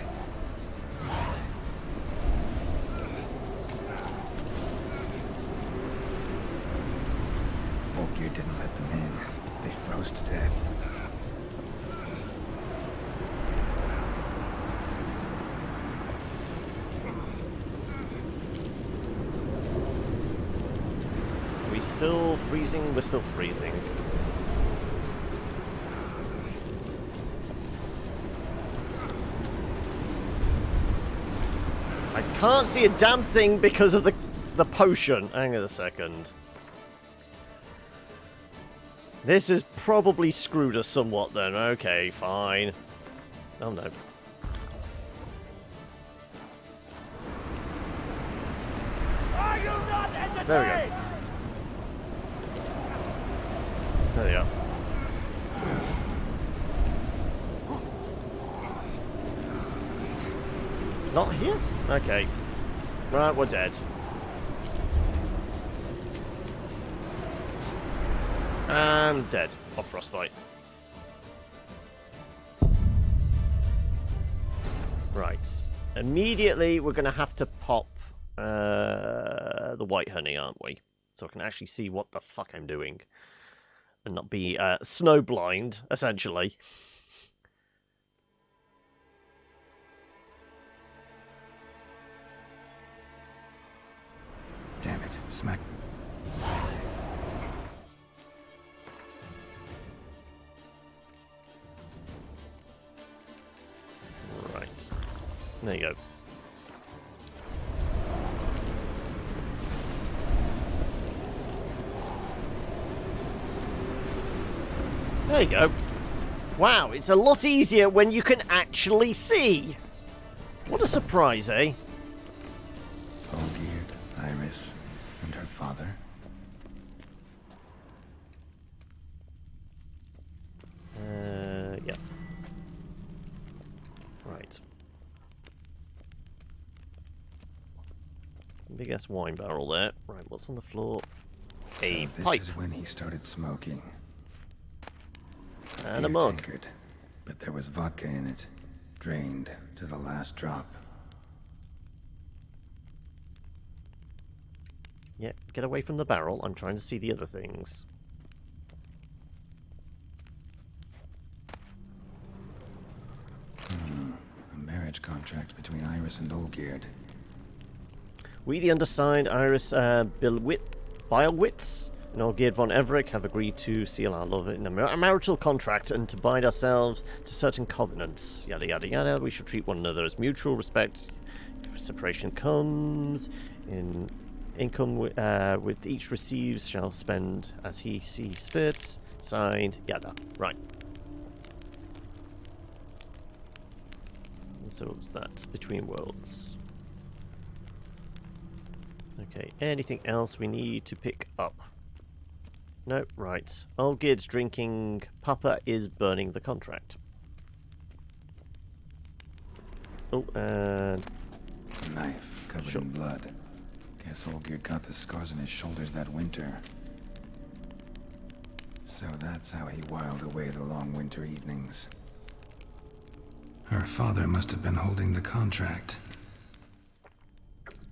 Olgierd didn't let them in. They froze to death. We still freezing? We're still freezing. I can't see a damn thing because of the potion. Hang on a second. This has probably screwed us somewhat then. Okay, fine. Oh no. Are you not entertained? There we go. There we are. Not here? Okay. Right, we're dead. I'm dead. Of frostbite. Right. Immediately, we're going to have to pop the white honey, aren't we? So I can actually see what the fuck I'm doing. And not be snowblind, essentially. Damn it. Smack. There you go. There you go. Wow, it's a lot easier when you can actually see. What a surprise, eh? Olgierd, Iris, and her father. Yeah. Right. Big ass wine barrel there. Right, what's on the floor? A pipe. This is when he started smoking. And Dear a mug. Tinkered, but there was vodka in it, drained to the last drop. Yeah, get away from the barrel. I'm trying to see the other things. A marriage contract between Iris and Olgierd. We, the undersigned Iris Bielwitz and Olgierd von Everett, have agreed to seal our love in a marital contract and to bind ourselves to certain covenants. Yada yada yada. We shall treat one another as mutual respect. If separation comes, in income with each receives shall spend as he sees fit. Signed. Yada. Right. So what's that? Between worlds. Okay, anything else we need to pick up? No, right. Olgierd's drinking. Papa is burning the contract. Oh, and... A knife covered in blood. Guess Olgierd got the scars on his shoulders that winter. So that's how he whiled away the long winter evenings. Her father must have been holding the contract.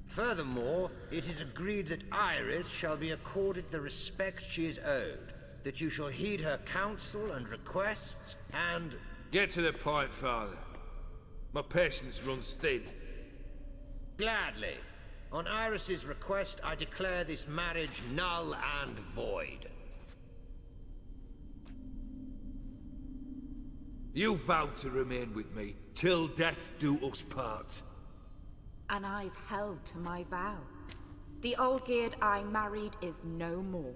Furthermore, it is agreed that Iris shall be accorded the respect she is owed, that you shall heed her counsel and requests, and... Get to the point, Father. My patience runs thin. Gladly. On Iris's request, I declare this marriage null and void. You vowed to remain with me till death do us part. And I've held to my vow. The Olgierd I married is no more.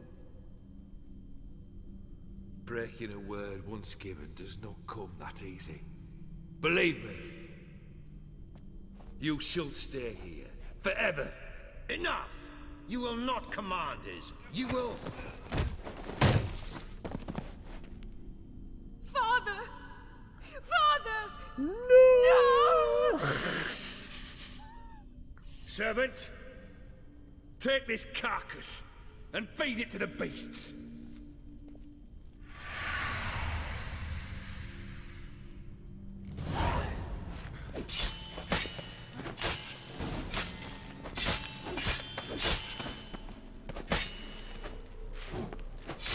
Breaking a word once given does not come that easy. Believe me. You shall stay here, forever. Enough! You will not command us. You will... Father! Father! No! Servant, take this carcass and feed it to the beasts.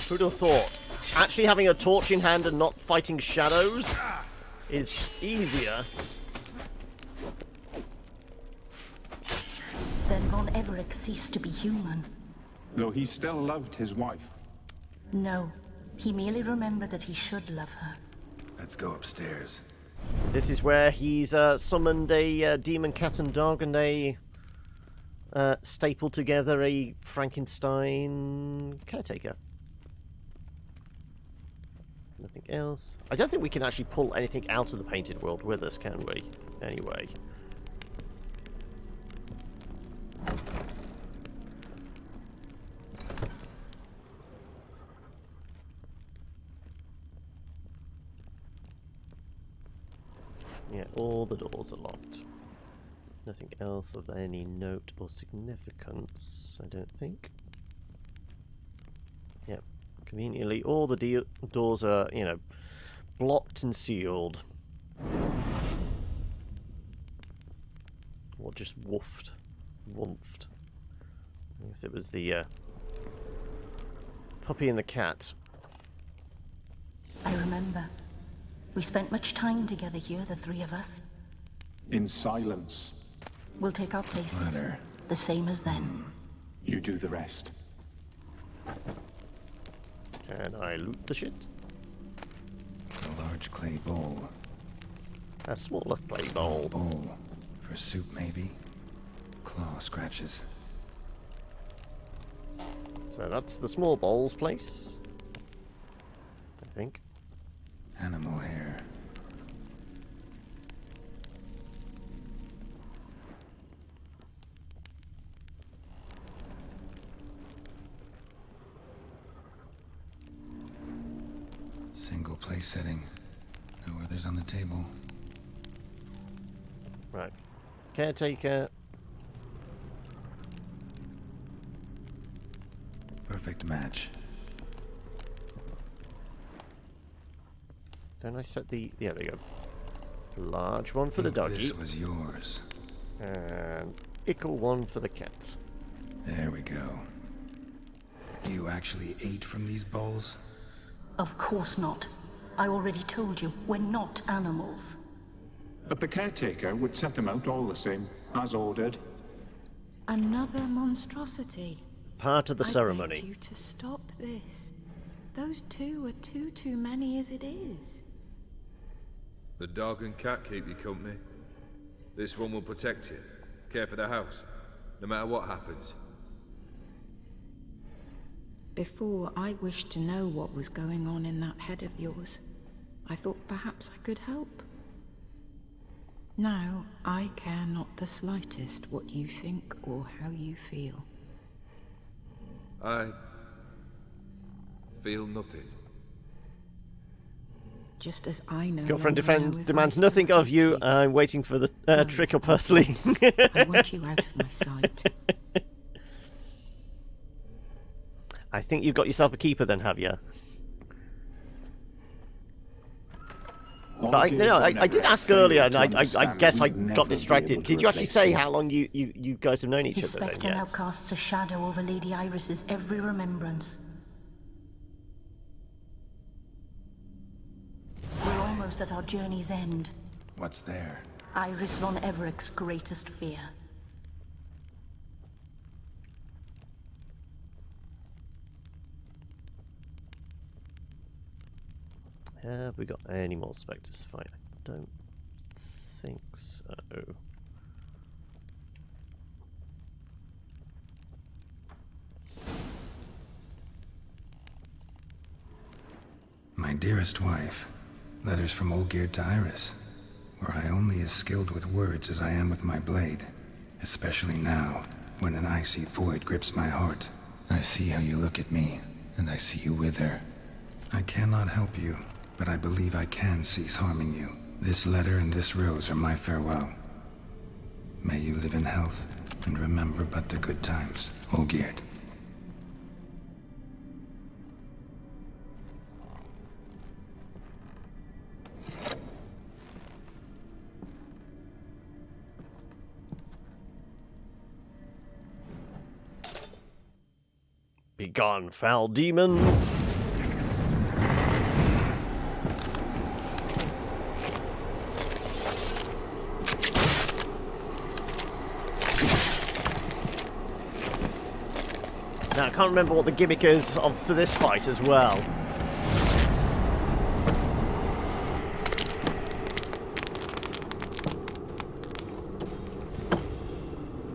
Who'd have thought? Actually having a torch in hand and not fighting shadows is easier. Then von Everett ceased to be human. Though he still loved his wife. No, he merely remembered that he should love her. Let's go upstairs. This is where he's summoned a demon cat and dog, and they stapled together a Frankenstein caretaker. Nothing else. I don't think we can actually pull anything out of the painted world with us, can we? Anyway. Yeah, all the doors are locked. Nothing else of any note or significance, I don't think. Yep. Conveniently, all the doors are, you know, blocked and sealed. Or just woofed. Woofed. I guess it was the puppy and the cat. I remember. We spent much time together here, the three of us. In silence. We'll take our places. Ladder. The same as then. You do the rest. Can I loot the shit? A large clay bowl. A smaller clay bowl. For soup, maybe? Claw scratches. So that's the small bowls place, I think. Animal hair. Single place setting. No others on the table. Right. Caretaker. Perfect match. Don't I set the... Yeah, there you go. Large one for the doggy. This was yours. And ickle one for the cat. There we go. You actually ate from these bowls? Of course not. I already told you, we're not animals. But the caretaker would set them out all the same, as ordered. Another monstrosity. Part of the ceremony. I beg you to stop this. Those two are too many as it is. The dog and cat keep you company. This one will protect you, care for the house, no matter what happens. Before, I wished to know what was going on in that head of yours. I thought perhaps I could help. Now, I care not the slightest what you think or how you feel. I feel nothing. Just as I know. Girlfriend demands nothing of you. I'm waiting for the trick up her sleeve. I want you out of my sight. I think you've got yourself a keeper then, have you? But I did ask earlier, and I guess I got distracted. Did you actually say how long you guys have known each His other then? spectre now casts a shadow over Lady Iris's every remembrance. We're almost at our journey's end. What's there? Iris von Evereck's greatest fear. Have we got any more spectres to fight? I don't think so. My dearest wife, letters from Olgierd to Iris, were I only as skilled with words as I am with my blade, especially now, when an icy void grips my heart. I see how you look at me, and I see you wither. I cannot help you, but I believe I can cease harming you. This letter and this rose are my farewell. May you live in health, and remember but the good times, Olgierd. Begone, foul demons! Now, I can't remember what the gimmick is for this fight as well.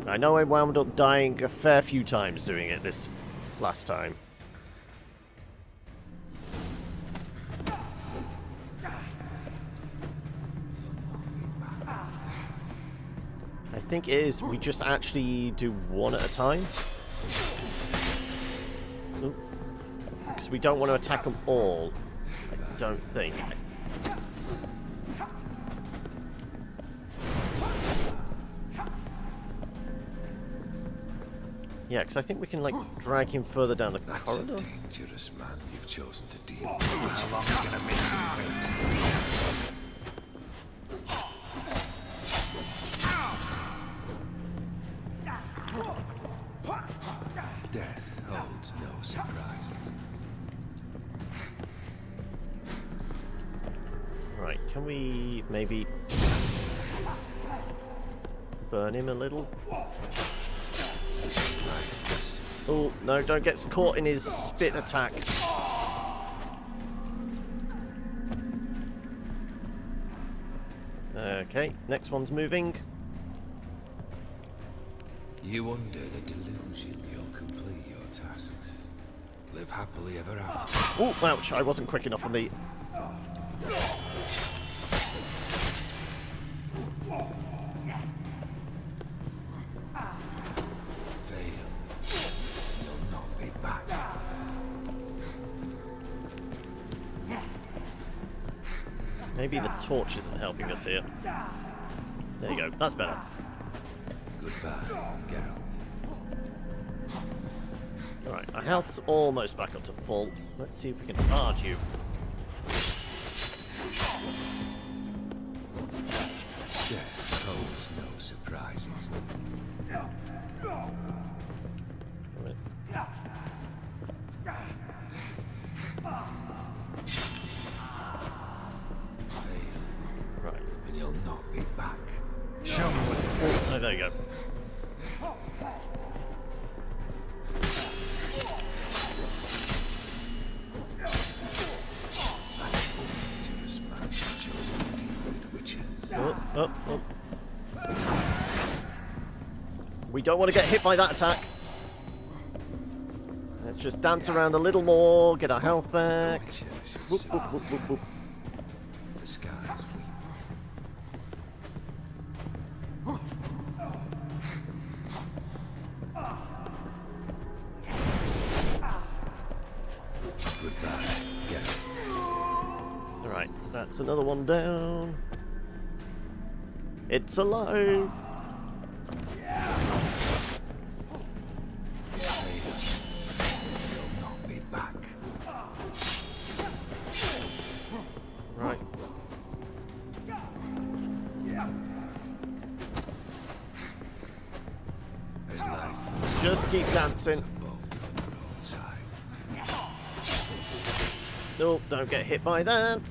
I know I wound up dying a fair few times doing it this last time. I think it is we just actually do one at a time. Because we don't want to attack them all, I don't think. Yeah, because I think we can, like, drag him further down the corridor. That's a dangerous man you've chosen to deal with. How long are you gonna make me wait? Death holds no surprises. Right, can we maybe burn him a little? Oh, no, don't get caught in his spit attack. Okay, next one's moving. You under the delusion you'll complete your tasks. Live happily ever after. Oh, ouch, I wasn't quick enough on the... Maybe the torch isn't helping us here. There you go, that's better. Goodbye, Geralt. Alright, our health's almost back up to full. Let's see if we can charge you. Death holds no surprises. Right. And you'll not be back. Show me what... Oh, there you go. Oh. We don't want to get hit by that attack. Let's just dance around a little more, get our health back. Whoop, whoop, whoop, whoop, whoop. The skies weep. Goodbye, Geralt. Alright, that's another one down. It's alive! You'll not be back. Right. There's life. Just keep dancing. Nope, don't get hit by that.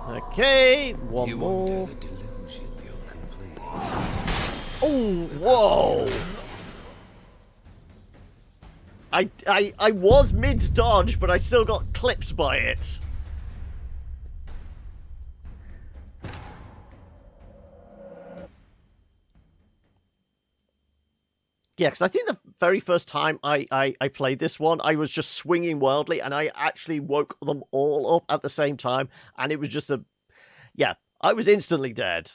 Okay, one more. Oh, whoa! I was mid-dodge, but I still got clipped by it. Yeah, because I think the very first time I played this one, I was just swinging wildly, and I actually woke them all up at the same time, and it was just a... Yeah, I was instantly dead.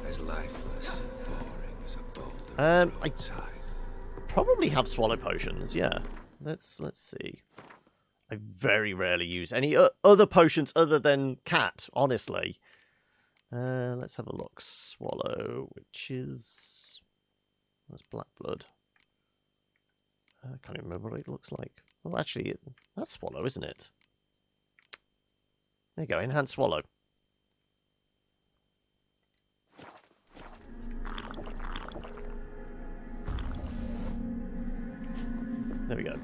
As lifeless and boring as a boulder I probably have swallow potions, yeah. Let's see. I very rarely use any other potions other than cat, honestly. Let's have a look. Swallow, which is... That's black blood. I can't even remember what it looks like. Oh, actually, that's swallow, isn't it? There you go, enhanced swallow. There we go.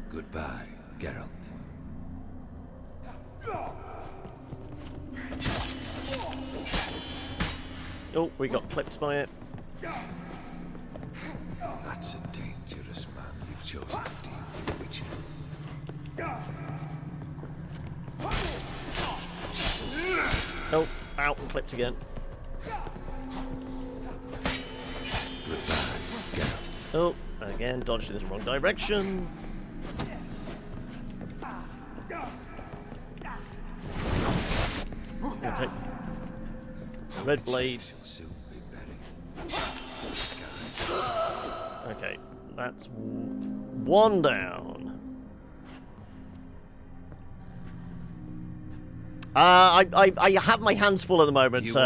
Goodbye, Geralt. Oh, we got clipped by it. That's a dangerous man you've chosen to deal with, Witcher. Oh, out and clipped again. Goodbye, Geralt. Oh, again, dodged in the wrong direction. Okay. Red blade. Okay, that's one down. I have my hands full at the moment.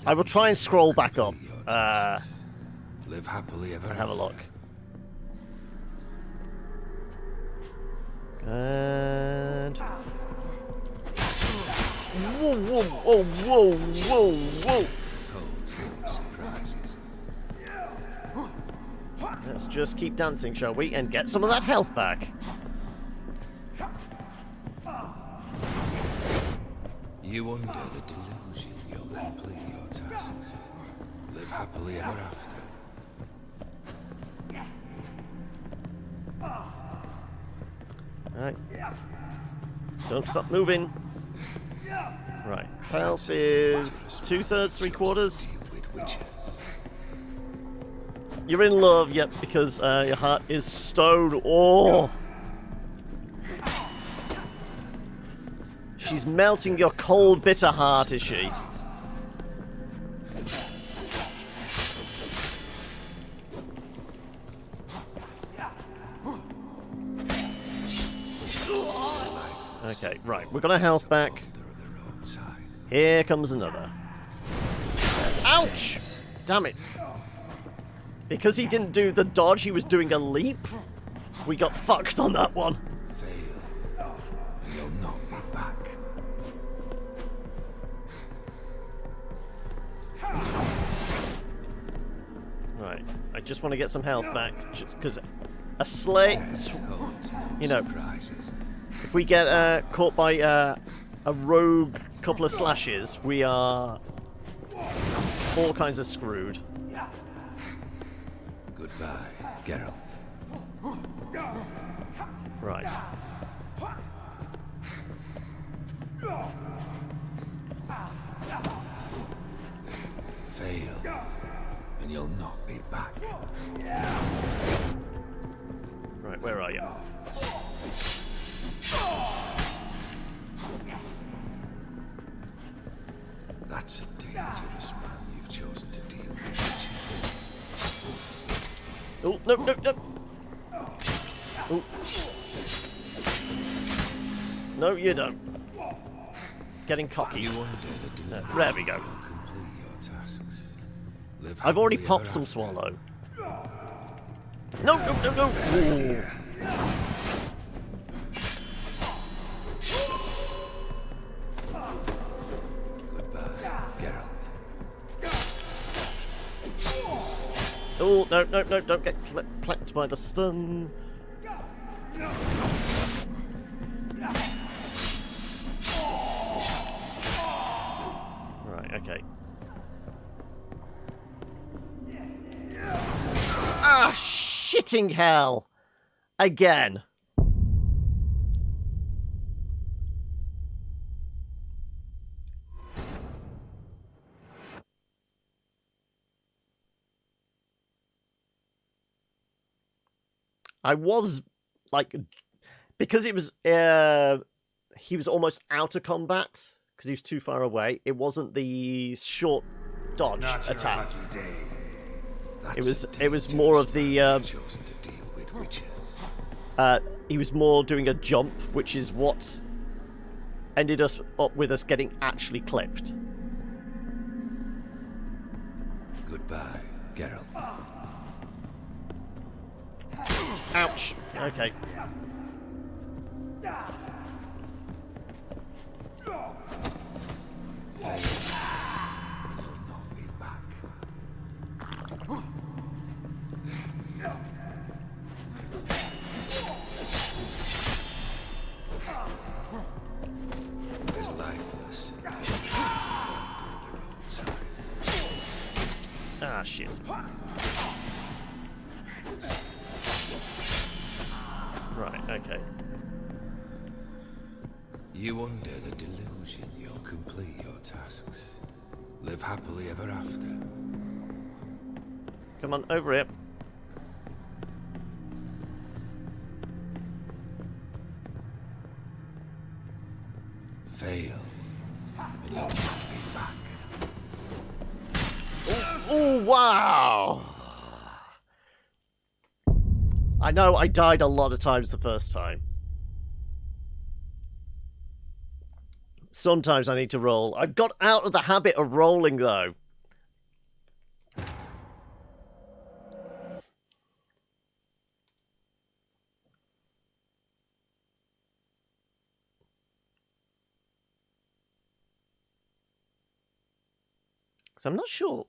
I will try and scroll back up. Live happily ever have a look. And whoa, whoa, whoa, whoa, whoa, whoa! Surprises. Let's just keep dancing, shall we, and get some of that health back. You under the delusion you'll complete your tasks. Live happily ever after. Right. Don't stop moving. Right. Health is 2/3, 3/4. You're in love, yep, because your heart is stone. Oh! She's melting your cold, bitter heart, is she? Okay, right. We're gonna health back. Here comes another. Ouch! Damn it. Because he didn't do the dodge, he was doing a leap. We got fucked on that one. You'll not be back. Right. I just want to get some health back. Because a slay... You know... If we get caught by a rogue couple of slashes, we are all kinds of screwed. Goodbye, Geralt. Right. Fail, and you'll not be back. Right, where are you? That's a dangerous man you've chosen to deal with. Oh, no, no, no! Oh. No, you don't. Getting cocky. No, there we go. I've already popped some swallow. No, no, no, no! Ooh. Oh, no, no, no, don't get clapped by the stun. Right, okay. Ah, shitting hell! Again. I was, like, because it was, he was almost out of combat, because he was too far away, it wasn't the short dodge attack. It was more of the, he was more doing a jump, which is what ended us up with us getting actually clipped. Goodbye, Geralt. Ouch. Okay. Is lifeless. Ah, shit. Right, okay. You under the delusion you'll complete your tasks. Live happily ever after. Come on, over here. Fail, and you'll not be back. Oh, wow! I know I died a lot of times the first time. Sometimes I need to roll. I've got out of the habit of rolling, though. So I'm not sure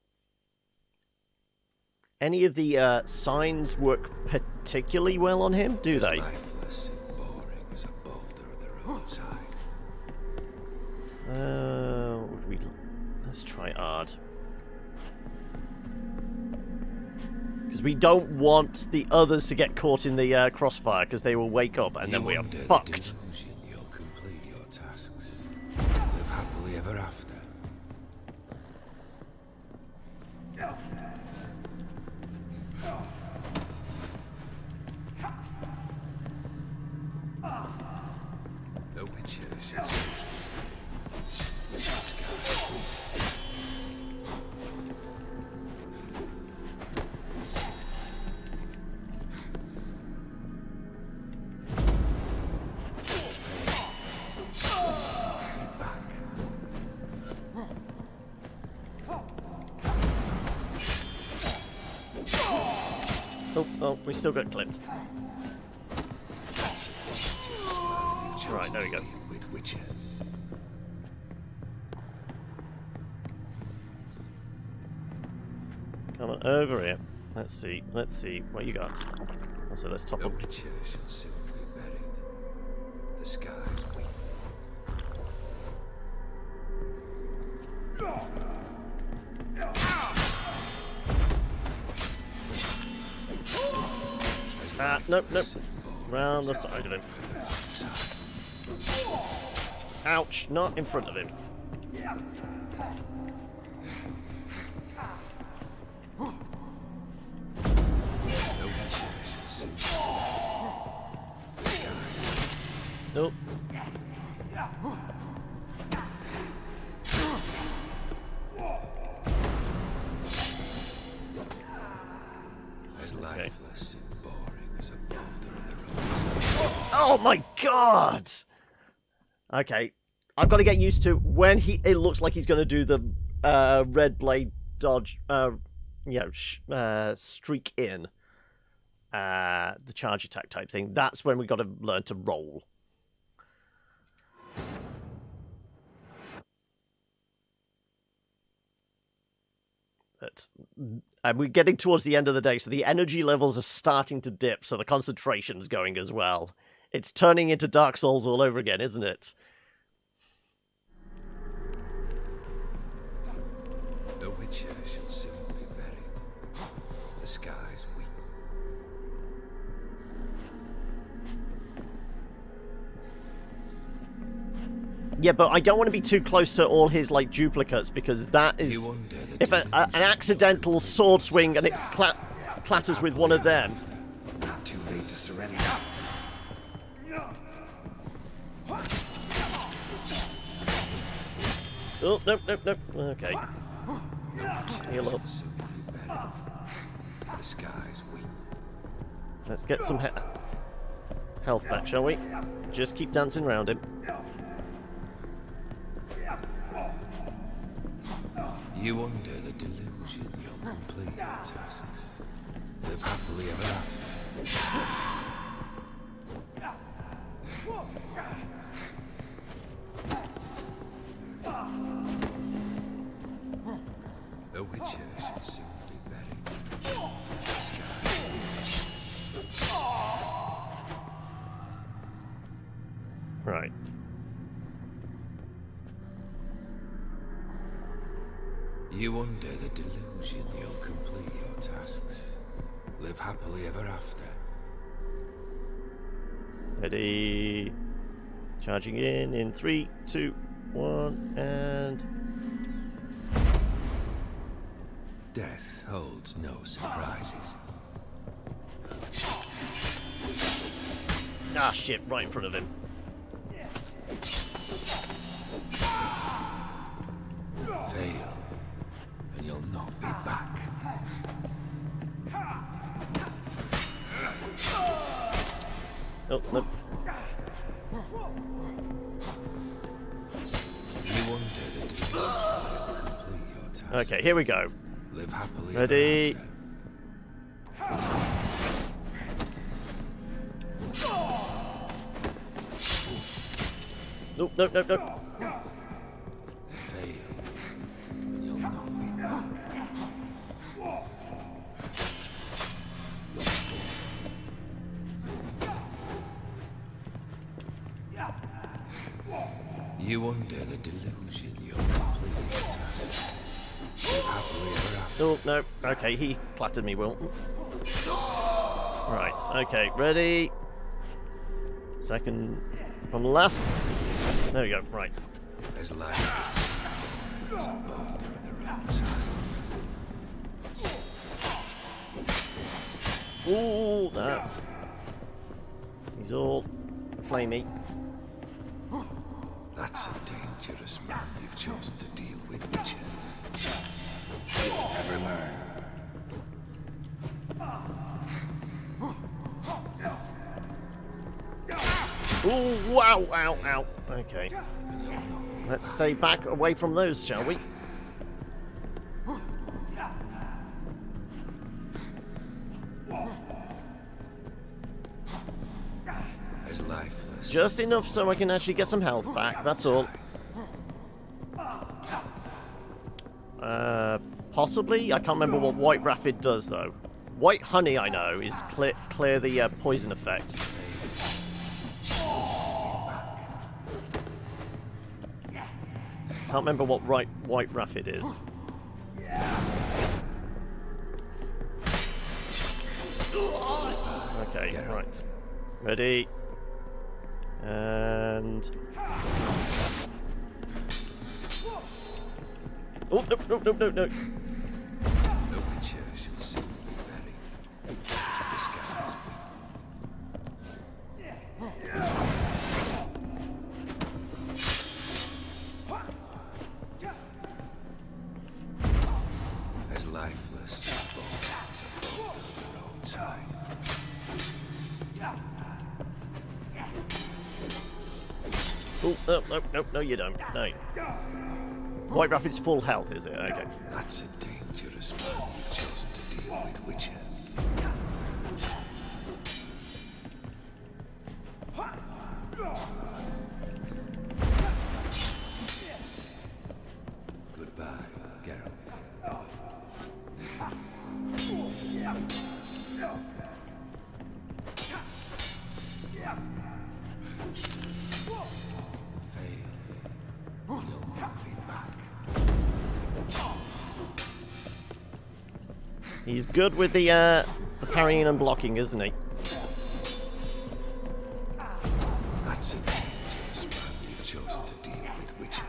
any of the signs work particularly well on him, do they? Lifeless and boring as a boulder on the roadside. Let's try hard. Because we don't want the others to get caught in the crossfire, because they will wake up and then we are fucked. You'll complete your Oh, we still got clipped. Right, there we go. Come on, over here. Let's see what you got. Also, let's top up. The Witcher shall soon be buried. The skies weep. Nope. Round the side of him. Ouch, not in front of him. Nope. As lifeless and boring as a boulder in the roadside. Oh my god! Okay, I've got to get used to when it looks like he's going to do the red blade dodge, streak in, the charge attack type thing. That's when we got to learn to roll. And we're getting towards the end of the day, so the energy levels are starting to dip, so the concentration's going as well. It's turning into Dark Souls all over again, isn't it? The Witcher shall soon be buried. The skies weep. Yeah, but I don't want to be too close to all his like duplicates, because that is if an accidental sword swing and it clatters with one of them. Not too late to surrender. Oh, nope. Okay. Heal up. The skies weep. Let's get some health back, shall we? Just keep dancing around him. You under the delusion you'll complete your tasks. Live happily ever after. The Witcher should soon be buried. The skies. Right. You under the delusion you'll complete your tasks. Live happily ever after. Ready. Charging in 3, 2, 1, and... Death holds no surprises. Ah, shit, right in front of him. Fail, and you'll not be back. Oh, no. You under the delusion you'll complete your tasks. Okay, here we go. Live happily Ready. ever after. Nope. Fail, and you'll not be back. You under the delusion you'll complete your tasks. Live happily ever after. Oh, no. Okay, he clattered me, Wilton. Right, okay, ready. Second from last. There we go, right. As life as a boulder in the roadside. Ooh, no. He's all flamey. That's a dangerous man you've chosen to deal with, Witcher. You'll never learn. Ooh, wow, ow. Okay. Let's stay back away from those, shall we? As lifeless. Just enough so I can actually get some health back, that's all. Possibly? I can't remember what White Rapid does, though. White Honey, I know, is clear the poison effect. Can't remember what White Rapid is. Okay, right. Ready. And... Oh, no. The Witcher shall soon be buried. The skies as lifeless as a boulder on the roadside. Oh, no, you don't. No. White Rapid's full health, is it? Okay. That's a dangerous man you've chosen to deal with, Witcher. Goodbye, Geralt. He's good with the parrying and blocking, isn't he? That's a dangerous man you've chosen to deal with, Witcher.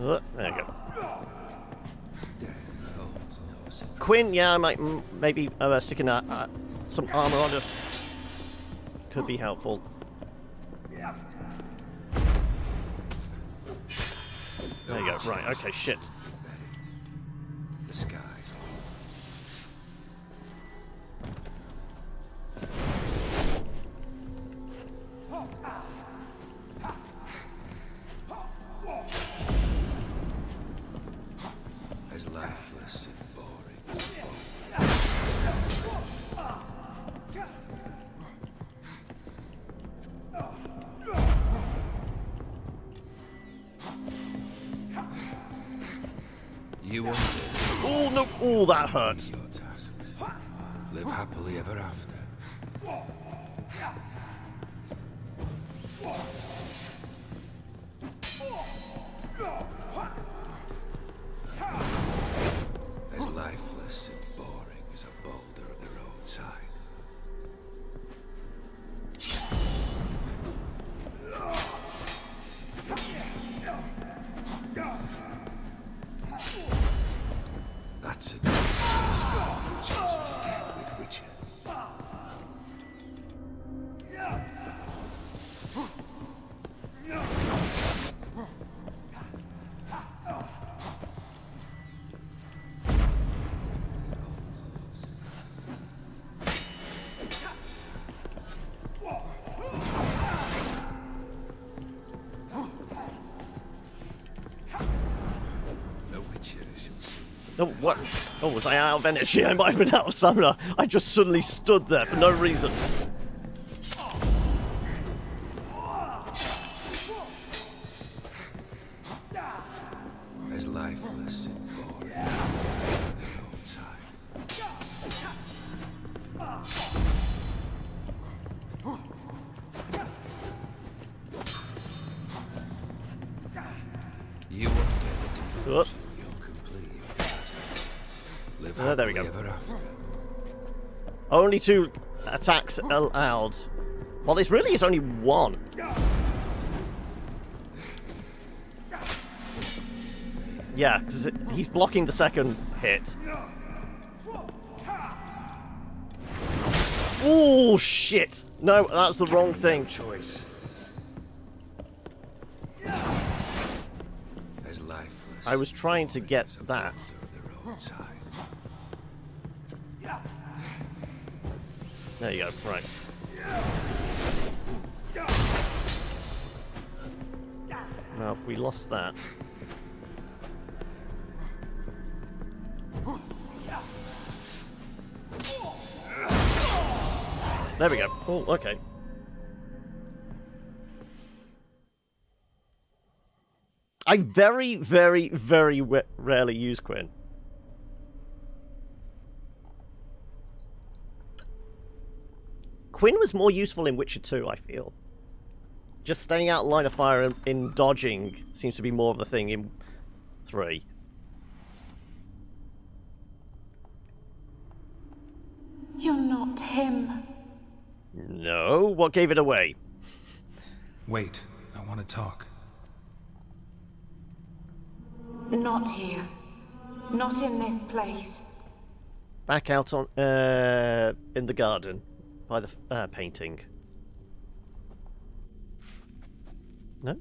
Oh, there you go. Quinn, yeah, I might maybe sticking some armor on us could be helpful. There you go. Right. Okay. Shit. The skies. As lifeless and boring as you want it. Oh no! Oh, that hurts. Your tasks. Live happily ever after. As lifeless and boring as a boulder on the roadside. That's a good you've chosen to deal with, Witcher. Oh, what? Oh, was I out of energy? I might have been out of stamina. I just suddenly stood there for no reason. As lifeless and boring as a boulder on the roadside. You won't dare to do it. There we go. Only 2 attacks allowed. Well, this really is only 1. Yeah, because he's blocking the second hit. Oh shit! No, that's the wrong thing. Choice. As lifeless. I was trying to get that. There you go, right. Now, we lost that. There we go. Oh, okay. I very, very, very rarely use Quinn. Quinn was more useful in Witcher 2, I feel. Just staying out line of fire in dodging seems to be more of a thing in 3. You're not him. No, what gave it away? Wait, I want to talk. Not here. Not in this place. Back out on in the garden by the painting. No?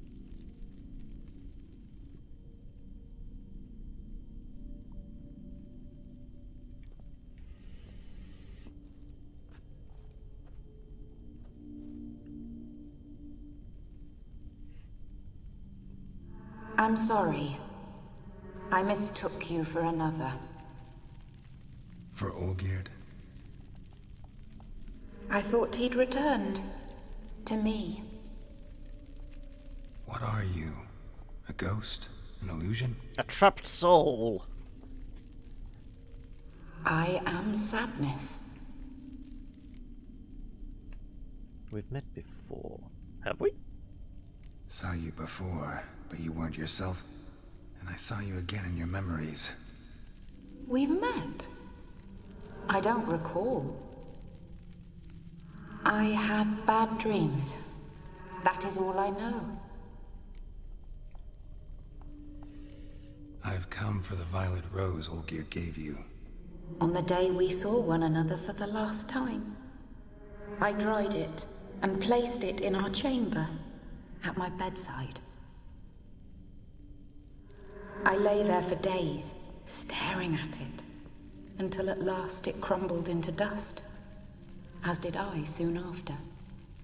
I'm sorry. I mistook you for another. For Olgierd? I thought he'd returned. To me. What are you? A ghost? An illusion? A trapped soul. I am sadness. We've met before. Have we? Saw you before, but you weren't yourself. And I saw you again in your memories. We've met? I don't recall. I had bad dreams. That is all I know. I've come for the violet rose Olgierd gave you. On the day we saw one another for the last time, I dried it and placed it in our chamber, at my bedside. I lay there for days, staring at it, until at last it crumbled into dust, as did I soon after.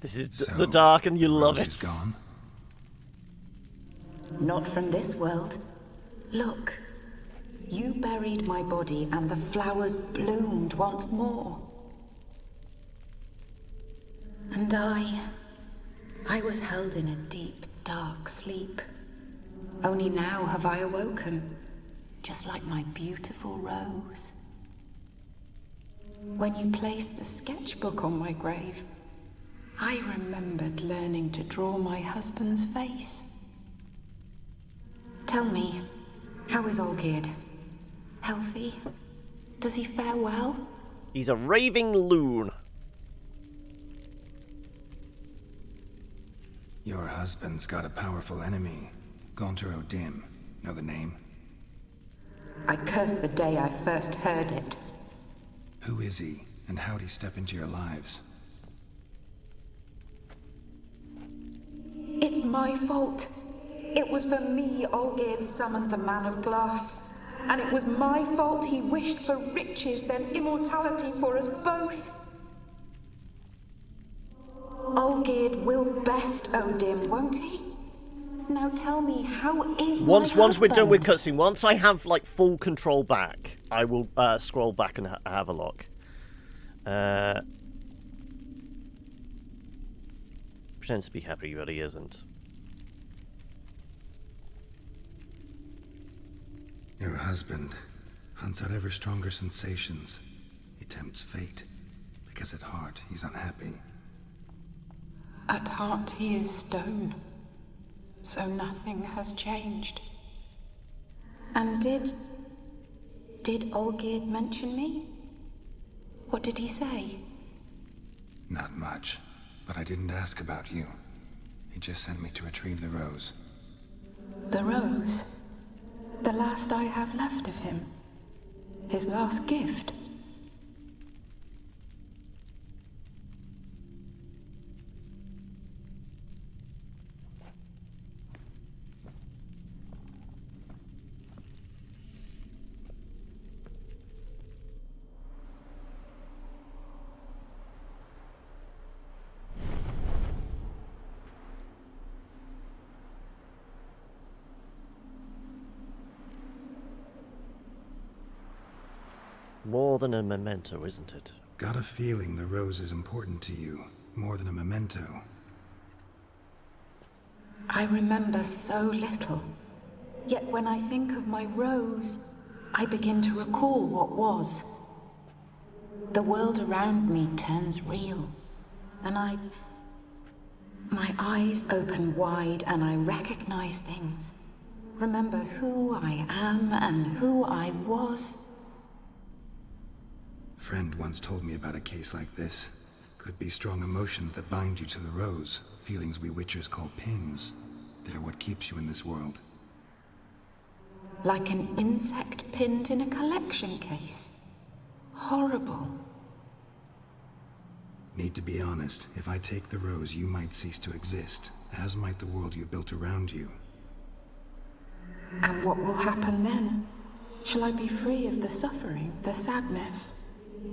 This is the dark and you love it. Is gone? Not from this world. Look, you buried my body and the flowers bloomed once more. And I was held in a deep, dark sleep. Only now have I awoken, just like my beautiful rose. When you placed the sketchbook on my grave, I remembered learning to draw my husband's face. Tell me, how is Olgierd? Healthy? Does he fare well? He's a raving loon. Your husband's got a powerful enemy. Gaunter O'Dim. Know the name? I curse the day I first heard it. Who is he, and how'd he step into your lives? It's my fault. It was for me Olgierd summoned the Man of Glass. And it was my fault he wished for riches, then immortality for us both. Olgierd will best O'Dim, won't he? Now tell me, how is Once my we're done with husband? cutscene, once I have like full control back, I will scroll back and have a look. Pretends to be happy, but he isn't. Your husband hunts out ever stronger sensations. He tempts fate, because at heart he's unhappy. At heart he is stone, so nothing has changed. And did Olgierd mention me? What did he say? Not much, but I didn't ask about you. He just sent me to retrieve the rose. The rose? The last I have left of him? His last gift? more than a memento, isn't it? Got a feeling the rose is important to you, more than a memento. I remember so little. Yet when I think of my rose, I begin to recall what was. The world around me turns real, and my eyes open wide and I recognize things. Remember who I am and who I was. Friend once told me about a case like this. Could be strong emotions that bind you to the rose. Feelings we witchers call pins. They're what keeps you in this world. Like an insect pinned in a collection case. Horrible. Need to be honest. If I take the rose, you might cease to exist, as might the world you built around you. And what will happen then? Shall I be free of the suffering, the sadness?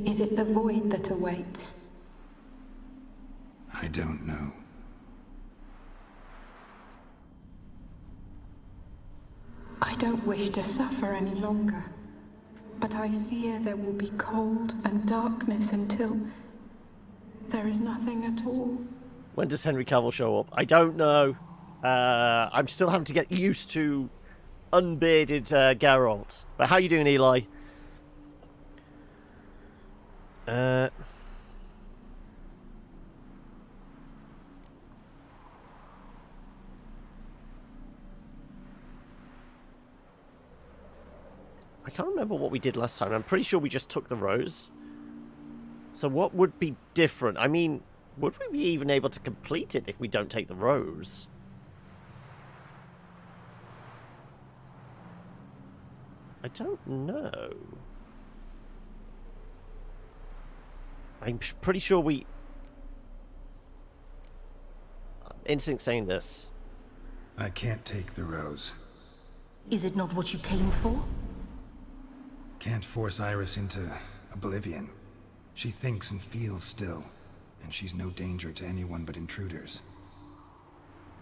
Is it the void that awaits? I don't know. I don't wish to suffer any longer, but I fear there will be cold and darkness until there is nothing at all. When does Henry Cavill show up? I don't know. I'm still having to get used to unbearded Geralt. But how you doing, Eli? I can't remember what we did last time. I'm pretty sure we just took the rose. So what would be different? I mean, would we be even able to complete it if we don't take the rose? I don't know. I'm pretty sure we... Instinct saying this. I can't take the rose. Is it not what you came for? Can't force Iris into oblivion. She thinks and feels still, and she's no danger to anyone but intruders.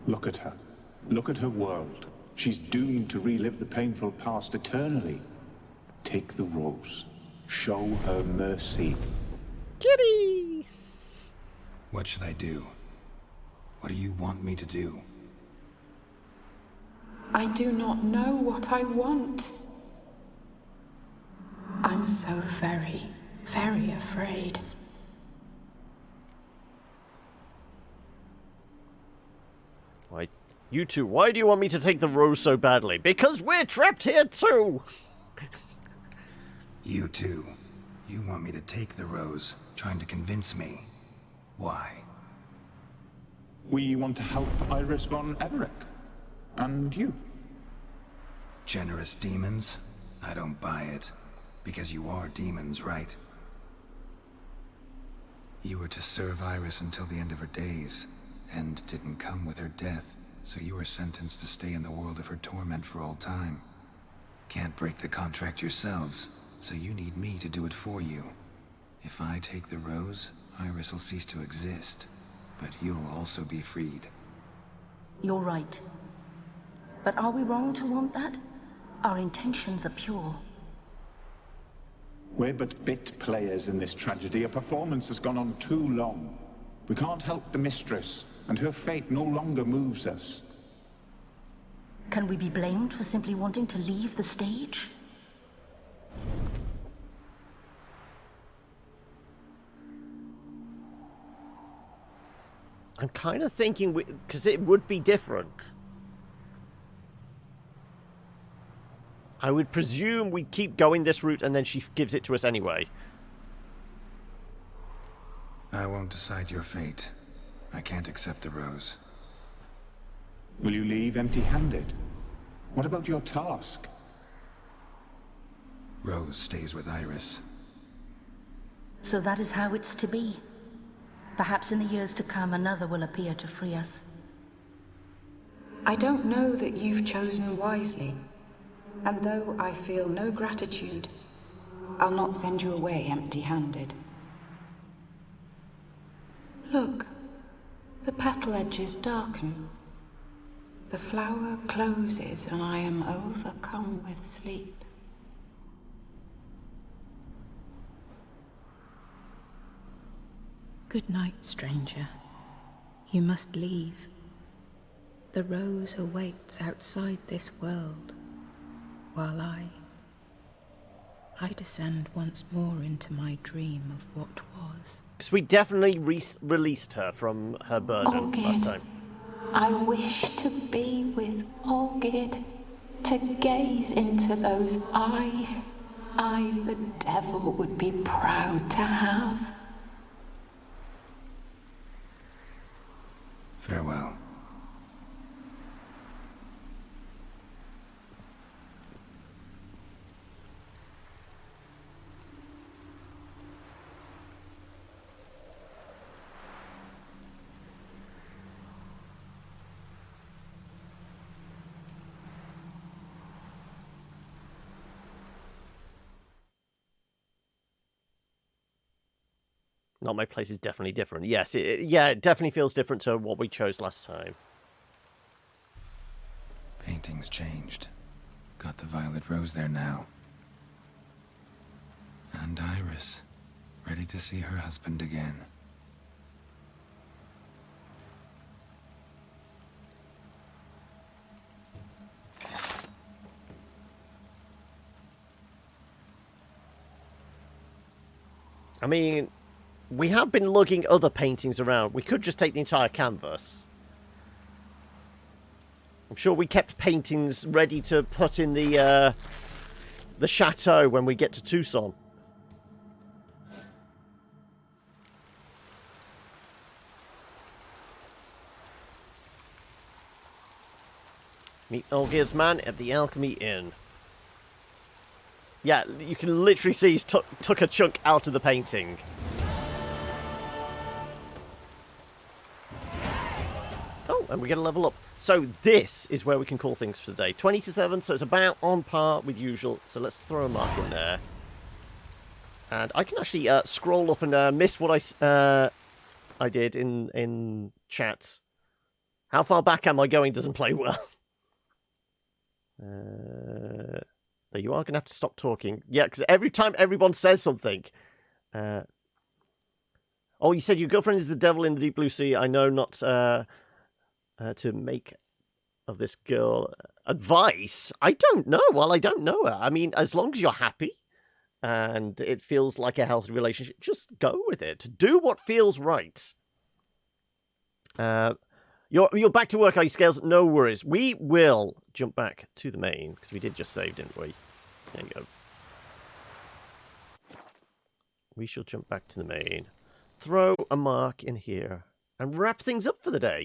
Look at her. Look at her world. She's doomed to relive the painful past eternally. Take the rose. Show her mercy. Kitty! What should I do? What do you want me to do? I do not know what I want. I'm so very, very afraid. Why, you two, why do you want me to take the rose so badly? Because we're trapped here too! You two. You want me to take the rose, trying to convince me. Why? We want to help Iris von Everett. And you. Generous demons? I don't buy it. Because you are demons, right? You were to serve Iris until the end of her days. End didn't come with her death, so you were sentenced to stay in the world of her torment for all time. Can't break the contract yourselves, so you need me to do it for you. If I take the rose, Iris will cease to exist, but you'll also be freed. You're right. But are we wrong to want that? Our intentions are pure. We're but bit players in this tragedy. A performance has gone on too long. We can't help the mistress, and her fate no longer moves us. Can we be blamed for simply wanting to leave the stage? I'm kind of thinking, because it would be different. I would presume we keep going this route and then she gives it to us anyway. I won't decide your fate. I can't accept the rose. Will you leave empty-handed? What about your task? Rose stays with Iris. So that is how it's to be. Perhaps in the years to come another will appear to free us. I don't know that you've chosen wisely. And though I feel no gratitude, I'll not send you away empty-handed. Look, the petal edges darken. The flower closes and I am overcome with sleep. Good night, stranger. You must leave. The rose awaits outside this world, while I descend once more into my dream of what was. Because we definitely released her from her burden last time. I wish to be with Olgierd, to gaze into those eyes, eyes the devil would be proud to have. Farewell. Not my place is definitely different. Yes, it definitely feels different to what we chose last time. Painting's changed. Got the violet rose there now. And Iris, ready to see her husband again. I mean, we have been lugging other paintings around. We could just take the entire canvas. I'm sure we kept paintings ready to put in the chateau when we get to Tucson. Meet Olgierd's man at the Alchemy Inn. Yeah, you can literally see he's took a chunk out of the painting. Oh, and we get a level up. So this is where we can call things for the day. 20 to 7, so it's about on par with usual. So let's throw a mark in there. And I can actually scroll up and miss what I did in chat. How far back am I going doesn't play well. You are going to have to stop talking. Yeah, because every time everyone says something... oh, you said your girlfriend is the devil in the deep blue sea. I know not to make of this girl advice. I don't know. Well, I don't know her. I mean, as long as you're happy and it feels like a healthy relationship, just go with it. Do what feels right. You're back to work, are you, Scales? No worries. We will jump back to the main, because we did just save, didn't we? There you go. We shall jump back to the main. Throw a mark in here. And wrap things up for the day.